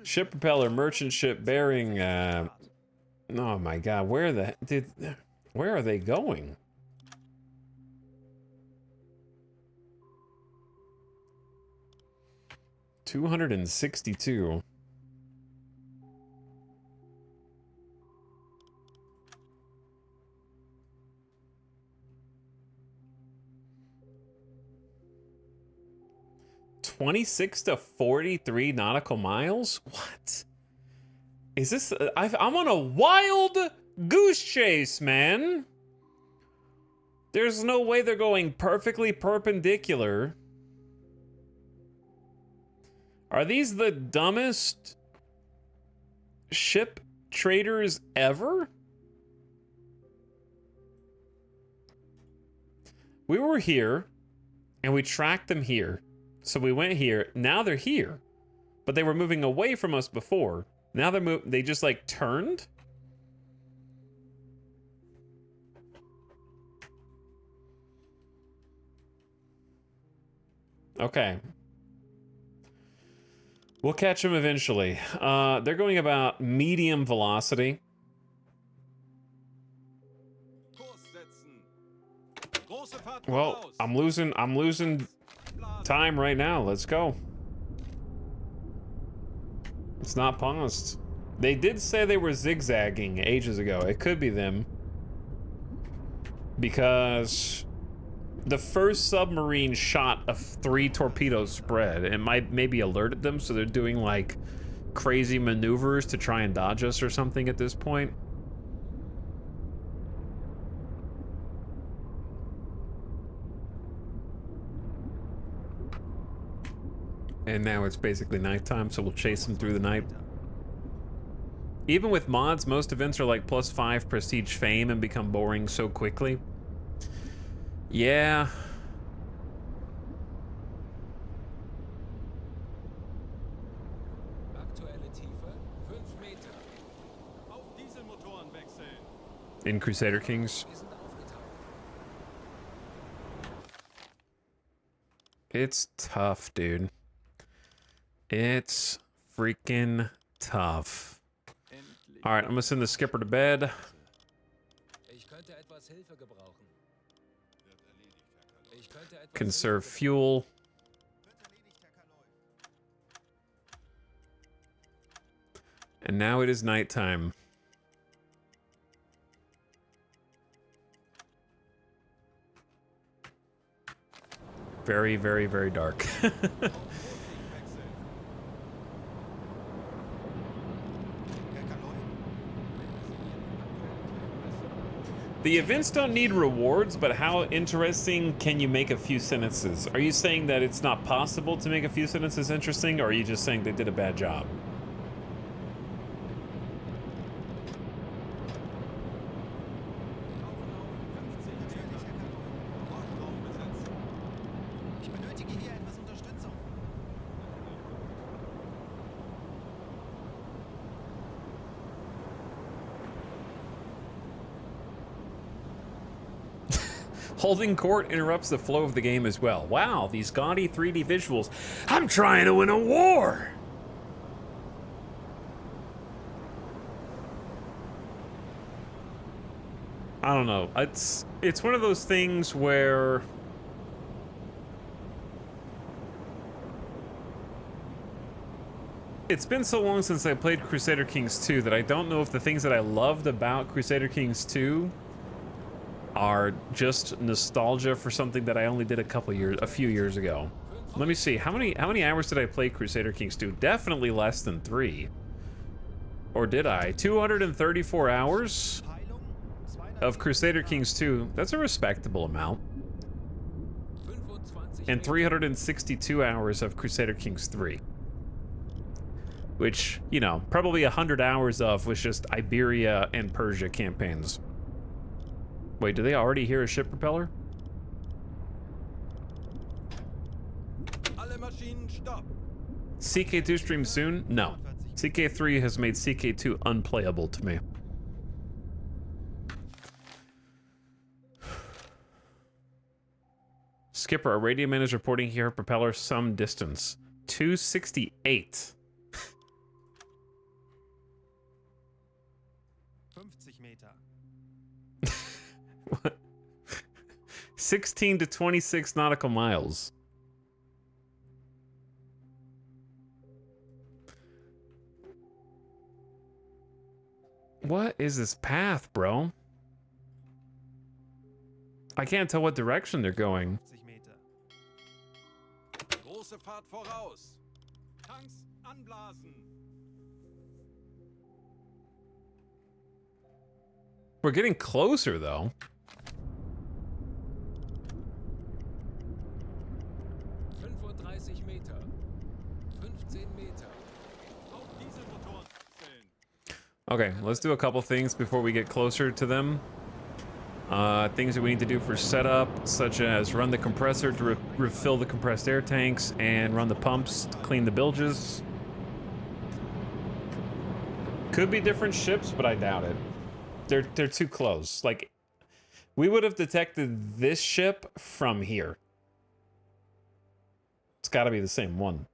Ship propeller, merchant ship bearing, oh my god, where are they going? $262. $26 to 43 nautical miles? What? Is this... I'm on a wild goose chase, man. There's no way they're going perfectly perpendicular. Are these the dumbest ship traders ever? We were here, and we tracked them here. So we went here. Now they're here. But they were moving away from us before. Now they just like turned. Okay. We'll catch them eventually. They're going about medium velocity. Well, I'm losing time right now. Let's go. It's not paused. They did say they were zigzagging ages ago. It could be them. Because the first submarine shot a 3 torpedo spread. It maybe alerted them, so they're doing like crazy maneuvers to try and dodge us or something at this point. And now it's basically nighttime, so we'll chase them through the night. Even with mods, most events are like +5 prestige fame and become boring so quickly. Yeah. In Crusader Kings. It's tough, dude. It's freaking tough. All right, I'm gonna send the skipper to bed. Conserve fuel. And now it is nighttime. Very, very, very dark. The events don't need rewards, but how interesting can you make a few sentences? Are you saying that it's not possible to make a few sentences interesting, or are you just saying they did a bad job? Holding court interrupts the flow of the game as well. Wow, these gaudy 3D visuals. I'm trying to win a war! I don't know. It's one of those things where it's been so long since I played Crusader Kings 2 that I don't know if the things that I loved about Crusader Kings 2 are just nostalgia for something that I only did a few years ago. Let me see, how many hours did I play Crusader Kings 2? Definitely less than 3. Or did I? 234 hours of Crusader Kings 2. That's a respectable amount. And 362 hours of Crusader Kings 3. Which, you know, probably 100 hours of was just Iberia and Persia campaigns. Wait, do they already hear a ship propeller? Alle Maschinen stopp. CK2 stream soon? No. CK3 has made CK2 unplayable to me. Skipper, our radio man is reporting here propeller some distance. 268. 50 Meter. What? 16 to 26 nautical miles. What is this path, bro? I can't tell what direction they're going. 50 Meter. Große Fahrt voraus. Tanks anblasen. We're getting closer, though. Meter. 15 Meter. Auf Dieselmotoren stellen. Okay, let's do a couple things before we get closer to them. Things that we need to do for setup, such as run the compressor to refill the compressed air tanks and run the pumps to clean the bilges. Could be different ships, but I doubt it. They're too close. Like, we would have detected this ship from here. It's got to be the same one.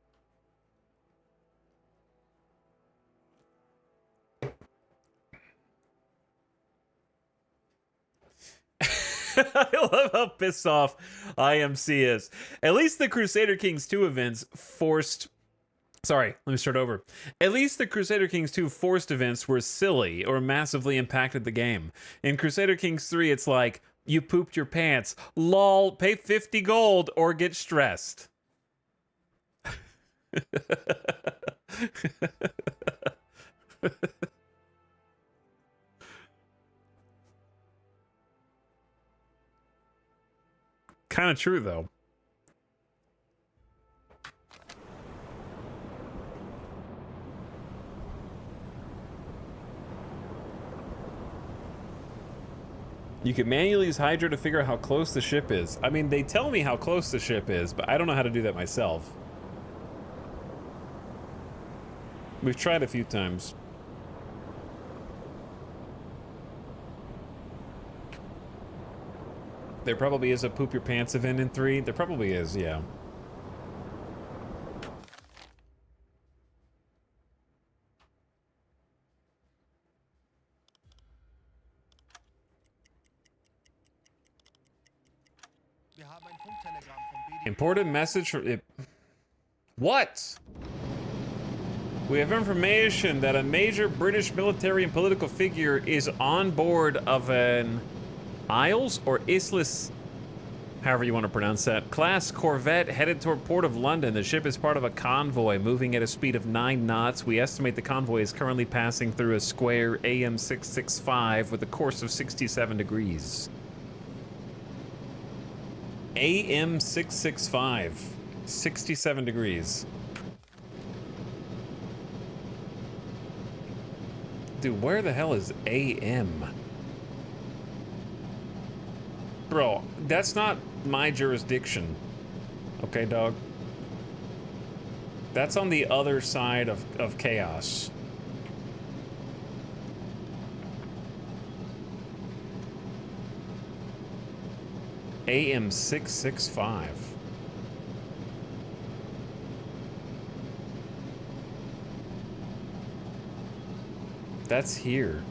I love how pissed off IMC is. At least the Crusader Kings 2 events forced... Sorry, let me start over. At least the Crusader Kings 2 forced events were silly or massively impacted the game. In Crusader Kings 3, it's like, you pooped your pants. Lol, pay 50 gold or get stressed. Kind of true, though. You can manually use Hydra to figure out how close the ship is. I mean, they tell me how close the ship is, but I don't know how to do that myself. We've tried a few times. There probably is a poop your pants event in 3. There probably is, yeah. Wir haben ein Funktelegramm vom BD. Important message from it. What? We have information that a major British military and political figure is on board of an Isles or Isles, however you want to pronounce that, class corvette headed toward Port of London. The ship is part of a convoy moving at a speed of 9 knots. We estimate the convoy is currently passing through a square AM 665 with a course of 67 degrees. AM 665, 67 degrees. Dude, where the hell is AM? Bro, that's not my jurisdiction. Okay, dog? That's on the other side of chaos. AM 665. That's here.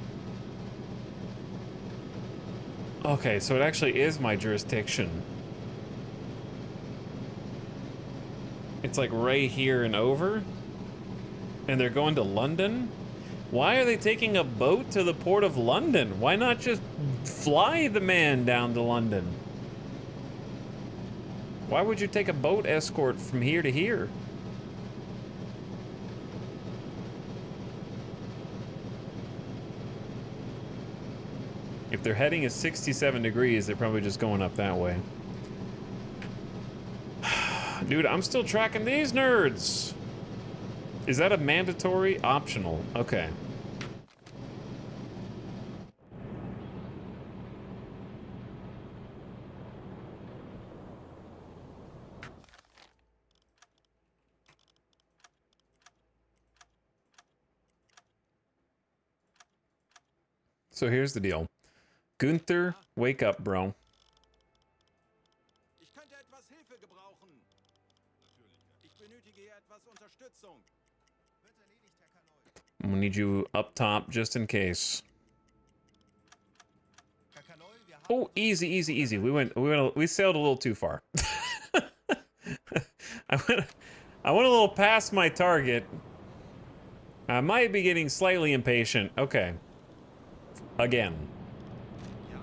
Okay, so it actually is my jurisdiction. It's like right here and over. And they're going to London? Why are they taking a boat to the port of London? Why not just fly the man down to London? Why would you take a boat escort from here to here? If their heading is 67 degrees, they're probably just going up that way. Dude, I'm still tracking these nerds. Is that a mandatory? Optional. Okay. So here's the deal. Gunther, wake up, bro. Ich könnte etwas Hilfe gebrauchen. Ich benötige hier etwas Unterstützung. Wird erledigt, Herr Kanoy. I'm gonna need you up top just in case. Herr Kanoy, wir haben Oh, easy, easy, easy. We sailed a little too far. I went a little past my target. I might be getting slightly impatient. Okay. Again. ja.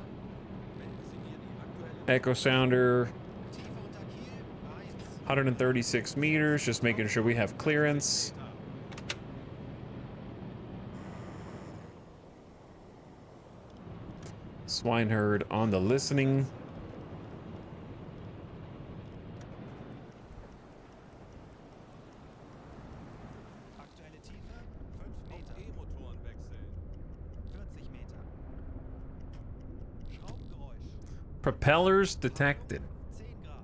Wenden Sie mir die aktuelle Echo sounder, Tiefe unter Kiel 1. 136 meters, just making sure we have clearance. Swineherd on the listening. Aktuelle Tiefe 5 Meter. E-Motoren wechseln. 40 Meter. Schraubengeräusch. Propellers detected. 10 Grad.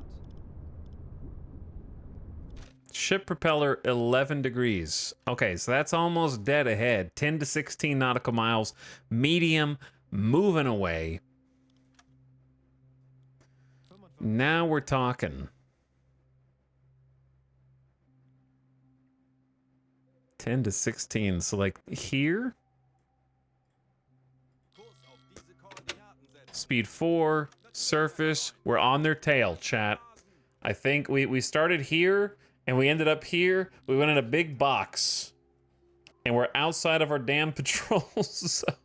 Ship propeller 11 degrees. Okay, so that's almost dead ahead. 10 to 16 nautical miles. Medium, moving away. 45. Now we're talking. 10 to 16. So like here, Kurs auf diese Koordinaten setzen. speed 4, surface. We're on their tail, chat. I think we started here and we ended up here. We went in a big box. And we're outside of our damn patrol zone.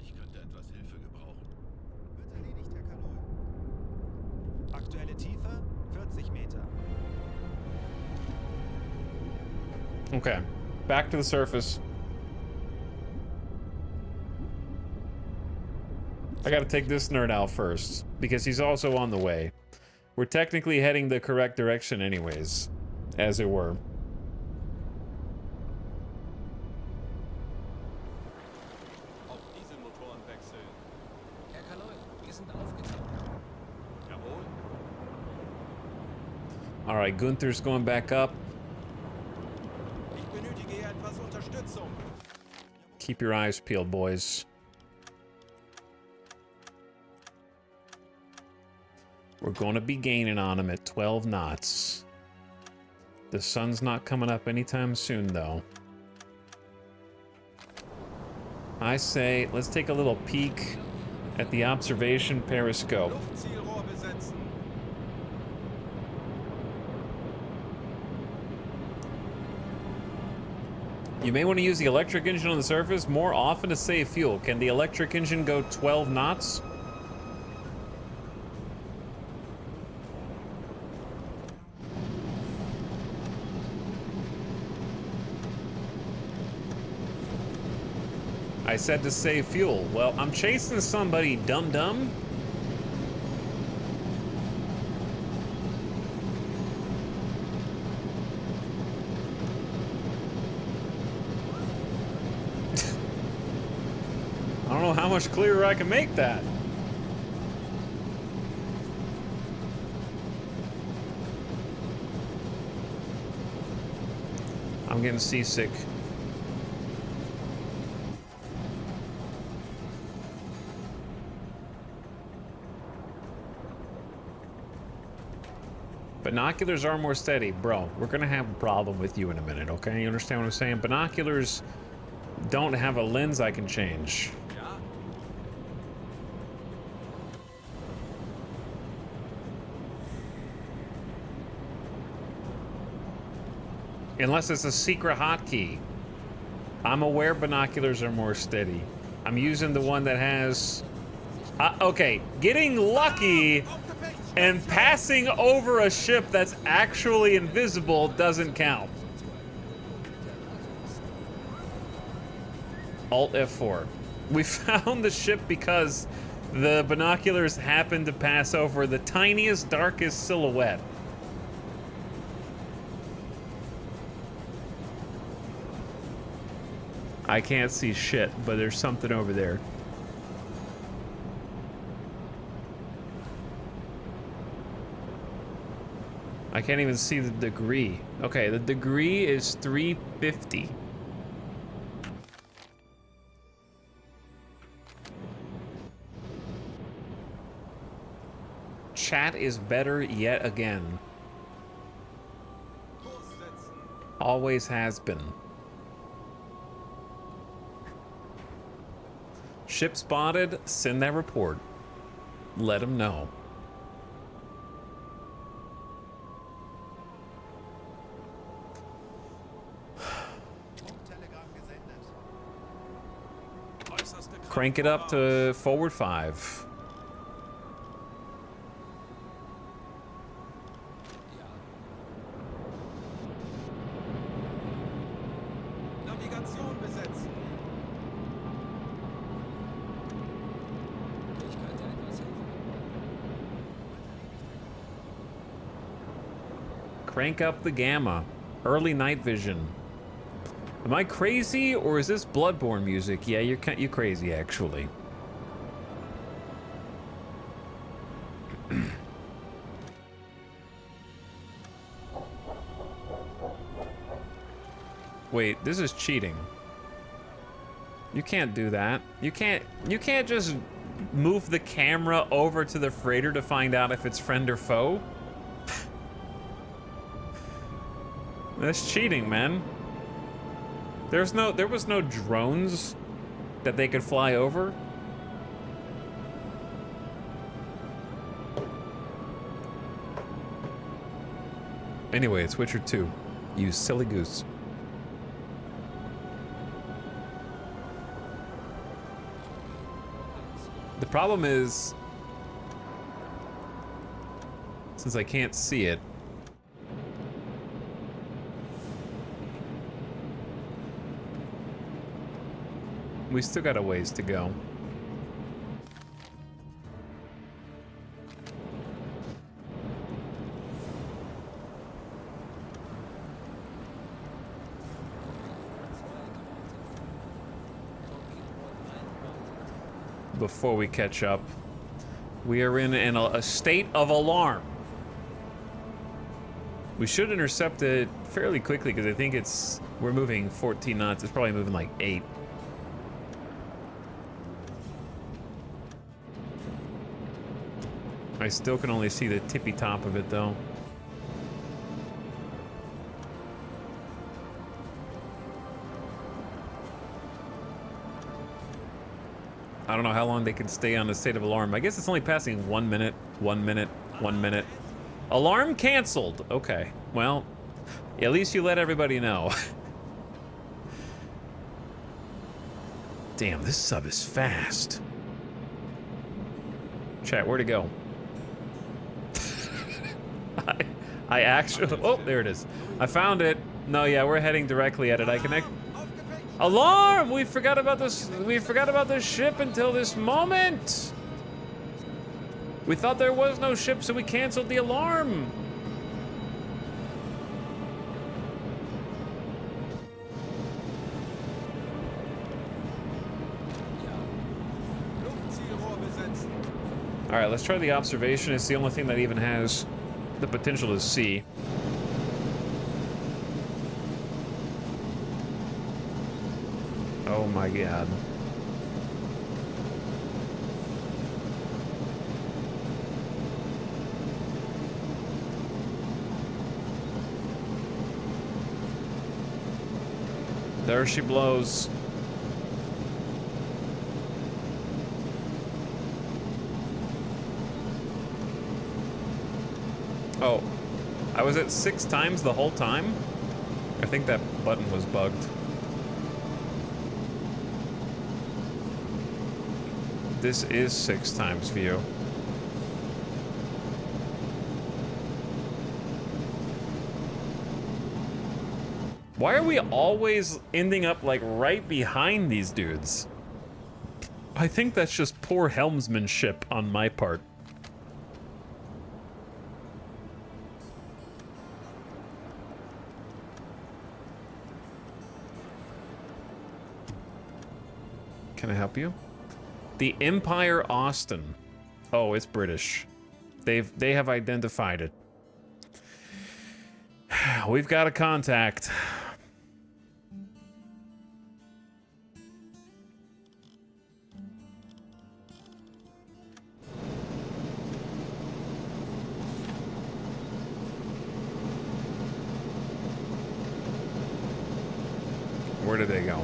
Ich könnte etwas Hilfe gebrauchen. Wird erledigt, Herr Kanoy. Aktuelle Tiefe 40 Meter. Okay, back to the surface. I gotta take this nerd out first, because he's also on the way. We're technically heading the correct direction anyways, as it were. Auf Dieselmotoren wechseln. Herr Kanoy, wir sind aufgetaucht. Jawohl. Alright, Gunther's going back up. Ich benötige hier etwas Unterstützung. Keep your eyes peeled, boys. We're going to be gaining on him at 12 knots. The sun's not coming up anytime soon, though. I say, let's take a little peek at the observation periscope. Luftzielrohr besetzen. You may want to use the electric engine on the surface more often to save fuel. Can the electric engine go 12 knots? I said to save fuel. Well, I'm chasing somebody, dum-dum. I don't know how much clearer I can make that. I'm getting seasick. Binoculars are more steady. Bro, we're gonna have a problem with you in a minute, okay? You understand what I'm saying? Binoculars don't have a lens I can change. Ja. Unless it's a secret hotkey. I'm aware binoculars are more steady. I'm using the one that has... okay, getting lucky and passing over a ship that's actually invisible doesn't count. Alt F4. We found the ship because the binoculars happened to pass over the tiniest, darkest silhouette. I can't see shit, but there's something over there. I can't even see the degree. Okay, the degree is 350. Chat is better yet again. Always has been. Ship spotted, send that report. Let them know. Crank it up to forward 5. Navigation besetzen. Ich könnte etwas helfen. Crank up the gamma. Early night vision. Am I crazy or is this Bloodborne music? Yeah, you're crazy actually. Wait, this is cheating. You can't do that. You can't just move the camera over to the freighter to find out if it's friend or foe. That's cheating, man. There was no drones that they could fly over. Anyway, it's Witcher 2. You silly goose. The problem is, since I can't see it, we still got a ways to go. Before we catch up, we are in a state of alarm. We should intercept it fairly quickly because I think we're moving 14 knots. It's probably moving like 8. I still can only see the tippy top of it though. I don't know how long they can stay on the state of alarm. I guess it's only passing 1 minute, 1 minute, 1 minute. Alarm canceled. Okay, well, at least you let everybody know. Damn, this sub is fast. Chat, where'd it go? I actually, oh, there it is. I found it. No, yeah, we're heading directly at it. I connect. Alarm! We forgot about this. We forgot about this ship until this moment. We thought there was no ship, so we canceled the alarm. All right, let's try the observation. It's the only thing that even has the potential to see. Oh my god. There she blows. Oh, I was at 6 times the whole time? I think that button was bugged. This is 6 times view. Why are we always ending up like right behind these dudes? I think that's just poor helmsmanship on my part. Can I help you? The Empire Austin. Oh, it's British. They have identified it. We've got a contact. Where did they go?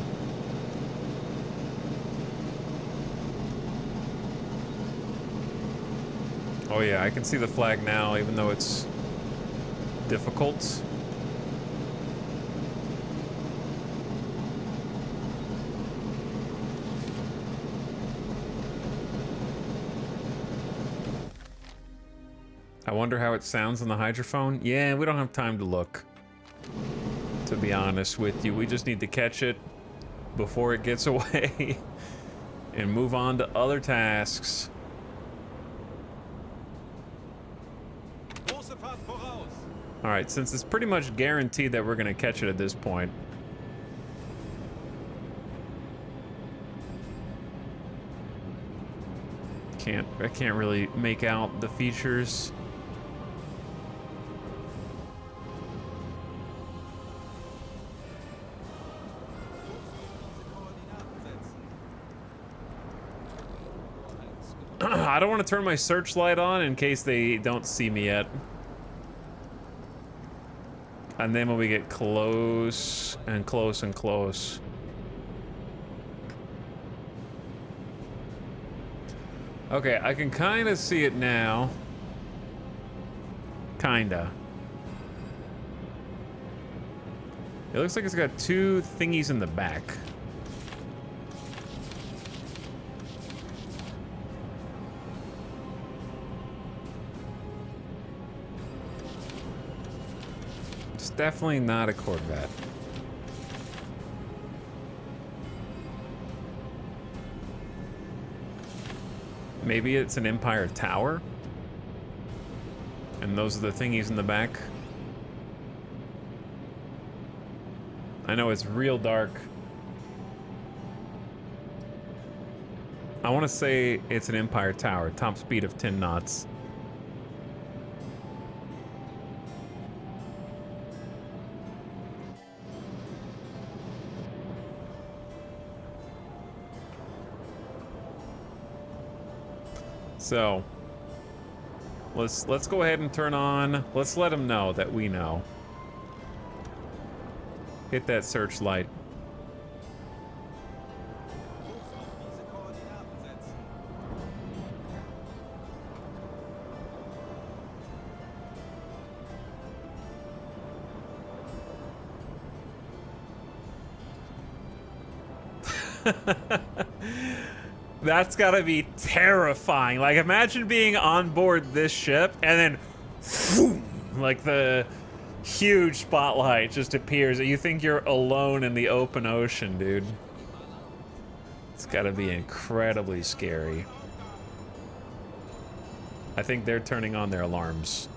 Oh yeah, I can see the flag now, even though it's difficult. I wonder how it sounds on the hydrophone. Yeah, we don't have time to look. To be honest with you, we just need to catch it before it gets away and move on to other tasks. All right, since it's pretty much guaranteed that we're gonna catch it at this point. I can't really make out the features. I don't want to turn my searchlight on in case they don't see me yet. And then when we get close and close and close. Okay, I can kind of see it now. Kinda. It looks like it's got 2 thingies in the back. Definitely not a Corvette. Maybe it's an Empire Tower? And those are the thingies in the back? I know it's real dark. I want to say it's an Empire Tower, top speed of 10 knots. So, let's go ahead and turn on. Let's let them know that we know. Hit that searchlight. That's gotta be terrifying. Like, imagine being on board this ship and then, boom, like the huge spotlight just appears. You think you're alone in the open ocean, dude. It's gotta be incredibly scary. I think they're turning on their alarms.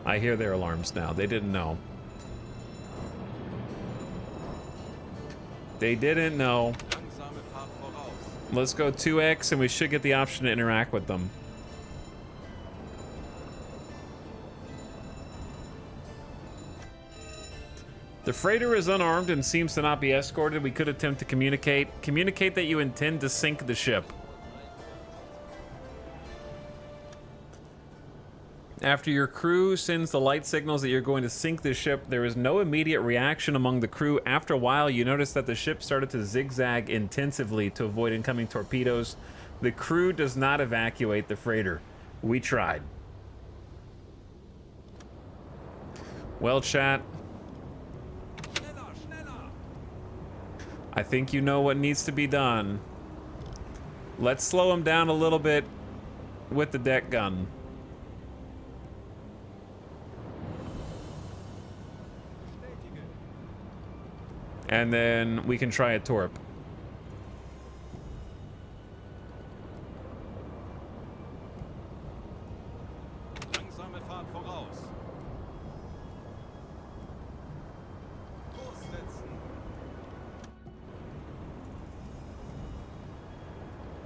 I hear their alarms now. They didn't know. They didn't know. Let's go 2x and we should get the option to interact with them. The freighter is unarmed and seems to not be escorted. We could attempt to communicate. Communicate that you intend to sink the ship. After your crew sends the light signals that you're going to sink the ship, there is no immediate reaction among the crew. After a while, you notice that the ship started to zigzag intensively to avoid incoming torpedoes. The crew does not evacuate the freighter. We tried. Well, chat, Schneller, schneller! I think you know what needs to be done. Let's slow him down a little bit with the deck gun. Bestätige. And then we can try a torp. Langsame Fahrt voraus. Kurs setzen.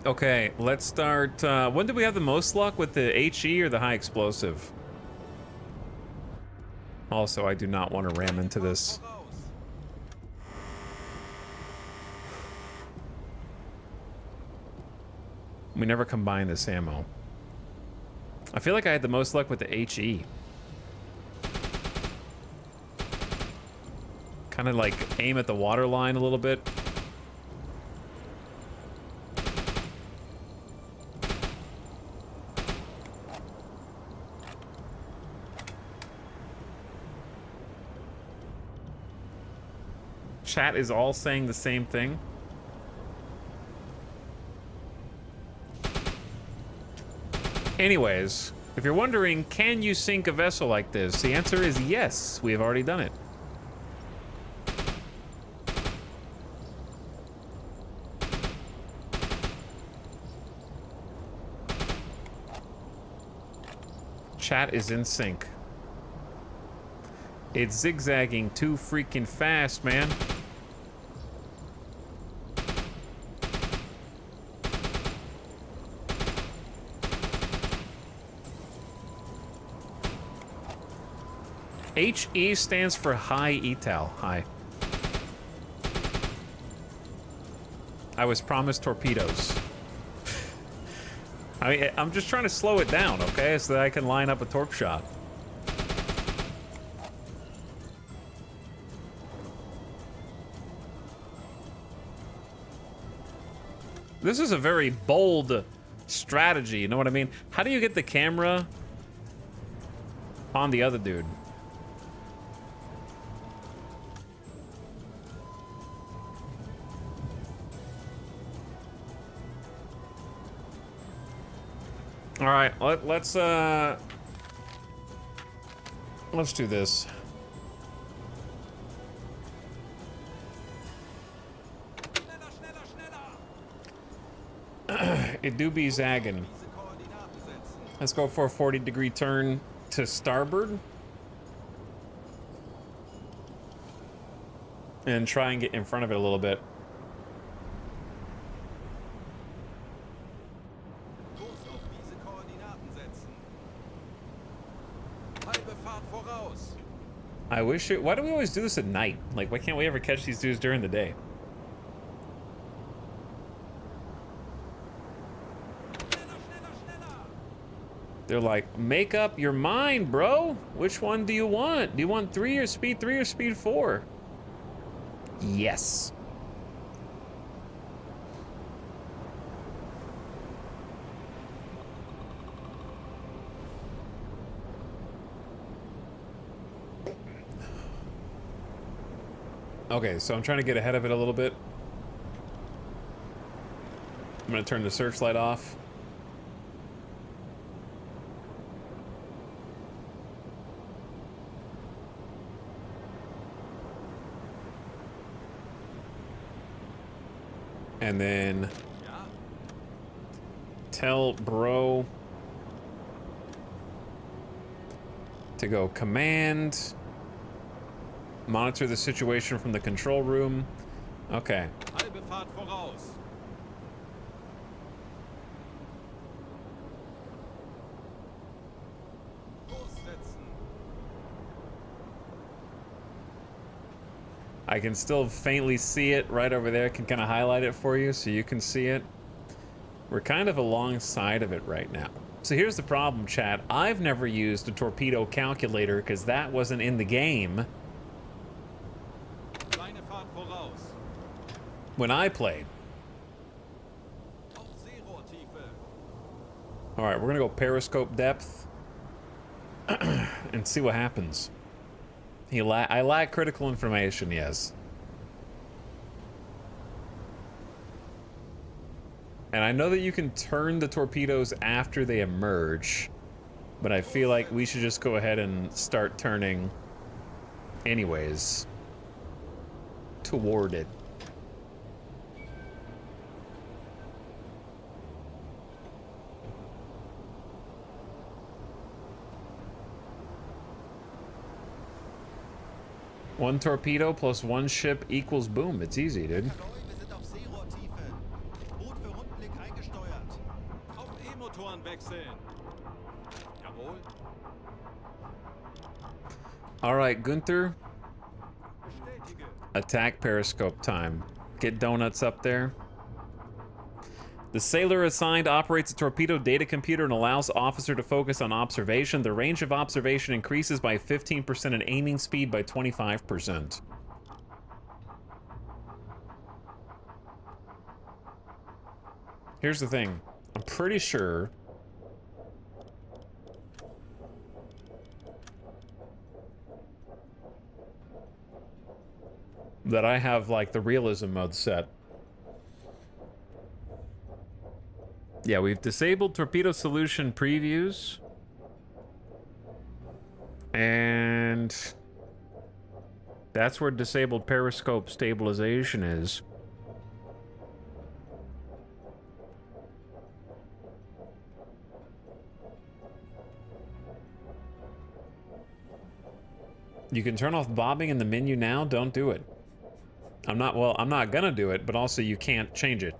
Okay, let's start. When did we have the most luck with the HE or the high explosive? Also, I do not want to ram into this. Voraus. We never combined this ammo. I feel like I had the most luck with the HE. Kind of like aim at the water line a little bit. Chat is all saying the same thing. Anyways, if you're wondering, can you sink a vessel like this? The answer is yes, we have already done it. Chat is in sync. It's zigzagging too freaking fast, man. HE stands for high etal. Hi. I was promised torpedoes. I mean, I'm just trying to slow it down, okay? So that I can line up a torp shot. This is a very bold strategy, you know what I mean? How do you get the camera on the other dude? All right, let's do this. Schneller, schneller, schneller! It do be zagging. Diese Koordinaten setzen. Let's go for a 40-degree turn to starboard. And try and get in front of it a little bit. Kurs auf diese Koordinaten setzen. Halbe Fahrt voraus. I wish it... Why do we always do this at night? Like, why can't we ever catch these dudes during the day? Schneller, schneller, schneller! They're like, make up your mind, bro. Which one do you want? Do you want 3 or speed 4? Yes. Okay, so I'm trying to get ahead of it a little bit. I'm gonna turn the searchlight off. And then Ja, tell bro to go command. Monitor the situation from the control room. Okay. halbe Fahrt voraus. Kurs setzen. I can still faintly see it right over there. I can kind of highlight it for you so you can see it. We're kind of alongside of it right now. So here's the problem, chat. I've never used a torpedo calculator because that wasn't in the game Kleine Fahrt voraus. when I played. Auf Seerohrtiefe. All right, we're gonna go periscope depth and see what happens. I lack critical information, yes. And I know that you can turn the torpedoes after they emerge, but I feel like we should just go ahead and start turning anyways toward it. One torpedo plus one ship equals boom. It's easy, dude. Kanoi, wir sind auf Seerohrtiefe. Boot für Rundblick eingesteuert. Auf E-Motoren wechseln. Jawohl. All right, Gunther. Bestätige. Attack periscope time. Get donuts up there. The sailor assigned operates a torpedo data computer and allows officer to focus on observation. The range of observation increases by 15% and aiming speed by 25%. Here's the thing. I'm pretty sure that I have, like, the realism mode set. Yeah, we've disabled torpedo solution previews. And that's where disabled periscope stabilization is. You can turn off bobbing in the menu now. Don't do it. I'm not gonna do it, but also you can't change it.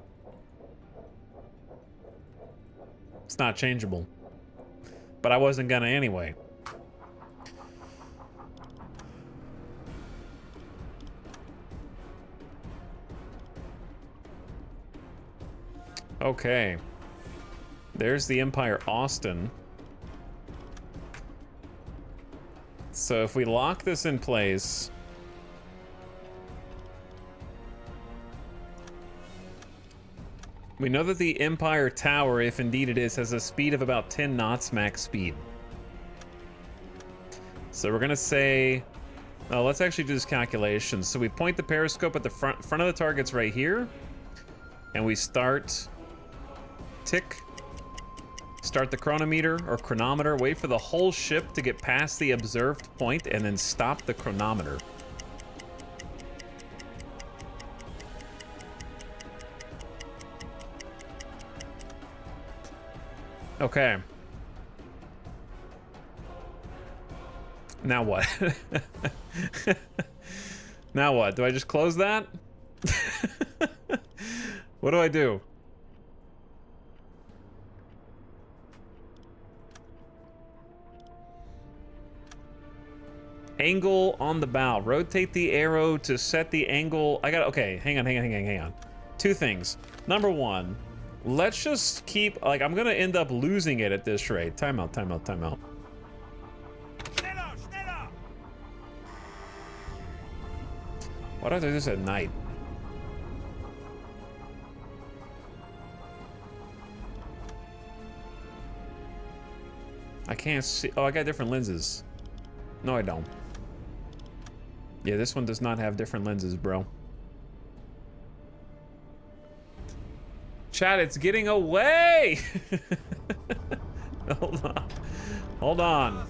It's not changeable. But I wasn't gonna anyway. Okay. There's the Empire Austin. So if we lock this in place, we know that the Empire Tower, if indeed it is, has a speed of about 10 knots max speed. So we're gonna say, let's actually do this calculation. So we point the periscope at the front of the targets right here, and we start tick. Start the chronometer or chronometer, wait for the whole ship to get past the observed point, and then stop the chronometer. Okay. Now what? Now what? Do I just close that? What do I do? Angle on the bow. Rotate the arrow to set the angle. Okay, hang on. Two things. Number one, let's just keep, like, I'm gonna end up losing it at this rate. Timeout. Schneller, schneller! Why do I do this at night? I can't see. Oh, I got different lenses. No, I don't. Yeah, this one does not have different lenses, bro. Chat, it's getting away! Hold on.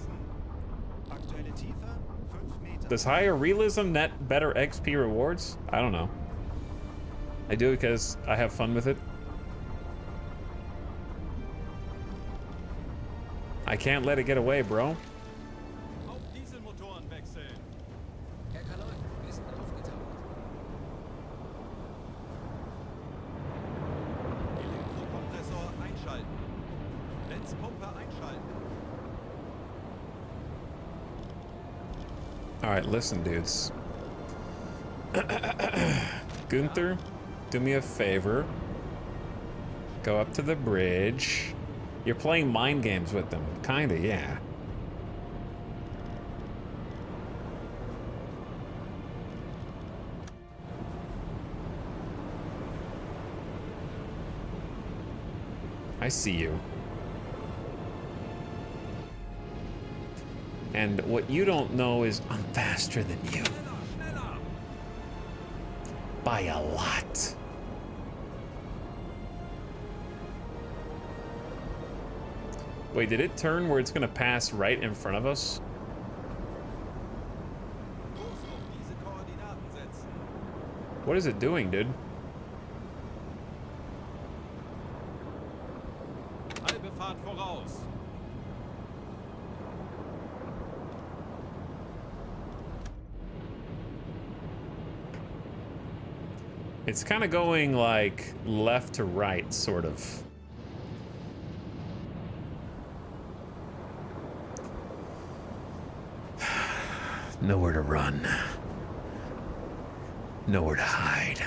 Aktuelle Tiefe 5 Meter. Does higher realism net better XP rewards? I don't know. I do it because I have fun with it. I can't let it get away, bro. Auf Dieselmotoren wechseln. Herr Kanoi, wir sind aufgetaucht. Elektrokompressor einschalten. Netzpumpe einschalten. Alright, listen, dudes. Gunther, do me a favor. Go up to the bridge. You're playing mind games with them. Kinda, yeah. I see you. And what you don't know is I'm faster than you. By a lot. Wait, did it turn where it's gonna pass right in front of us? What is it doing, dude? Halbe Fahrt voraus. It's kind of going like left to right, sort of. Nowhere to run. Nowhere to hide.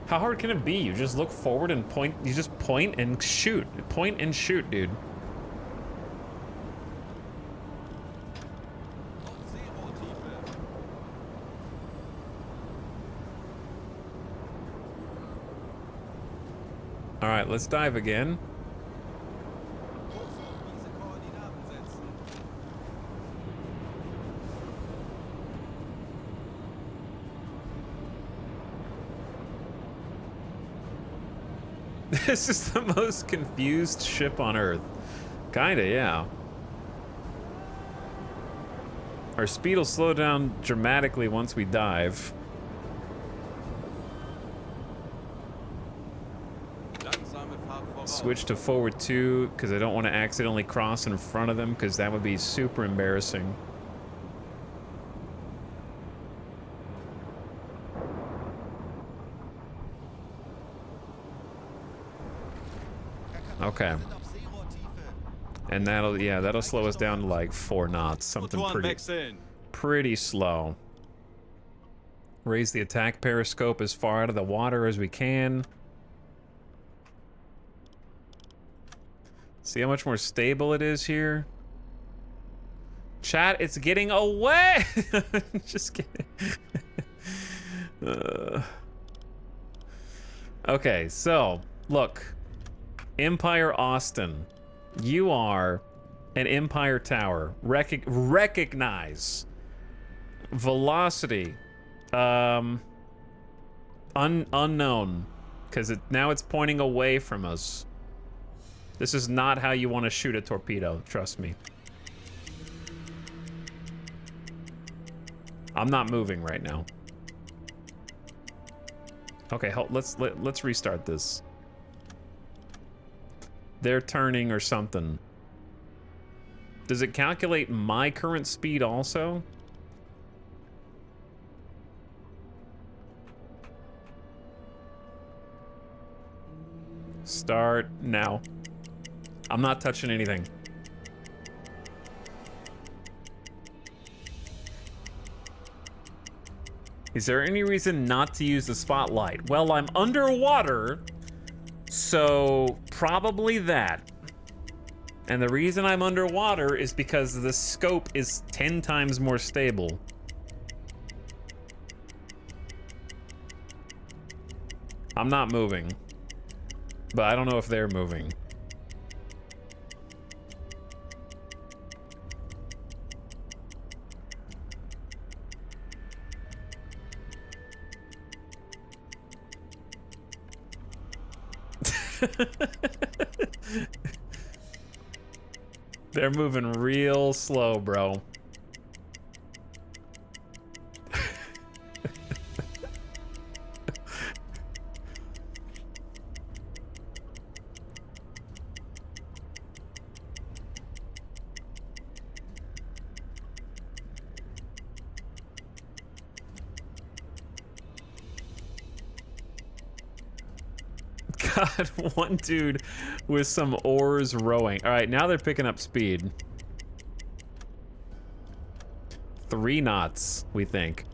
How hard can it be? You just look forward and point. You just point and shoot. Point and shoot, dude. All right, let's dive again. This is the most confused ship on Earth. Kinda, yeah. Our speed will slow down dramatically once we dive. Switch to forward 2, because I don't want to accidentally cross in front of them, because that would be super embarrassing. Okay. And that'll, yeah, that'll slow us down to like 4 knots, something pretty slow. Raise the attack periscope as far out of the water as we can. See how much more stable it is here? Chat, it's getting away! Just kidding. Okay, so, look. Empire Austin. You are an Empire Tower. Recognize. Velocity. Unknown. Because now it's pointing away from us. This is not how you want to shoot a torpedo, trust me. I'm not moving right now. Okay, let's restart this. They're turning or something. Does it calculate my current speed also? Start now. I'm not touching anything. Is there any reason not to use the spotlight? Well, I'm underwater, so probably that. And the reason I'm underwater is because the scope is 10 times more stable. I'm not moving, but I don't know if they're moving. They're moving real slow, bro. God, one dude with some oars rowing. All right, now they're picking up speed. 3 knots, we think.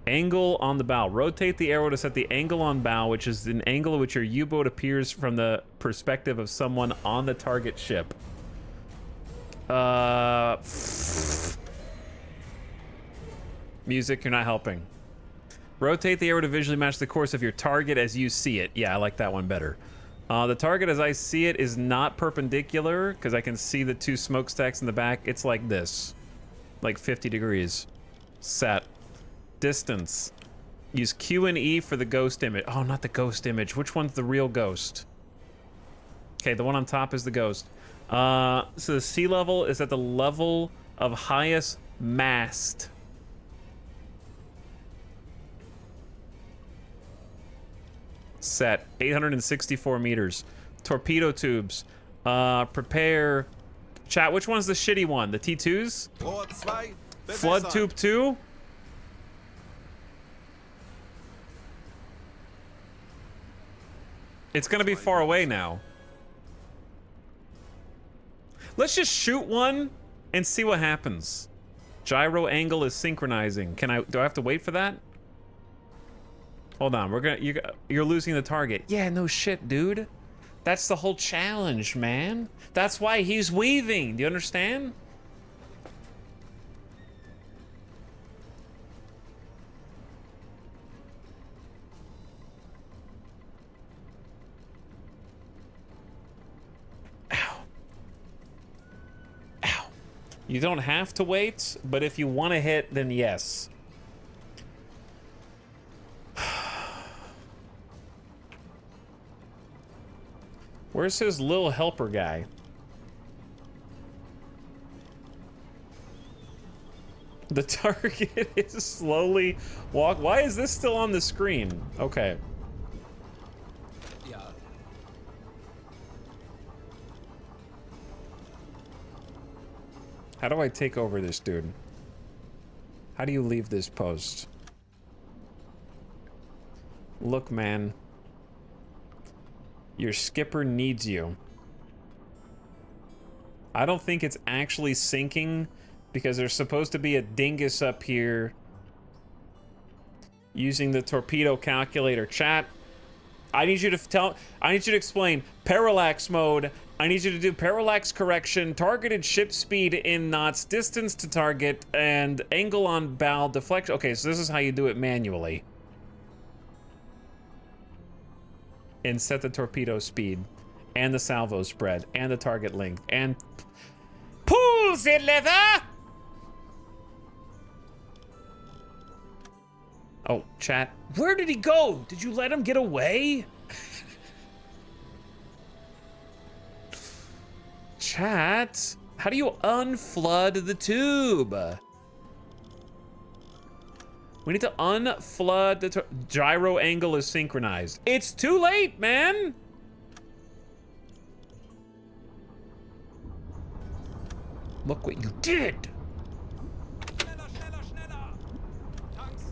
Angle on the bow. Rotate the arrow to set the angle on bow, which is an angle at which your U-boat appears from the perspective of someone on the target ship. Music, you're not helping. Rotate the arrow to visually match the course of your target as you see it. Yeah, I like that one better. The target as I see it is not perpendicular because I can see the two smokestacks in the back. It's like this, like 50 degrees. Set. Distance. Use Q and E for the ghost image. Oh, not the ghost image. Which one's the real ghost? Okay, the one on top is the ghost. So the sea level is at the level of highest mast. Set. 864 meters. Torpedo tubes. Prepare. Chat, which one's the shitty one? The T2s? Rohr 2, Flood bewässern. tube 2? It's gonna be far away now. Let's just shoot one and see what happens. Gyro angle is synchronizing. Do I have to wait for that? Hold on, you're losing the target. Yeah, no shit, dude. That's the whole challenge, man. That's why he's weaving. Do you understand? You don't have to wait, but if you want to hit, then yes. Where's his little helper guy? The target is slowly walk. Why is this still on the screen? Okay. Ja. How do I take over this dude? How do you leave this post? Look, man. Your skipper needs you. I don't think it's actually sinking because there's supposed to be a dingus up here using the torpedo calculator. Chat, I need you to explain parallax mode. I need you to do parallax correction, targeted ship speed in knots, distance to target, and angle on bow, deflection. Okay, so this is how you do it manually. And set the torpedo speed, and the salvo spread, and the target length, and pull the lever! Oh, chat. Where did he go? Did you let him get away? Chat, how do you unflood the tube? We need to unflood the gyro angle is synchronized. It's too late, man. Look what you did.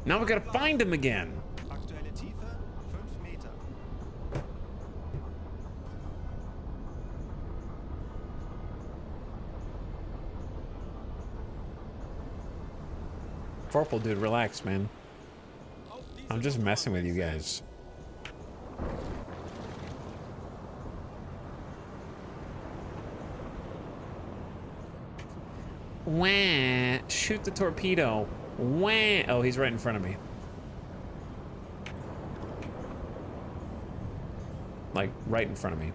Now we gotta find him again. Aktuelle Tiefe 5 Meter. Vorpal, dude, relax, man. I'm just messing with you guys. Wah! Shoot the torpedo. Wah! Oh, he's right in front of me. Like, right in front of me.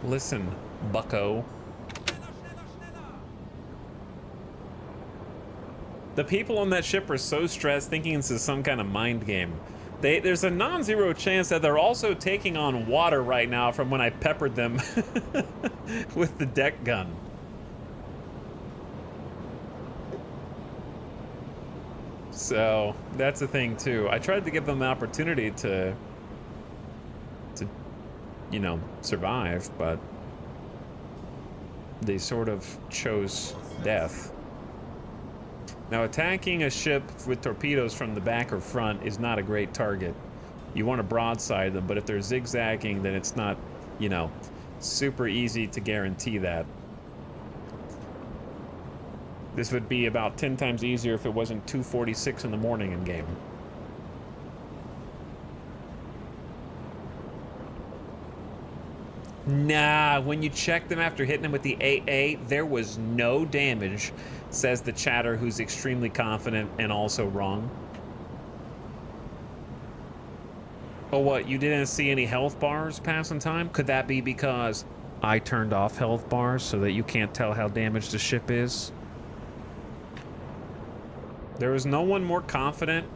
Listen, bucko. The people on that ship are so stressed thinking this is some kind of mind game. There's a non-zero chance that they're also taking on water right now from when I peppered them with the deck gun. So, that's a thing too. I tried to give them the opportunity to you know, survive, but they sort of chose death. Now, attacking a ship with torpedoes from the back or front is not a great target. You want to broadside them, but if they're zigzagging, then it's not, you know, super easy to guarantee that. This would be about 10 times easier if it wasn't 2:46 in the morning in game. Nah, when you check them after hitting them with the AA, there was no damage, says the chatter who's extremely confident and also wrong. Oh, what? You didn't see any health bars passing time? Could that be because I turned off health bars so that you can't tell how damaged the ship is? There was no one more confident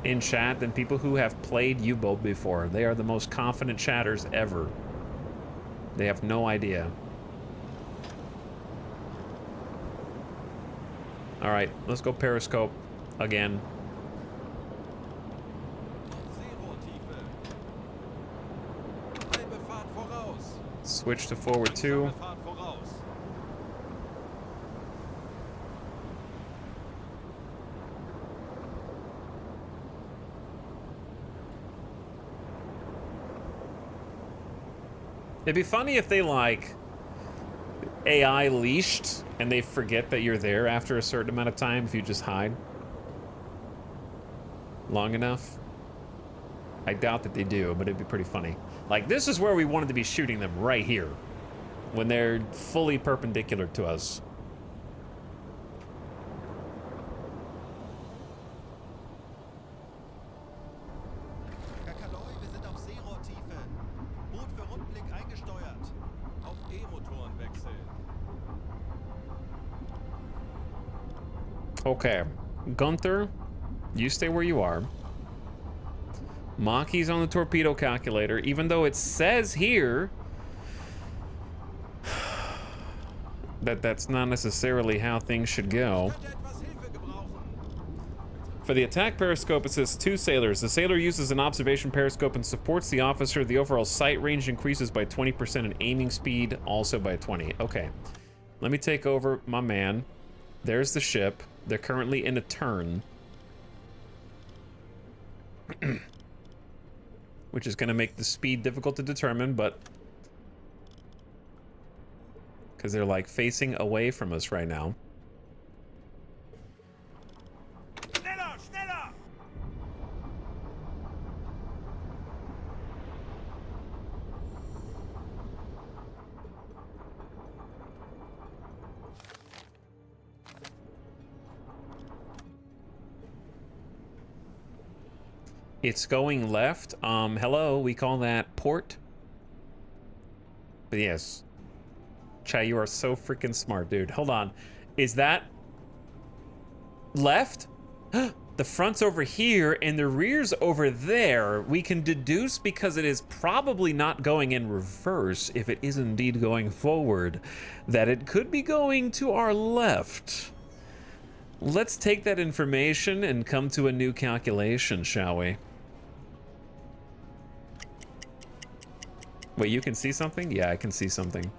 in chat than people who have played U-Boat before. They are the most confident chatters ever. They have no idea. All right, let's go periscope again. Switch to forward 2. It'd be funny if they, like, AI leashed and they forget that you're there after a certain amount of time if you just hide long enough. I doubt that they do, but it'd be pretty funny. Like, this is where we wanted to be shooting them, right here, when they're fully perpendicular to us. Okay, Gunther, you stay where you are. Maki's on the torpedo calculator, even though it says here that that's not necessarily how things should go. For the attack periscope, it says 2 sailors. The sailor uses an observation periscope and supports the officer. The overall sight range increases by 20% and aiming speed also by 20. Okay, let me take over my man. There's the ship. They're currently in a turn. Which is going to make the speed difficult to determine, but... because they're, like, facing away from us right now. Schneller, schneller! It's going left. Hello, we call that port. But yes. Chai, you are so freaking smart, dude. Hold on. Is that left? The front's over here and the rear's over there. We can deduce, because it is probably not going in reverse, if it is indeed going forward, that it could be going to our left. Let's take that information and come to a new calculation, shall we? Wait, you can see something? Yeah, I can see something.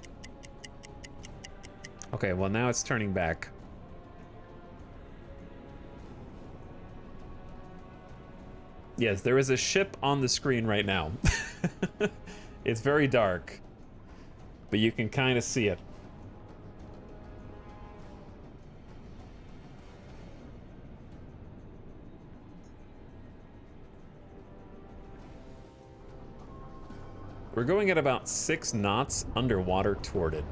Okay, well now it's turning back. Yes, there is a ship on the screen right now. It's very dark, but you can kind of see it. We're going at about 6 knots underwater toward it.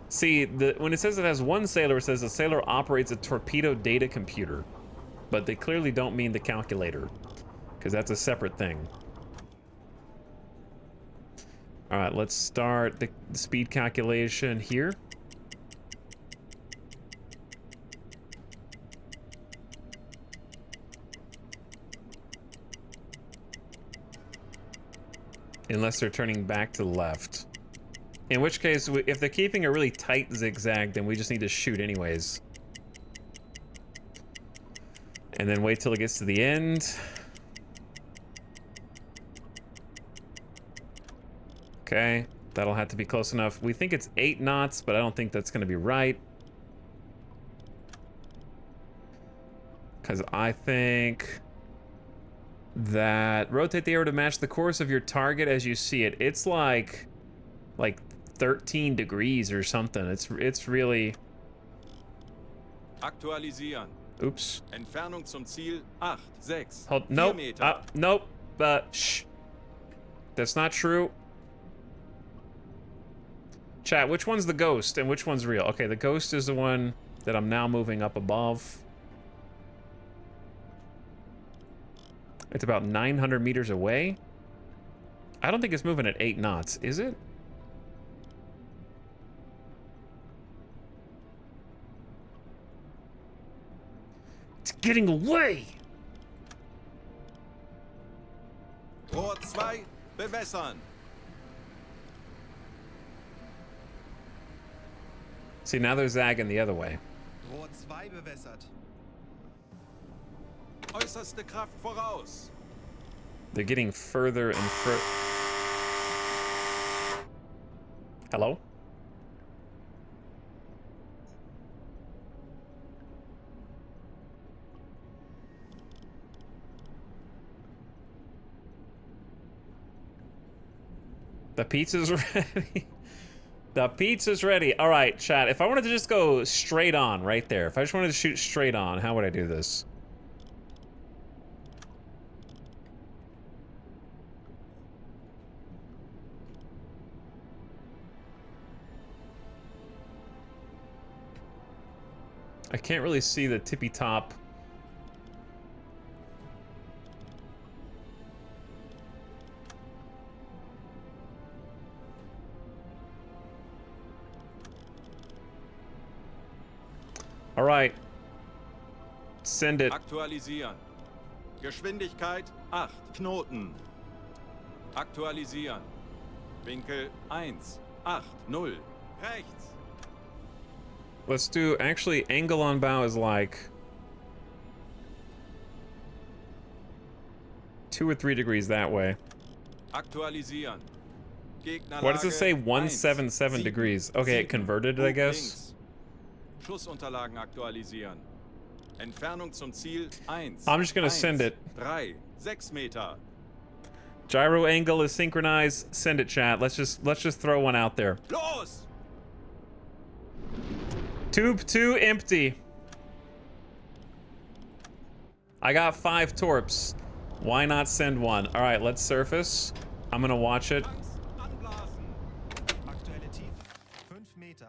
See, when it says it has 1 sailor, it says the sailor operates a torpedo data computer. But they clearly don't mean the calculator, because that's a separate thing. All right, let's start the speed calculation here. Unless they're turning back to the left. In which case, if they're keeping a really tight zigzag, then we just need to shoot anyways. And then wait till it gets to the end. Okay, that'll have to be close enough. We think it's 8 knots, but I don't think that's going to be right. Because I think that rotate the arrow to match the course of your target as you see it. It's like 13 degrees or something. It's really... Aktualisieren. Oops. Entfernung zum Ziel 8, 6, Hold, 4 nope. Meter. Nope. Shh. That's not true. Chat, which one's the ghost and which one's real? Okay, the ghost is the one that I'm now moving up above. It's about 900 meters away. I don't think it's moving at 8 knots, is it? It's getting away! Rohr 2, bewässern. See, now they're zagging the other way. Rohr 2 bewässert. Äußerste Kraft voraus. They're getting further and further. Hello? The pizza's ready. The pizza's ready. All right, chat. If I wanted to just go straight on right there, if I just wanted to shoot straight on, how would I do this? I can't really see the tippy top. All right. Send it. Aktualisieren. Geschwindigkeit 8 Knoten. Aktualisieren. Winkel 1, 8, 0. Rechts. Let's do, actually, angle on bow is like 2 or 3 degrees that way. Aktualisieren. Gegnerlage Why does it say 1, 177 7, degrees? Okay, it 7. converted it, I Bug guess. links. Schussunterlagen aktualisieren. Entfernung zum Ziel 1. I'm just gonna 1, send it. 3, 6 Meter. Gyro angle is synchronized. Send it, chat. Let's just throw one out there. Los! Tube 2 empty. I got 5 torps. Why not send one? All right, let's surface. I'm gonna watch it. Tanks anblasen. Aktuelle Tiefe 5 Meter.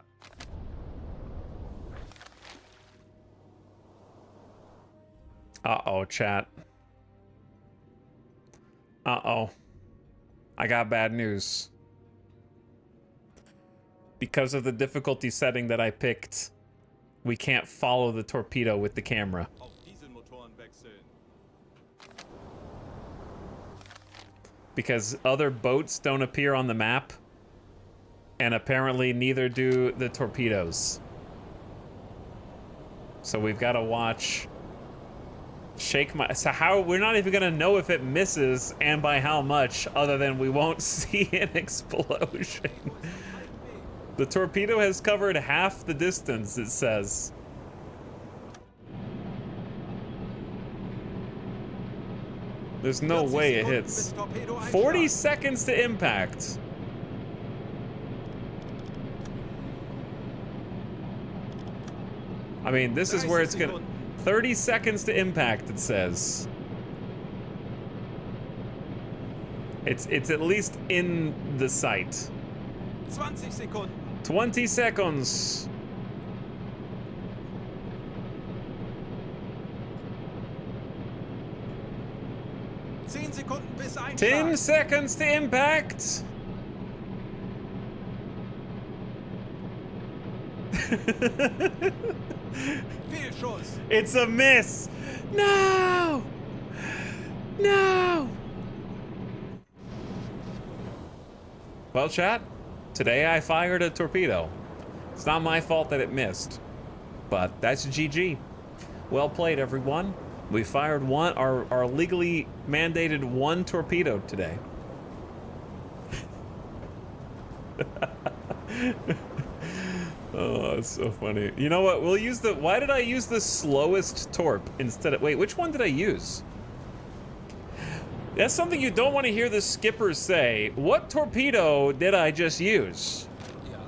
Uh-oh, chat. Uh-oh. I got bad news. Because of the difficulty setting that I picked, we can't follow the torpedo with the camera. Auf Dieselmotoren wechseln. Because other boats don't appear on the map, and apparently neither do the torpedoes. So we've got to watch. So how, we're not even gonna know if it misses and by how much, other than we won't see an explosion. The torpedo has covered half the distance, it says. There's no 40 way it Sekunden hits. bis Torpedo 40 einschlagen. seconds to impact. I mean, this is where it's gonna... 30 seconds to impact, it says. It's at least in the sight. 20 Sekunden. 20 seconds. Sekunden bis 10 seconds to impact. Fehlschuss. It's a miss. No. No. Well, chat, today I fired a torpedo. It's not my fault that it missed, but that's GG. Well played, everyone. We fired our legally mandated 1 torpedo today. Oh, that's so funny. You know what? We'll use the... Why did I use the slowest torp instead of... Wait, which one did I use? That's something you don't want to hear the skippers say. What torpedo did I just use? Ja.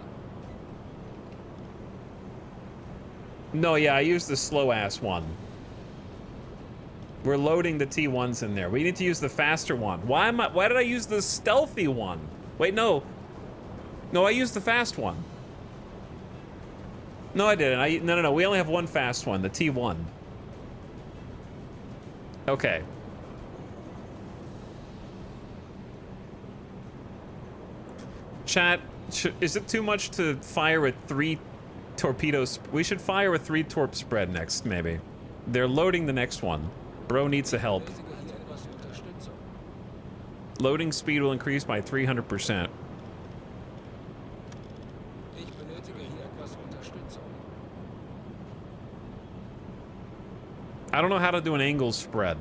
No, yeah, I used the slow-ass one. We're loading the T1s in there. We need to use the faster one. Why did I use the stealthy one? Wait, no. No, I used the fast one. No, I didn't. No. We only have one fast one, the T1. Okay. Chat, is it too much to fire with 3 torpedoes? We should fire with 3 torp spread next, maybe. They're loading the next one. Bro needs the help. Loading speed will increase by 300%. I don't know how to do an angle spread.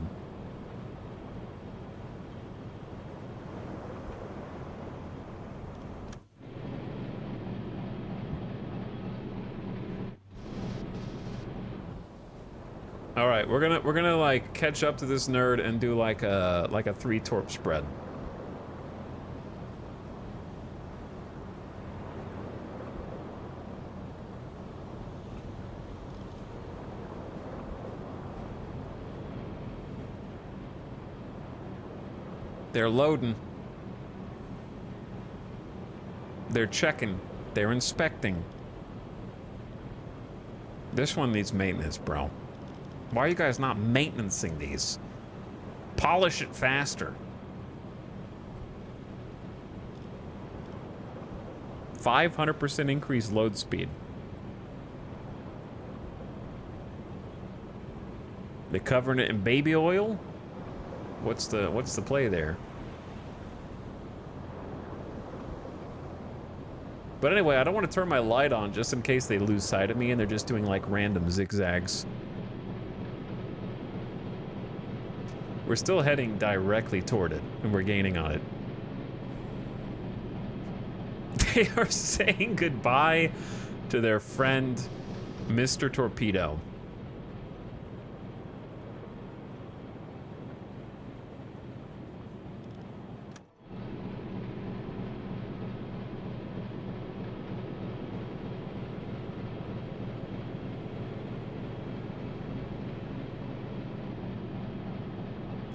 All right, we're gonna like catch up to this nerd and do like a 3 torp spread. They're loading. They're checking. They're inspecting. This one needs maintenance, bro. Why are you guys not maintaining these? Polish it faster. 500% increased load speed. They're covering it in baby oil? What's the play there? But anyway, I don't want to turn my light on just in case they lose sight of me and they're just doing like random zigzags. We're still heading directly toward it, and we're gaining on it. They are saying goodbye to their friend, Mr. Torpedo.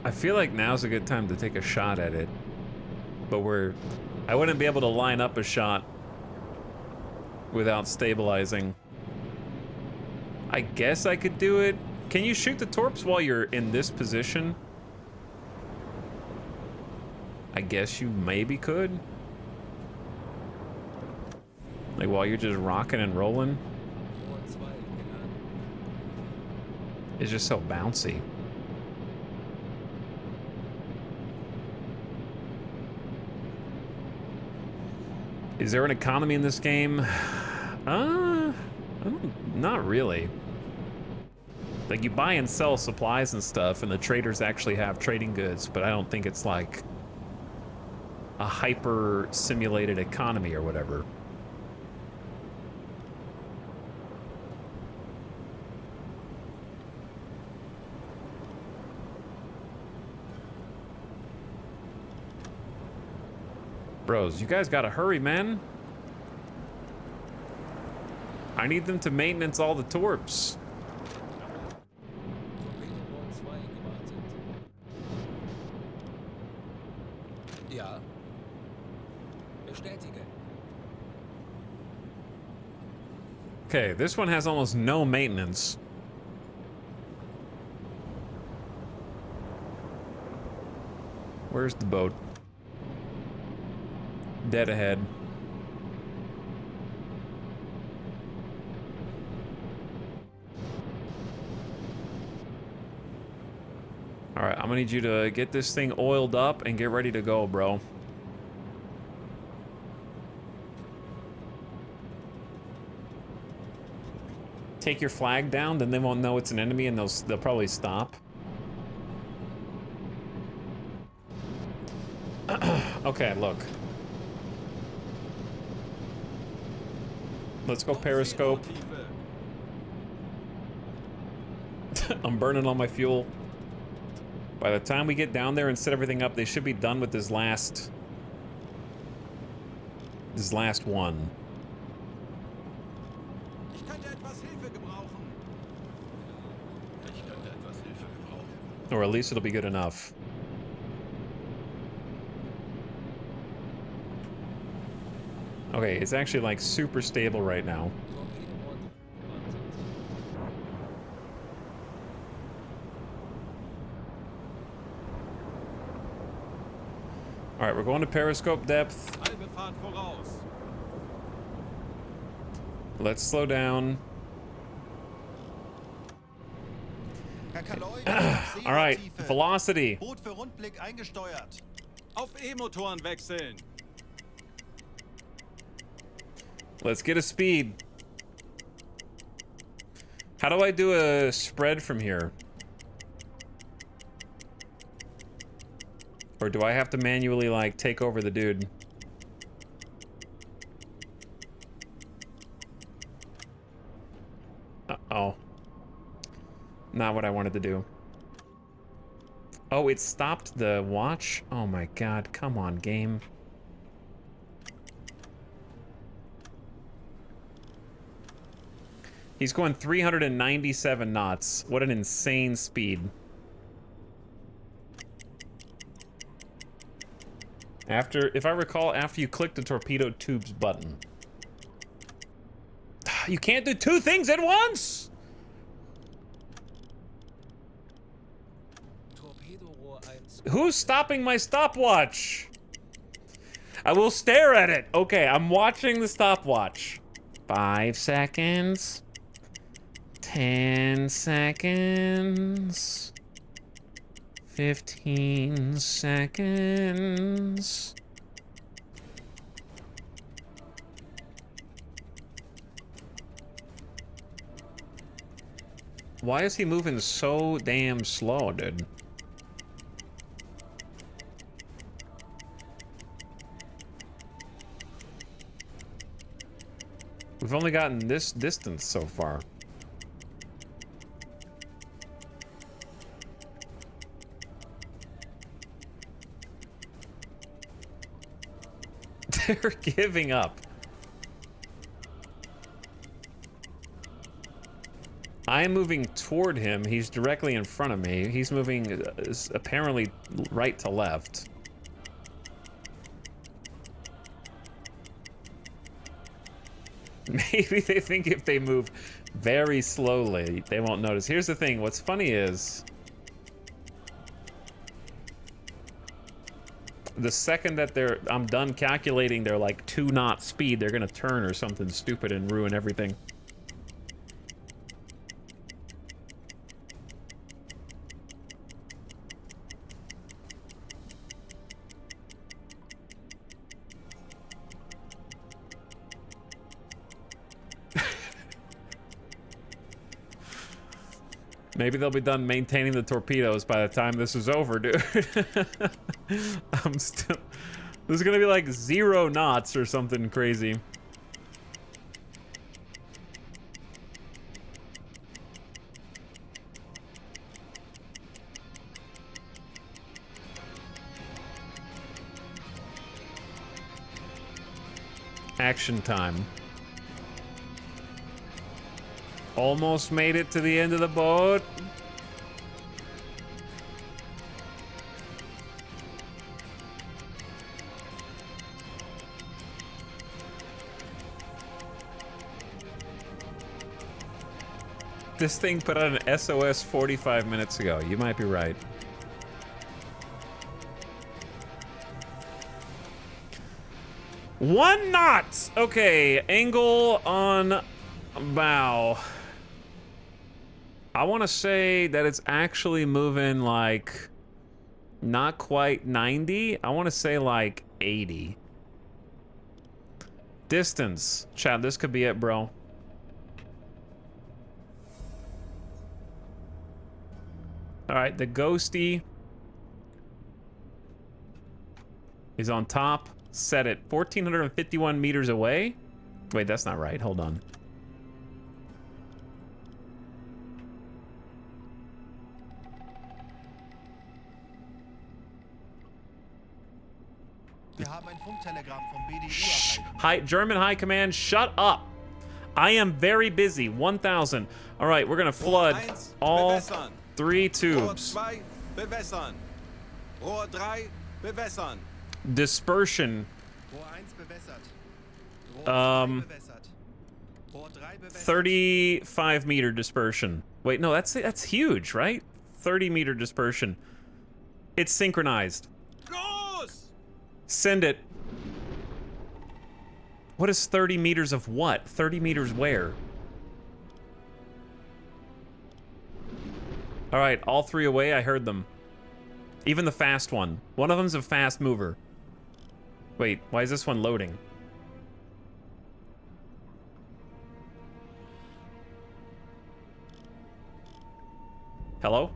I feel like now's a good time to take a shot at it, but I wouldn't be able to line up a shot without stabilizing. I guess I could do it. Can you shoot the torps while you're in this position? I guess you maybe could. Like while you're just rocking and rolling. It's just so bouncy. Is there an economy in this game? Not really. Like, you buy and sell supplies and stuff, and the traders actually have trading goods, but I don't think it's like a hyper-simulated economy or whatever. Bros, you guys gotta hurry, man. I need them to maintenance all the torps. Ja. Bestätige. Okay, this one has almost no maintenance. Where's the boat? Dead ahead. All right, I'm gonna need you to get this thing oiled up and get ready to go, bro. Take your flag down, then they won't know it's an enemy and they'll probably stop. Okay, look. Let's go periscope. I'm burning all my fuel. By the time we get down there and set everything up, they should be done with this last one. Or at least it'll be good enough. Okay, it's actually like super stable right now. All right, we're going to periscope depth. Halbe Fahrt voraus. Let's slow down. Herr Kaloi, All right, velocity. Boot für Rundblick eingesteuert. Auf E-Motoren wechseln. Let's get a speed. How do I do a spread from here? Or do I have to manually, like, take over the dude? Uh-oh. Not what I wanted to do. Oh, it stopped the watch? Oh my god, come on, game. He's going 397 knots. What an insane speed. After, if I recall, after you click the torpedo tubes button. You can't do two things at once! Who's stopping my stopwatch? I will stare at it. Okay, I'm watching the stopwatch. 5 seconds. 10 seconds. 15 seconds. Why is he moving so damn slow, dude? We've only gotten this distance so far. They're giving up. I'm moving toward him. He's directly in front of me. He's moving apparently right to left. Maybe they think if they move very slowly, they won't notice. Here's the thing. What's funny is the second that I'm done calculating their like 2-knot speed, they're gonna turn or something stupid and ruin everything. Maybe they'll be done maintaining the torpedoes by the time this is over, dude. I'm still... There's gonna be like 0 knots or something crazy. Action time. Almost made it to the end of the boat. This thing put out an SOS 45 minutes ago. You might be right. One knot! Okay, angle on bow. I want to say that it's actually moving like not quite 90. I want to say like 80. Distance. Chad, this could be it, bro. All right, the ghosty is on top. Set it 1,451 meters away. Wait, that's not right. Hold on. Wir haben ein Funktelegramm vom BDU erhalten. Hi, German High Command, shut up. I am very busy. 1,000. All right, we're gonna flood all 3 tubes. bewässern. Rohr 3, bewässern. Dispersion. Rohr 1 bewässert. Rohr 2 bewässert. Rohr 3 bewässert. 35-meter dispersion. Wait, no, that's huge, right? 30-meter dispersion. It's synchronized. Los! Send it. What is 30 meters of what? 30 meters where? All right, all three away. I heard them. Even the fast one. One of them's a fast mover. Wait, why is this one loading? Hello?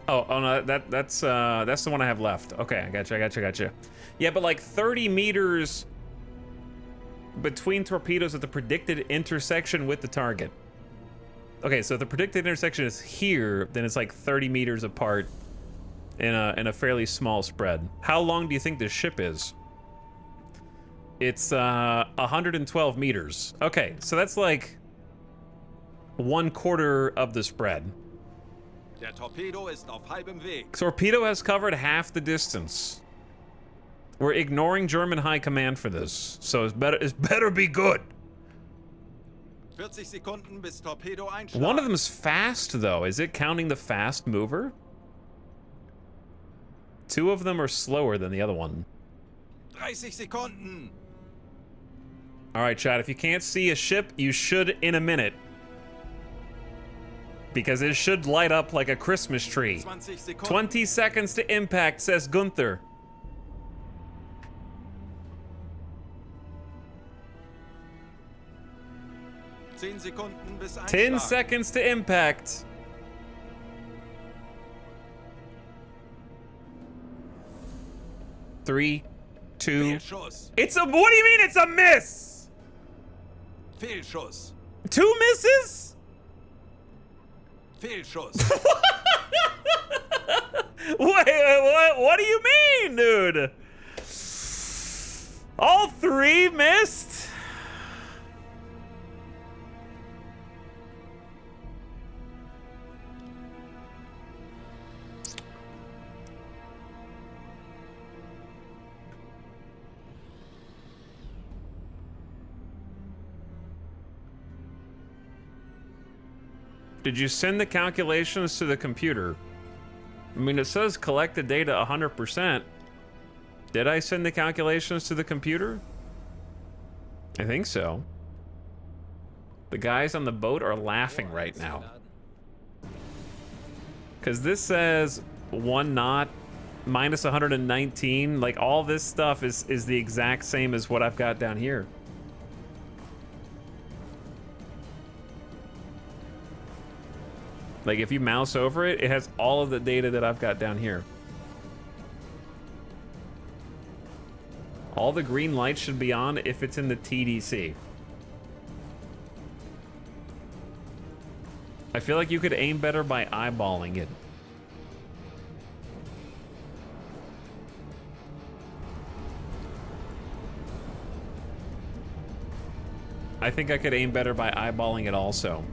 Oh no, that's the one I have left. Okay, I gotcha. Yeah, but like 30 meters between torpedoes at the predicted intersection with the target. Okay, so if the predicted intersection is here, then it's like 30 meters apart in a fairly small spread. How long do you think this ship is? It's 112 meters. Okay, so that's like 1/4 of the spread. Der Torpedo ist auf halbem Weg. Torpedo has covered half the distance. We're ignoring German high command for this, so it's better be good. 40 Sekunden bis Torpedo einschlag. One of them's fast though. Is it counting the fast mover? Two of them are slower than the other one. 30 Sekunden. All right, chat, if you can't see a ship, you should in a minute. Because it should light up like a Christmas tree. 20 Sekunden. 20 seconds to impact, says Gunther. Sekunden bis 10 Einschlag. seconds to impact. Three, two. Fehlschuss. It's a. What do you mean it's a miss? Fehlschuss. 2 misses? Fehlschuss. Wait, what do you mean, dude? All 3 missed? Did you send the calculations to the computer? I mean, it says collect the data 100%. Did I send the calculations to the computer? I think so. The guys on the boat are laughing right now. Because this says 1 knot, minus 119. Like, all this stuff is the exact same as what I've got down here. Like, if you mouse over it, it has all of the data that I've got down here. All the green lights should be on if it's in the TDC. I feel like you could aim better by eyeballing it. I think I could aim better by eyeballing it also.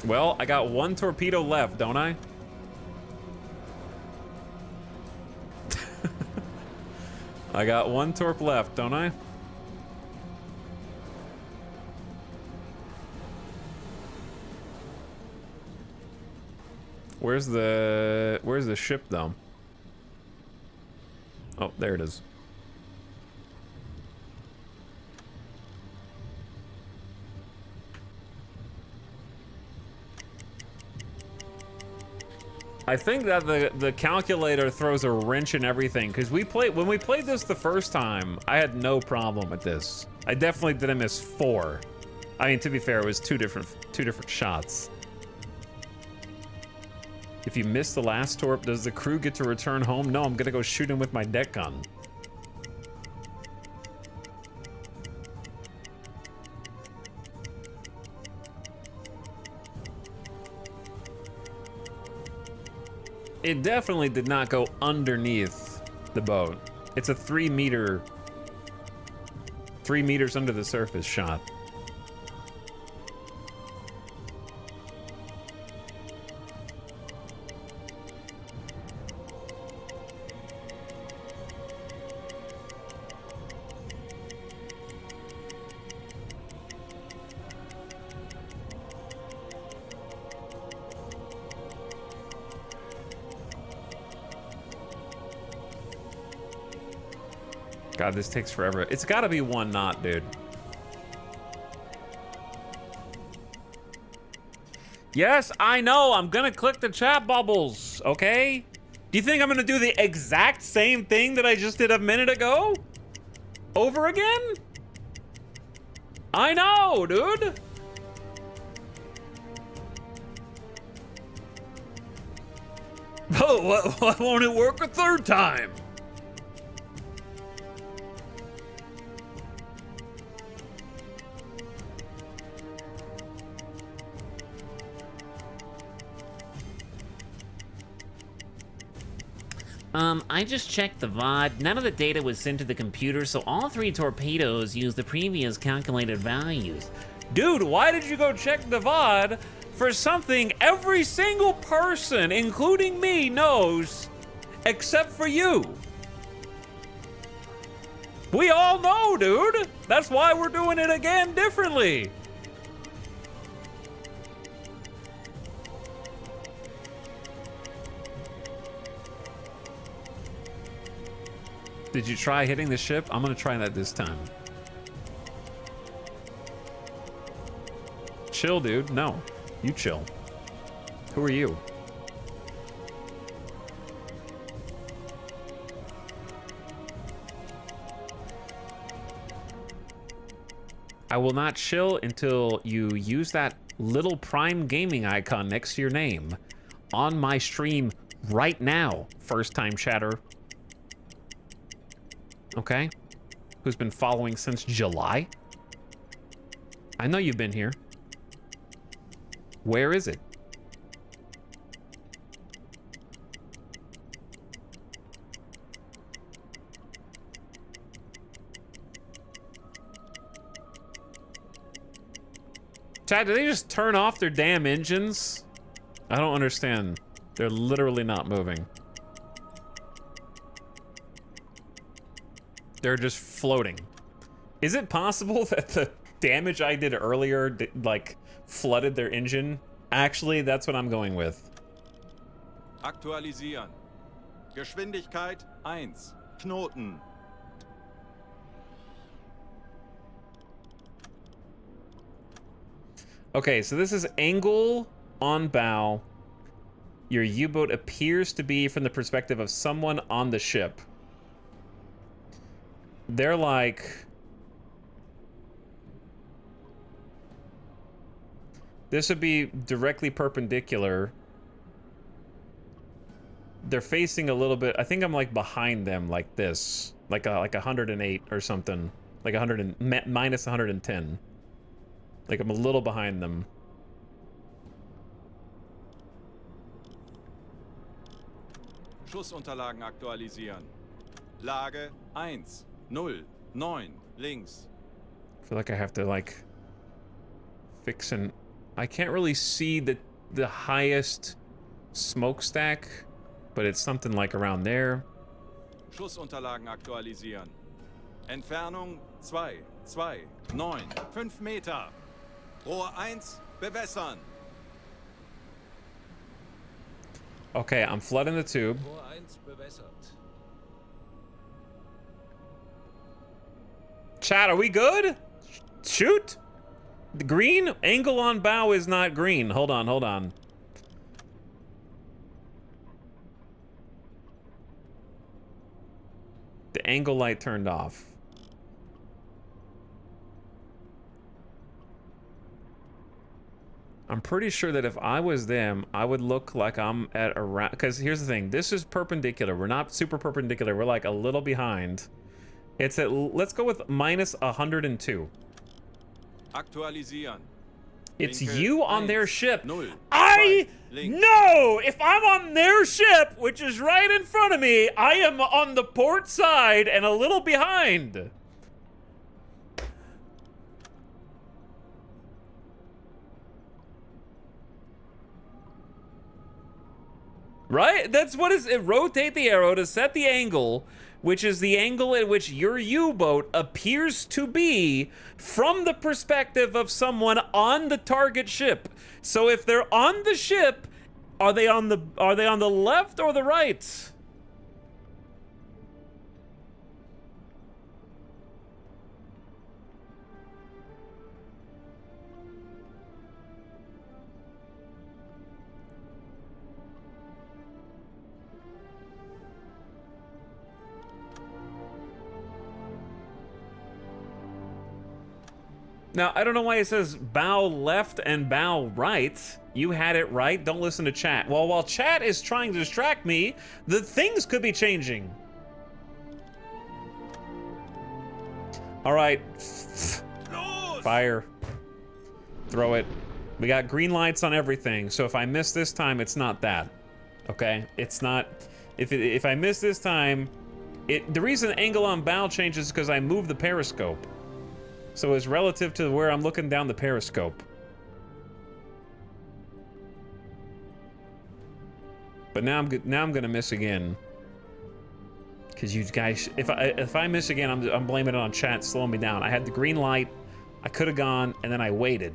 Well, I got 1 torpedo left, don't I? I got 1 torp left, don't I? Where's the ship though? Oh, there it is. I think that the calculator throws a wrench in everything, because when we played this the first time, I had no problem with this. I definitely didn't miss 4. I mean, to be fair, it was two different shots. If you miss the last torp, does the crew get to return home? No, I'm gonna go shoot him with my deck gun. It definitely did not go underneath the boat. It's a 3 meters under the surface shot. God, this takes forever. It's gotta be 1 knot, dude. Yes, I know. I'm gonna click the chat bubbles, okay? Do you think I'm gonna do the exact same thing that I just did a minute ago? Over again? I know, dude. Oh, why won't it work a 3rd time? I just checked the VOD. None of the data was sent to the computer, so all 3 torpedoes used the previous calculated values. Dude, why did you go check the VOD for something every single person, including me, knows, except for you? We all know, dude. That's why we're doing it again differently. Did you try hitting the ship? I'm gonna try that this time. Chill, dude. No, you chill. Who are you? I will not chill until you use that little Prime Gaming icon next to your name on my stream right now, first time chatter. Okay? Who's been following since July? I know you've been here. Where is it? Chad, did they just turn off their damn engines? I don't understand. They're literally not moving. They're just floating. Is it possible that the damage I did earlier, like, flooded their engine? Actually, that's what I'm going with. Aktualisieren. Geschwindigkeit 1. Knoten. Okay, so this is angle on bow. Your U-boat appears to be from the perspective of someone on the ship. They're like... This would be directly perpendicular. They're facing a little bit... I think I'm like behind them like this. Like 108 or something. Like minus 110. Like I'm a little behind them. Schussunterlagen aktualisieren. Lage 1, 0, 9, links. I feel like I have to like fix an... I can't really see the highest smokestack, but it's something like around there. Schussunterlagen aktualisieren. Entfernung 2, 2, 9, 5 Meter. Rohr 1, bewässern. Okay, I'm flooding the tube. Rohr 1 bewässert. Chat, are we good? Shoot! The green angle on bow is not green. Hold on, hold on. The angle light turned off. I'm pretty sure that if I was them, I would look like I'm at around... Because here's the thing. This is perpendicular. We're not super perpendicular. We're like a little behind. It's at... Let's go with minus 102. Aktualisieren. It's Winkel you on 1, their ship. 0, I 2, links. know if I'm on their ship, which is right in front of me, I am on the port side and a little behind. Right? That's what is it. Rotate the arrow to set the angle, which is the angle at which your U-boat appears to be from the perspective of someone on the target ship. So if they're on the ship, are they on the left or the right? Now, I don't know why it says bow left and bow right. You had it right. Don't listen to chat. Well, while chat is trying to distract me, the things could be changing. All right. Fire. Throw it. We got green lights on everything, so if I miss this time, it's not that. Okay? It's not... If I miss this time... The reason angle on bow changes is because I moved the periscope. So it's relative to where I'm looking down the periscope. But now I'm gonna miss again. Cause you guys, if I miss again, I'm blaming it on chat slowing me down. I had the green light, I could have gone, and then I waited.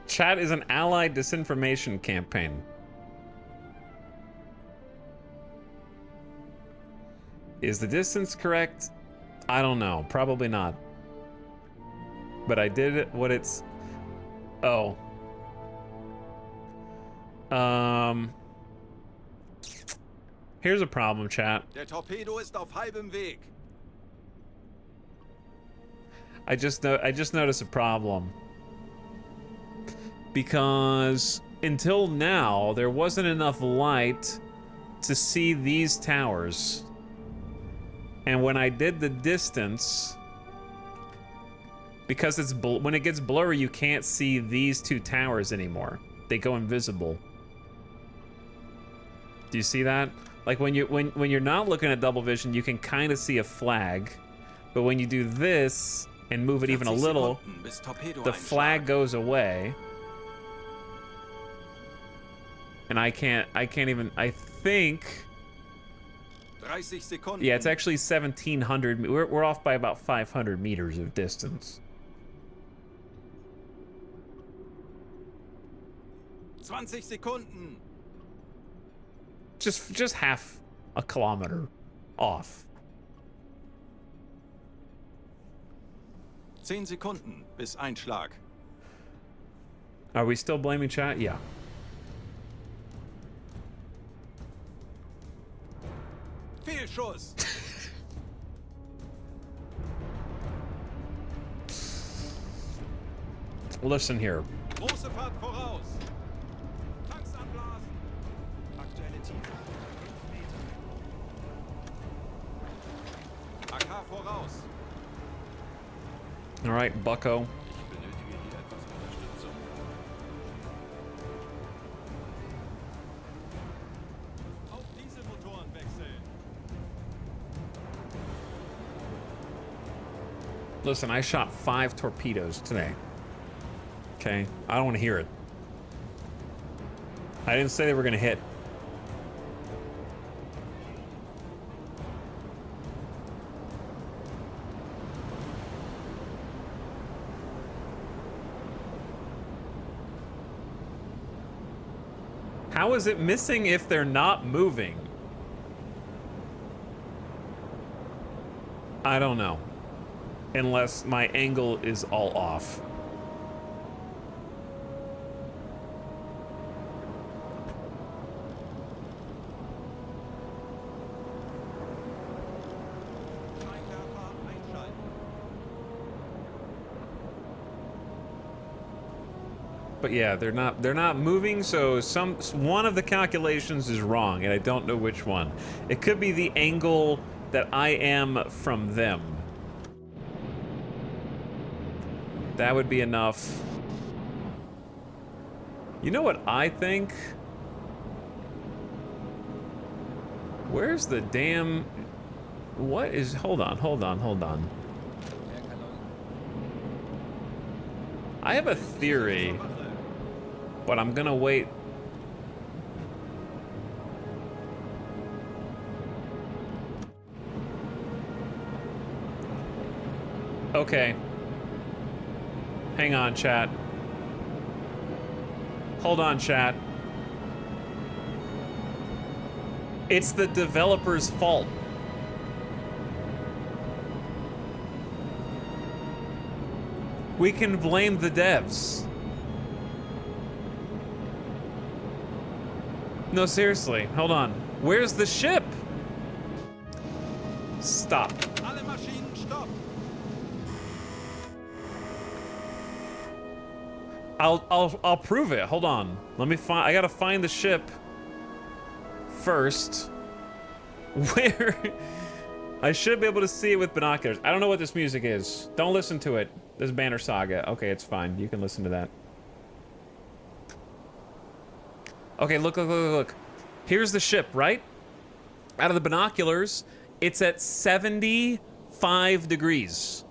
Chat is an allied disinformation campaign. Is the distance correct? I don't know. Probably not. But I did it what it's... Oh. Here's a problem, chat. Der Torpedo ist auf halbem Weg. I just noticed a problem. Because until now, there wasn't enough light to see these towers. And when I did the distance, because it's when it gets blurry, you can't see these two towers anymore. They go invisible. Do you see that? Like when you're not looking at double vision, you can kind of see a flag, but when you do this and move it even a little, the flag goes away. And I can't even, I think... 30 Sekunden. Yeah, it's actually 1,700, we're off by about 500 meters of distance. 20 Sekunden. Just half a kilometer off. 10 Sekunden bis Einschlag. Are we still blaming chat? Yeah. Fehlschuss. Listen here. Große Fahrt voraus. Tanks anblasen. Aktuelle Tiefe 5 Meter. AK voraus. All right, bucko. Ich benötige hier etwas Unterstützung. Auf Dieselmotoren wechseln. Listen, I shot 5 torpedoes today. Okay? I don't want to hear it. I didn't say they were going to hit. How is it missing if they're not moving? I don't know. Unless my angle is all off. Scheinwerfer einschalten. But yeah, they're not moving, so one of the calculations is wrong, and I don't know which one. It could be the angle that I am from them. That would be enough. You know what I think? Where's the damn... What is... Hold on. I have a theory, but I'm gonna wait. Okay. Hang on, chat. Hold on, chat. It's the developer's fault. We can blame the devs. No, seriously, hold on. Where's the ship? Stop. Alle Maschinen, stopp! I'll prove it. Hold on. Let me find. I gotta find the ship first. Where? I should be able to see it with binoculars. I don't know what this music is. Don't listen to it. This is Banner Saga. Okay, it's fine. You can listen to that. Okay, look. Here's the ship, right? Out of the binoculars, it's at 75 degrees.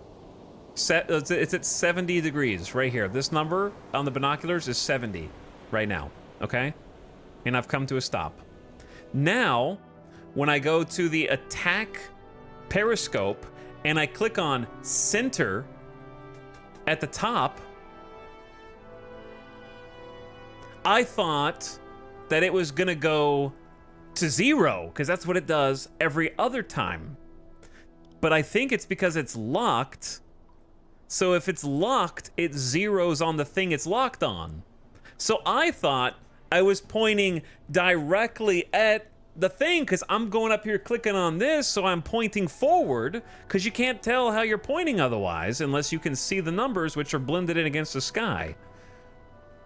It's at 70 degrees right here. This number on the binoculars is 70 right now, okay? And I've come to a stop. Now, when I go to the attack periscope and I click on center at the top, I thought that it was gonna go to 0, because that's what it does every other time. But I think it's because it's locked. So if it's locked, it zeroes on the thing it's locked on. So I thought I was pointing directly at the thing, because I'm going up here clicking on this, so I'm pointing forward, because you can't tell how you're pointing otherwise, unless you can see the numbers, which are blended in against the sky.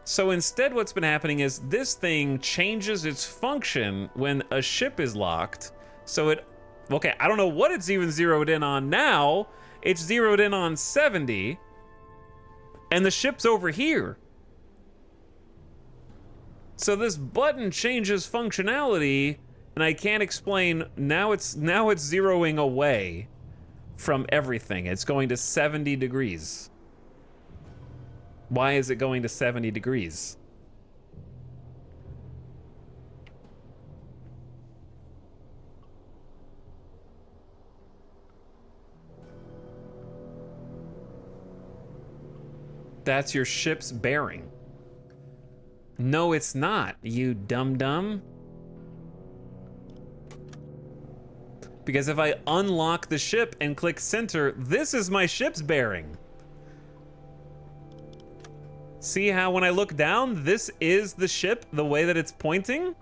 So instead what's been happening is this thing changes its function when a ship is locked. So it, okay, I don't know what it's even zeroed in on now. It's zeroed in on 70, and the ship's over here. So this button changes functionality, and I can't explain. Now it's zeroing away from everything. It's going to 70 degrees. Why is it going to 70 degrees? That's your ship's bearing. No, it's not, you dum-dum. Because if I unlock the ship and click center, this is my ship's bearing. See how when I look down, this is the ship, the way that it's pointing?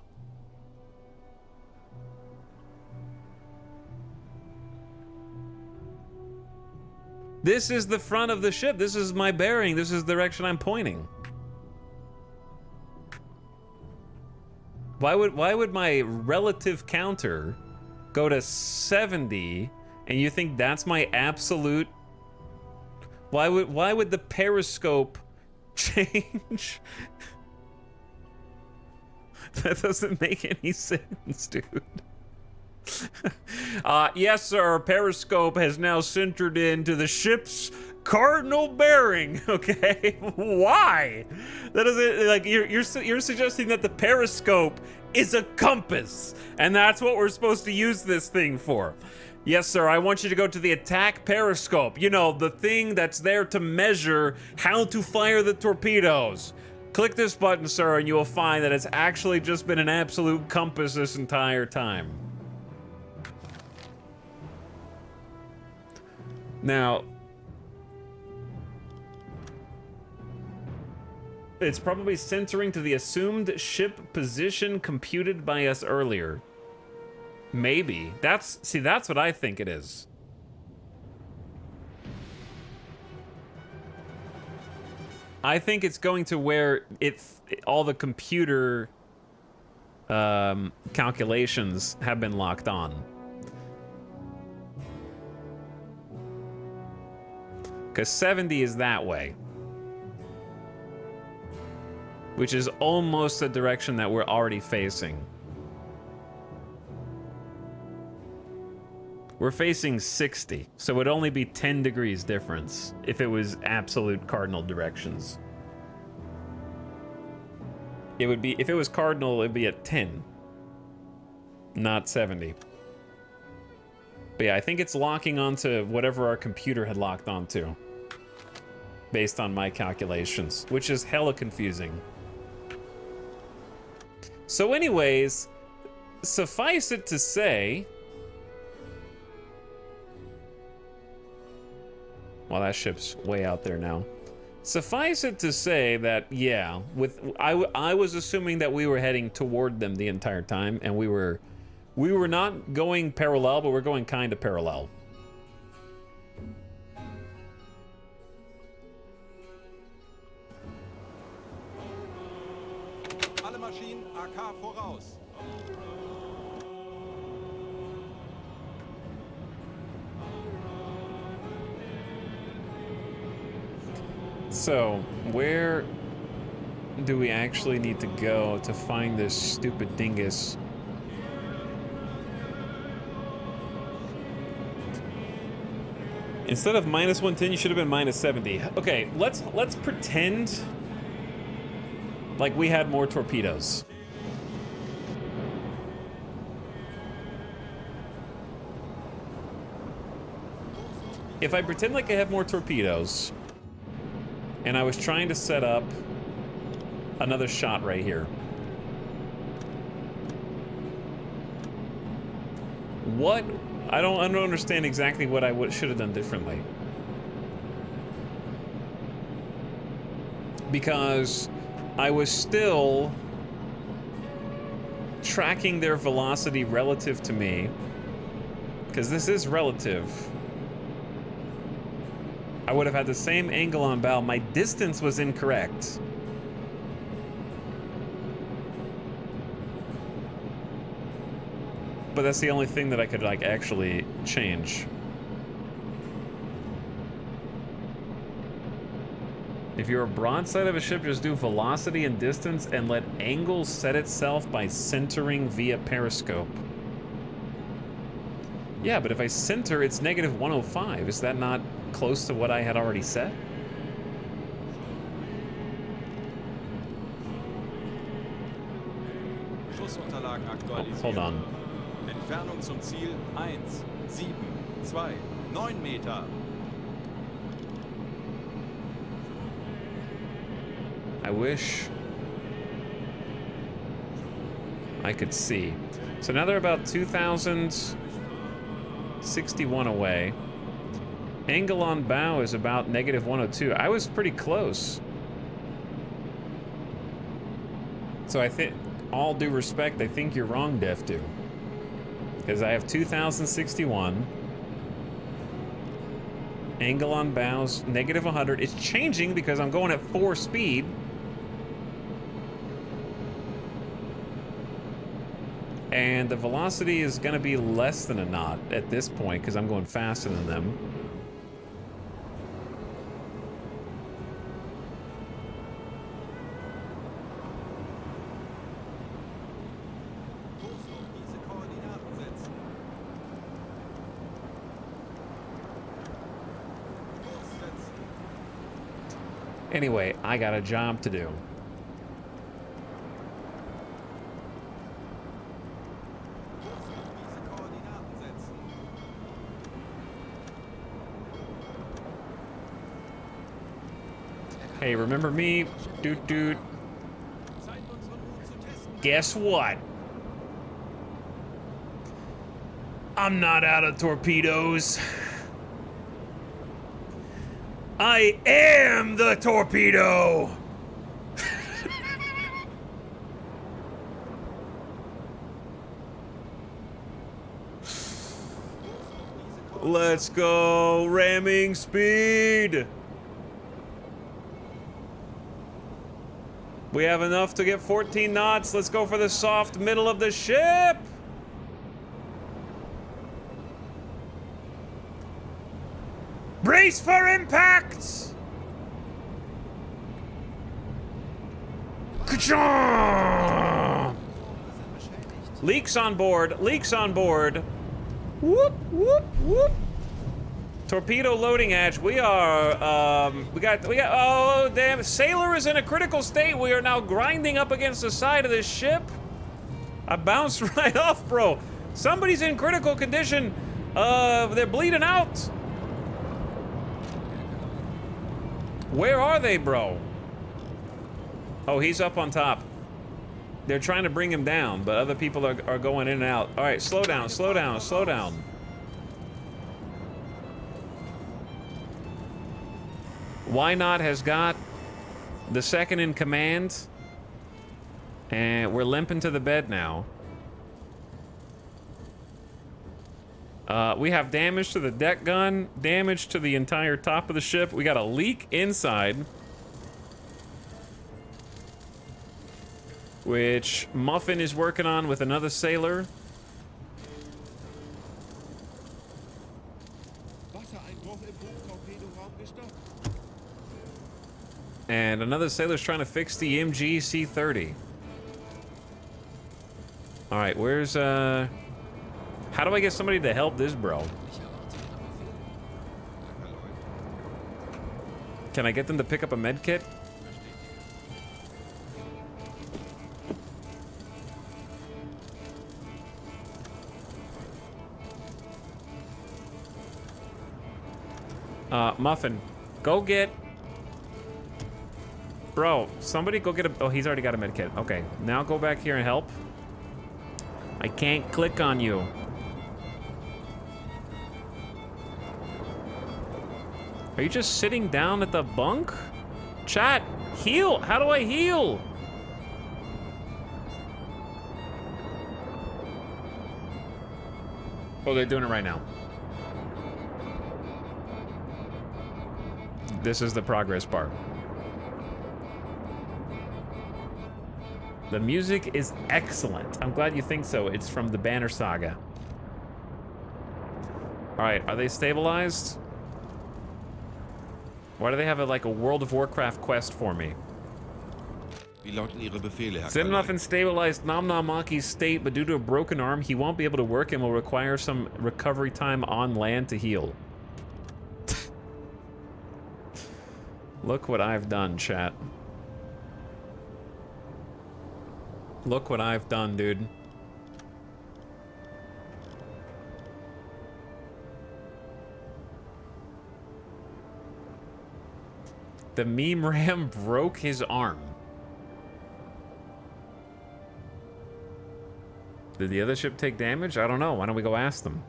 This is the front of the ship. This is my bearing. This is the direction I'm pointing. Why would my relative counter go to 70 and you think that's my absolute? Why would the periscope change? That doesn't make any sense, dude. Yes, sir. Periscope has now centered into the ship's cardinal bearing. Okay, why? That doesn't, like, you're suggesting that the periscope is a compass, and that's what we're supposed to use this thing for. Yes, sir. I want you to go to the attack periscope. You know, the thing that's there to measure how to fire the torpedoes. Click this button, sir, and you will find that it's actually just been an absolute compass this entire time. Now, it's probably centering to the assumed ship position computed by us earlier. Maybe. That's what I think it is. I think it's going to where all the computer calculations have been locked on. Because 70 is that way. Which is almost the direction that we're already facing. We're facing 60, so it would only be 10 degrees difference if it was absolute cardinal directions. It would be, if it was cardinal, it'd be at 10, not 70. But yeah, I think it's locking onto whatever our computer had locked onto, based on my calculations, which is hella confusing. So anyways, suffice it to say... Well, that ship's way out there now. Suffice it to say that, yeah, I was assuming that we were heading toward them the entire time, and we were not going parallel, but we're going kind of parallel. Alle Maschinen AK voraus. So, where do we actually need to go to find this stupid dingus? Instead of minus 110, you should have been minus 70. Okay, let's pretend like we had more torpedoes. If I pretend like I have more torpedoes, and I was trying to set up another shot right here. What? I don't understand exactly what I should have done differently. Because I was still tracking their velocity relative to me. Because this is relative. I would have had the same angle on bow. My distance was incorrect. But that's the only thing that I could, like, actually change. If you're a broadside of a ship, just do velocity and distance and let angle set itself by centering via periscope. Yeah, but if I center, it's negative 105. Is that not close to what I had already set? Schussunterlagen aktualisiert. Hold on. Entfernung zum Ziel 1, 7, 2, 9 Meter. I wish I could see. So now they're about 2,061 away. Angle on bow is about negative 102. I was pretty close. So I think, all due respect, I think you're wrong, Def2. Because I have 2,061. Angle on bows, negative 100. It's changing because I'm going at 4 speed. And the velocity is going to be less than a knot at this point because I'm going faster than them. Anyway, I got a job to do. Hey, remember me? Dude. Guess what? I'm not out of torpedoes. I am the torpedo! Let's go, ramming speed! We have enough to get 14 knots. Let's go for the soft middle of the ship! Brace for impact! Ka-chong! Leaks on board, leaks on board. Whoop, whoop, whoop. Torpedo loading hatch. We are, we got, oh, damn. Sailor is in a critical state. We are now grinding up against the side of this ship. I bounced right off, bro. Somebody's in critical condition. They're bleeding out. Where are they, bro? Oh, he's up on top. They're trying to bring him down, but other people are going in and out. All right, slow down, slow down, slow down. Why Not has got the second in command, and we're limping to the bed now. We have damage to the deck gun, damage to the entire top of the ship. We got a leak inside, which Muffin is working on with another sailor. Wassereinbruch im Hochtorpedoraum gestoppt. And another sailor's trying to fix the MG-C30. All right, where's, how do I get somebody to help this bro? Can I get them to pick up a med kit? Muffin, go get... Bro, somebody go get a... Oh, he's already got a med kit. Okay, now go back here and help. I can't click on you. Are you just sitting down at the bunk? Chat, heal! How do I heal? Oh, they're doing it right now. This is the progress bar. The music is excellent. I'm glad you think so. It's from the Banner Saga. All right, are they stabilized? Why do they have like a World of Warcraft quest for me? Wie lauten Ihre Befehle, Herr Simnoffin stabilized Nom Nom Monkey's state, but due to a broken arm, he won't be able to work and will require some recovery time on land to heal. Look what I've done, chat. Look what I've done, dude. The meme ram broke his arm. Did the other ship take damage? I don't know. Why don't we go ask them?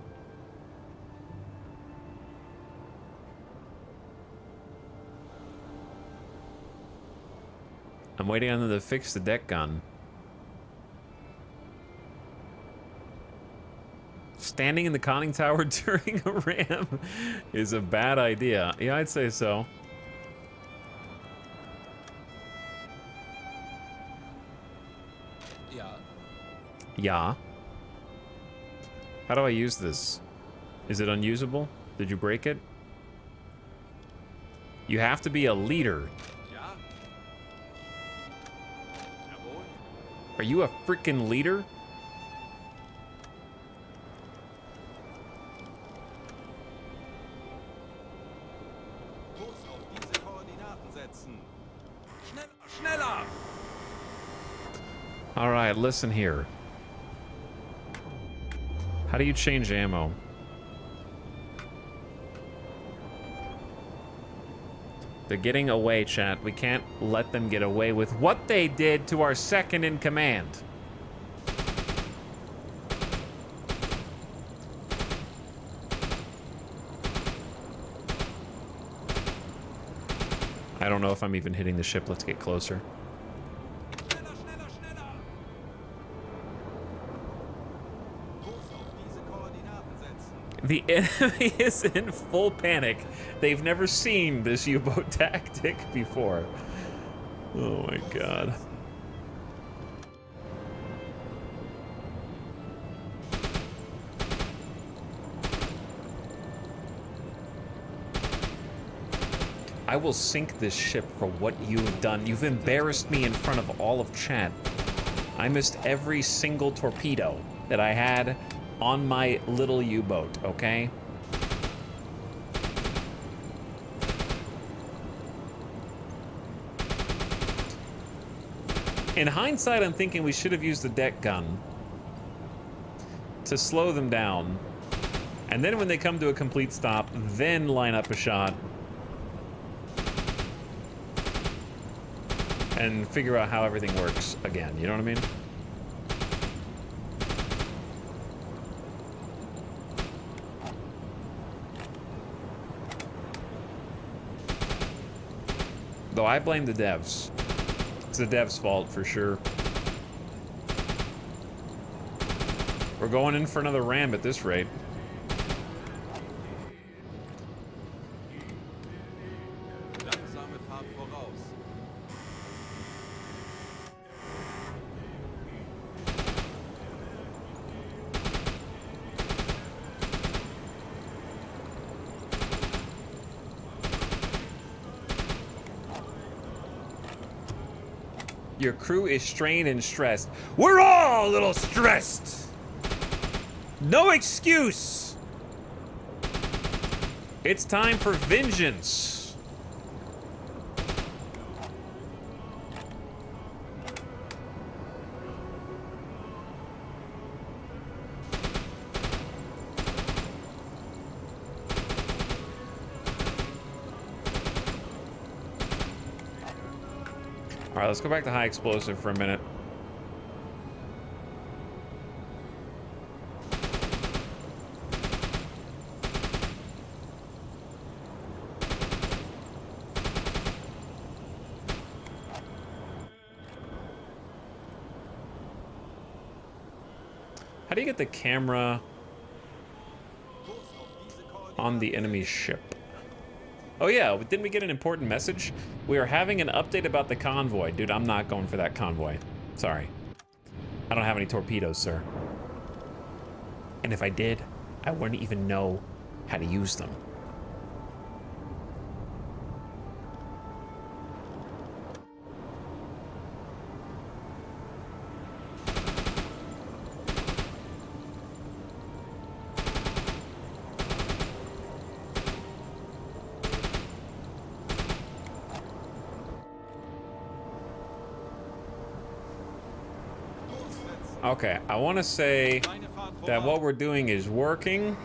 I'm waiting on them to fix the deck gun. Standing in the conning tower during a ram is a bad idea. Yeah, I'd say so. Yeah. How do I use this? Is it unusable? Did you break it? You have to be a leader. Are you a freaking leader? Kurs auf diese Koordinaten setzen. Schneller! All right, listen here. How do you change ammo? They're getting away, chat. We can't let them get away with what they did to our second in command. I don't know if I'm even hitting the ship. Let's get closer. Schneller, schneller, schneller! Kurs auf diese Koordinaten setzen. The enemy is in full panic. They've never seen this U-boat tactic before. Oh my god. I will sink this ship for what you've done. You've embarrassed me in front of all of chat. I missed every single torpedo that I had on my little U-boat, okay? In hindsight, I'm thinking we should have used the deck gun to slow them down. And then when they come to a complete stop, then line up a shot. And figure out how everything works again, you know what I mean? Though I blame the devs. It's the devs' fault for sure. We're going in for another ram at this rate. Langsame Fahrt voraus. Your crew is strained and stressed. We're all a little stressed. No excuse. It's time for vengeance. All right, let's go back to high explosive for a minute. How do you get the camera on the enemy ship? Oh yeah, didn't we get an important message? We are having an update about the convoy. Dude, I'm not going for that convoy. Sorry. I don't have any torpedoes, sir. And if I did, I wouldn't even know how to use them. Okay, I want to say that what we're doing is working,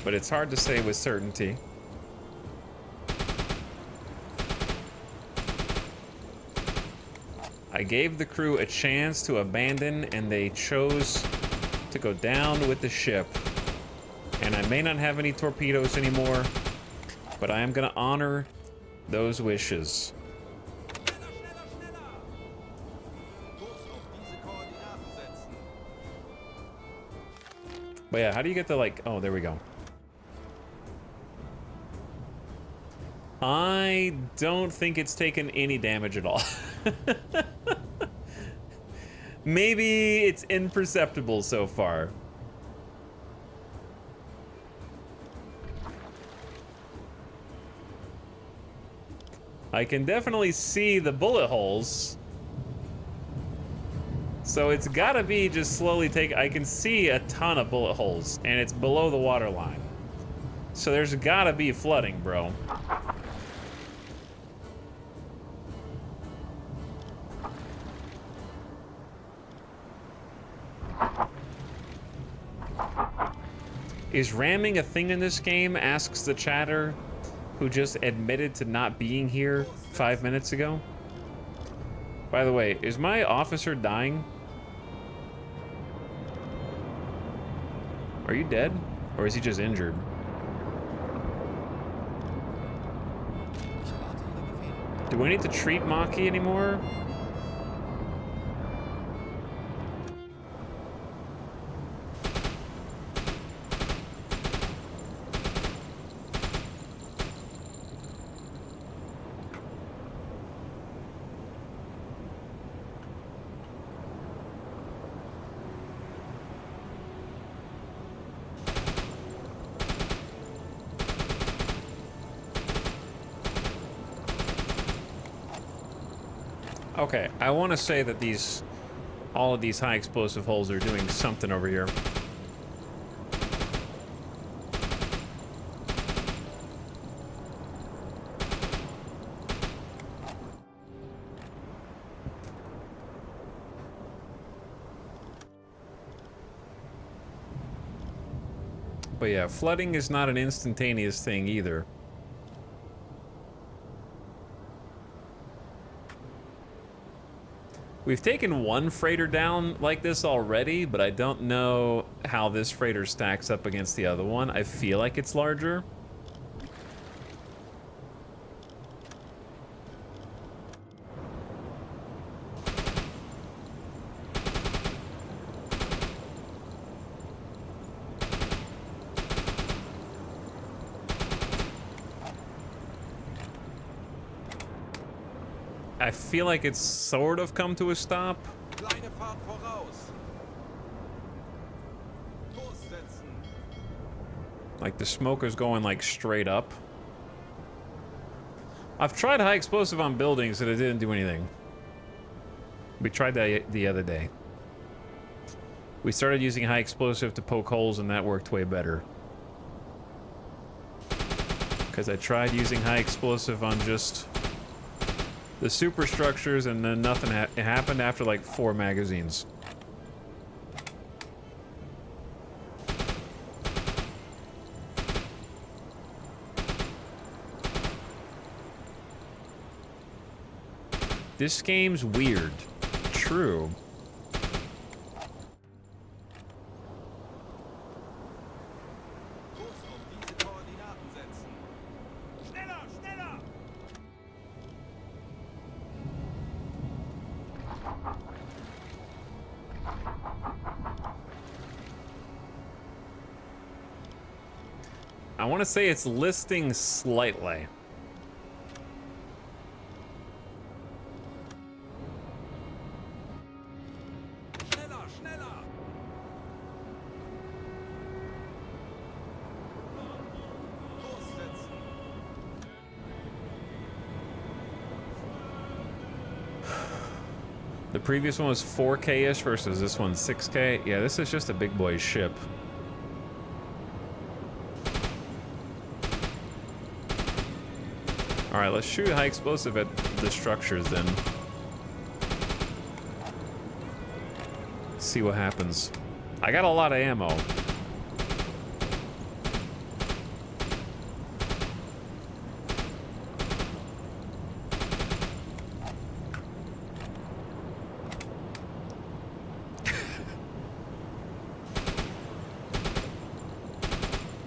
but it's hard to say with certainty. I gave the crew a chance to abandon, and they chose to go down with the ship. And I may not have any torpedoes anymore, but I am going to honor those wishes. But yeah, how do you get the, like, oh, there we go. I don't think it's taken any damage at all. Maybe it's imperceptible so far. I can definitely see the bullet holes. So it's gotta be just slowly take. I can see a ton of bullet holes, and it's below the water line. So there's gotta be flooding, bro. Is ramming a thing in this game? Asks the chatter, who just admitted to not being here 5 minutes ago. By the way, is my officer dying? Are you dead? Or is he just injured? Do we need to treat Maki anymore? Okay, I want to say that all of these high explosive holes are doing something over here. But yeah, flooding is not an instantaneous thing either. We've taken one freighter down like this already, but I don't know how this freighter stacks up against the other one. I feel like it's larger. I feel like it's sort of come to a stop. Kleine Fahrt voraus. Kurs setzen. Like the smoke is going like straight up. I've tried high explosive on buildings and it didn't do anything. We tried that the other day. We started using high explosive to poke holes and that worked way better. Because I tried using high explosive on just the superstructures and then nothing it happened after like 4 magazines. This game's weird. True. Kurs auf diese Koordinaten setzen. Schneller, schneller! I want to say it's listing slightly. Schneller, schneller! Kurs setzen. The previous one was 4K-ish versus this one's 6K. Yeah, this is just a big boy ship. Alright, let's shoot high explosive at the structures then. See what happens. I got a lot of ammo.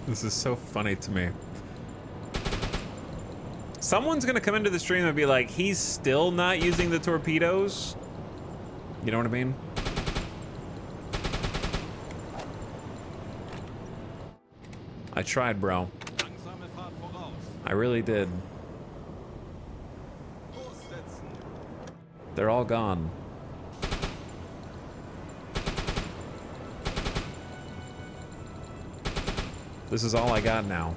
This is so funny to me. Someone's gonna come into the stream and be like, he's still not using the torpedoes? You know what I mean? I tried, bro. Langsame Fahrt voraus. I really did. Kurs setzen. They're all gone. This is all I got now.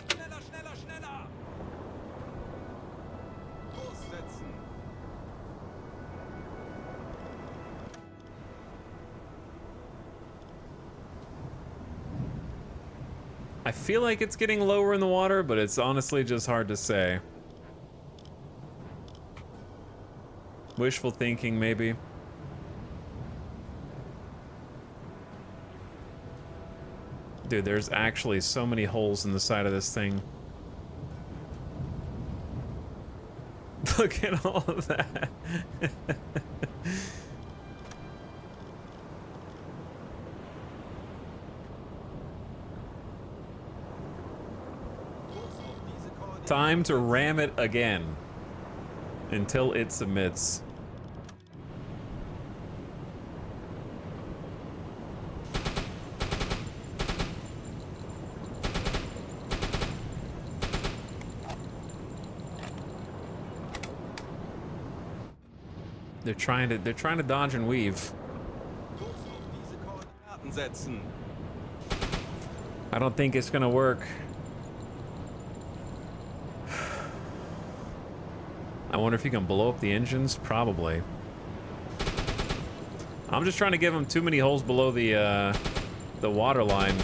Schneller, schneller, schneller! Kurs setzen. I feel like it's getting lower in the water, but it's honestly just hard to say. Wishful thinking, maybe. Dude, there's actually so many holes in the side of this thing. Look at all of that. Time to ram it again until it submits. They're trying to dodge and weave. Kurs auf diese Koordinaten setzen. I don't think it's gonna work. I wonder if you can blow up the engines. Probably. I'm just trying to give them too many holes below the water line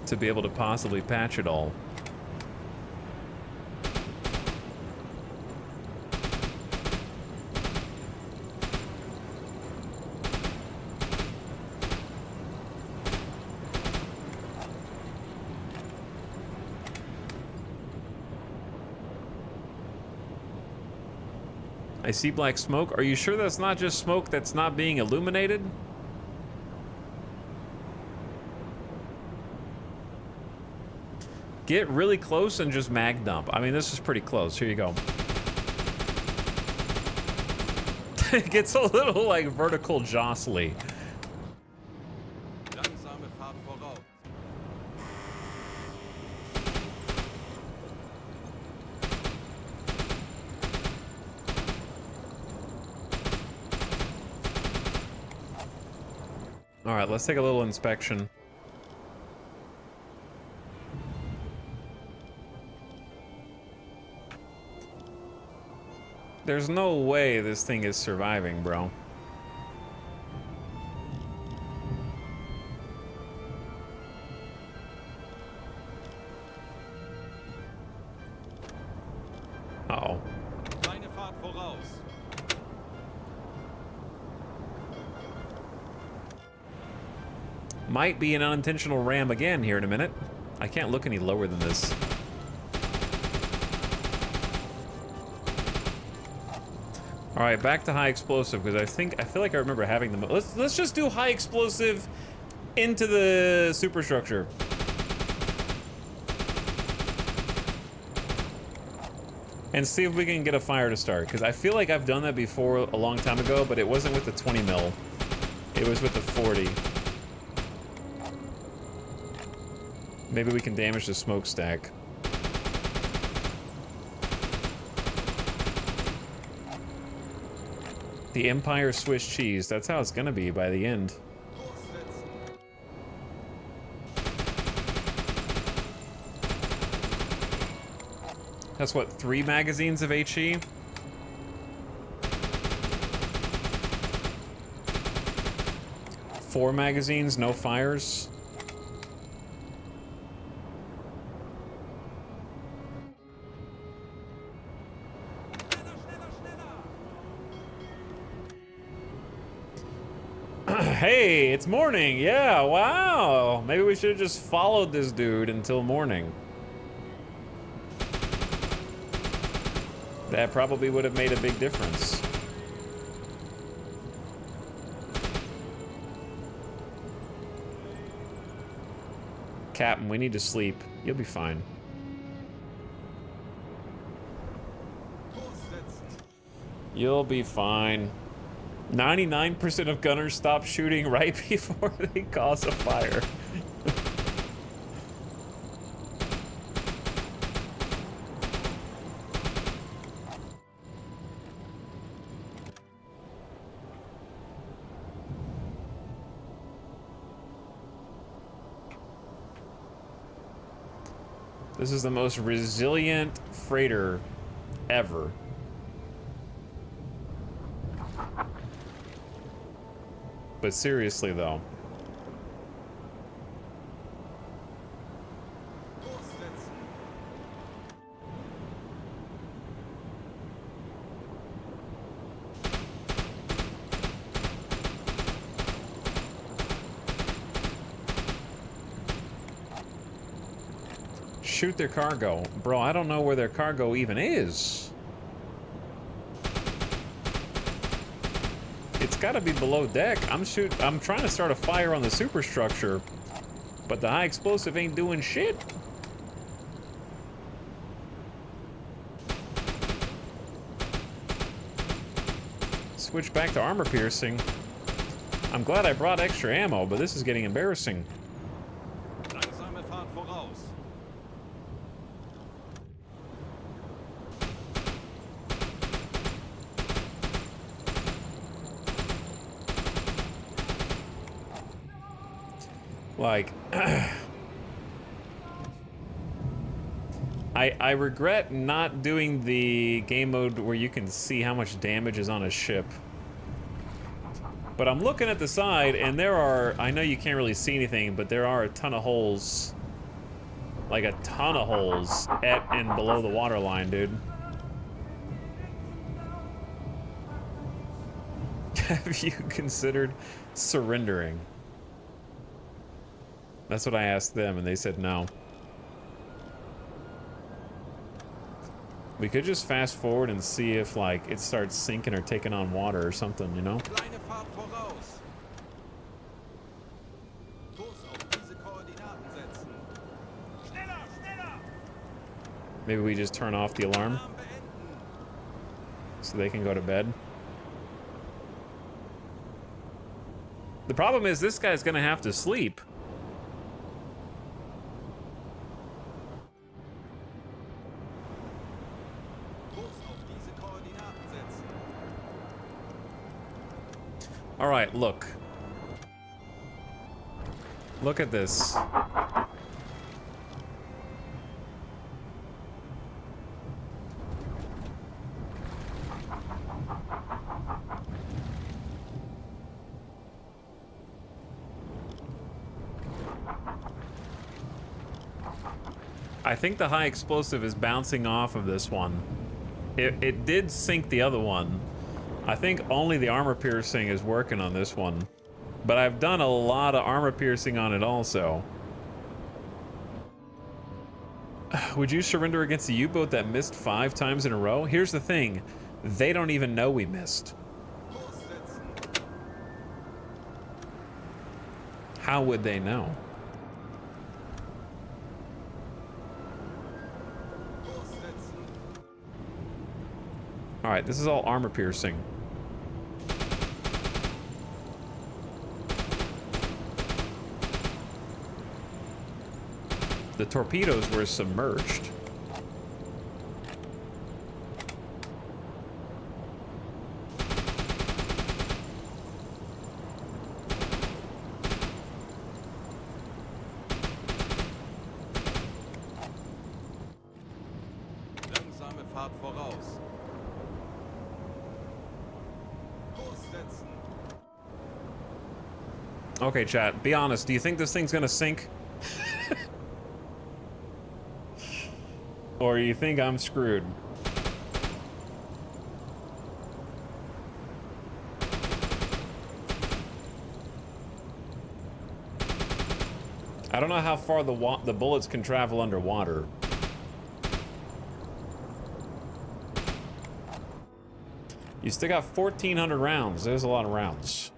to be able to possibly patch it all. I see black smoke. Are you sure that's not just smoke that's not being illuminated? Get really close and just mag dump. I mean, this is pretty close. Here you go. It gets a little like vertical jostly. Langsame Fahrt voraus. All right, let's take a little inspection. There's no way this thing is surviving, bro. Uh-oh. Deine Fahrt voraus. Might be an unintentional ram again here in a minute. I can't look any lower than this. All right, back to high explosive because I feel like I remember having them. Let's just do high explosive into the superstructure. And see if we can get a fire to start because I feel like I've done that before a long time ago, but it wasn't with the 20 mil. It was with the 40. Maybe we can damage the smokestack. The Empire Swiss cheese, that's how it's gonna be by the end. That's what, 3 magazines of HE? Four magazines, no fires? Hey, it's morning. Yeah, wow. Maybe we should have just followed this dude until morning. That probably would have made a big difference. Captain, we need to sleep. You'll be fine. You'll be fine. 99% of gunners stop shooting right before they cause a fire. This is the most resilient freighter ever. But seriously, though. Shoot their cargo. Bro, I don't know where their cargo even is. It's gotta be below deck. I'm trying to start a fire on the superstructure, but the high explosive ain't doing shit. Switch back to armor piercing. I'm glad I brought extra ammo, but this is getting embarrassing. Langsame Fahrt voraus. Like, I regret not doing the game mode where you can see how much damage is on a ship. But I'm looking at the side, and there are, I know you can't really see anything, but there are a ton of holes. Like a ton of holes at and below the waterline, dude. Have you considered surrendering? That's what I asked them, and they said no. We could just fast forward and see if, like, it starts sinking or taking on water or something, you know? Kleine Fahrt voraus. Kurs auf diese Koordinaten setzen. Schneller, schneller! Maybe we just turn off the alarm Alarm beenden. so they can go to bed. The problem is this guy's gonna have to sleep. Kurs auf diese Koordinaten setzen. All right, look. Look at this. I think the high explosive is bouncing off of this one. It did sink the other one. I think only the armor piercing is working on this one. But I've done a lot of armor piercing on it also. Would you surrender against the U-boat that missed 5 times in a row? Here's the thing. They don't even know we missed. Kurs setzen. How would they know? Kurs setzen. All right, this is all armor piercing. The torpedoes were submerged. Langsame Fahrt voraus. Kurs setzen. Okay, chat, be honest. Do you think this thing's gonna sink? Or you think I'm screwed? I don't know how far the bullets can travel underwater. You still got 1,400 rounds. There's a lot of rounds.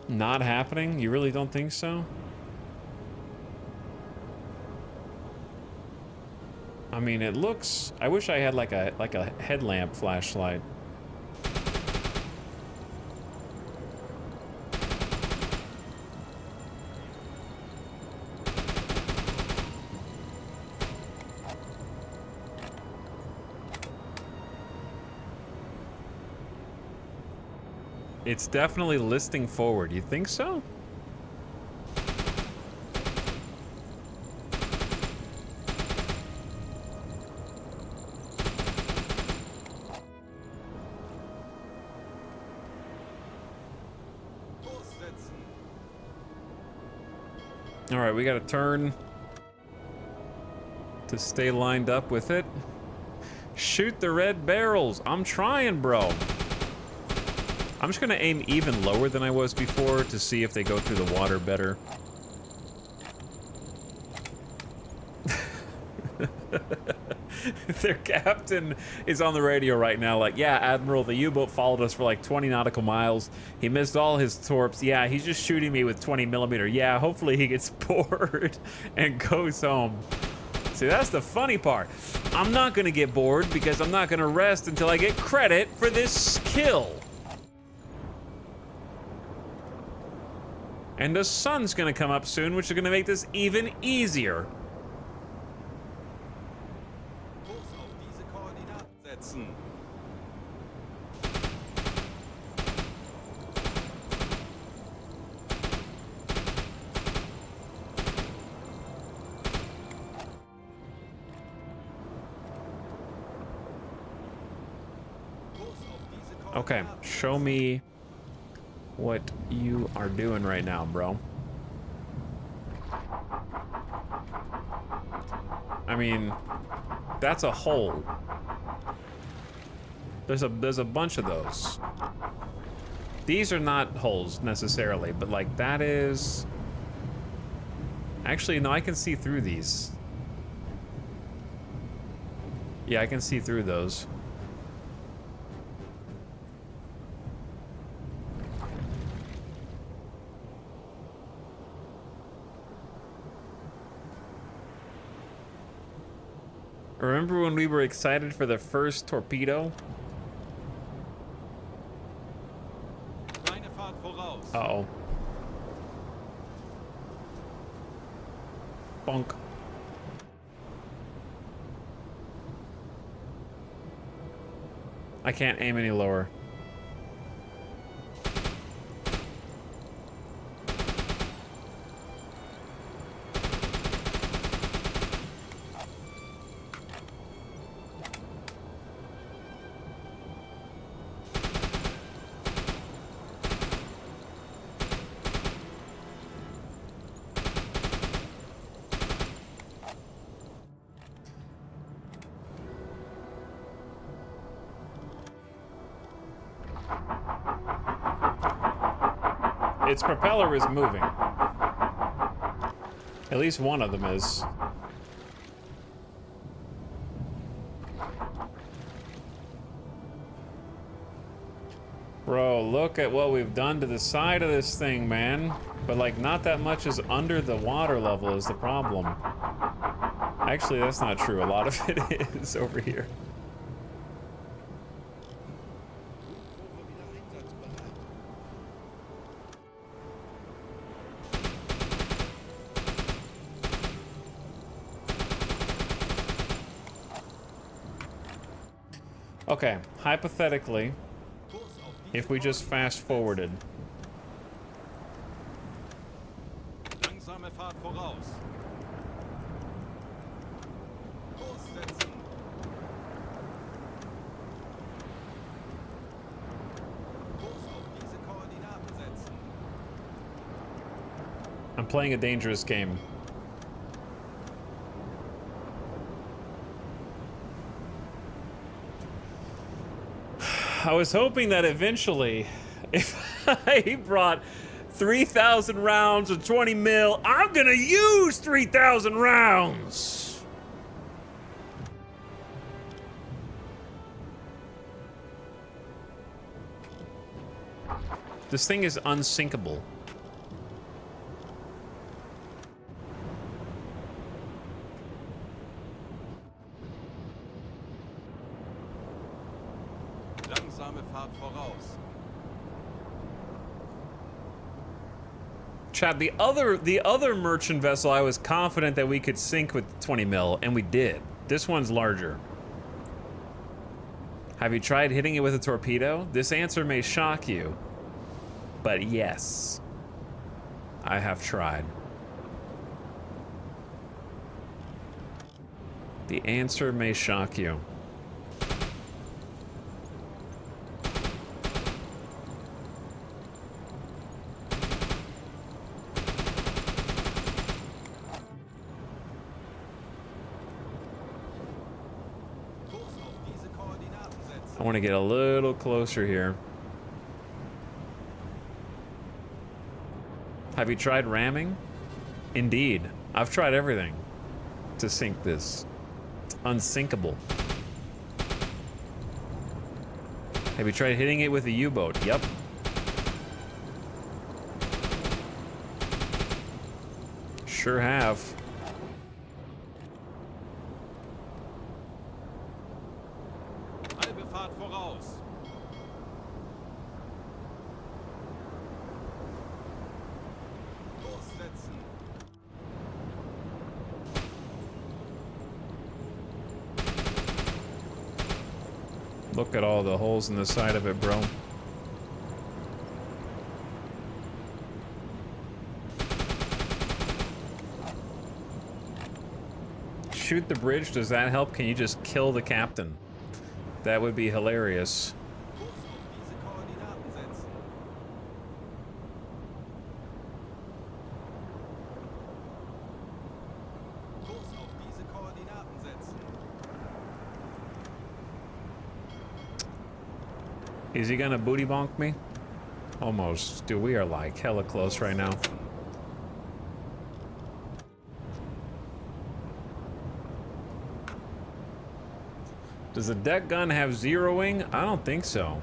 Not happening? You really don't think so? I mean, it looks... I wish I had like a headlamp flashlight. It's definitely listing forward. You think so? Kurs setzen. All right, we got to turn to stay lined up with it. Shoot the red barrels. I'm trying, bro. I'm just gonna aim even lower than I was before to see if they go through the water better. Their captain is on the radio right now like, yeah, Admiral, the U-boat followed us for like 20 nautical miles. He missed all his torps. Yeah, he's just shooting me with 20 millimeter. Yeah, hopefully he gets bored and goes home. See, that's the funny part. I'm not gonna get bored because I'm not gonna rest until I get credit for this kill. And the sun's gonna come up soon, which is gonna make this even easier. Kurs auf diese Koordinaten setzen. Okay, show me what you are doing right now, bro. I mean, that's a hole. There's a bunch of those. These are not holes necessarily, but like that is... Actually, no, I can see through these. Yeah, I can see through those. Remember when we were excited for the first torpedo? Meine Fahrt voraus. Uh-oh. Bonk. I can't aim any lower. Its propeller is moving. At least one of them is. Bro, look at what we've done to the side of this thing, man. But like, not that much is under the water level is the problem. Actually, that's not true. A lot of it is over here. Okay, hypothetically, if we just fast forwarded. Langsame Fahrt voraus. Kurs setzen. Kurs auf diese Koordinaten setzen. I'm playing a dangerous game. I was hoping that eventually, if I brought 3,000 rounds of 20 mil, I'm gonna use 3,000 rounds. This thing is unsinkable. Langsame Fahrt voraus. Chad, the other merchant vessel, I was confident that we could sink with 20 mil, and we did. This one's larger. Have you tried hitting it with a torpedo? This answer may shock you, but yes, I have tried. The answer may shock you. I want to get a little closer here. Have you tried ramming? Indeed. I've tried everything to sink this. It's unsinkable. Have you tried hitting it with a U-boat? Yep. Sure have. Halbe Fahrt voraus. Kurs setzen. Look at all the holes in the side of it, bro. Shoot the bridge, does that help? Can you just kill the captain? That would be hilarious. Kurs auf diese Koordinaten setzen. Kurs auf diese Koordinaten setzen. Is he gonna booty bonk me? Almost. Dude, we are like hella close right now. Does the deck gun have zeroing? I don't think so.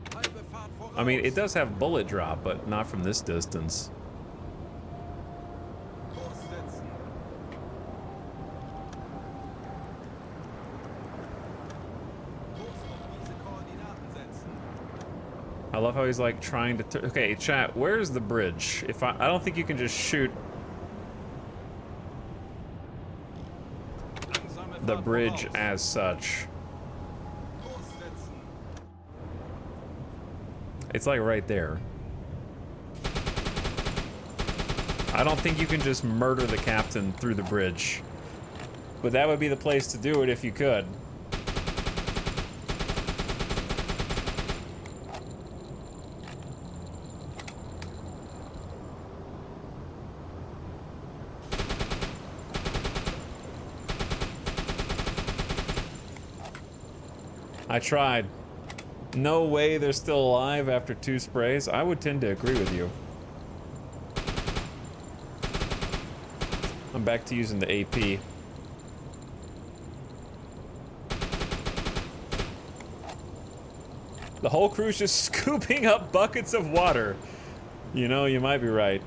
Halbe Fahrt voraus. I mean, it does have bullet drop, but not from this distance. Kurs setzen. love how he's like trying to. Okay, chat. Where's the bridge? If I don't think you can just shoot Langsame the Fahrt bridge voraus. as such. Kurs setzen. It's like right there. I don't think you can just murder the captain through the bridge. But that would be the place to do it if you could. I tried. No way they're still alive after 2 sprays. I would tend to agree with you. I'm back to using the AP. The whole crew's just scooping up buckets of water. You know, you might be right.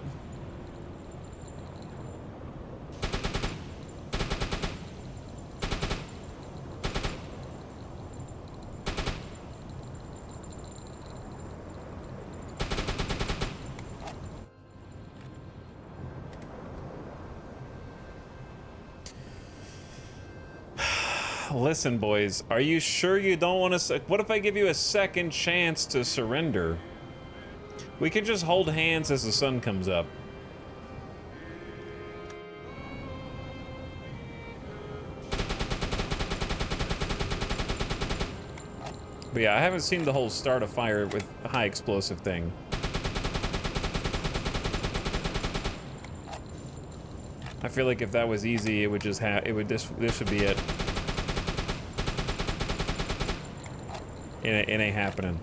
Listen, boys, are you sure you don't want to... What if I give you a second chance to surrender? We can just hold hands as the sun comes up. But yeah, I haven't seen the whole start a fire with a high explosive thing. I feel like if that was easy, it would just have... This would be it. It ain't happening.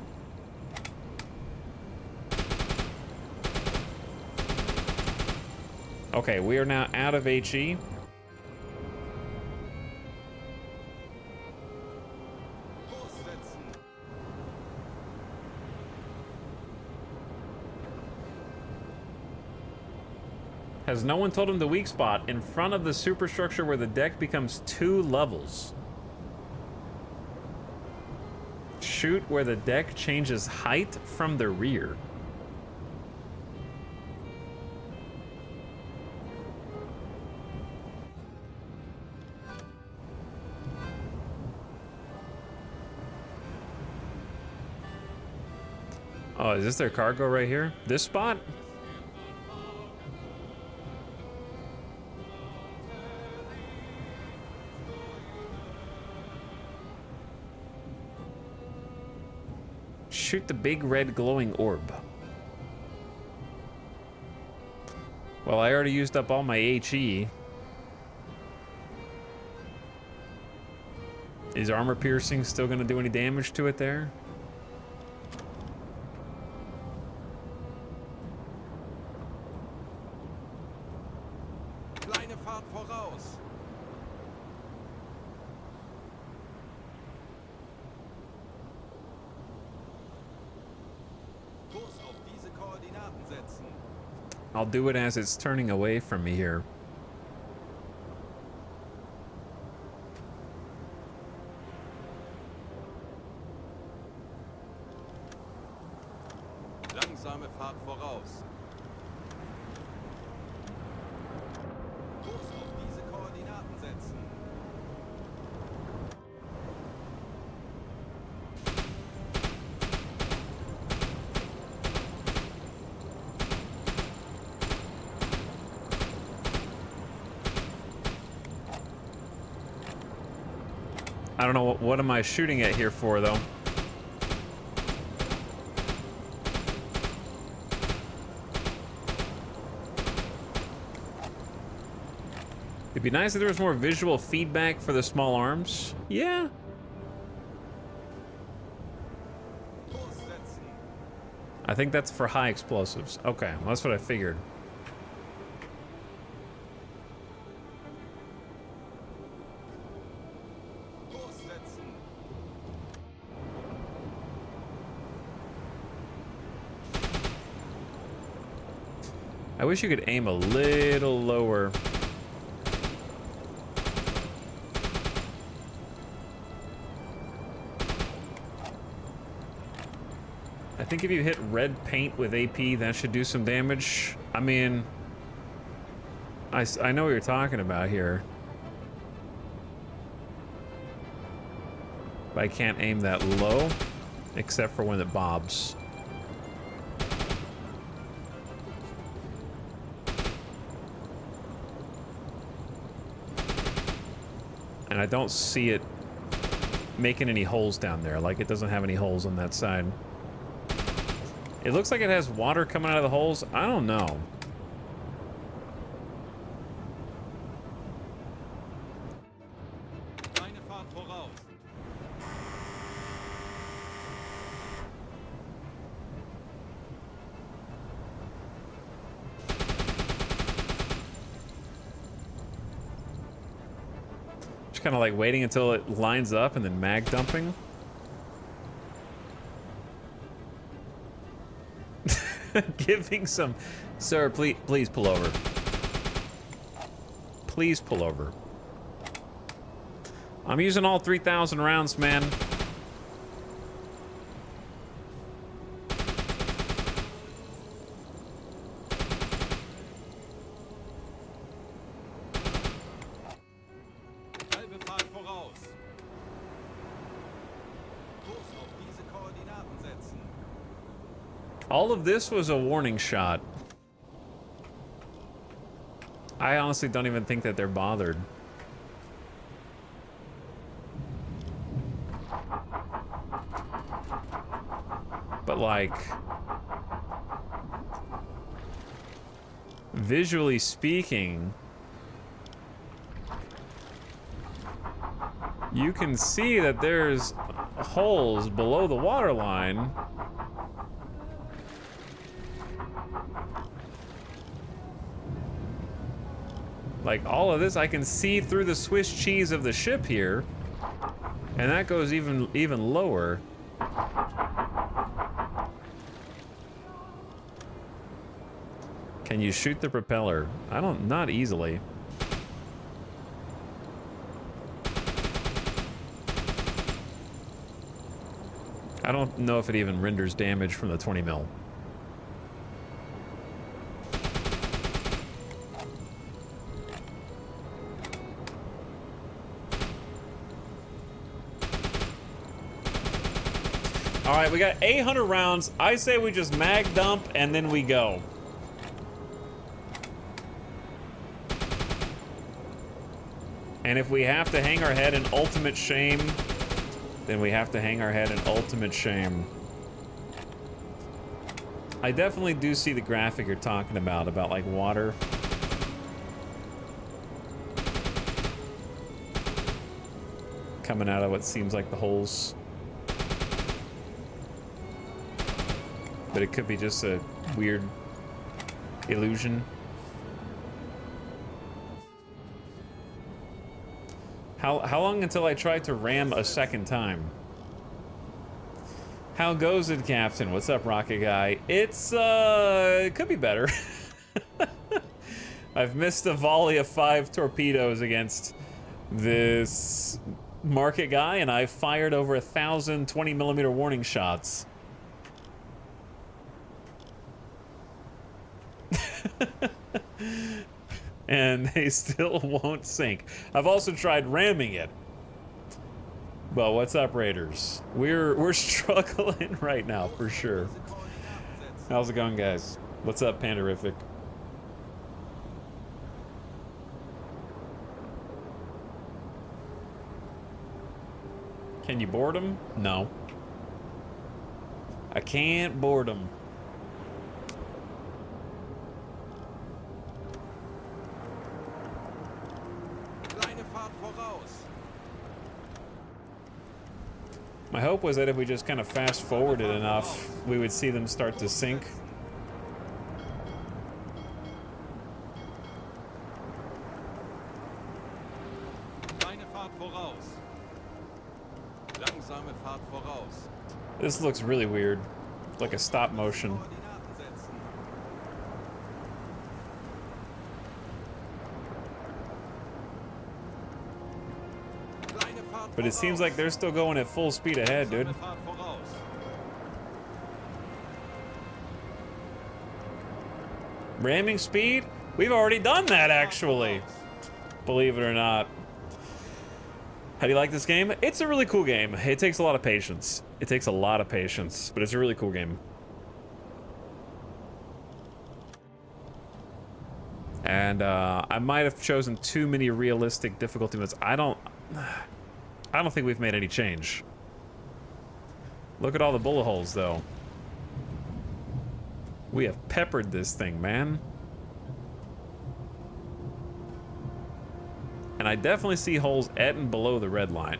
Okay, we are now out of HE. Kurs setzen. Has no one told him the weak spot in front of the superstructure where the deck becomes 2 levels? Shoot where the deck changes height from the rear. Oh, is this their cargo right here? This spot? Shoot the big red glowing orb. Well, I already used up all my HE. Is armor piercing still gonna do any damage to it there? Kleine Fahrt voraus. Kurs auf diese Koordinaten setzen. I'll do it as it's turning away from me here. Langsame Fahrt voraus. Kurs auf diese Koordinaten setzen. I don't know what am I shooting at here for though. It'd be nice if there was more visual feedback for the small arms. Yeah. Kurs setzen. I think that's for high explosives. Okay, well, that's what I figured. Kurs setzen. I wish you could aim a little lower. I I think if you hit red paint with AP, that should do some damage. I mean, I know what you're talking about here. But I can't aim that low, except for when it bobs. And I don't see it making any holes down there. Like, it doesn't have any holes on that side. It looks like it has water coming out of the holes. I don't know. Deine Fahrt voraus. Just kind of like waiting until it lines up and then mag dumping. Giving some... Sir, please pull over. Please pull over. I'm using all 3,000 rounds, man. Halbe Fahrt voraus. Kurs auf diese Koordinaten setzen. All of this was a warning shot. I honestly don't even think that they're bothered. But like, visually speaking, you can see that there's holes below the waterline. Like, all of this, I can see through the Swiss cheese of the ship here. And that goes even lower. Can you shoot the propeller? Not easily. I don't know if it even renders damage from the 20 mil. All right, we got 800 rounds. I say we just mag dump and then we go. And if we have to hang our head in ultimate shame, then we have to hang our head in ultimate shame. I definitely do see the graphic you're talking about like water. Coming out of what seems like the holes. But it could be just a weird illusion. How long until I try to ram a second time? How goes it, Captain? What's up, Rocket Guy? It's, it could be better. I've missed a volley of 5 torpedoes against this Market Guy, and I've fired over 1,000 20mm warning shots. And they still won't sink. I've also tried ramming it. Well, what's up, Raiders? We're struggling right now for sure. How's it going, guys? What's up, Pandarific? Can you board them? No. I can't board them. My hope was that if we just kind of fast forwarded enough, we would see them start to sink. This looks really weird, like a stop motion. But it seems like they're still going at full speed ahead, dude. Ramming speed? We've already done that, actually. Believe it or not. How do you like this game? It's a really cool game. It takes a lot of patience. It takes a lot of patience, but it's a really cool game. And I might have chosen too many realistic difficulty modes. I don't think we've made any change. Look at all the bullet holes, though. We have peppered this thing, man. And I definitely see holes at and below the red line.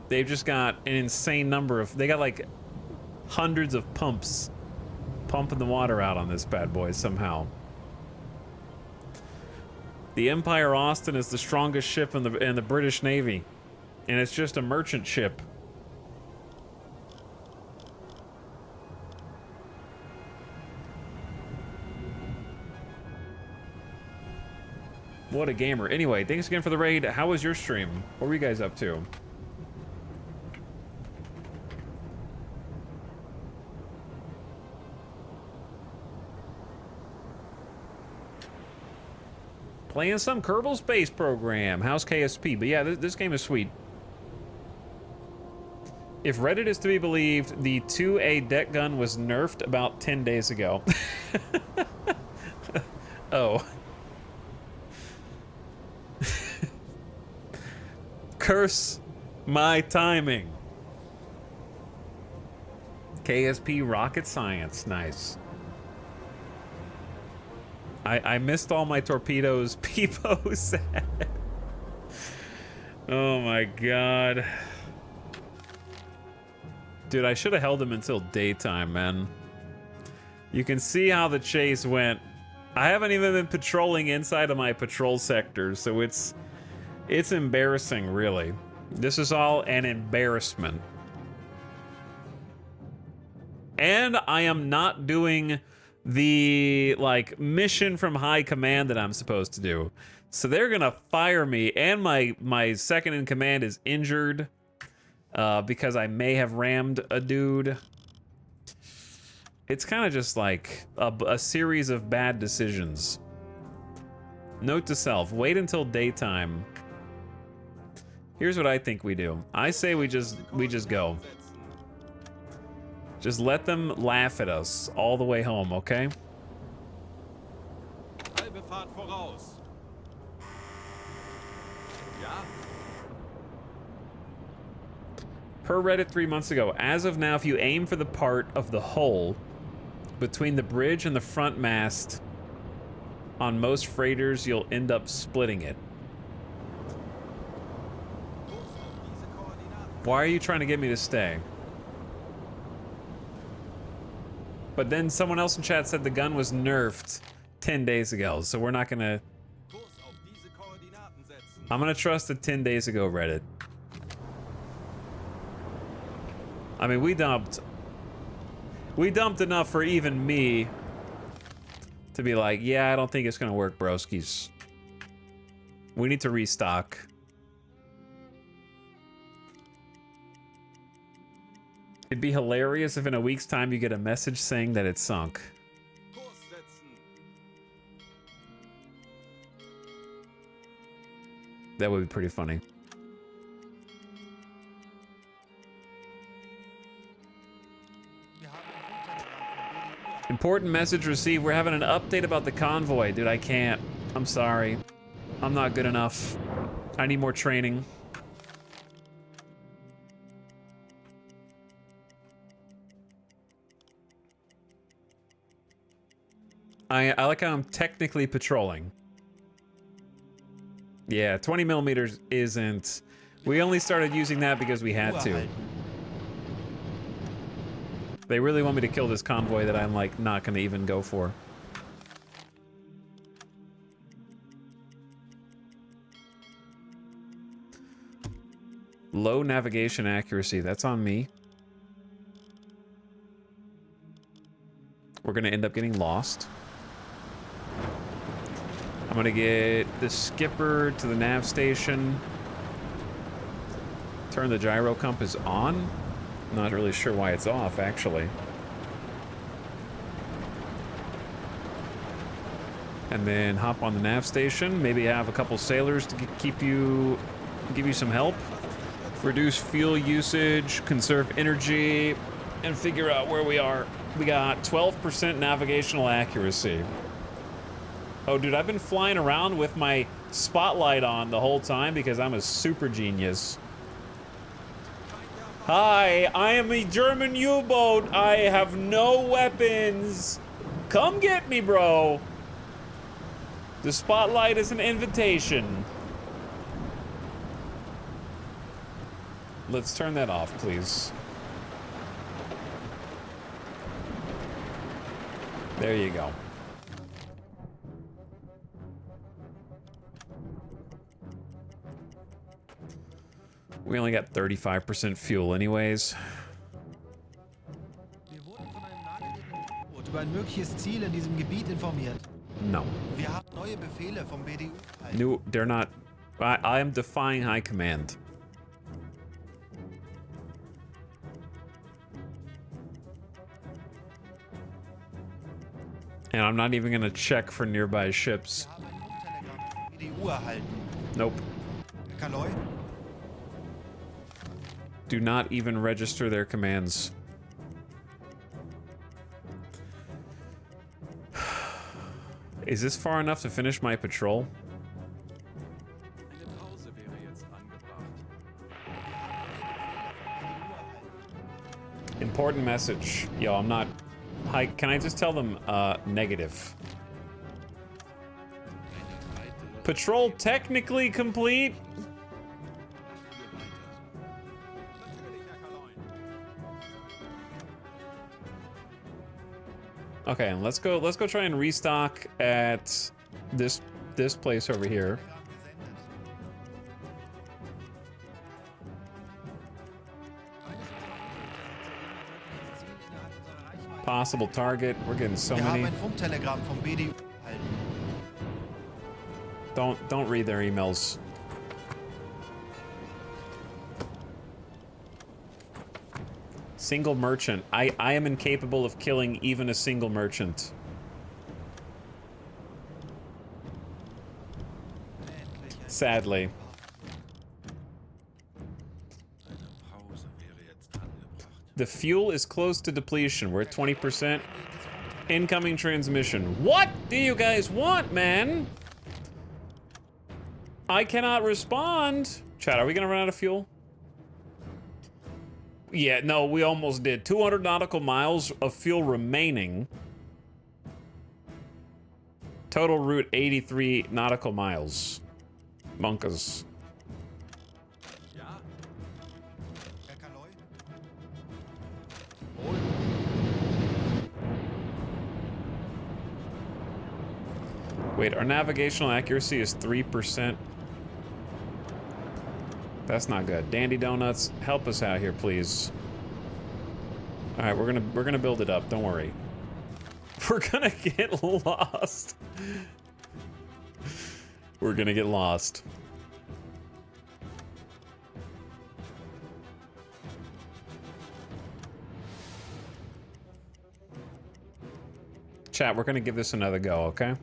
They've just got an insane number of... They got like hundreds of pumps pumping the water out on this bad boy somehow. The Empire Austin is the strongest ship in the British Navy. And it's just a merchant ship. What a gamer. Anyway, thanks again for the raid. How was your stream? What were you guys up to? Playing some Kerbal Space Program. How's KSP? But yeah, this game is sweet. If Reddit is to be believed, the 2A deck gun was nerfed about 10 days ago. Oh. Curse my timing. KSP rocket science. Nice. I missed all my torpedoes. Peepo said. Oh my god. Dude, I should have held him until daytime, man. You can see how the chase went. I haven't even been patrolling inside of my patrol sector, so it's embarrassing, really. This is all an embarrassment. And I am not doing the, like, mission from high command that I'm supposed to do. So they're gonna fire me, and my second in command is injured because I may have rammed a dude. It's kind of just like a series of bad decisions. Note to self, wait until daytime. Here's what I think we do. I say we just go. Just let them laugh at us all the way home, okay? Halbe Fahrt voraus. Ja. Per Reddit 3 months ago, as of now, if you aim for the part of the hull between the bridge and the front mast on most freighters, you'll end up splitting it. Why are you trying to get me to stay? But then someone else in chat said the gun was nerfed 10 days ago, so we're not gonna... I'm gonna trust the 10 days ago Reddit. I mean, we dumped enough for even me to be like, yeah, I don't think it's gonna work, broskies. We need to restock. It'd be hilarious if in a week's time you get a message saying that it's sunk. That would be pretty funny. Important message received. We're having an update about the convoy. Dude, I can't. I'm sorry. I'm not good enough. I need more training. I like how I'm technically patrolling. Yeah, 20 millimeters isn't... We only started using that because we had to. They really want me to kill this convoy that I'm, like, not gonna even go for. Low navigation accuracy, that's on me. We're gonna end up getting lost. I'm gonna get the skipper to the nav station. Turn the gyro compass on. Not really sure why it's off, actually. And then hop on the nav station. Maybe have a couple sailors to give you some help. Reduce fuel usage, conserve energy, and figure out where we are. We got 12% navigational accuracy. Oh, dude, I've been flying around with my spotlight on the whole time because I'm a super genius. Hi, I am a German U-boat. I have no weapons. Come get me, bro. The spotlight is an invitation. Let's turn that off, please. There you go. We only got 35% fuel anyways. Wir wurden von einem nahegelegenen U-Boot über ein mögliches Ziel in diesem Gebiet informiert. No. Wir haben neue Befehle vom BDU erhalten. No, they're not. I am defying high command. And I'm not even gonna check for nearby ships. Wir haben ein Funktelegramm vom BDU erhalten. Nope. Herr Kaloy? Do not even register their commands. Is this far enough to finish my patrol? Eine Pause wäre jetzt angebracht. Important message. Yo, I'm not... Hi, can I just tell them, negative? Patrol technically complete? Okay, let's go try and restock at this place over here. Possible target. We're getting so Wir haben many. ein Funktelegramm vom BDU erhalten. Don't read their emails. Single merchant. I am incapable of killing even a single merchant. Sadly. The fuel is close to depletion. We're at 20%. Incoming transmission. What do you guys want, man? I cannot respond. Chat, are we gonna run out of fuel? Yeah, no, we almost did. 200 nautical miles of fuel remaining. Total route 83 nautical miles. Monkas. Ja, Herr Kaloy? Wait, our navigational accuracy is 3%. That's not good. Dandy Donuts, help us out here, please. All right, we're gonna build it up. Don't worry. We're gonna get lost. We're gonna get lost. Chat, we're gonna give this another go, okay?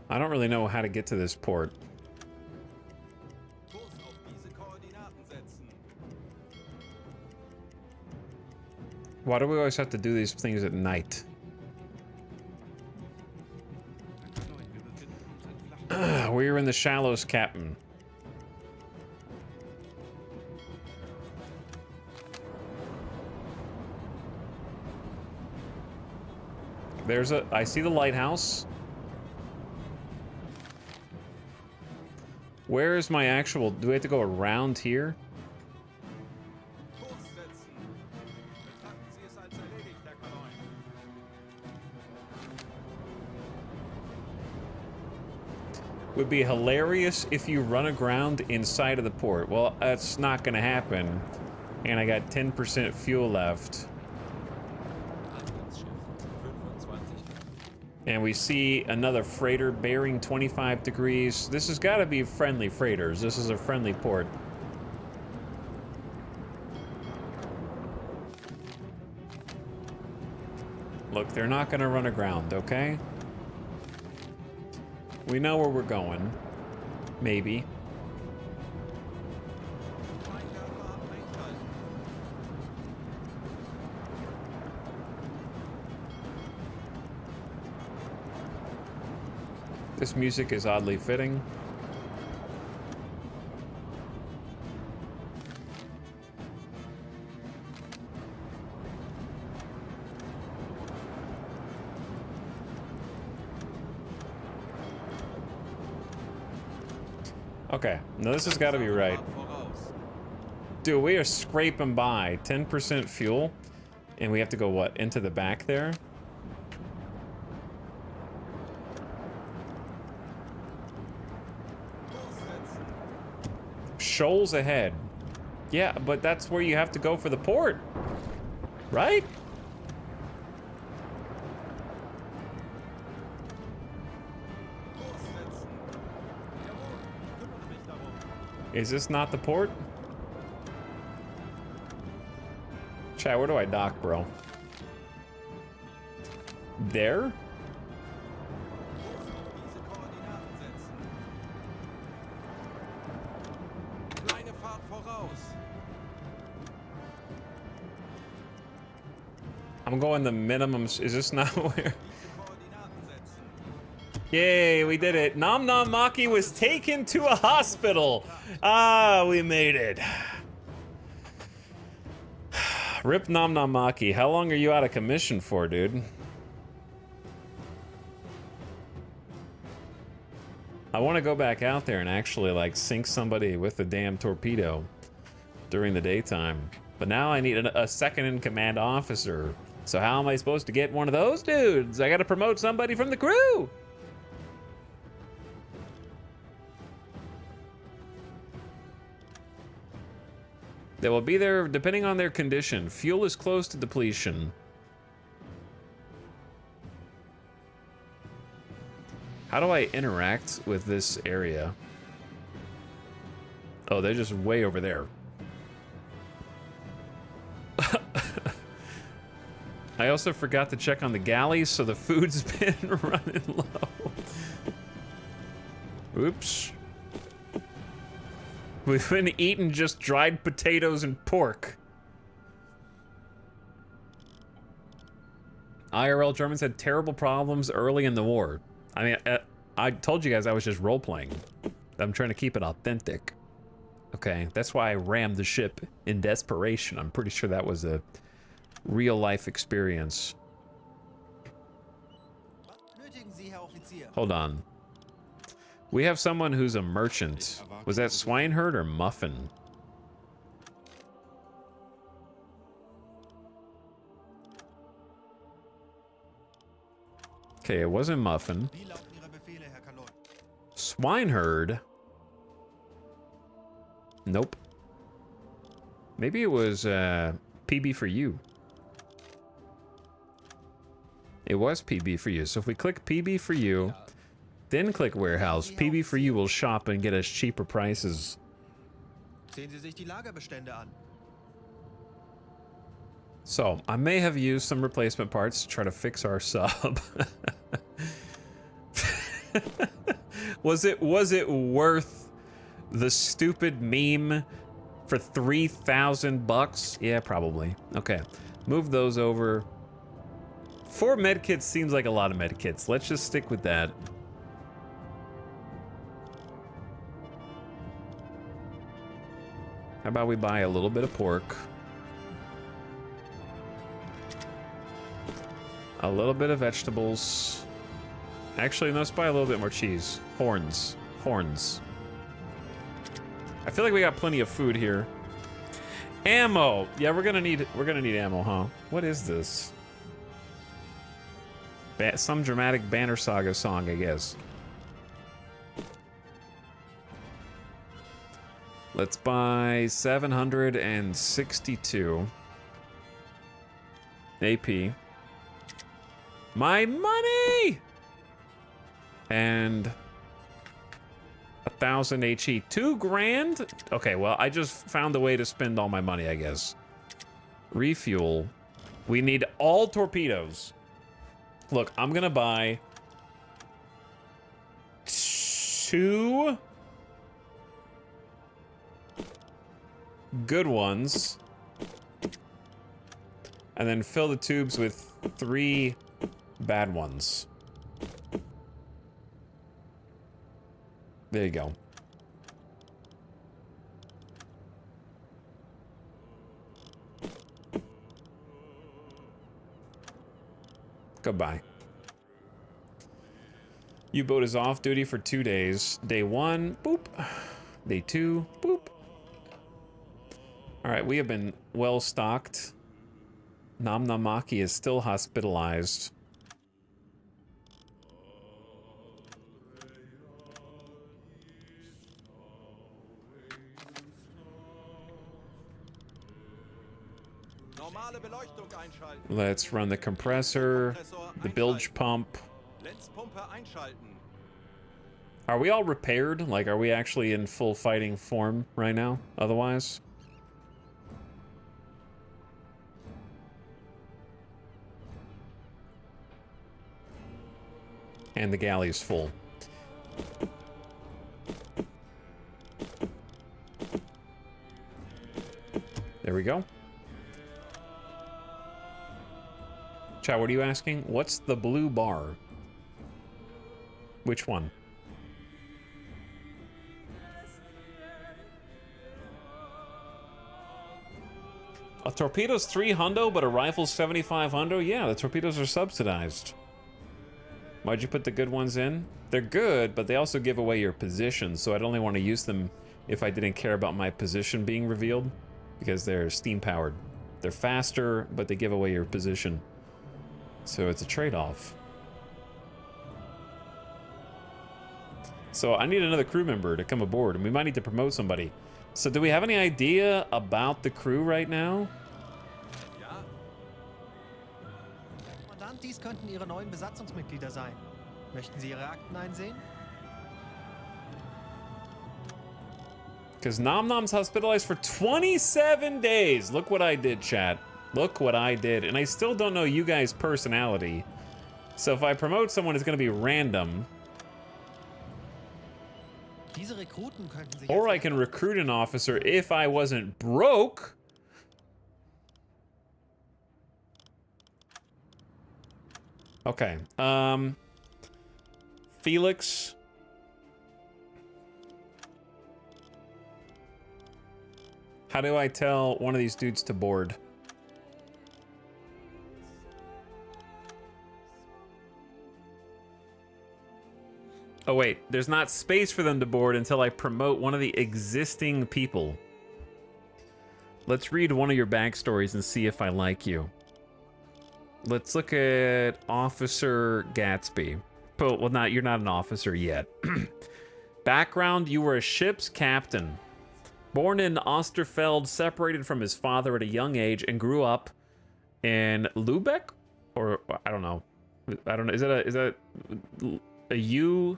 I don't really know how to get to this port. Kurs auf diese Koordinaten setzen. Why do we always have to do these things at night? We're in the shallows, Captain. I see the lighthouse. Where is my actual, do we have to go around here? Kurs setzen. Betrachten Sie es als erledigt, Herr Kaloy. Would be hilarious if you run aground inside of the port. Well, that's not gonna happen. And I got 10% fuel left. Antriebsschiff 25. And we see another freighter bearing 25 degrees. This has got to be friendly freighters. This is a friendly port. Look, they're not gonna run aground, okay? We know where we're going. Maybe. This music is oddly fitting. Okay, now this has got to be right. Dude, we are scraping by 10% fuel, and we have to go, what, into the back there? Shoals ahead. Yeah, but that's where you have to go for the port, right? Is this not the port? Chat, where do I dock, bro? There? I'm going the minimum. Is this not where? Yay, we did it. Nom Nom Maki was taken to a hospital. Ah, we made it. Rip Nom Nom Maki. How long are you out of commission for, dude? I want to go back out there and actually, like, sink somebody with a damn torpedo during the daytime. But now I need a second-in-command officer. So how am I supposed to get one of those dudes? I gotta promote somebody from the crew. They will be there depending on their condition. Fuel is close to depletion. How do I interact with this area? Oh, they're just way over there. I also forgot to check on the galleys, so the food's been running low. Oops. We've been eating just dried potatoes and pork. IRL Germans had terrible problems early in the war. I mean, I told you guys I was just role-playing. I'm trying to keep it authentic. Okay, that's why I rammed the ship in desperation. I'm pretty sure that was a real-life experience. Hold on. We have someone who's a merchant. Was that Swineherd or Muffin? Okay, it wasn't Muffin. Swineherd? Nope. Maybe it was PB for you. It was PB for you. So if we click PB for you, then click warehouse, PB for you will shop and get us cheaper prices. So I may have used some replacement parts to try to fix our sub. Was it worth the stupid meme for 3,000 bucks? Yeah, probably. Okay, move those over. 4 medkits seems like a lot of medkits. Let's just stick with that. How about we buy a little bit of pork? A little bit of vegetables. Actually, let's buy a little bit more cheese. Horns. Horns. I feel like we got plenty of food here. Ammo. Yeah, we're gonna need ammo, huh? What is this? Some dramatic Banner Saga song, I guess. Let's buy 762 AP. My money! And 1,000 HE. 2 grand? Okay, well, I just found a way to spend all my money, I guess. Refuel. We need all torpedoes. Look, I'm gonna buy 2 good ones, and then fill the tubes with 3 bad ones. There you go. Goodbye. U-boat is off duty for 2 days. Day 1, boop. Day 2, boop. Alright, we have been well stocked. Namnamaki is still hospitalized. Normale Beleuchtung einschalten. Let's run the compressor, the bilge pump. Lenzpumpe einschalten. Are we all repaired? Like, are we actually in full fighting form right now? Otherwise? And the galley is full. There we go. Chat, what are you asking? What's the blue bar? Which one? A torpedo's 3 hundo, but a rifle's 75 hundo? Yeah, the torpedoes are subsidized. Why'd you put the good ones in? They're good, but they also give away your position, so I'd only want to use them if I didn't care about my position being revealed, because they're steam-powered. They're faster, but they give away your position. So it's a trade-off. So I need another crew member to come aboard, and we might need to promote somebody. So do we have any idea about the crew right now? Ja. Kommandant, dies könnten Ihre neuen Besatzungsmitglieder sein. Möchten Sie Ihre Akten einsehen? Because Nom Nom's hospitalized for 27 days. Look what I did, chat. Look what I did. And I still don't know you guys' personality. So if I promote someone, it's going to be random. Diese Rekruten könnten sich Or I can recruit an officer if I wasn't broke. Okay. Felix. How do I tell one of these dudes to board? Oh wait, there's not space for them to board until I promote one of the existing people. Let's read one of your backstories and see if I like you. Let's look at Officer Gatsby. Oh, well, you're not an officer yet. Background, you were a ship's captain. Born in Osterfeld, separated from his father at a young age and grew up in Lübeck? Or, I don't know. I don't know. Is that a U?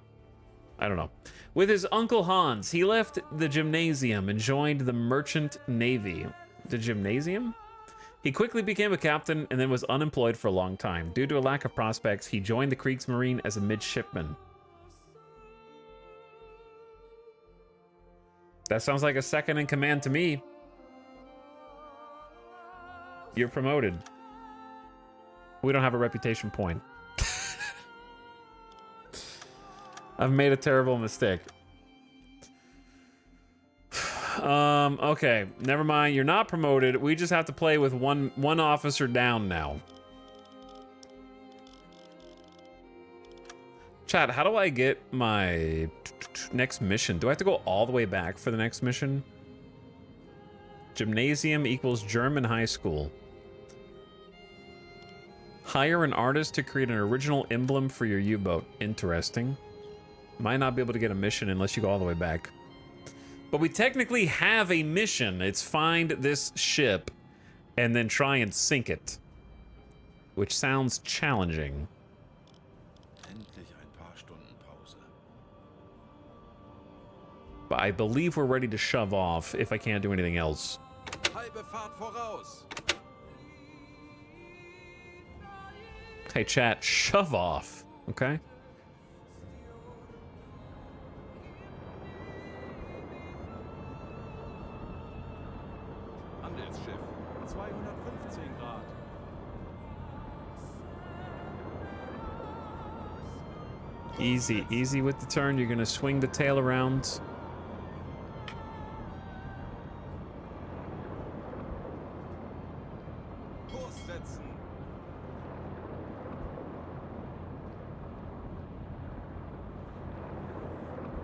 I don't know. With his uncle Hans, he left the gymnasium and joined the merchant navy. The gymnasium? He quickly became a captain and then was unemployed for a long time. Due to a lack of prospects, he joined the Kriegsmarine as a midshipman. That sounds like a second in command to me. You're promoted. We don't have a reputation point. I've made a terrible mistake. Okay, never mind. You're not promoted. We just have to play with one officer down now. Chat, how do I get my next mission? Do I have to go all the way back for the next mission? Gymnasium equals German high school. Hire an artist to create an original emblem for your U-boat. Interesting. Might not be able to get a mission unless you go all the way back. But we technically have a mission. It's find this ship and then try and sink it. Which sounds challenging. Endlich ein paar Stunden Pause. But I believe we're ready to shove off if I can't do anything else. Halbe Fahrt voraus. Hey, chat, shove off, okay? Handelsschiff. 215 Grad. Easy, easy with the turn. You're gonna swing the tail around. Kurs setzen.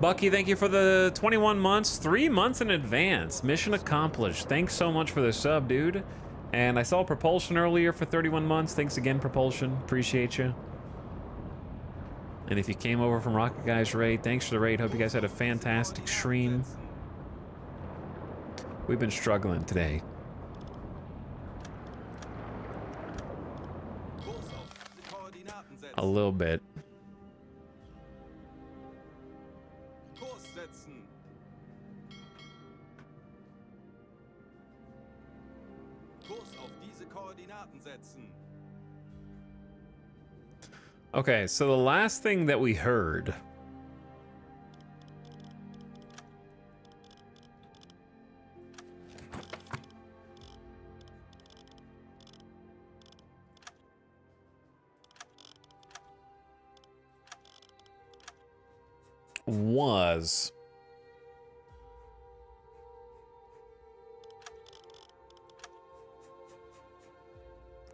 Bucky, thank you for the 21 months, 3 months in advance. Mission accomplished. Thanks so much for the sub, dude. And I saw Propulsion earlier for 31 months. Thanks again, Propulsion. Appreciate you. And if you came over from Rocket Guy's raid, thanks for the raid. Hope you guys had a fantastic stream. We've been struggling today. Kurs auf diese Koordinaten setzen. A little bit. Kurs setzen. Kurs auf diese Koordinaten setzen. Okay, so the last thing that we heard was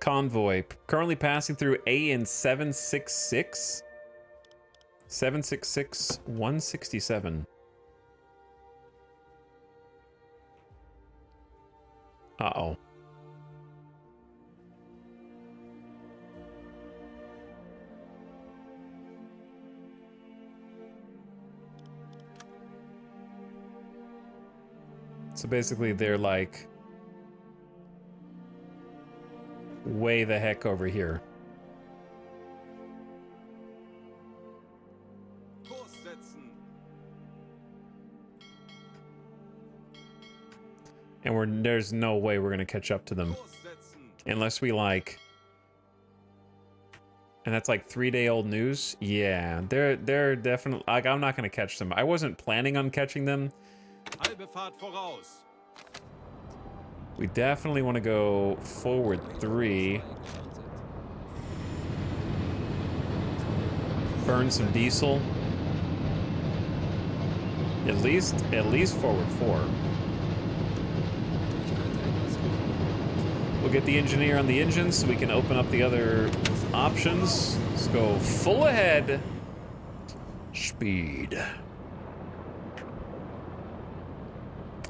convoy currently passing through AN 766 167. Uh-oh. So basically they're like way the heck over here. Kurs setzen. And there's no way we're gonna catch up to them. Kurs setzen. Unless we like... And that's like 3-day-old news? Yeah, they're definitely... Like, I'm not gonna catch them. I wasn't planning on catching them. Halbe Fahrt voraus. We definitely want to go forward 3. Burn some diesel. At least forward 4. We'll get the engineer on the engine so we can open up the other options. Let's go full ahead. Speed.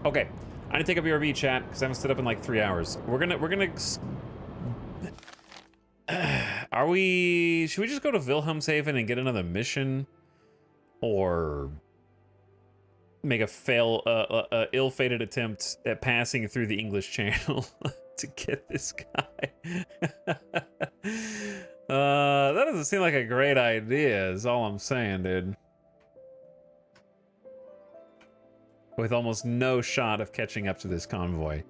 Okay. I need to take up BRB chat because I haven't stood up in like 3 hours. We're gonna should we just go to Wilhelmshaven and get another mission? Or make a ill-fated attempt at passing through the English Channel to get this guy? That doesn't seem like a great idea, is all I'm saying, dude. With almost no shot of catching up to this convoy.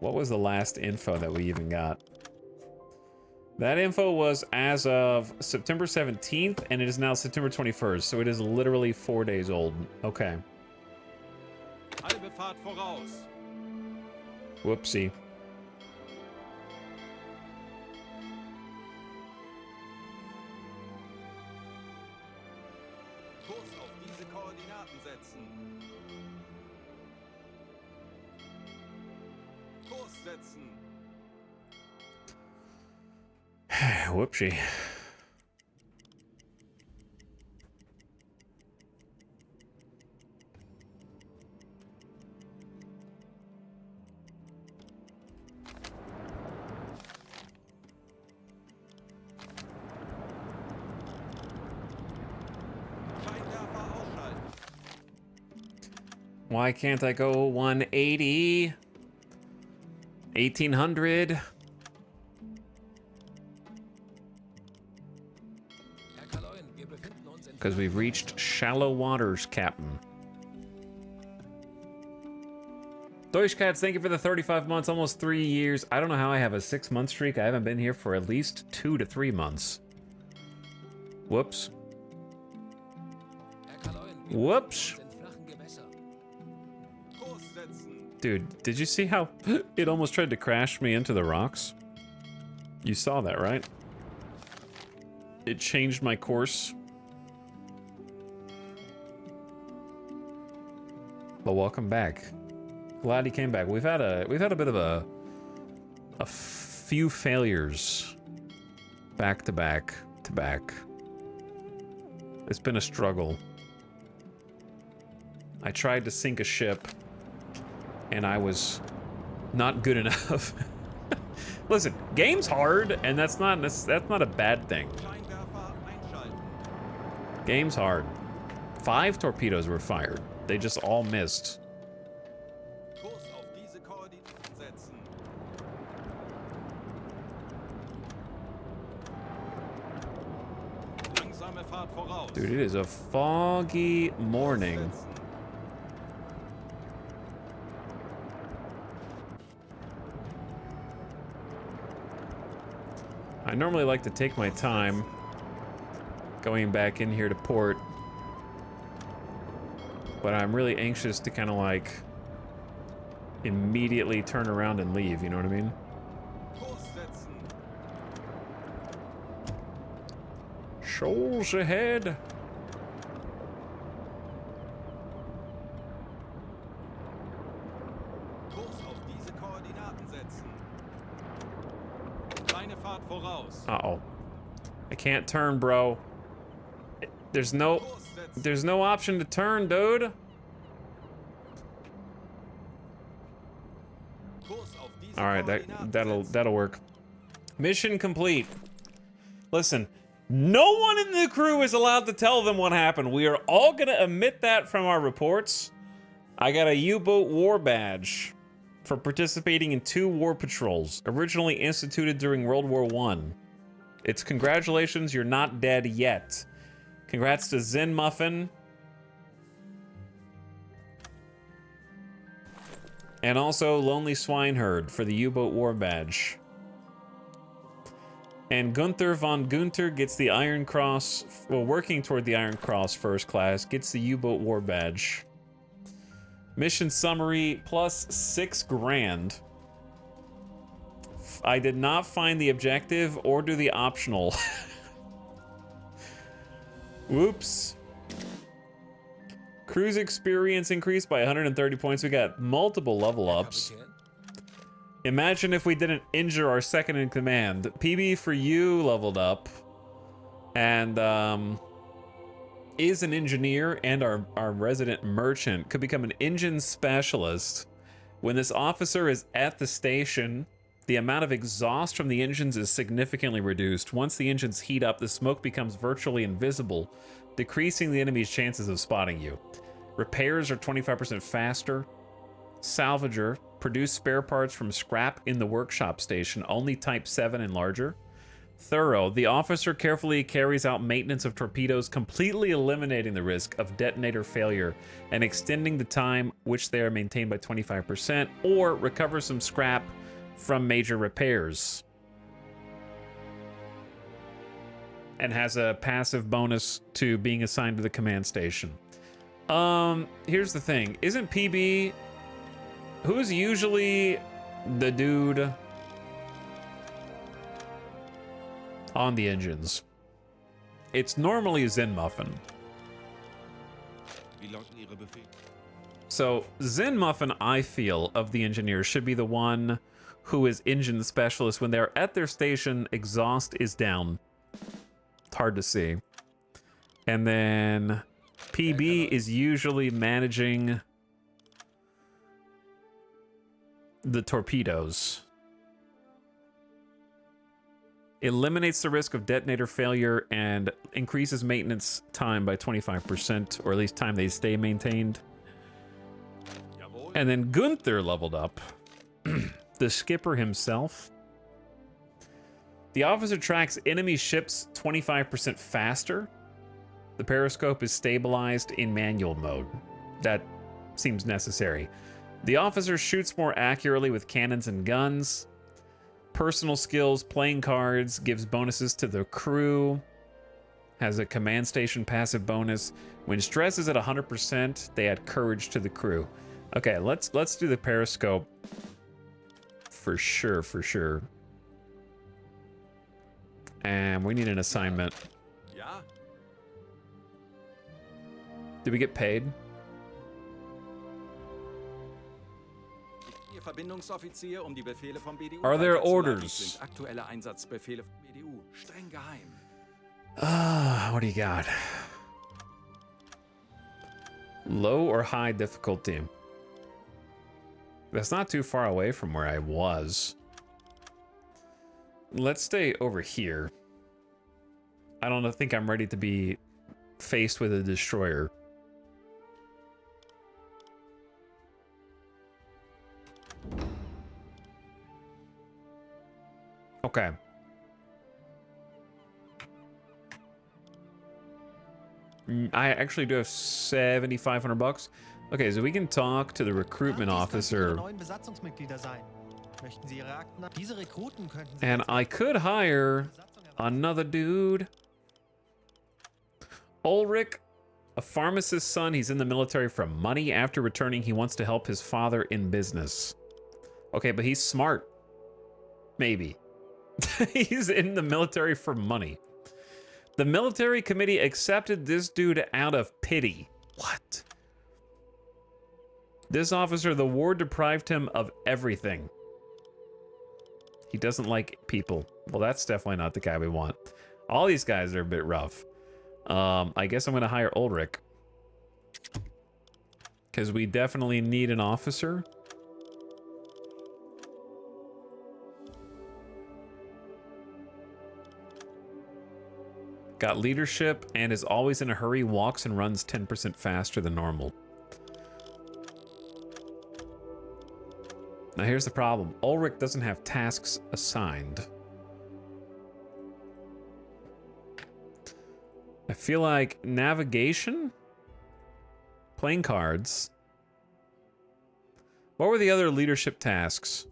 What was the last info that we even got? That info was as of September 17th, and it is now September 21st, so it is literally 4 days old. Okay. Halbe Fahrt voraus. Whoopsie. Kurs auf diese Koordinaten setzen. Kurs setzen. Whoopsie. Scheinwerfer ausschalten. Why can't I go 180? 1800? Herr Kaloin, wir befinden uns in Because we've reached shallow waters, Captain. Deutschcats, thank you for the 35 months, almost 3 years. I don't know how I have a 6-month streak. I haven't been here for at least 2 to 3 months. Whoops. Whoops. Dude, did you see how it almost tried to crash me into the rocks? You saw that, right? It changed my course. But welcome back. Glad he came back. We've had a bit of a few failures back to back to back. It's been a struggle. I tried to sink a ship and I was not good enough. Listen, game's hard and that's not a bad thing. Game's hard. 5 torpedoes were fired. They just all missed. Dude, it is a foggy morning. I normally like to take my time going back in here to port, but I'm really anxious to kind of like immediately turn around and leave, you know what I mean? Shoals ahead. Uh-oh. I can't turn, bro. There's no option to turn, dude. All right, that'll work. Mission complete. Listen, no one in the crew is allowed to tell them what happened. We are all gonna omit that from our reports. I got a U-boat war badge for participating in 2 war patrols, originally instituted during World War I. It's congratulations, you're not dead yet. Congrats to Zen Muffin. And also Lonely Swineherd for the U-boat war badge. And Gunther von Gunther gets the Iron Cross, well, working toward the Iron Cross first class, gets the U-boat war badge. Mission summary plus 6 grand. I did not find the objective or do the optional. Whoops. Cruise experience increased by 130 points. We got multiple level ups. Imagine if we didn't injure our second in command. PB for you leveled up. And is an engineer and our resident merchant could become an engine specialist. When this officer is at the station, the amount of exhaust from the engines is significantly reduced. Once the engines heat up, the smoke becomes virtually invisible, decreasing the enemy's chances of spotting you. Repairs are 25% faster. Salvager, produce spare parts from scrap in the workshop station, only type 7 and larger. Thorough, the officer carefully carries out maintenance of torpedoes, completely eliminating the risk of detonator failure and extending the time which they are maintained by 25%, or recovers some scrap from major repairs. And has a passive bonus to being assigned to the command station. Here's the thing. Isn't PB... Who's usually the dude on the engines? It's normally Zen Muffin. So Zen Muffin, I feel, of the engineers should be the one who is engine specialist. When they're at their station, exhaust is down. It's hard to see. And then PB is usually managing the torpedoes. Eliminates the risk of detonator failure and increases maintenance time by 25%, or at least time they stay maintained. And then Gunther leveled up. The skipper himself. The officer tracks enemy ships 25% faster. The periscope is stabilized in manual mode. That seems necessary. The officer shoots more accurately with cannons and guns. Personal skills, playing cards, gives bonuses to the crew. Has a command station passive bonus. When stress is at 100%, they add courage to the crew. Okay, let's do the periscope. For sure, for sure. And we need an assignment. Ja? Did we get paid? Ihr Verbindungsoffizier, um die Befehle vom BDU Are there weiterzuleiten, orders? sind aktuelle Einsatzbefehle vom BDU. Streng geheim. What do you got? Low or high difficulty? That's not too far away from where I was. Let's stay over here. I don't think I'm ready to be faced with a destroyer. Okay. I actually do have 7,500 bucks. Okay, so we can talk to the recruitment officer. And I could hire another dude. Ulrich, a pharmacist's son. He's in the military for money. After returning, he wants to help his father in business. Okay, but he's smart. Maybe. He's in the military for money. The military committee accepted this dude out of pity. What? This officer, the war deprived him of everything. He doesn't like people. Well, that's definitely not the guy we want. All these guys are a bit rough. I guess I'm going to hire Ulrich. Because we definitely need an officer. Got leadership and is always in a hurry, walks and runs 10% faster than normal. Now here's the problem. Ulrich doesn't have tasks assigned. I feel like navigation? Playing cards. What were the other leadership tasks?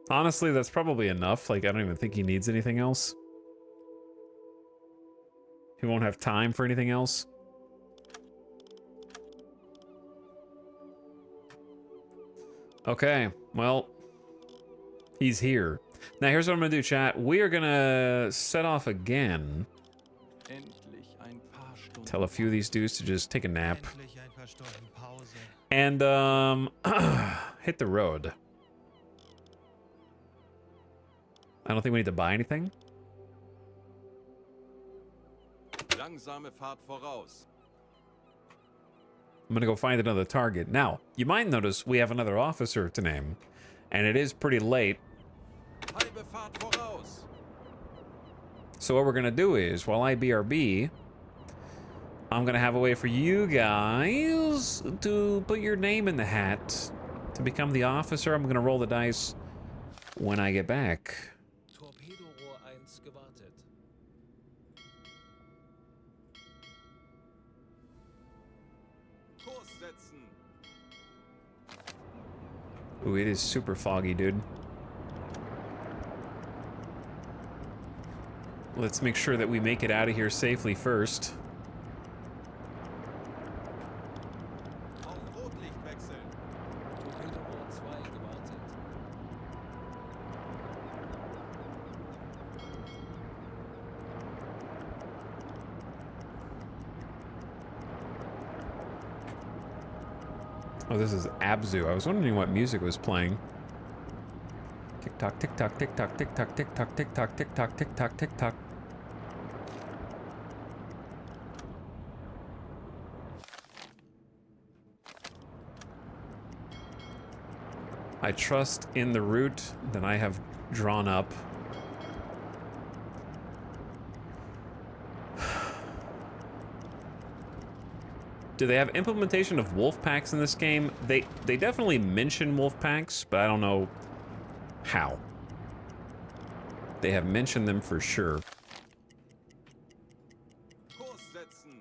Honestly, that's probably enough. Like, I don't even think he needs anything else. He won't have time for anything else. Okay, well, he's here. Now, here's what I'm gonna do, chat. We are gonna set off again. Tell a few of these dudes to just take a nap. And, hit the road. I don't think we need to buy anything. Langsame Fahrt voraus. I'm gonna go find another target. Now, you might notice we have another officer to name, and it is pretty late. Halbe Fahrt voraus. So what we're gonna do is, while I BRB, I'm gonna have a way for you guys to put your name in the hat to become the officer. I'm gonna roll the dice when I get back. Torpedo Rohr 1 gewartet. Kurs setzen. Ooh, it is super foggy, dude. Let's make sure that we make it out of here safely first. Auf Rotlicht wechseln. Torpedo Rohr 2 gewartet. Oh, this is Abzu. I was wondering what music was playing. Tick tock, tick tock, tick tock, tick tock, tick tock, tick tock, tick tock, tick tock, tick tock. I trust in the route that I have drawn up. Do they have implementation of wolf packs in this game? They definitely mention wolf packs, but I don't know how. They have mentioned them for sure. Kurs setzen.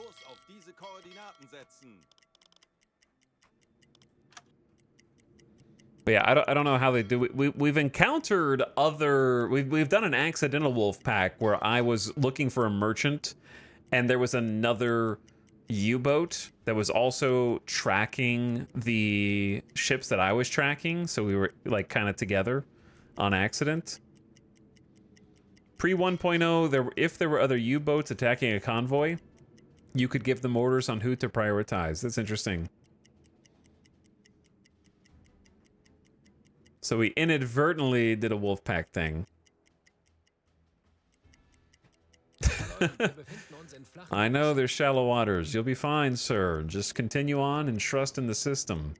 Kurs auf diese Koordinaten setzen. But yeah, I don't know how they do it. We've encountered other... We've done an accidental wolf pack where I was looking for a merchant and there was another U-boat that was also tracking the ships that I was tracking. So we were like kind of together on accident. Pre 1.0, if there were other U-boats attacking a convoy, you could give them orders on who to prioritize. That's interesting. So we inadvertently did a wolf pack thing. I know there's shallow waters. You'll be fine, sir. Just continue on and trust in the system.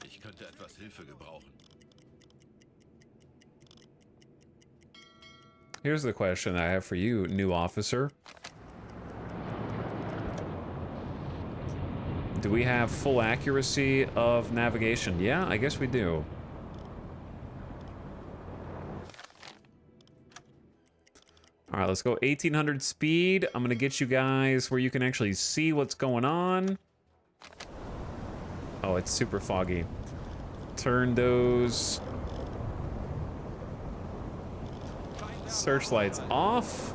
Ich könnte etwas Hilfe gebrauchen. Here's the question I have for you, new officer. Do we have full accuracy of navigation? Yeah, I guess we do. All right, let's go 1800 speed. I'm gonna get you guys where you can actually see what's going on. Oh, it's super foggy. Turn those searchlights off.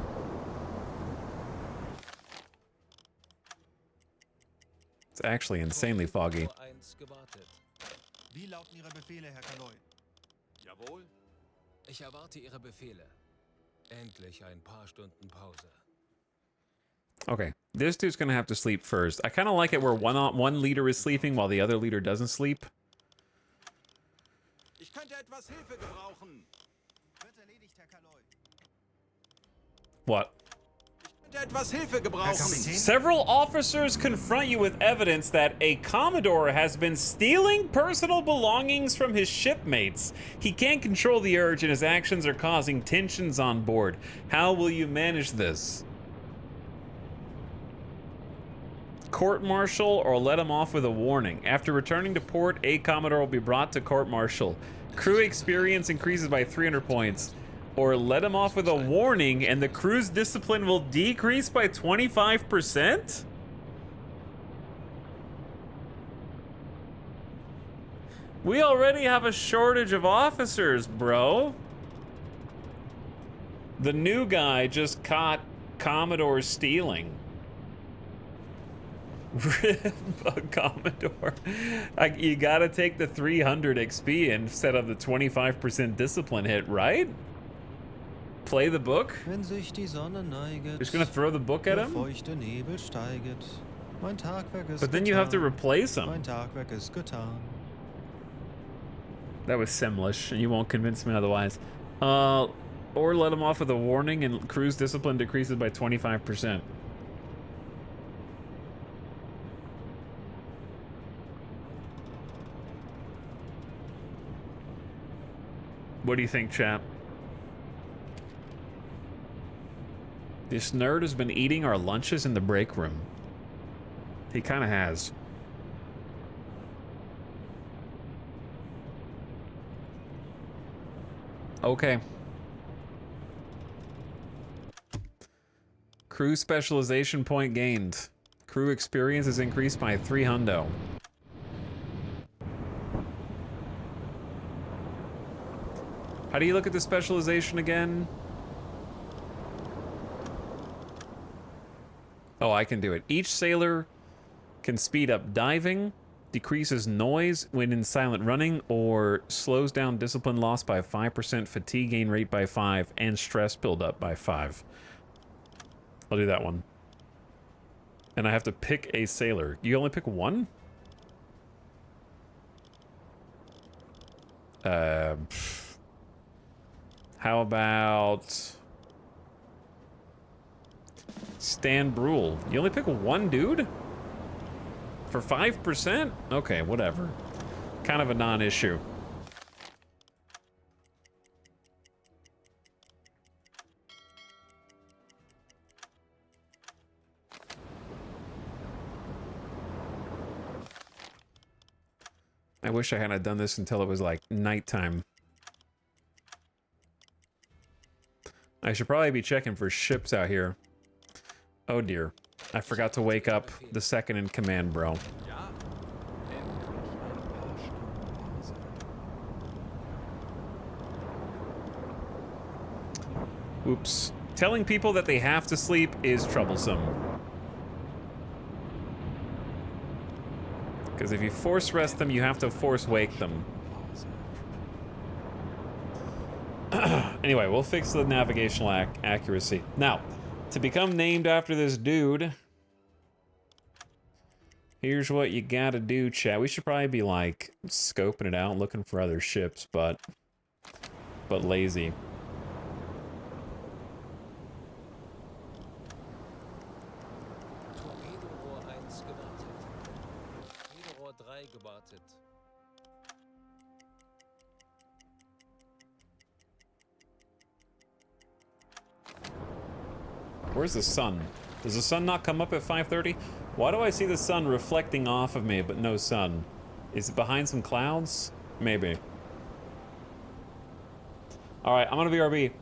It's actually insanely foggy. Wie lauten Ihre Befehle, Herr Kanoi? Jawohl. Ich erwarte Ihre Befehle. Endlich ein paar Stunden Pause. Okay, this dude's gonna have to sleep first. I kind of like it where one leader is sleeping while the other leader doesn't sleep. Ich könnte etwas Hilfe gebrauchen. Wird erledigt, Herr Kanoi. What? Ich könnte etwas Hilfe gebrauchen. Several officers confront you with evidence that a Commodore has been stealing personal belongings from his shipmates. He can't control the urge and his actions are causing tensions on board. How will you manage this? Court-martial or let him off with a warning. After returning to port, a Commodore will be brought to court-martial. Crew experience increases by 300 points. Or let him off with a warning and the crew's discipline will decrease by 25%? We already have a shortage of officers, bro. The new guy just caught Commodore stealing. Rip a Commodore. You gotta take the 300 XP instead of the 25% discipline hit, right? Play the book? Wenn sich die Sonne neiget, Just gonna throw the book at der him? feuchte Nebel steiget. Mein Tagwerk ist But then you have to getan. replace him. Mein Tagwerk ist getan. That was Simlish, and you won't convince me otherwise. Or let him off with a warning and crew's discipline decreases by 25%. What do you think, chap? This nerd has been eating our lunches in the break room. He kind of has. Okay. Crew specialization point gained. Crew experience is increased by 3 hundo. How do you look at the specialization again? Oh, I can do it. Each sailor can speed up diving, decreases noise when in silent running, or slows down discipline loss by 5%, fatigue gain rate by 5, and stress buildup by 5. I'll do that one. And I have to pick a sailor. You only pick one? How about Stan Brule? You only pick one dude? For 5%? Okay, whatever. Kind of a non-issue. I wish I hadn't done this until it was like nighttime. I should probably be checking for ships out here. Oh dear. I forgot to wake up the second in command, bro. Ja. Oops. Telling people that they have to sleep is troublesome. Because if you force rest them, you have to force wake them. Anyway, we'll fix the navigational accuracy. Now, to become named after this dude, here's what you gotta do, chat. We should probably be, like, scoping it out, looking for other ships, but lazy. Torpedo-Rohr 1 gewartet. Torpedo-Rohr 3 gewartet. Where's the sun? Does the sun not come up at 5:30? Why do I see the sun reflecting off of me, but no sun? Is it behind some clouds? Maybe. Alright, I'm gonna BRB.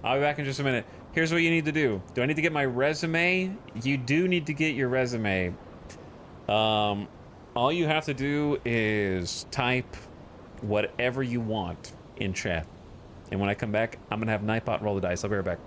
I'll be back in just a minute. Here's what you need to do. Do I need to get my resume? You do need to get your resume. All you have to do is type whatever you want in chat. And when I come back, I'm gonna have Nightbot roll the dice. I'll be right back.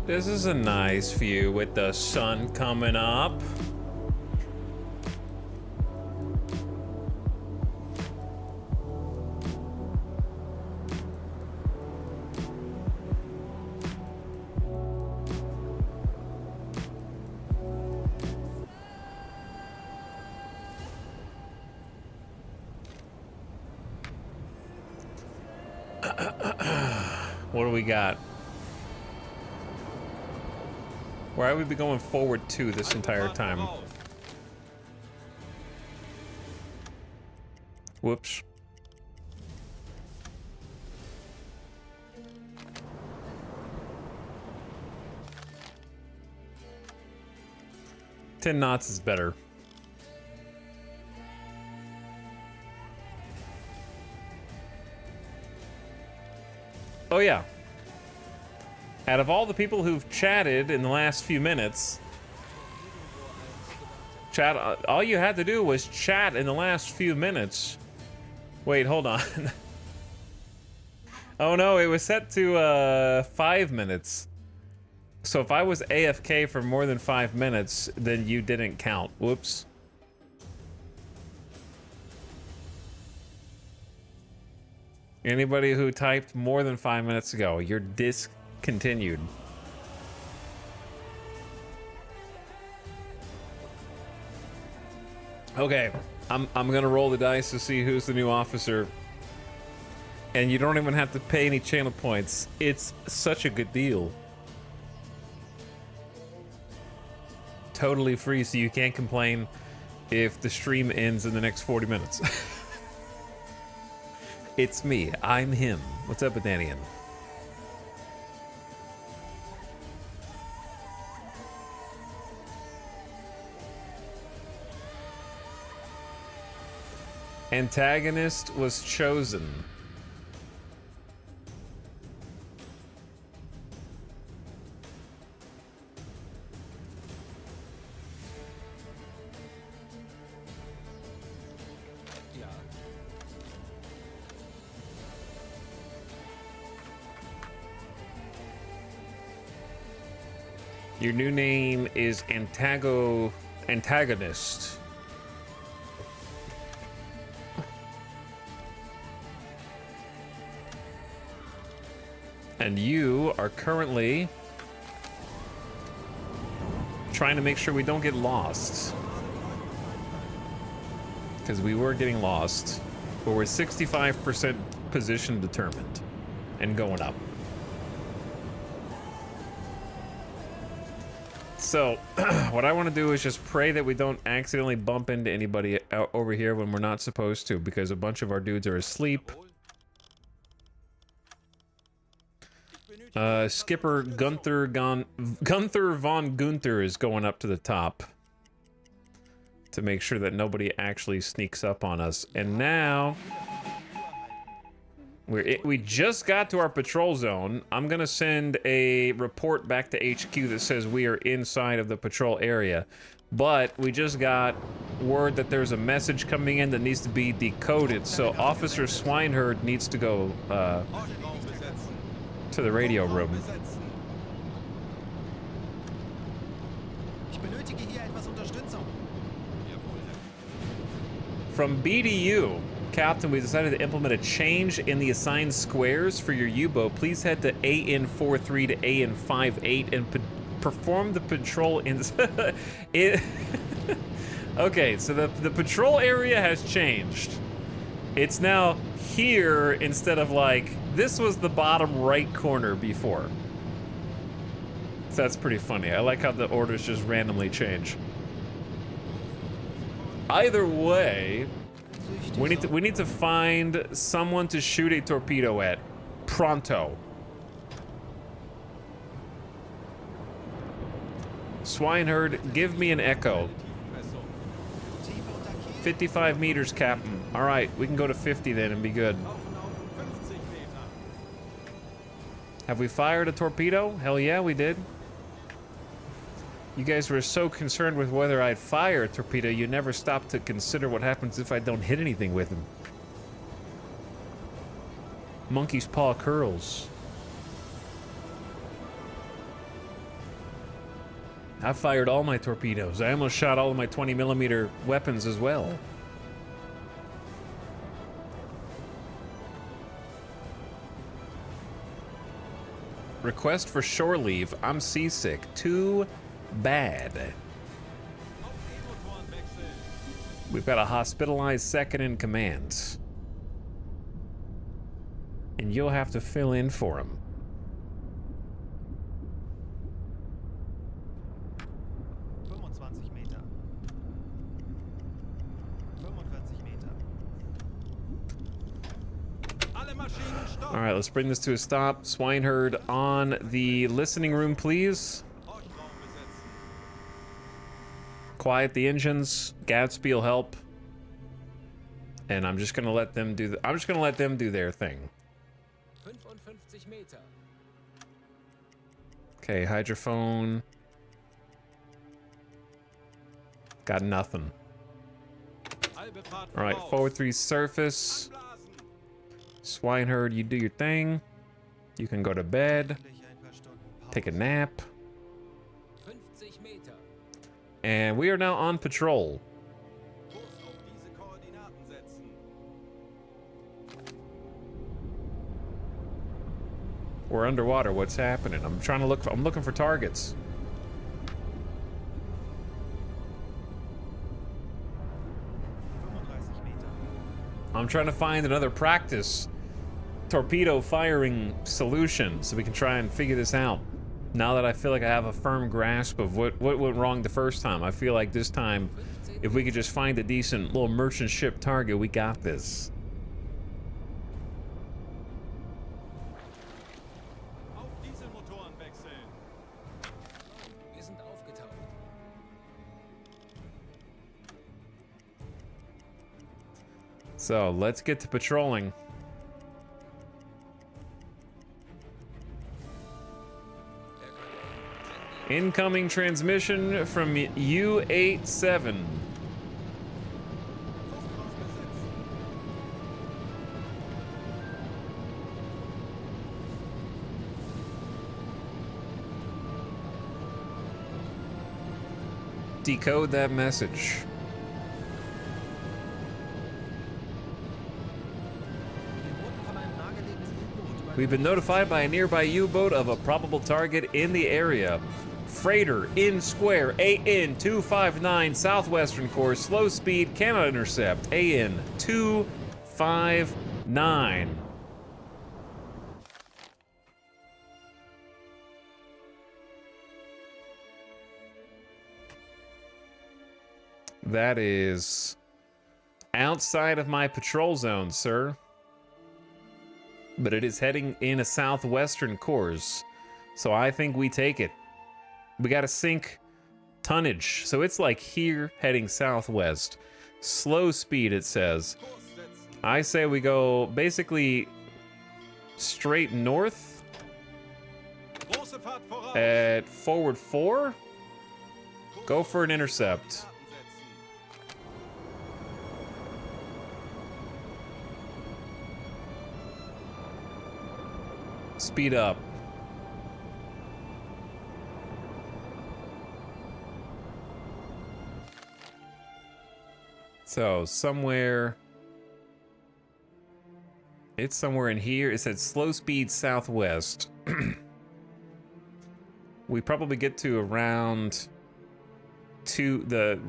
This is a nice view with the sun coming up. What do we got? Why would we be going forward to this entire time? Whoops. Ten knots is better. Oh yeah. Out of all the people who've chatted in the last few minutes, all you had to do was chat in the last few minutes. Wait, hold on. Oh no, it was set to 5 minutes. So if I was AFK for more than 5 minutes, then you didn't count. Whoops. Anybody who typed more than 5 minutes ago, you're discontinued. Okay, I'm gonna roll the dice to see who's the new officer. And you don't even have to pay any channel points. It's such a good deal. Totally free, so you can't complain if the stream ends in the next 40 minutes. It's me. I'm him. What's up, Badanian? Antagonist was chosen. Your new name is Antagonist. And you are currently trying to make sure we don't get lost. Because we were getting lost. But we're 65% position determined. And going up. So, what I want to do is just pray that we don't accidentally bump into anybody out over here when we're not supposed to, because a bunch of our dudes are asleep. Skipper Gunther von Gunther is going up to the top to make sure that nobody actually sneaks up on us. And now we just got to our patrol zone. I'm gonna send a report back to HQ that says we are inside of the patrol area, but we just got word that there's a message coming in that needs to be decoded. So Officer Swineherd needs to go to the radio room. From BDU, Captain, we decided to implement a change in the assigned squares for your U-boat. Please head to AN43 to AN58 and perform the patrol in... Okay, so the patrol area has changed. It's now here instead of like... This was the bottom right corner before. So that's pretty funny. I like how the orders just randomly change. Either way... We need to find someone to shoot a torpedo at. Pronto. Swineherd, give me an echo. 55 meters, Captain. Alright, we can go to 50 then and be good. Have we fired a torpedo? Hell yeah, we did. You guys were so concerned with whether I'd fire a torpedo, you never stopped to consider what happens if I don't hit anything with them. Monkey's paw curls. I fired all my torpedoes. I almost shot all of my 20mm weapons as well. Request for shore leave. I'm seasick. Too bad. We've got a hospitalized second in command. And you'll have to fill in for him. 25 Meter. 45 Meter. Alle Maschinen stoppen. All right, let's bring this to a stop. Swineherd on the listening room, please. Horchraum besetzen. Quiet the engines. Gatsby will help. And I'm just gonna let them do. I'm just gonna let them do their thing. 55 Meter. Okay, hydrophone. Got nothing. Halbe Fahrt All right, voraus. forward 3 surface. Blasen. Swineherd, you do your thing. You can go to bed, Endlich ein paar Stunden Pause. take a nap, 50 Meter. and we are now on patrol. Kurs auf diese Koordinaten setzen. We're underwater. What's happening? I'm trying to look. I'm looking for targets. 35 Meter. I'm trying to find another practice torpedo firing solution so we can try and figure this out. Now that I feel like I have a firm grasp of what went wrong the first time, I feel like this time, if we could just find a decent little merchant ship target, we got this. Auf Dieselmotoren wechseln. Wir sind aufgetaucht. So let's get to patrolling. Incoming transmission from U87. Decode that message. Wir wurden von einem nahegelegenes U-Boot über We've been notified by a nearby U-boat of a probable target in the area. Freighter in square AN 259 southwestern course, slow speed, cannot intercept. AN 259. That is outside of my patrol zone, sir. But it is heading in a southwestern course, so I think we take it. We gotta sink tonnage, so it's like here heading southwest. Slow speed, it says. Kurs setzen. I say we go basically straight north Große Fahrt voraus. at forward 4. Go for an intercept. Koordinaten setzen. Speed up. So somewhere, it's somewhere in here. It said slow speed southwest. We probably get to around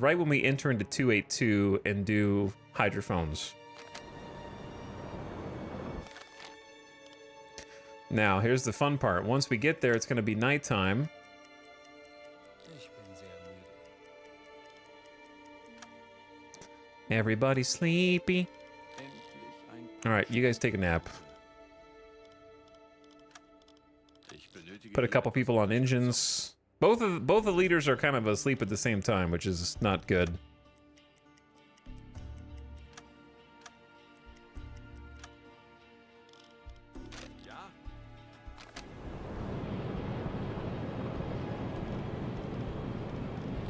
right when we enter into 282 and do hydrophones. Now, here's the fun part. Once we get there, it's going to be nighttime. Ich bin sehr müde. Everybody sleepy. Endlich ein. All right, you guys take a nap. Ich benötige Put a couple people on engines. Both the leaders are kind of asleep at the same time, which is not good. Ja.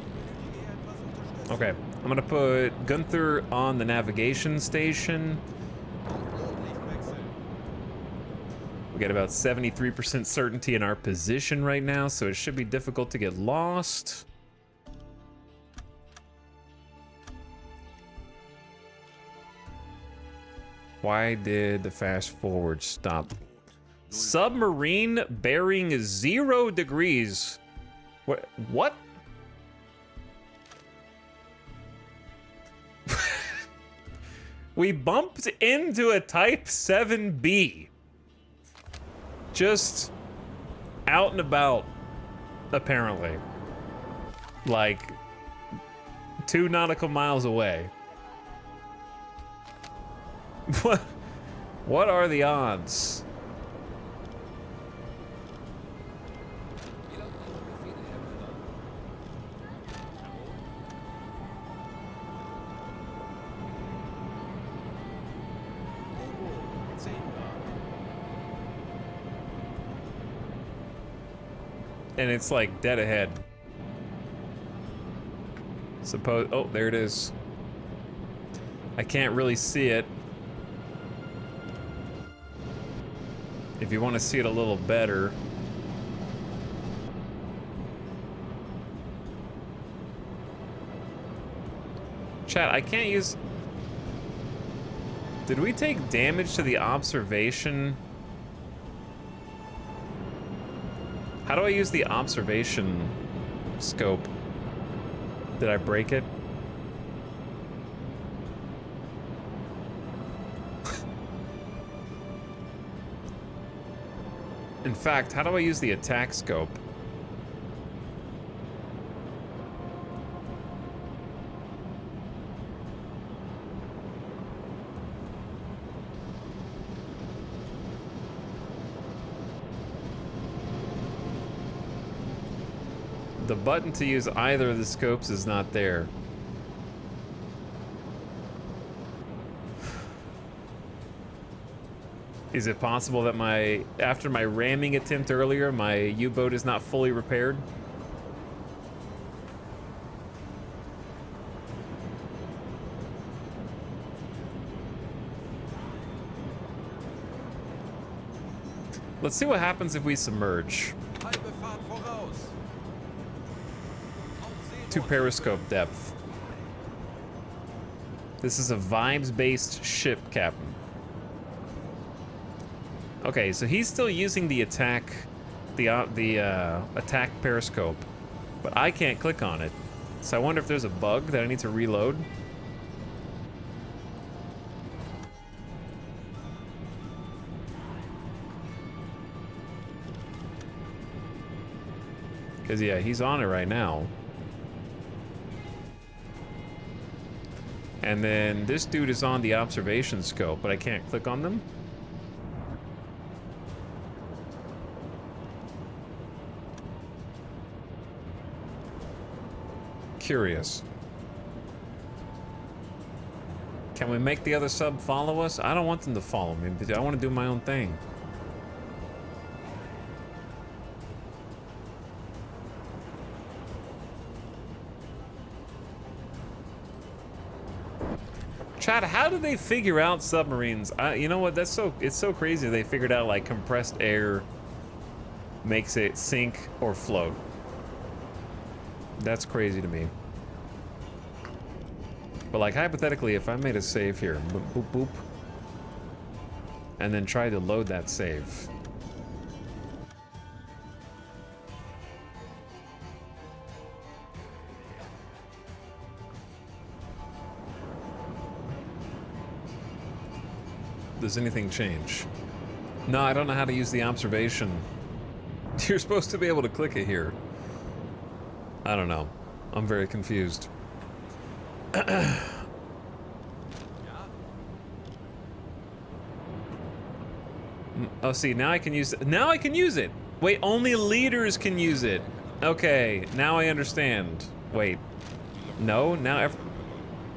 Benötige etwas Unterstützung. Okay, I'm gonna put Gunther on the navigation station. Flutlicht wechseln. We got about 73% certainty in our position right now, so it should be difficult to get lost. Why did the fast forward stop? Submarine bearing 0 degrees. What? We bumped into a Type 7B. Just out and about, apparently. Like 2 nautical miles away. What are the odds? And it's like dead ahead. Suppose, oh, there it is. I can't really see it. If you want to see it a little better. Chat, I can't use... Did we take damage to the observation? How do I use the observation scope? Did I break it? In fact, how do I use the attack scope? The button to use either of the scopes is not there. Is it possible that after my ramming attempt earlier, my U-boat is not fully repaired? Let's see what happens if we submerge. To periscope depth. This is a vibes-based ship, Captain. Okay, so he's still using the attack, attack periscope, but I can't click on it. So I wonder if there's a bug that I need to reload. Because yeah, he's on it right now. And then this dude is on the observation scope, but I can't click on them. Curious. Can we make the other sub follow us? I don't want them to follow me, but I want to do my own thing. Chad, how do they figure out submarines? You know what? It's so crazy. They figured out like compressed air makes it sink or float. That's crazy to me. But like hypothetically, if I made a save here, boop, boop, boop, and then try to load that save. Does anything change? No, I don't know how to use the observation. You're supposed to be able to click it here. I don't know. I'm very confused. Oh, see, now I can use it. Now I can use it! Wait, only leaders can use it. Okay, now I understand. Wait. No, now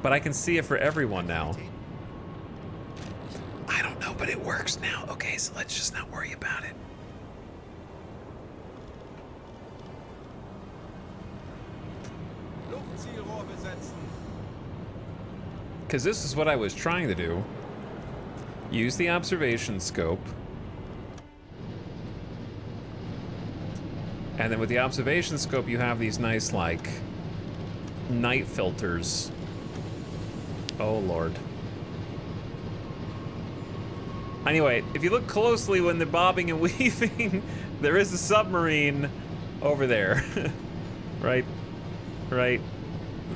but I can see it for everyone now. I don't know, but it works now. Okay, so let's just not worry about it. Because this is what I was trying to do. Use the observation scope. And then with the observation scope, you have these nice, like, night filters. Oh, Lord. Anyway, if you look closely when they're bobbing and weaving, there is a submarine over there. Right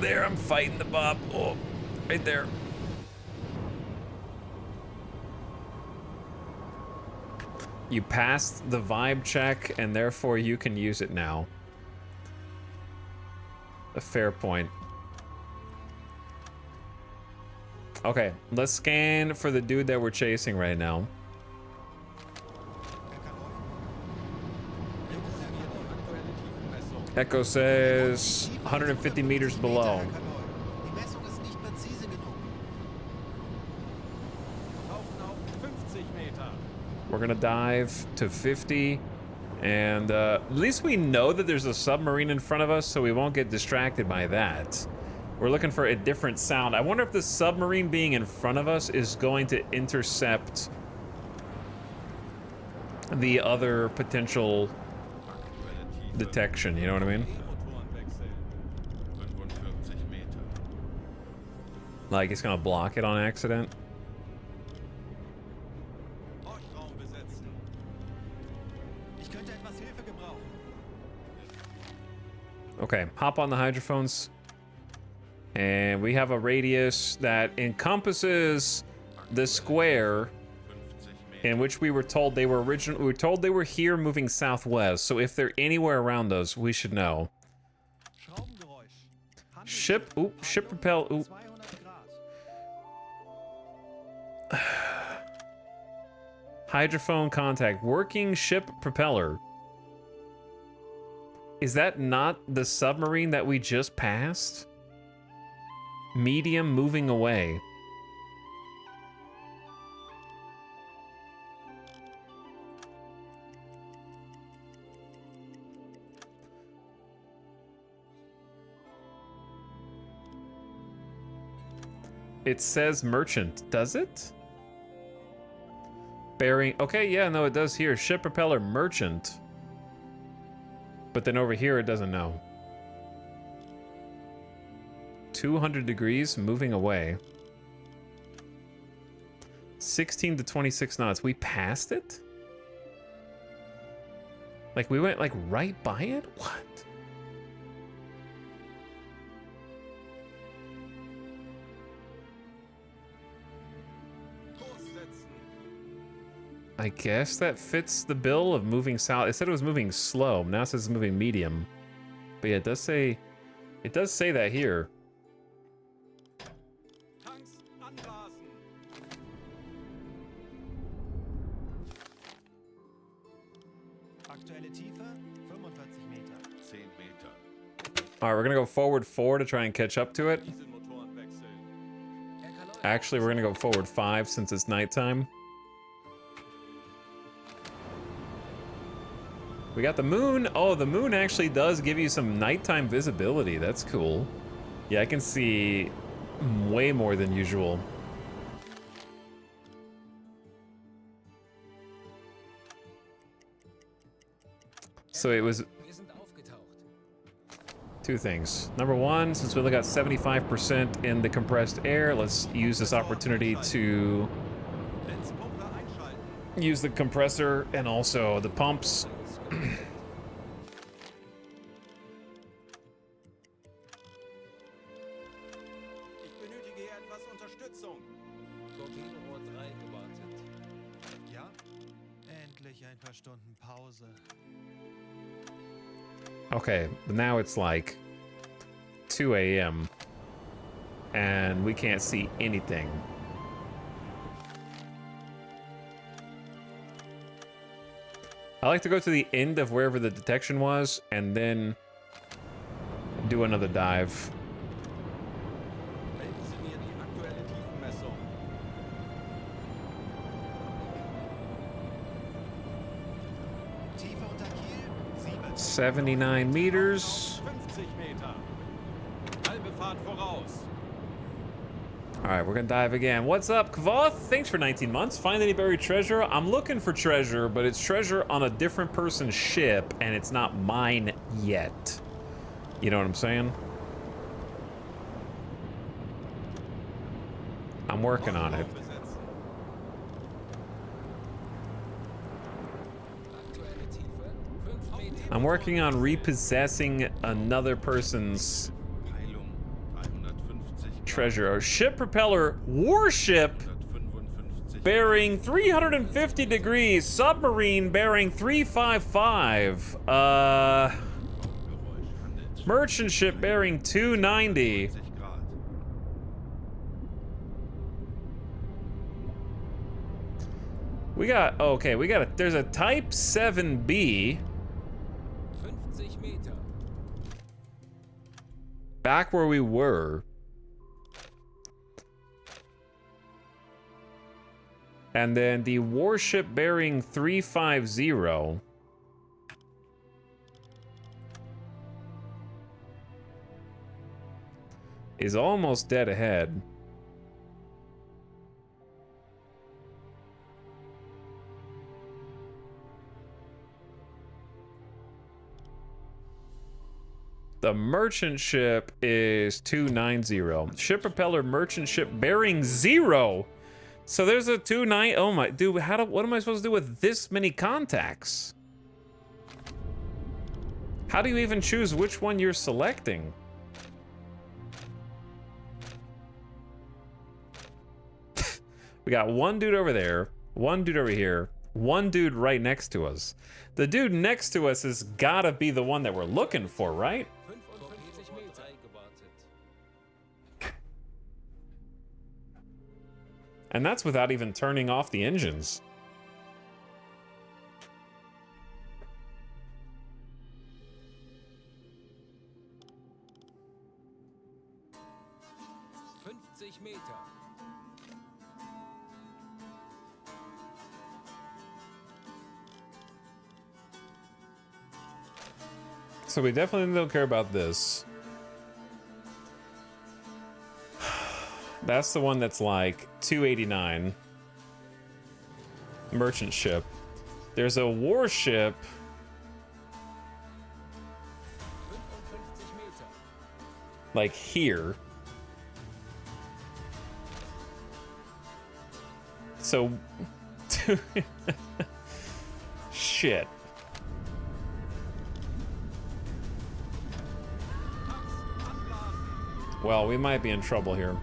there. I'm fighting the bob. Oh, right there. You passed the vibe check, and therefore you can use it now. A fair point. Okay, let's scan for the dude that we're chasing right now. Echo says 150 meters below. Die Messung ist nicht präzise genug. Tauchen auf 50 Meter. We're gonna dive to 50, and at least we know that there's a submarine in front of us, so we won't get distracted by that. We're looking for a different sound. I wonder if the submarine being in front of us is going to intercept the other potential detection, you know what I mean? Motoren wechseln. 45 Meter. Like it's gonna block it on accident. Horchraum besetzen. Ich könnte etwas Hilfe gebrauchen. Okay, hop on the hydrophones. And we have a radius that encompasses the square 50 Meter. in which we were told they were they were here moving southwest. So if they're anywhere around us, we should know. Schraubengeräusch. Ship propel, 200 Grad. hydrophone contact, working ship propeller. Is that not the submarine that we just passed? Medium moving away. It says merchant, does it? Bearing, okay, yeah, no, it does here. Ship propeller merchant. But then over here, it doesn't know. 200 degrees, moving away. 16 to 26 knots. We passed it? Like, we went, like, right by it? What? Kurs setzen. I guess that fits the bill of moving south. It said it was moving slow. Now it says it's moving medium. But yeah, it does say that here. Tanks anblasen. Aktuelle Tiefe 45 Meter. 10 Meter. All right, we're gonna go forward 4 to try and catch up to it. Dieselmotoren wechseln. Actually, we're gonna go forward 5 since it's nighttime. We got the moon. Oh, the moon actually does give you some nighttime visibility. That's cool. Yeah, I can see way more than usual. So it was Wir sind aufgetaucht. two things. Number one, since we only got 75% in the compressed air, let's use this opportunity to Lenzpumpe einschalten. use the compressor and also the pumps. Ich benötige hier etwas Unterstützung. Torpedorohr 3 gewartet. Ja? Endlich ein paar Stunden Pause. Okay, now it's like 2 a.m. and we can't see anything. I like to go to the end of wherever the detection was and then do another dive. Melden Sie mir die aktuelle Tiefenmessung. Tiefe unter Kiel 7. 79 meters. 50 Meter. Halbe Fahrt voraus. All right, we're gonna dive again. What's up, Kvoth? Thanks for 19 months. Find any buried treasure? I'm looking for treasure, but it's treasure on a different person's ship, and it's not mine yet. You know what I'm saying? I'm working on it. Horchraum besetzen. I'm working on repossessing another person's Peilung 350 treasure. A ship propeller warship 155. bearing 350 degrees, submarine bearing 355. Geräusch handelt. Merchant ship bearing 290. 60 Grad. We got, okay, we got there's a Type 7B 50 Meter. back where we were. And then the warship bearing 350 is almost dead ahead. The merchant ship is 290. Ship propeller merchant ship bearing 0. So there's a 29. Oh my, dude, what am I supposed to do with this many contacts? How do you even choose which one you're selecting? We got one dude over there, one dude over here, one dude right next to us. The dude next to us has gotta be the one that we're looking for, right? 55 Meter. Gewartet. And that's without even turning off the engines. Meter. So we definitely don't care about this. That's the one that's like 289. Merchant ship. There's a warship. 55 Meter. Like here. So shit. Well, we might be in trouble here.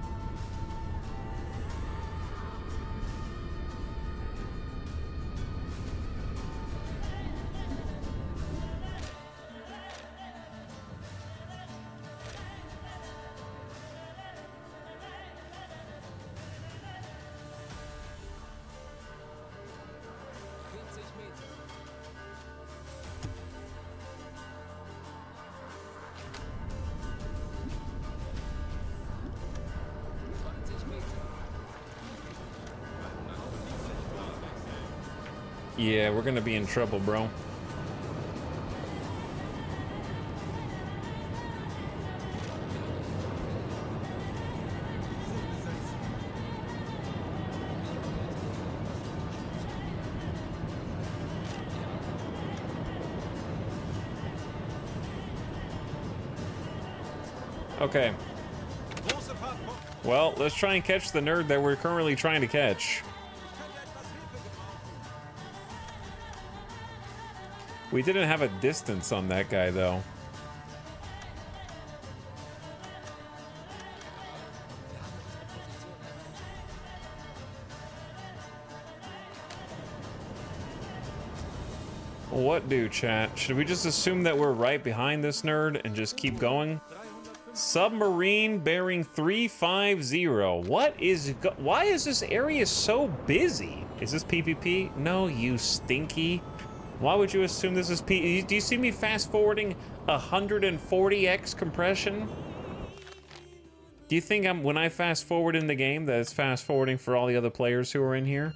Yeah, we're gonna be in trouble, bro. Okay. Well, let's try and catch the nerd that we're currently trying to catch. We didn't have a distance on that guy, though. What do, chat? Should we just assume that we're right behind this nerd and just keep going? Submarine bearing 350. Why is this area so busy? Is this PvP? No, you stinky. Why would you assume this is P? Do you see me fast forwarding 140x compression? Do you think when I fast forward in the game that it's fast forwarding for all the other players who are in here?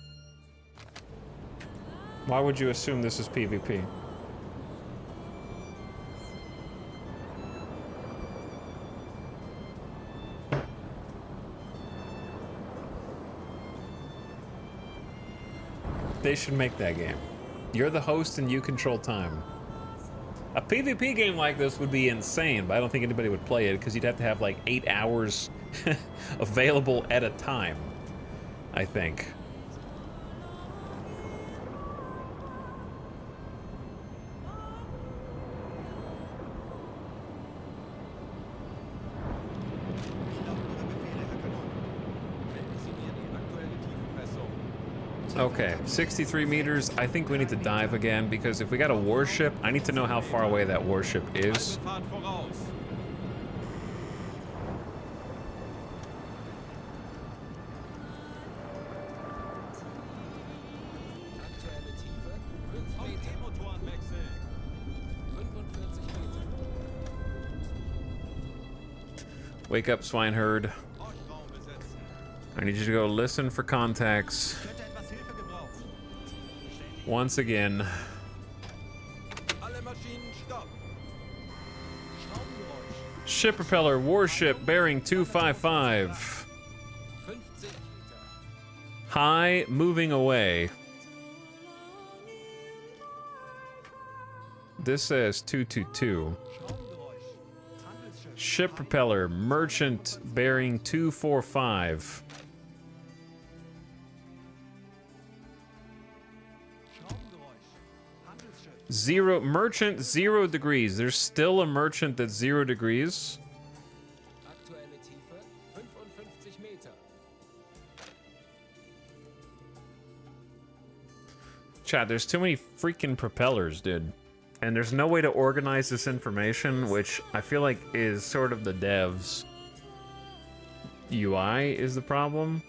Why would you assume this is PvP? They should make that game. You're the host and you control time. A PvP game like this would be insane, but I don't think anybody would play it because you'd have to have like 8 hours available at a time, I think. Okay, 63 meters. I think we need to dive again because if we got a warship, I need to know how far away that warship is. Fahrt voraus. Aktuelle Tiefe 5 Meter. Motoren wechseln. 45 Meter. Wake up, swineherd. Orchraum besetzen. I need you to go listen for contacts. Könnte etwas Hilfe gebrauchen. Once again. Alle Maschinen stopp. Schraubengeräusch. Ship propeller, warship, bearing 255. 50 Meter. High, moving away. This says 222. Schraubengeräusch. Handelsschiff. Ship propeller, merchant, bearing 245. Schraubengeräusch. Handelsschiff. Zero, merchant, 0 degrees. There's still a merchant that's 0 degrees. Aktuelle Tiefe 55 Meter. Chat, there's too many freaking propellers, dude. And there's no way to organize this information, which I feel like is sort of the devs' UI is the problem.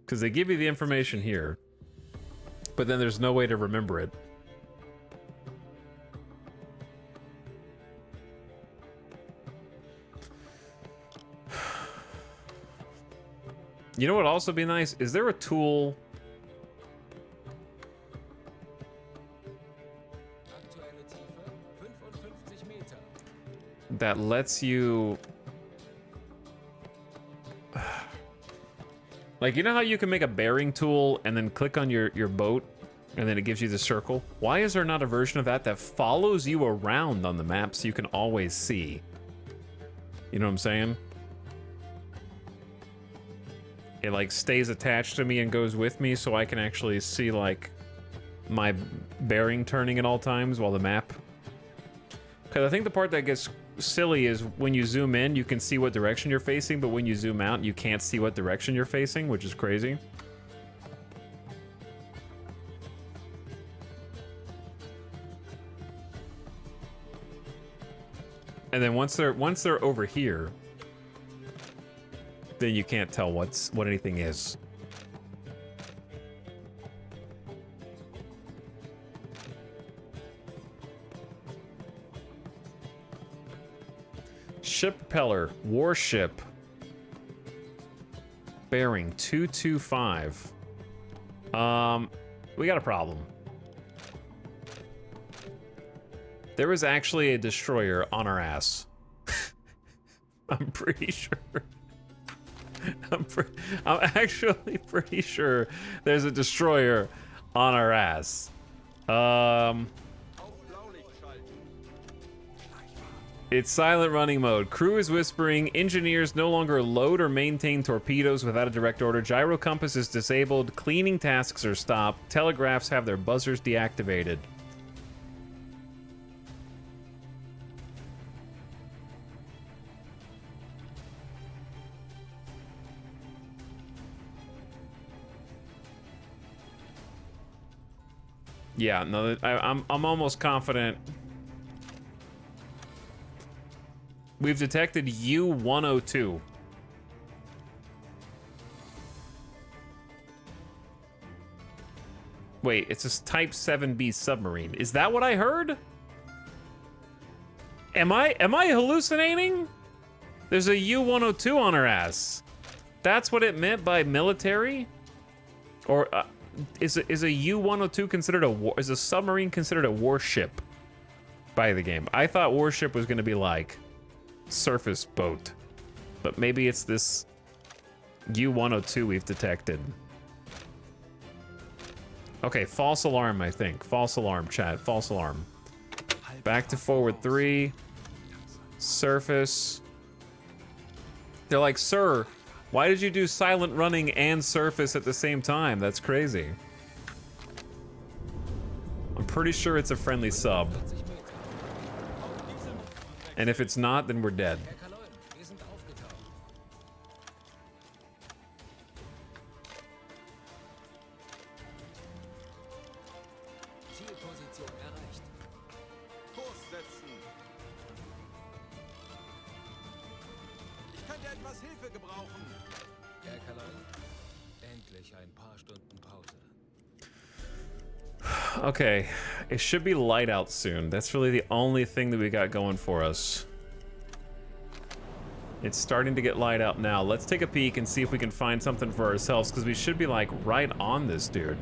Because they give you the information here, but then there's no way to remember it. You know what would also be nice? Is there a tool Aktuelle Tiefe 55 Meter. that lets you... Like, you know how you can make a bearing tool and then click on your boat and then it gives you the circle? Why is there not a version of that that follows you around on the map so you can always see? You know what I'm saying? It like stays attached to me and goes with me so I can actually see like my bearing turning at all times while the map... Because I think the part that gets silly is when you zoom in, you can see what direction you're facing, but when you zoom out, you can't see what direction you're facing, which is crazy. And then once they're over here, then you can't tell what anything is. Ship propeller, warship, bearing 225. We got a problem. There was actually a destroyer on our ass. I'm pretty sure. I'm actually pretty sure there's a destroyer on our ass. It's silent running mode. Crew is whispering. Engineers no longer load or maintain torpedoes without a direct order. Gyro compass is disabled. Cleaning tasks are stopped. Telegraphs have their buzzers deactivated. Yeah, no, I'm almost confident. We've detected U-102. Wait, it's a Type 7B submarine. Is that what I heard? Am I hallucinating? There's a U-102 on her ass. That's what it meant by military? Or is a U-102 considered is a submarine considered a warship by the game? I thought warship was going to be like surface boat, but maybe it's this U-102 we've detected. Okay, false alarm, I think. False alarm, chat. False alarm. Back to forward 3. Surface. They're like, sir, why did you do silent running and surface at the same time? That's crazy. I'm pretty sure it's a friendly sub. And if it's not, then we're dead. Herr Kaloin, wir sind aufgetaucht. Zielposition erreicht. Kurs setzen. Ich könnte etwas Hilfe gebrauchen. Erkerlein, endlich ein paar Stunden Pause. Okay, it should be light out soon. That's really the only thing that we got going for us. It's starting to get light out now. Let's take a peek and see if we can find something for ourselves, because we should be like right on this dude.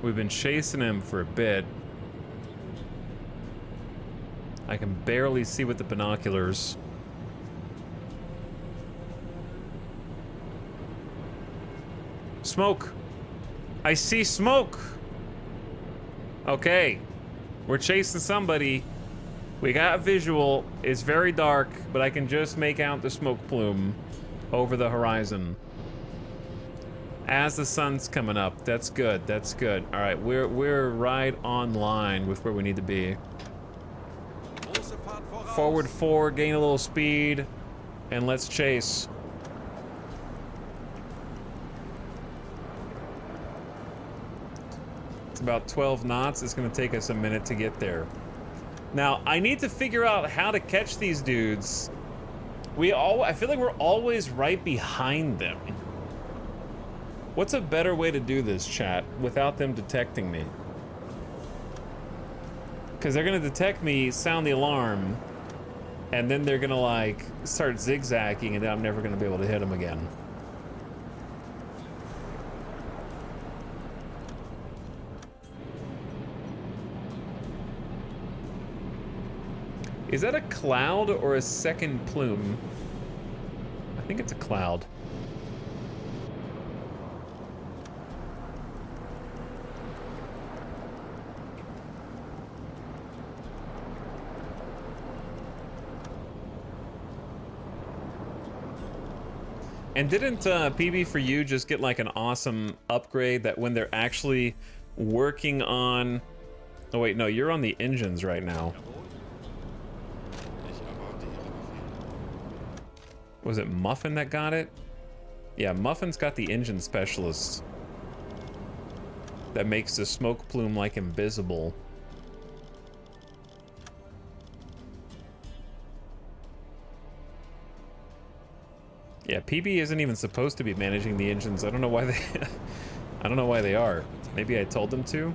We've been chasing him for a bit. I can barely see with the binoculars. Smoke! I see smoke! Okay. We're chasing somebody. We got visual. It's very dark, but I can just make out the smoke plume over the horizon. As the sun's coming up. That's good. That's good. All right, we're right on line with where we need to be. Forward 4, gain a little speed, and let's chase. It's about 12 knots. It's going to take us a minute to get there. Now, I need to figure out how to catch these dudes. I feel like we're always right behind them. What's a better way to do this, chat, without them detecting me? Because they're going to detect me, sound the alarm, and then they're going to, like, start zigzagging, and then I'm never going to be able to hit them again. Is that a cloud or a second plume? I think it's a cloud. And didn't PB for you just get like an awesome upgrade that when they're actually working on... Oh wait, no, you're on the engines right now. Was it Muffin that got it? Yeah, Muffin's got the engine specialist that makes the smoke plume like invisible. Yeah, PB isn't even supposed to be managing the engines. I don't know why they I don't know why they are. Maybe I told them to.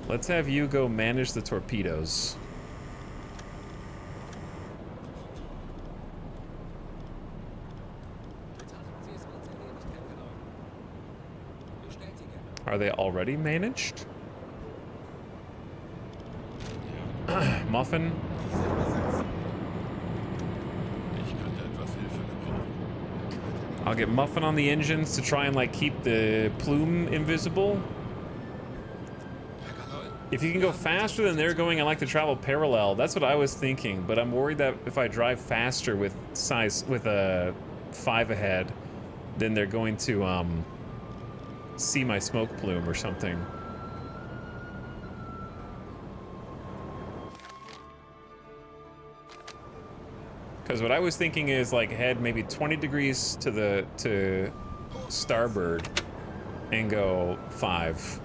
Let's have you go manage the torpedoes. Are they already managed? Muffin? I'll get Muffin on the engines to try and like keep the plume invisible. If you can go faster than they're going, I like to travel parallel. That's what I was thinking, but I'm worried that if I drive faster with a 5 ahead, then they're going to see my smoke plume or something. Because what I was thinking is like head maybe 20 degrees to starboard and go 5.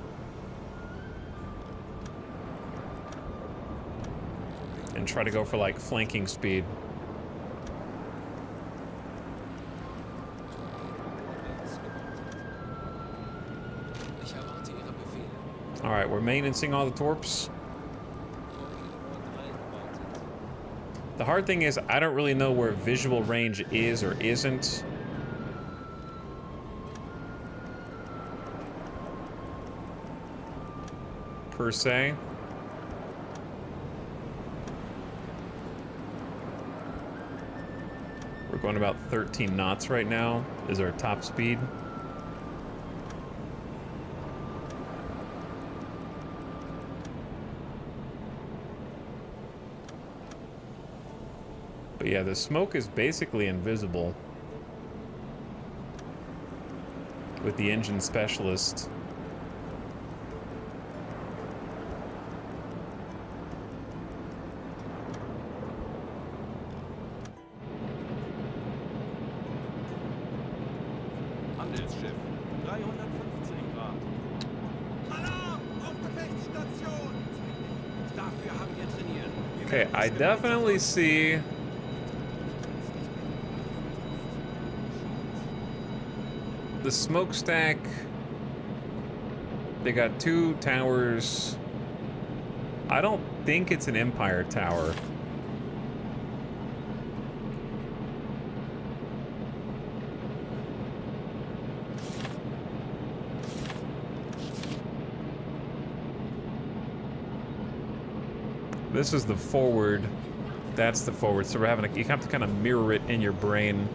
And try to go for like flanking speed. All right, we're maintaining all the torps. The hard thing is I don't really know where visual range is or isn't. Per se. We're going about 13 knots right now is our top speed. But yeah, the smoke is basically invisible with the engine specialist. Handelsschiff. 315 Grad. Alarm! Auf Gefechtsstation! Dafür haben wir trainiert. Wir Okay, werden I das definitely see the smokestack. They got 2 towers. I don't think it's an Empire tower. This is the forward. That's the forward. So we're having a, you have to kind of mirror it in your brain.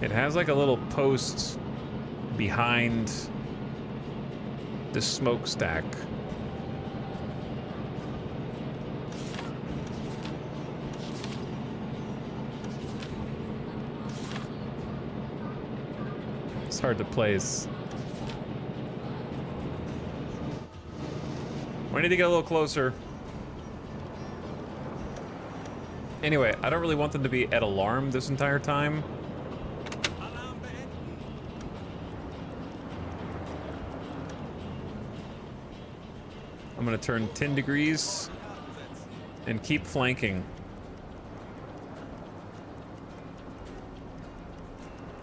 It has like a little post behind the smokestack. It's hard to place. We need to get a little closer. Anyway, I don't really want them to be at alarm this entire time. Alarm beenden. I'm gonna turn 10 degrees and keep flanking.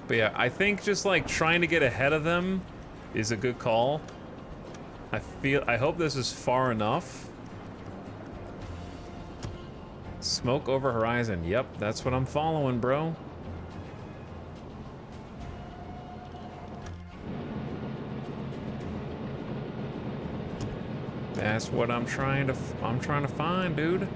But yeah, I think just like trying to get ahead of them is a good call. I hope this is far enough. Smoke over horizon. Yep, that's what I'm following, bro. That's what I'm trying to find, dude.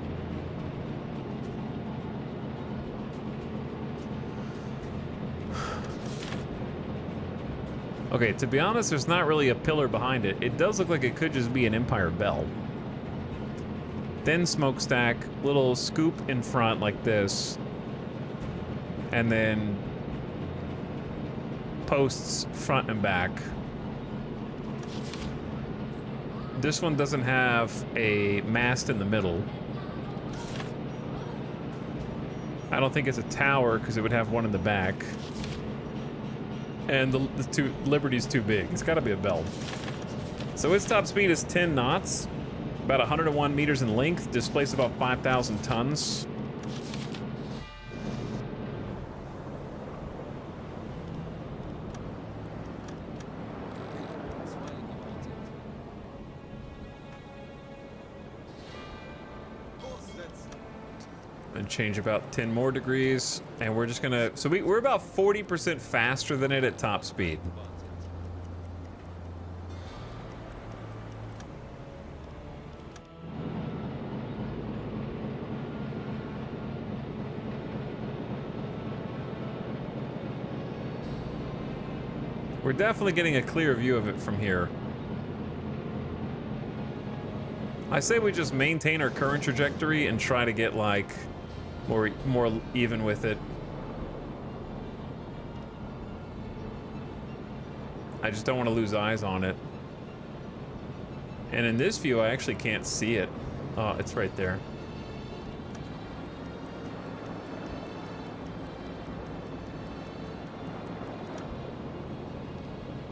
Okay, to be honest, there's not really a pillar behind it. It does look like it could just be an Empire bell. Thin smokestack, little scoop in front like this. And then posts front and back. This one doesn't have a mast in the middle. I don't think it's a tower because it would have one in the back. And the Liberty's too big. It's gotta be a bell. So its top speed is 10 knots, about 101 meters in length, displaces about 5,000 tons. And change about 10 more degrees, and we're just gonna, so we're about 40% faster than it at top speed. We're definitely getting a clear view of it from here. I say we just maintain our current trajectory and try to get like more even with it. I just don't want to lose eyes on it. And in this view, I actually can't see it. Oh, it's right there.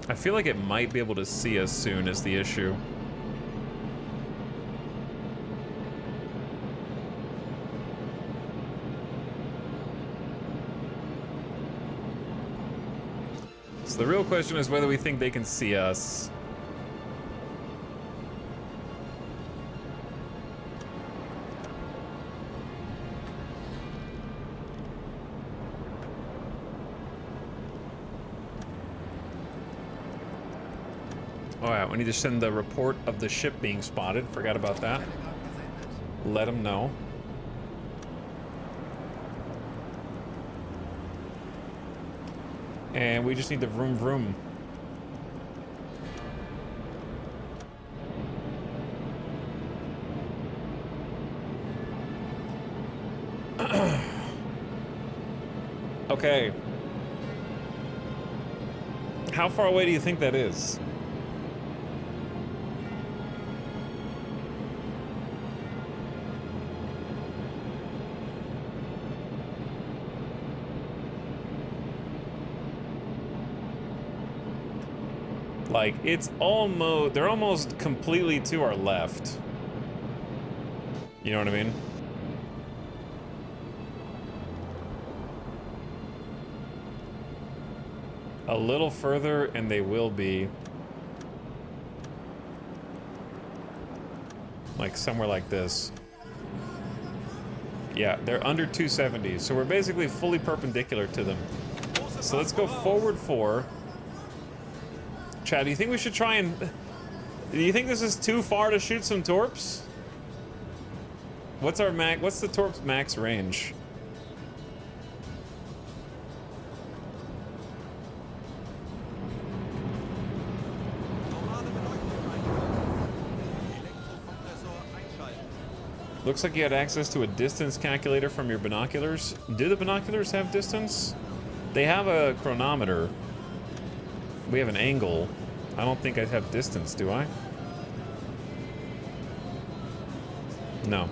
I feel like it might be able to see us soon is the issue. So the real question is whether we think they can see us. Oh yeah, we need to send the report of the ship being spotted. Forgot about that. Let them know. And we just need to vroom vroom. Okay. How far away do you think that is? Like, it's almost... They're almost completely to our left. You know what I mean? A little further, and they will be... like, somewhere like this. Yeah, they're under 270, so we're basically fully perpendicular to them. So let's go forward 4. Chad, do you think we should try and... Do you think this is too far to shoot some torps? What's our max? What's the torps max range? Looks like you had access to a distance calculator from your binoculars. Do the binoculars have distance? They have a chronometer. We have an angle. I don't think I have distance, do I? No.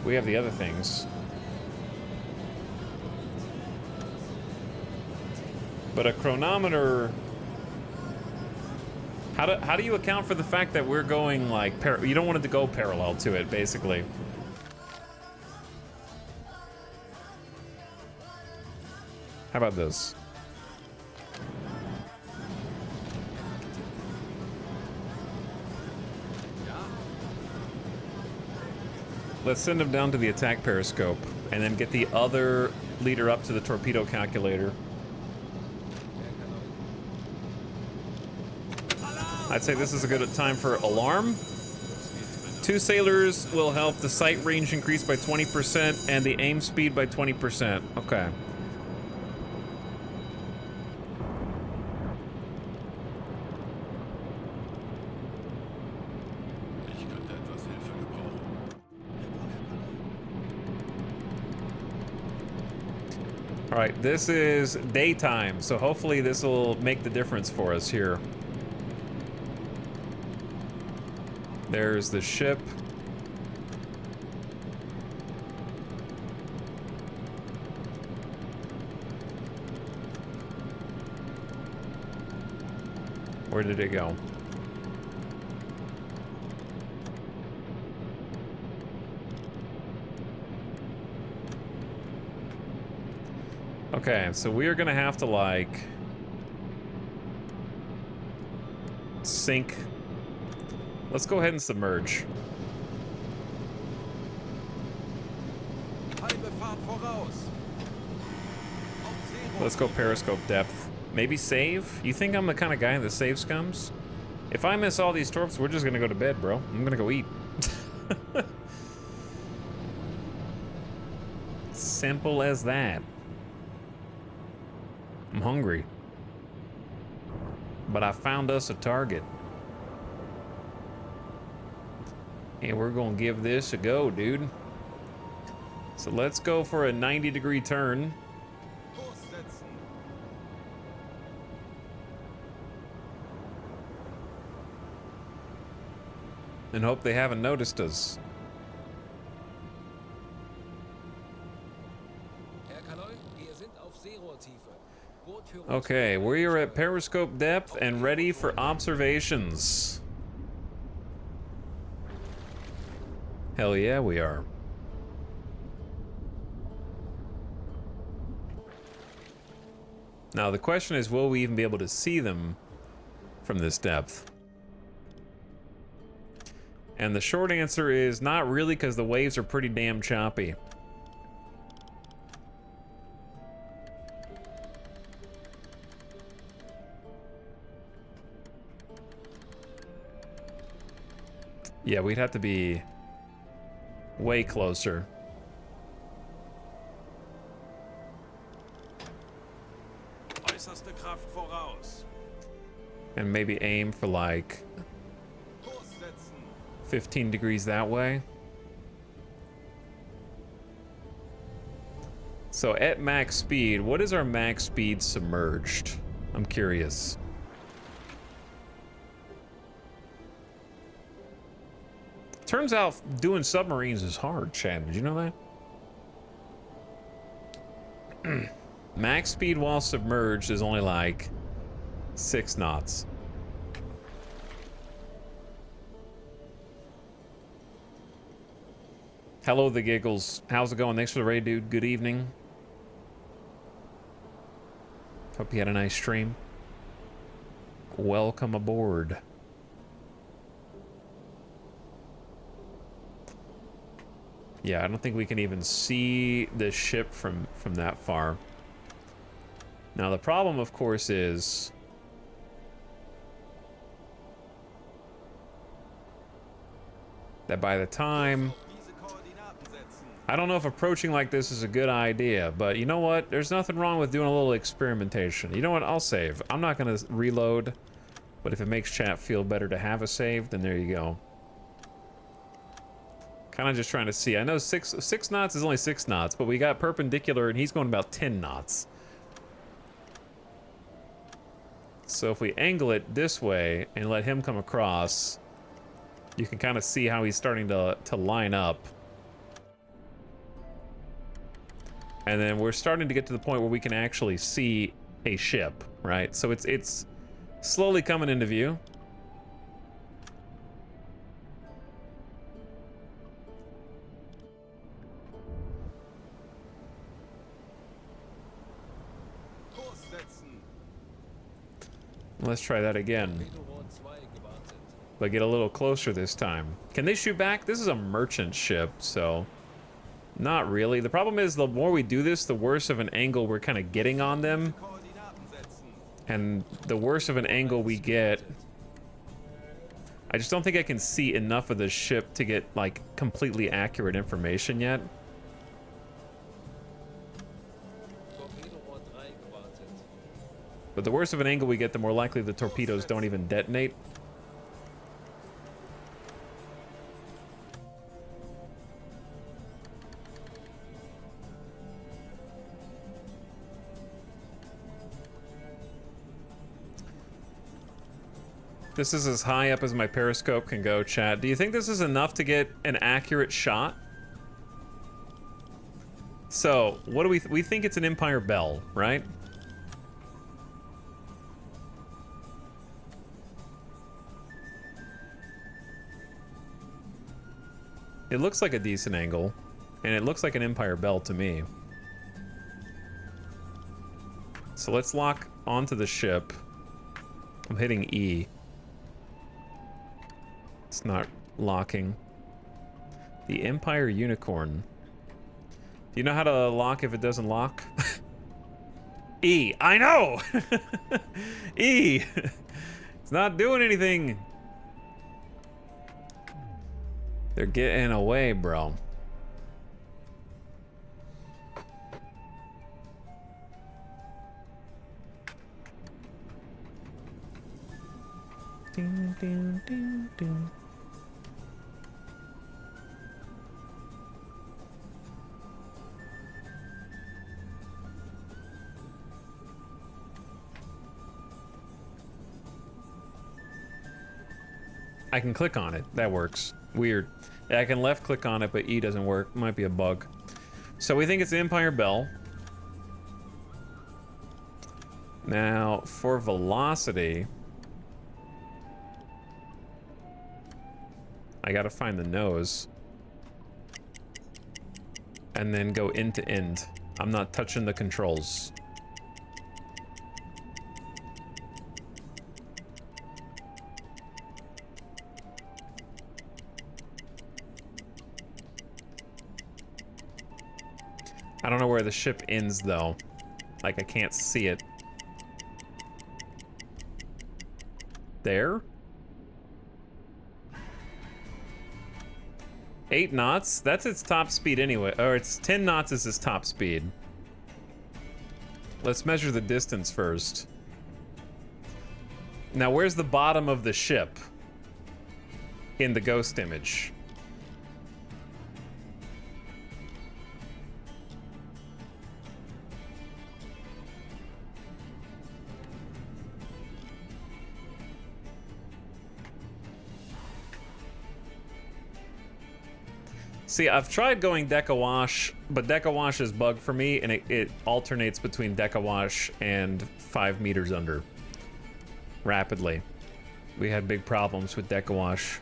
We have the other things. But a chronometer... How do you account for the fact that we're going, like, you don't want it to go parallel to it, basically? How about this? Let's send him down to the attack periscope, and then get the other leader up to the torpedo calculator. I'd say this is a good time for alarm. 2 sailors will help the sight range increase by 20% and the aim speed by 20%. Okay. All right, this is daytime, so hopefully this will make the difference for us here. There's the ship. Where did it go? Okay, so we are gonna have to, like, sink. Let's go ahead and submerge. Let's go periscope depth. Maybe save? You think I'm the kind of guy that saves scums? If I miss all these torps, we're just gonna go to bed, bro. I'm gonna go eat. Simple as that. I'm hungry. But I found us a target. And we're gonna give this a go, dude. So let's go for a 90-degree turn. And hope they haven't noticed us. Okay, we are at periscope depth and ready for observations. Hell yeah, we are. Now the question is, will we even be able to see them from this depth? And the short answer is not really, because the waves are pretty damn choppy. Yeah, we'd have to be way closer. Äußerste Kraft voraus. And maybe aim for like 15 degrees that way. So at max speed, what is our max speed submerged? I'm curious. Turns out doing submarines is hard, Chad. Did you know that? Max speed while submerged is only like 6 knots. Hello, the giggles. How's it going? Thanks for the raid, dude. Good evening. Hope you had a nice stream. Welcome aboard. Yeah, I don't think we can even see the ship from that far. Now, the problem, of course, is that by the time... I don't know if approaching like this is a good idea, but you know what? There's nothing wrong with doing a little experimentation. You know what? I'll save. I'm not going to reload, but if it makes chat feel better to have a save, then there you go. Kind of just trying to see. I know 6 knots is only 6 knots, but we got perpendicular, and he's going about 10 knots. So if we angle it this way and let him come across, you can kind of see how he's starting to line up. And then we're starting to get to the point where we can actually see a ship, right? So it's slowly coming into view. Let's try that again. But get a little closer this time. Can they shoot back? This is a merchant ship, so... Not really. The problem is the more we do this, the worse of an angle we're kind of getting on them. And the worse of an angle we get... I just don't think I can see enough of the ship to get, like, completely accurate information yet. But the worse of an angle we get, the more likely the torpedoes don't even detonate. This is as high up as my periscope can go, chat. Do you think this is enough to get an accurate shot? So, what do we think it's an Empire Bell, right? It looks like a decent angle, and it looks like an Empire Bell to me. So let's lock onto the ship. I'm hitting E. It's not locking. The Empire Unicorn. Do you know how to lock if it doesn't lock? E. I know! E! It's not doing anything. They're getting away, bro. Ding, ding, ding, ding. I can click on it. That works. Weird. Yeah, I can left click on it, but E doesn't work. Might be a bug. So we think it's the Empire Bell. Now, for velocity... I gotta find the nose. And then go end to end. I'm not touching the controls. I don't know where the ship ends, though. Like, I can't see it. There? 8 knots? That's its top speed anyway. Or it's 10 knots is its top speed. Let's measure the distance first. Now, where's the bottom of the ship? In the ghost image. See, I've tried going deck-a-wash, but deck-a-wash is bugged for me, and it alternates between deck-a-wash and 5 meters under. rapidly. We had big problems with deck wash.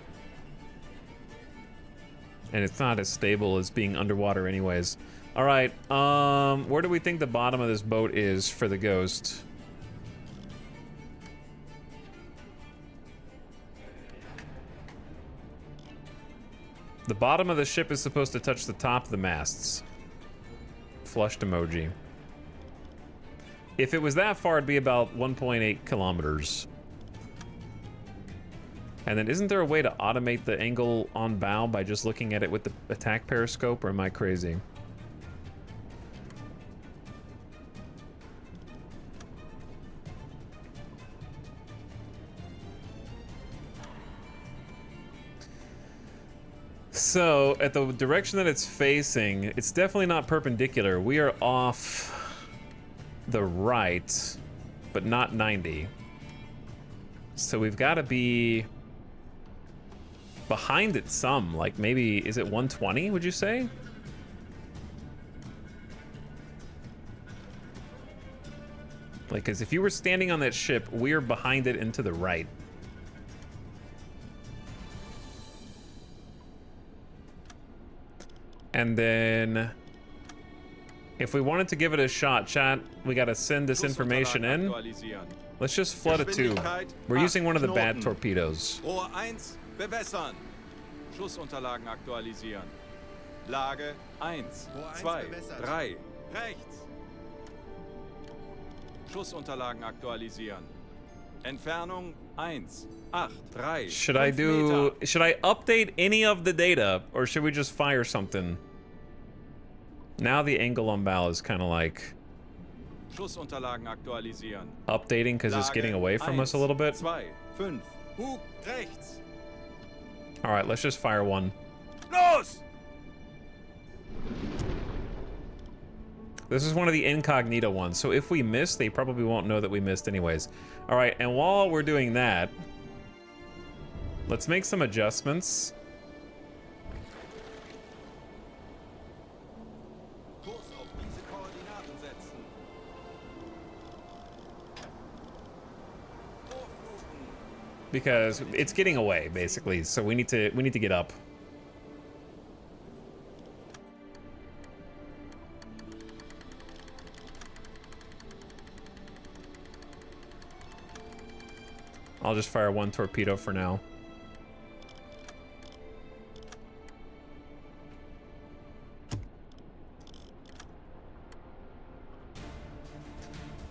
And it's not as stable as being underwater anyways. All right, where do we think the bottom of this boat is for the Ghost? The bottom of the ship is supposed to touch the top of the masts. Flushed emoji. If it was that far, it'd be about 1.8 kilometers. And then isn't there a way to automate the angle on bow by just looking at it with the attack periscope, or am I crazy? So, at the direction that it's facing, it's definitely not perpendicular. We are off the right, but not 90. So we've got to be behind it some, like maybe, is it 120, would you say? Like, because if you were standing on that ship, we're behind it and to the right. And then, if we wanted to give it a shot, chat, we got to send this information in. Let's just flood a tube. We're using one of the bad torpedoes. Rohr 1, bewässern. Schussunterlagen aktualisieren. Lage 1, 2, 3, rechts. Schussunterlagen aktualisieren. Entfernung 1, 8, 3. Should I update any of the data, or should we just fire something? Now the angle on bow is kind of like Schussunterlagen aktualisieren. updating because it's getting away from us a little bit. 2, 5. Bug rechts. All right, let's just fire one. Los! This is one of the incognito ones, so if we miss, they probably won't know that we missed anyways. All right, and while we're doing that, let's make some adjustments. Kurs auf diese Koordinaten setzen. Vorfluten. Because it's getting away, basically, so we need to get up. I'll just fire one torpedo for now.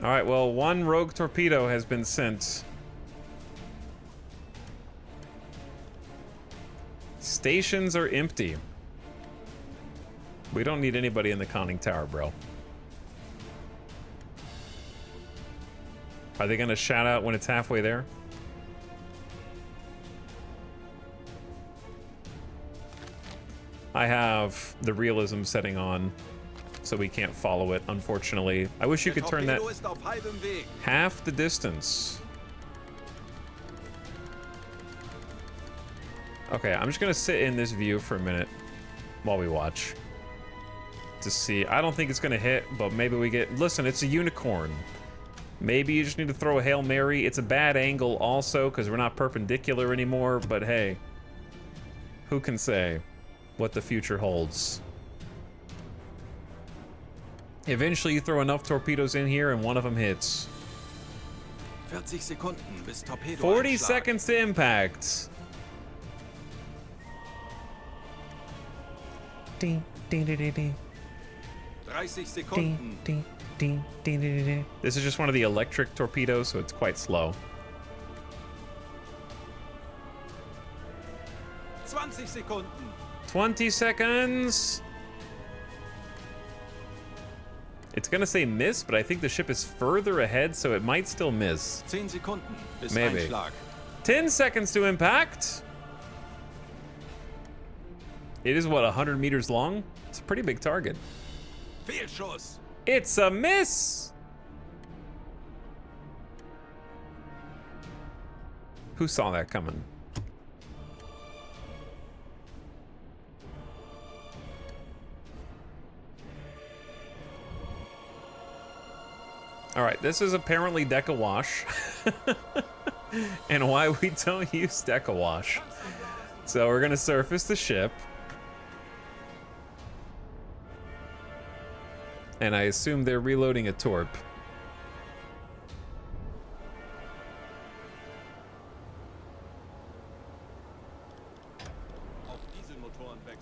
All right, well, one rogue torpedo has been sent. Stations are empty. We don't need anybody in the conning tower, bro. Are they gonna shout out when it's halfway there? I have the realism setting on, so we can't follow it, unfortunately. I wish you could turn that half the distance. Okay, I'm just gonna sit in this view for a minute while we watch to see. I don't think it's gonna hit, but maybe we get... Listen, it's a unicorn. Maybe you just need to throw a Hail Mary. It's a bad angle also because we're not perpendicular anymore, but hey, who can say what the future holds? Eventually you throw enough torpedoes in here and one of them hits. 40 Sekunden bis Torpedo 40 Einschlag. seconds to impact. Ding, ding, ding, ding, ding. 30 Sekunden. Ding, ding, ding, ding, ding, ding. This is just one of the electric torpedoes, so it's quite slow. 20 Sekunden. 20 seconds. It's gonna say miss, but I think the ship is further ahead, so it might still miss. 10 Sekunden bis Maybe. Einschlag. 10 seconds to impact. It is, what, 100 meters long? It's a pretty big target. Fehlschuss. It's a miss! Who saw that coming? All right, this is apparently deck awash. and why we don't use deck awash. So we're gonna surface the ship. And I assume they're reloading a torp.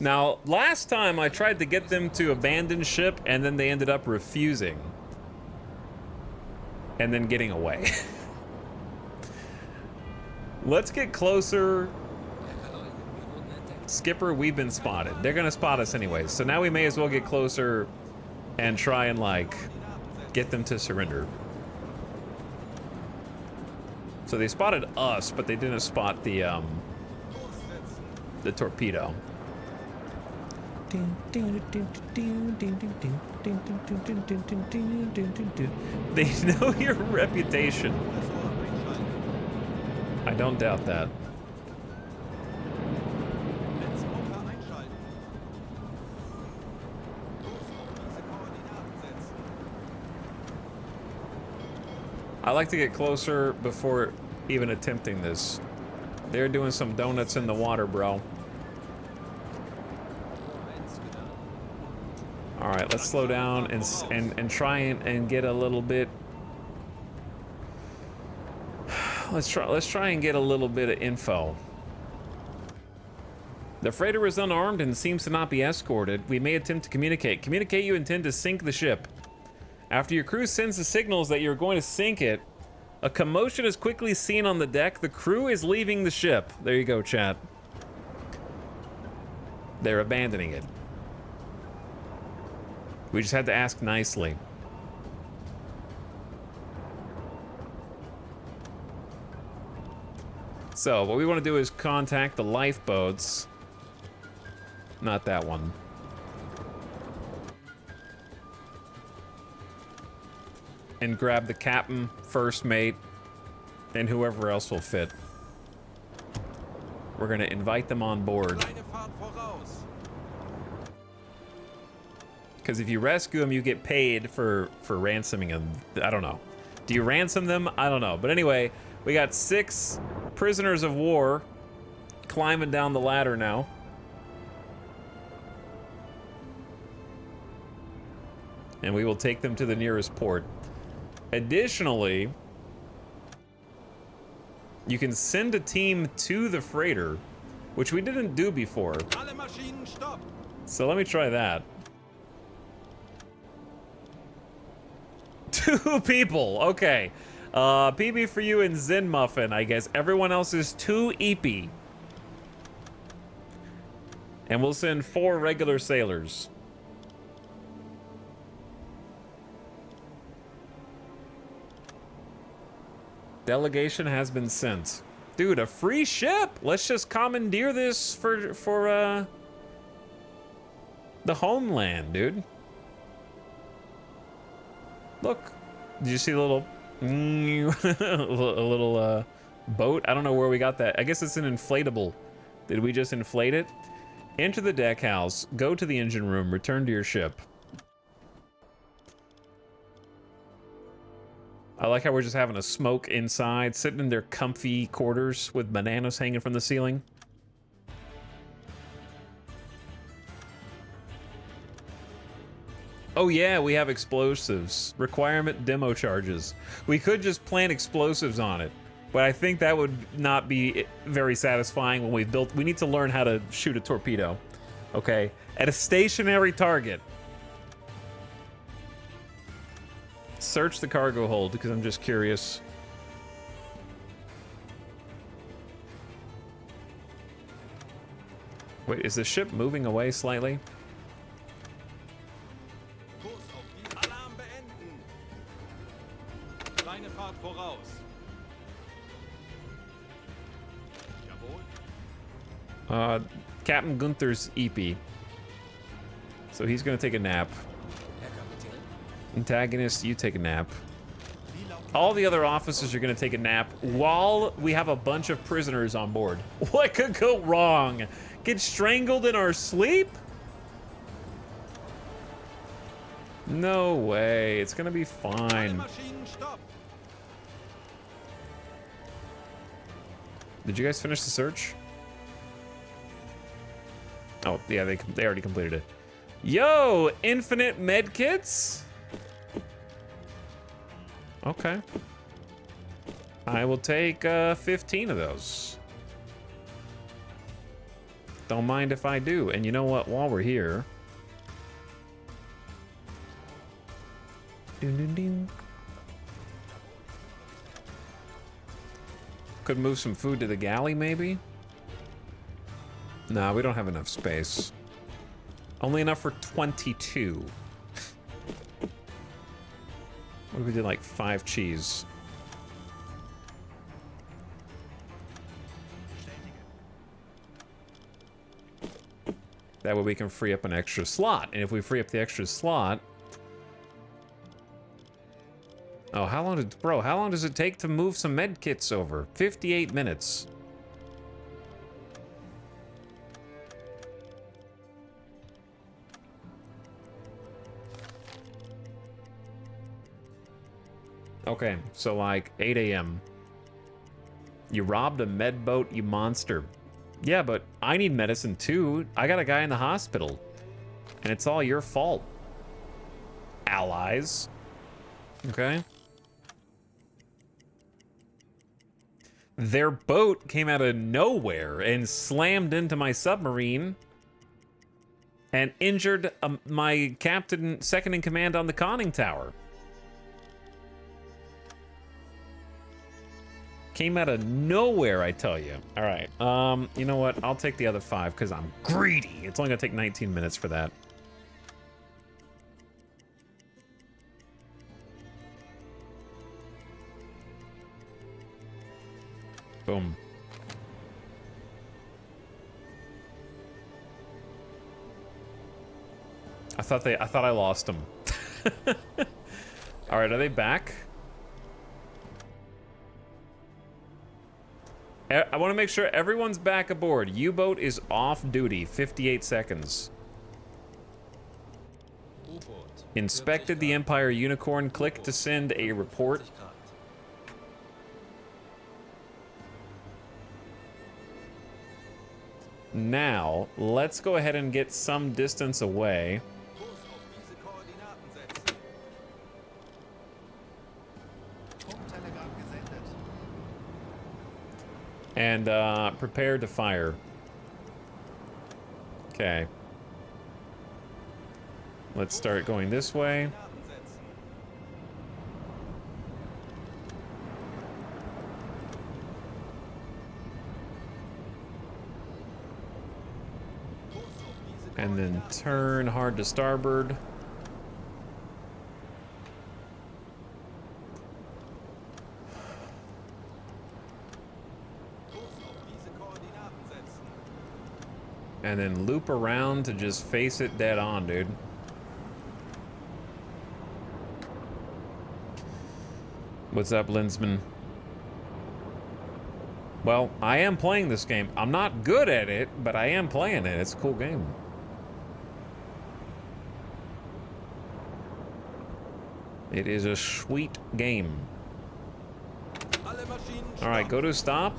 Now, last time I tried to get them to abandon ship, and then they ended up refusing. And then getting away. Let's get closer. Skipper, we've been spotted. They're gonna spot us anyways, so now we may as well get closer and try and, like, get them to surrender. So they spotted us, but they didn't spot the torpedo. They know your reputation. I don't doubt that. I like to get closer before even attempting this. They're doing some donuts in the water, bro. All right, let's slow down and try and get a little bit. Let's try and get a little bit of info. The freighter is unarmed and seems to not be escorted. We may attempt to communicate. Communicate you intend to sink the ship. After your crew sends the signals that you're going to sink it, a commotion is quickly seen on the deck. The crew is leaving the ship. There you go, chat. They're abandoning it. We just had to ask nicely. So, what we want to do is contact the lifeboats. Not that one. And grab the captain, first mate, and whoever else will fit. We're gonna invite them on board. Because if you rescue them, you get paid for ransoming them. I don't know. Do you ransom them? I don't know. But anyway, we got 6 prisoners of war climbing down the ladder now. And we will take them to the nearest port. Additionally, you can send a team to the freighter, which we didn't do before. So let me try that. 2 people, okay. PB for you and Zen Muffin, I guess. Everyone else is 2 EP. And we'll send 4 regular sailors. Delegation has been sent. Dude, a free ship! Let's just commandeer this for the homeland, dude. Look, did you see a little boat? I don't know where we got that. I guess it's an inflatable. Did we just inflate it? Enter the deck house, go to the engine room, return to your ship. I like how we're just having a smoke inside, sitting in their comfy quarters with bananas hanging from the ceiling. Oh yeah, we have explosives. Requirement demo charges. We could just plant explosives on it, but I think that would not be very satisfying when we've built. We need to learn how to shoot a torpedo, okay? At a stationary target. Search the cargo hold because I'm just curious. Wait, is the ship moving away slightly? Captain Gunther's EP. So he's gonna take a nap. Antagonist, you take a nap. All the other officers are gonna take a nap while we have a bunch of prisoners on board. What could go wrong? Get strangled in our sleep? No way, it's gonna be fine. Did you guys finish the search? Oh, yeah, they already completed it. Yo, infinite med kits? Okay. I will take 15 of those. Don't mind if I do. And you know what? While we're here... Ding, ding, ding. Could move some food to the galley, maybe? No, we don't have enough space. Only enough for 22. What if we did like 5 cheese? That way we can free up an extra slot. And if we free up the extra slot... Oh, how long did... Bro, how long does it take to move some med kits over? 58 minutes. Okay, so like 8 a.m. You robbed a med boat, you monster. Yeah, but I need medicine too. I got a guy in the hospital. And it's all your fault. Allies. Okay. Their boat came out of nowhere and slammed into my submarine and injured my captain, second in command on the conning tower. Came out of nowhere, I tell you. All right, you know what? I'll take the other 5 because I'm greedy. It's only gonna take 19 minutes for that. Boom. I thought I lost them. All right, are they back? I want to make sure everyone's back aboard. U-boat is off duty. 58 seconds. Inspected the Empire Unicorn. Click to send a report. Now, let's go ahead and get some distance away. And prepare to fire. Okay. Let's start going this way. And then turn hard to starboard. And then loop around to just face it dead on, dude. What's up, Linsman? Well, I am playing this game. I'm not good at it, but I am playing it. It's a cool game. It is a sweet game. All right, go to stop.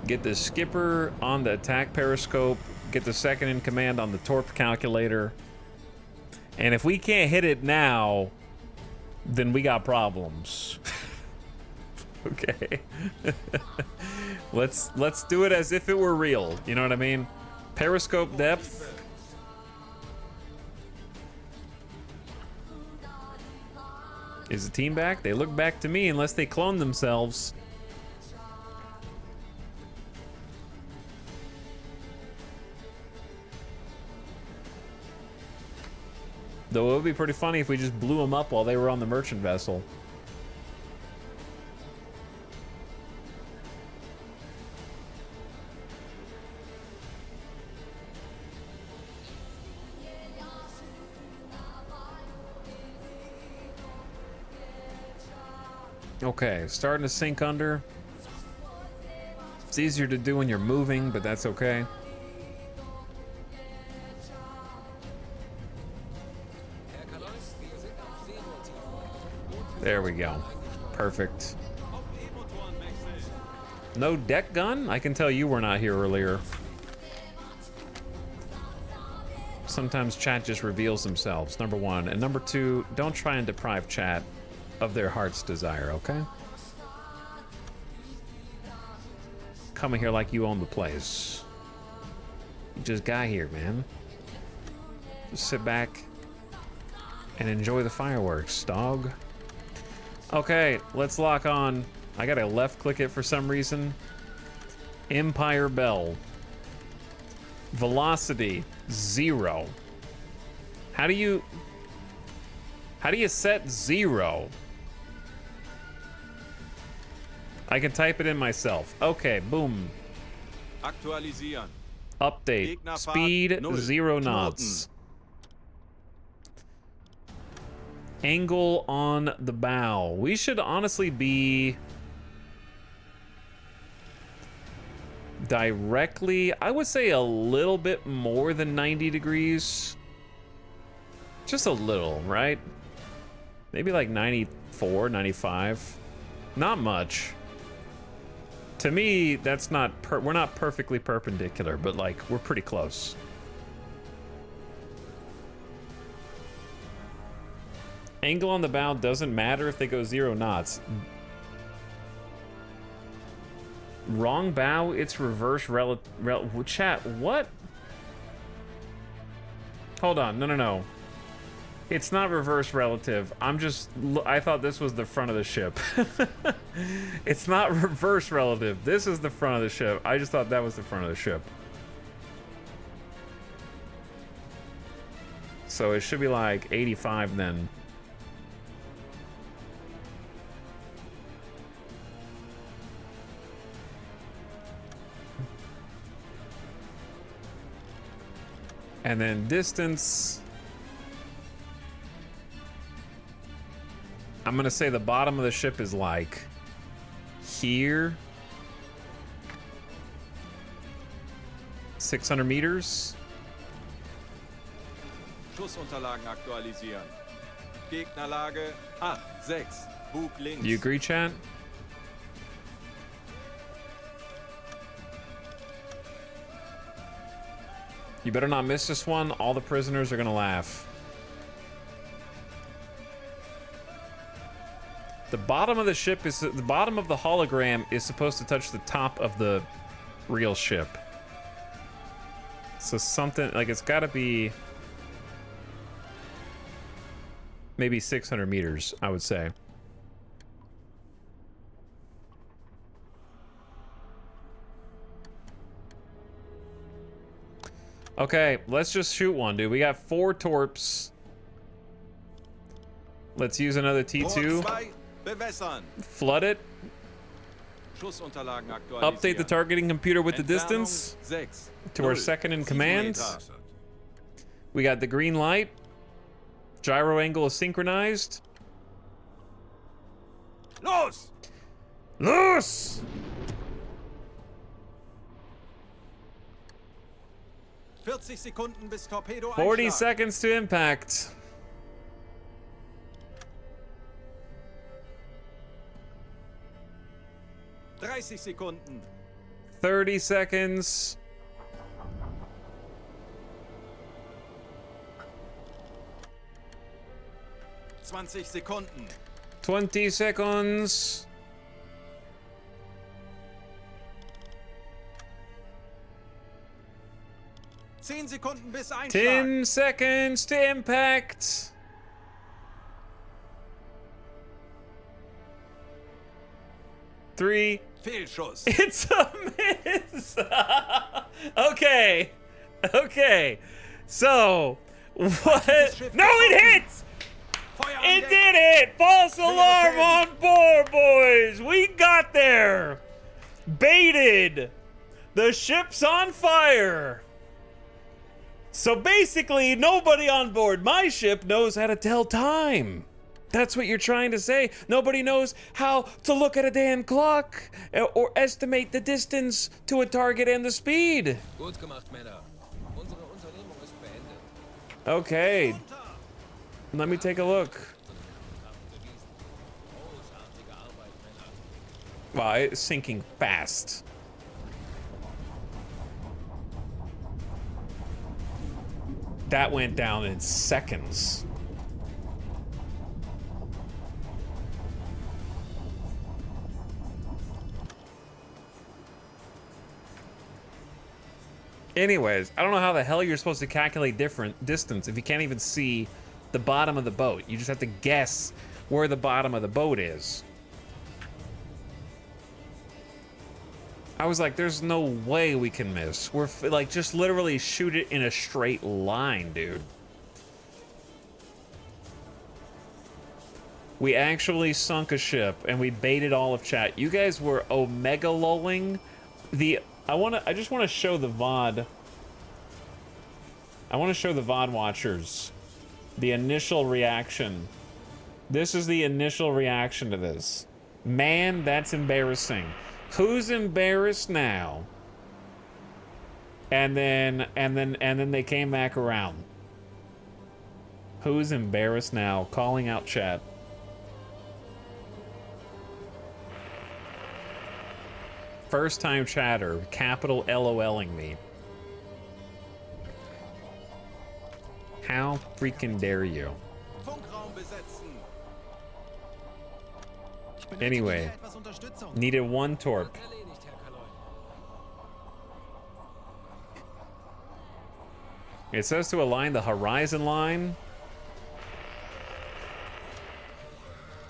Get the skipper on the attack periscope. Get the second in command on the torp calculator. And if we can't hit it now, then we got problems. Okay. Let's do it as if it were real. You know what I mean? Periscope depth. Is the team back? They look back to me unless they clone themselves. Though it would be pretty funny if we just blew them up while they were on the merchant vessel. Okay, starting to sink under. It's easier to do when you're moving, but that's okay. There we go. Perfect. No deck gun? I can tell you were not here earlier. Sometimes chat just reveals themselves, number one. And number two, don't try and deprive chat of their heart's desire, okay? Coming here like you own the place. You just got here, man. Just sit back and enjoy the fireworks, dog. Okay, let's lock on. I gotta left click it for some reason. Empire Bell. Velocity 0. How do you set 0? I can type it in myself. Okay, boom. Aktualisieren. Update. Gegnerfahrt Speed 0. 0 knots. Angle on the bow. We should honestly be directly, I would say a little bit more than 90 degrees. Just a little, right? Maybe like 94, 95. Not much. To me, that's not, we're not perfectly perpendicular, but like, we're pretty close. Angle on the bow doesn't matter if they go 0 knots. Wrong bow, it's reverse chat, what? Hold on, no. It's not reverse relative. I thought this was the front of the ship. It's not reverse relative. This is the front of the ship. I just thought that was the front of the ship. So it should be like 85 then. And then distance. I'm gonna say the bottom of the ship is like here. 600 meters. Schussunterlagen aktualisieren. Gegnerlage 8, 6. Bug links. Do you agree, chat? You better not miss this one. All the prisoners are gonna laugh. The bottom of the ship is, the bottom of the hologram is supposed to touch the top of the real ship. So something, like it's gotta be maybe 600 meters, I would say. Okay, let's just shoot one, dude. We got 4 torps. Let's use another T2. Bewässern. Flood it. Schussunterlagen aktualisieren. Update the targeting computer with the Entfernung distance 6. to our 0. second in 7 command. Meter. We got the green light. Gyro angle is synchronized. Los! Los! 40 Sekunden bis Torpedo 40 Einschlag. seconds to impact. Sekunden. 30 seconds. Sekunden. 20 seconds. 10 Sekunden bis Einschlag. 10 seconds to impact. Three. Fehlschuss. It's a miss. Okay. Okay. So, what? No, it hits! Feuer an It Deck. did it! False alarm on board, boys! We got there! Baited! The ship's on fire! So basically, nobody on board my ship knows how to tell time. That's what you're trying to say. Nobody knows how to look at a damn clock or estimate the distance to a target and the speed. Gut gemacht, Männer. Unsere Unternehmung ist beendet. Okay. Let me take a look. Großartige Arbeit, Männer. Wow, it's sinking fast. That went down in seconds. Anyways, I don't know how the hell you're supposed to calculate different distance if you can't even see the bottom of the boat. You just have to guess where the bottom of the boat is. I was like, there's no way we can miss. We're like, just literally shoot it in a straight line, dude. We actually sunk a ship and we baited all of chat. You guys were omega lolling the... I just want to show the VOD. I want to show the VOD watchers the initial reaction. This is the initial reaction to this. Man, that's embarrassing. Who's embarrassed now? And then they came back around. Who's embarrassed now? Calling out chat. First time chatter, capital LOLing me. How freaking dare you? Funkraum besetzen. Anyway, Etwas Unterstützung. needed one torp. Erledigt, Herr Kaloy. It says to align the horizon line.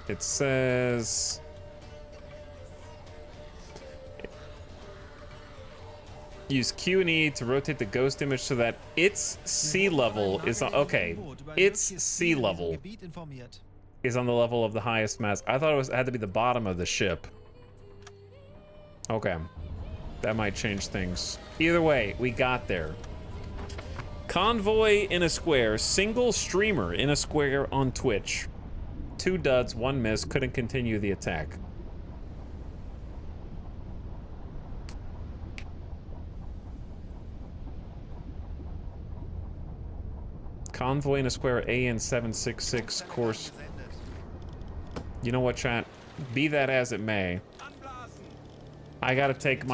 It says... use Q and E to rotate the ghost image so that its sea level is on... Okay, its sea level is on the level of the highest mast. I thought it had to be the bottom of the ship. Okay. That might change things. Either way, we got there. Convoy in a square. Single streamer in a square on Twitch. 2 duds, 1 miss. Couldn't continue the attack. Convoy in a square AN 766 course. You know what, chat? Be that as it may. I gotta take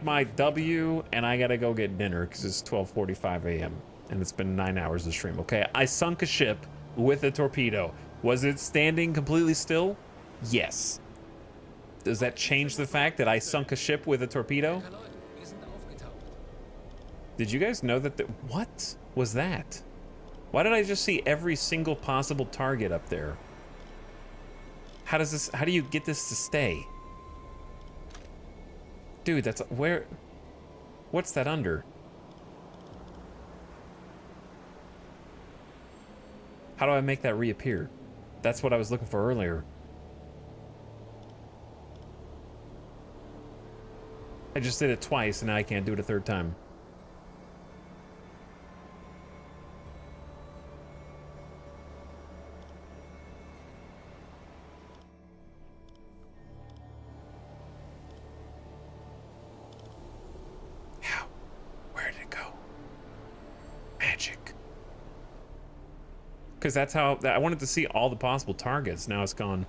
my W and I gotta go get dinner because it's 12:45 a.m. and it's been 9 hours of stream. Okay, I sunk a ship with a torpedo. Was it standing completely still? Yes. Does that change the fact that I sunk a ship with a torpedo? Kaloy, wir sind aufgetaucht. Did you guys know that what was that? Why did I just see every single possible target up there? How do you get this to stay? Dude, that's where... What's that under? How do I make that reappear? That's what I was looking for earlier. I just did it twice and now I can't do it a third time. Because that's how... I wanted to see all the possible targets. Now it's gone.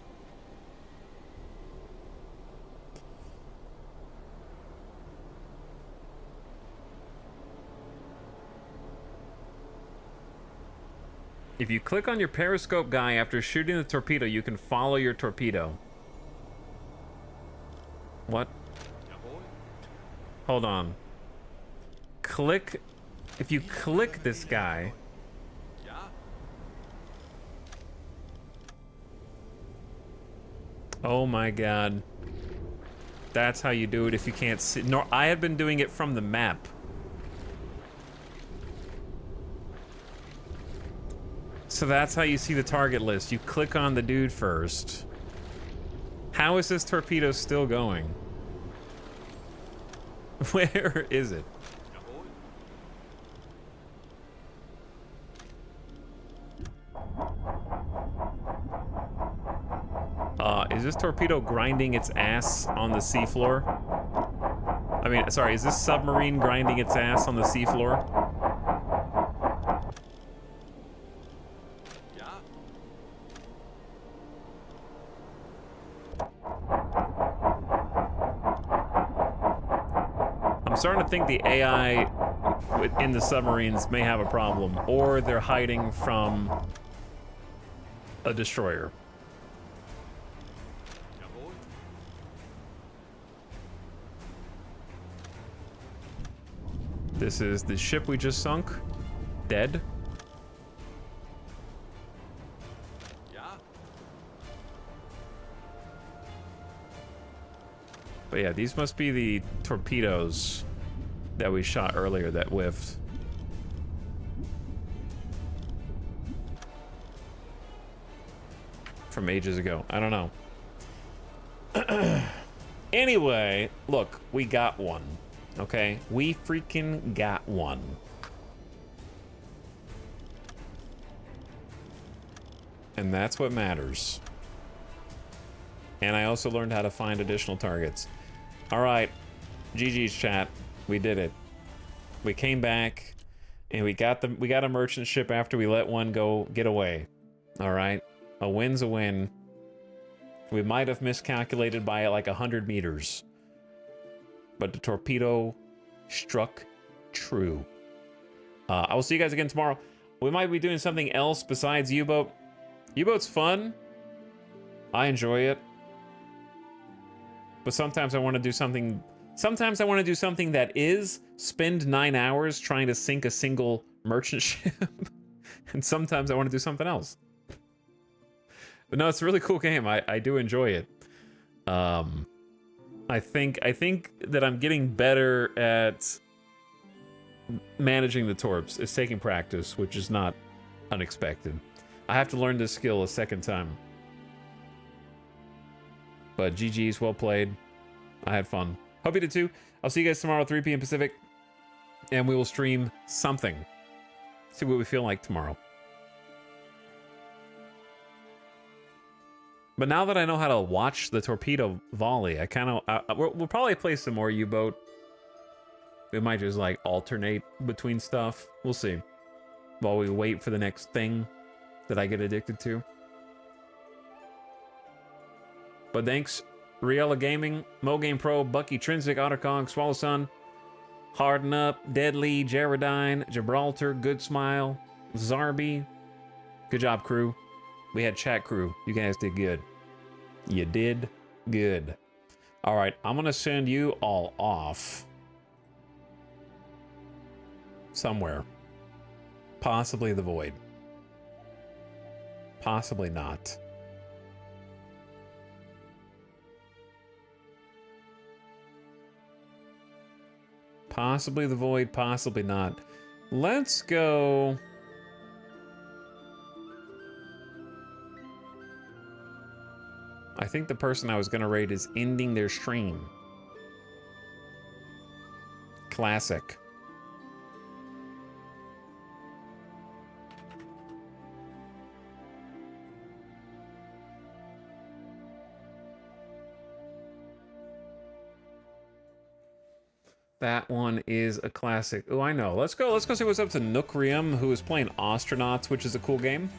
If you click on your periscope guy after shooting the torpedo, you can follow your torpedo. What? Hold on. Click... If you click this guy... Oh my god. That's how you do it if you can't see. No, I had been doing it from the map. So that's how you see the target list. You click on the dude first. How is this torpedo still going? Where is it? Is this torpedo grinding its ass on the seafloor? I mean, sorry, is this submarine grinding its ass on the seafloor? starting to think the AI in the submarines may have a problem, or they're hiding from a destroyer. This is the ship we just sunk. Dead. But yeah, these must be the torpedoes that we shot earlier that whiffed. From ages ago. I don't know. Anyway, look, we got one. Okay? We freaking got one. And that's what matters. And I also learned how to find additional targets. All right, GG's chat. We did it. We came back, and we got a merchant ship after we let one go get away. All right, a win's a win. We might have miscalculated by like 100 meters, but the torpedo struck true. I will see you guys again tomorrow. We might be doing something else besides U-boat. U-boat's fun. I enjoy it. But sometimes I want to do something. Sometimes I want to do something that is spend 9 hours trying to sink a single merchant ship. And sometimes I want to do something else. But no, it's a really cool game. I do enjoy it. I think that I'm getting better at managing the torps. It's taking practice, which is not unexpected. I have to learn this skill a second time. But GG's, well played. I had fun. Hope you did too. I'll see you guys tomorrow, 3 p.m. Pacific. And we will stream something. See what we feel like tomorrow. But now that I know how to watch the torpedo volley, I kind of... we'll probably play some more U-boat. We might just, like, alternate between stuff. We'll see. While we wait for the next thing that I get addicted to. But thanks, Riella Gaming, Mo Game Pro, Bucky Trinsic, Otterkong, Swallow Sun, Harden Up, Deadly, Jaredine, Gibraltar, Good Smile, Zarby. Good job, crew. We had chat crew. You guys did good. You did good. All right, I'm gonna send you all off somewhere. Possibly the void. Possibly not. Possibly the void, possibly not. Let's go... I think the person I was going to raid is ending their stream. Classic. That one is a classic. Oh, I know. Let's go see what's up to Nookrium, who is playing Astronauts, which is a cool game.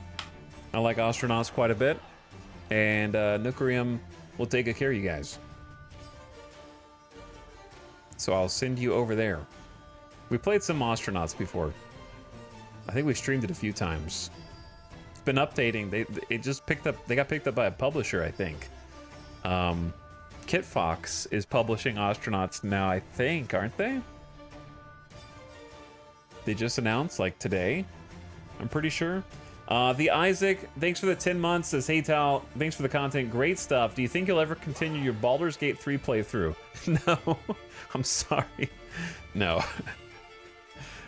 I like Astronauts quite a bit. And Nookrium will take good care of you guys. So I'll send you over there. We played some Astronauts before. I think we streamed it a few times. It's been updating. It just picked up. They got picked up by a publisher, I think. Kit Fox is publishing Astronauts now, I think, aren't they? They just announced, like, today. I'm pretty sure. The Isaac, thanks for the 10 months. Says, hey, Tal, thanks for the content. Great stuff. Do you think you'll ever continue your Baldur's Gate 3 playthrough? No. I'm sorry. No.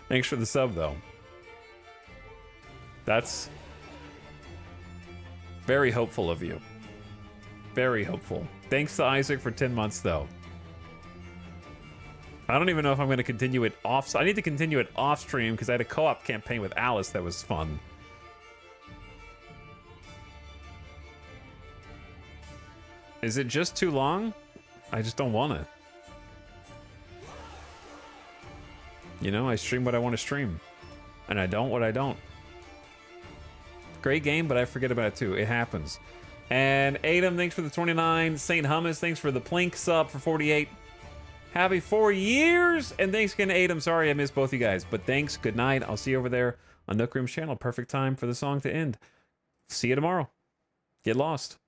Thanks for the sub, though. That's very hopeful of you. Very hopeful. Thanks to Isaac for 10 months, though. I don't even know if I'm going to continue it off. I need to continue it off stream because I had a co-op campaign with Alice that was fun. Is it just too long? I just don't want it. You know, I stream what I want to stream. And I don't what I don't. Great game, but I forget about it too. It happens. And Adam, thanks for the 29. Saint Hummus, thanks for the Plink sub for 48. Happy 4 years. And thanks again to Adam. Sorry I missed both you guys. But thanks. Good night. I'll see you over there on Nook Room's channel. Perfect time for the song to end. See you tomorrow. Get lost.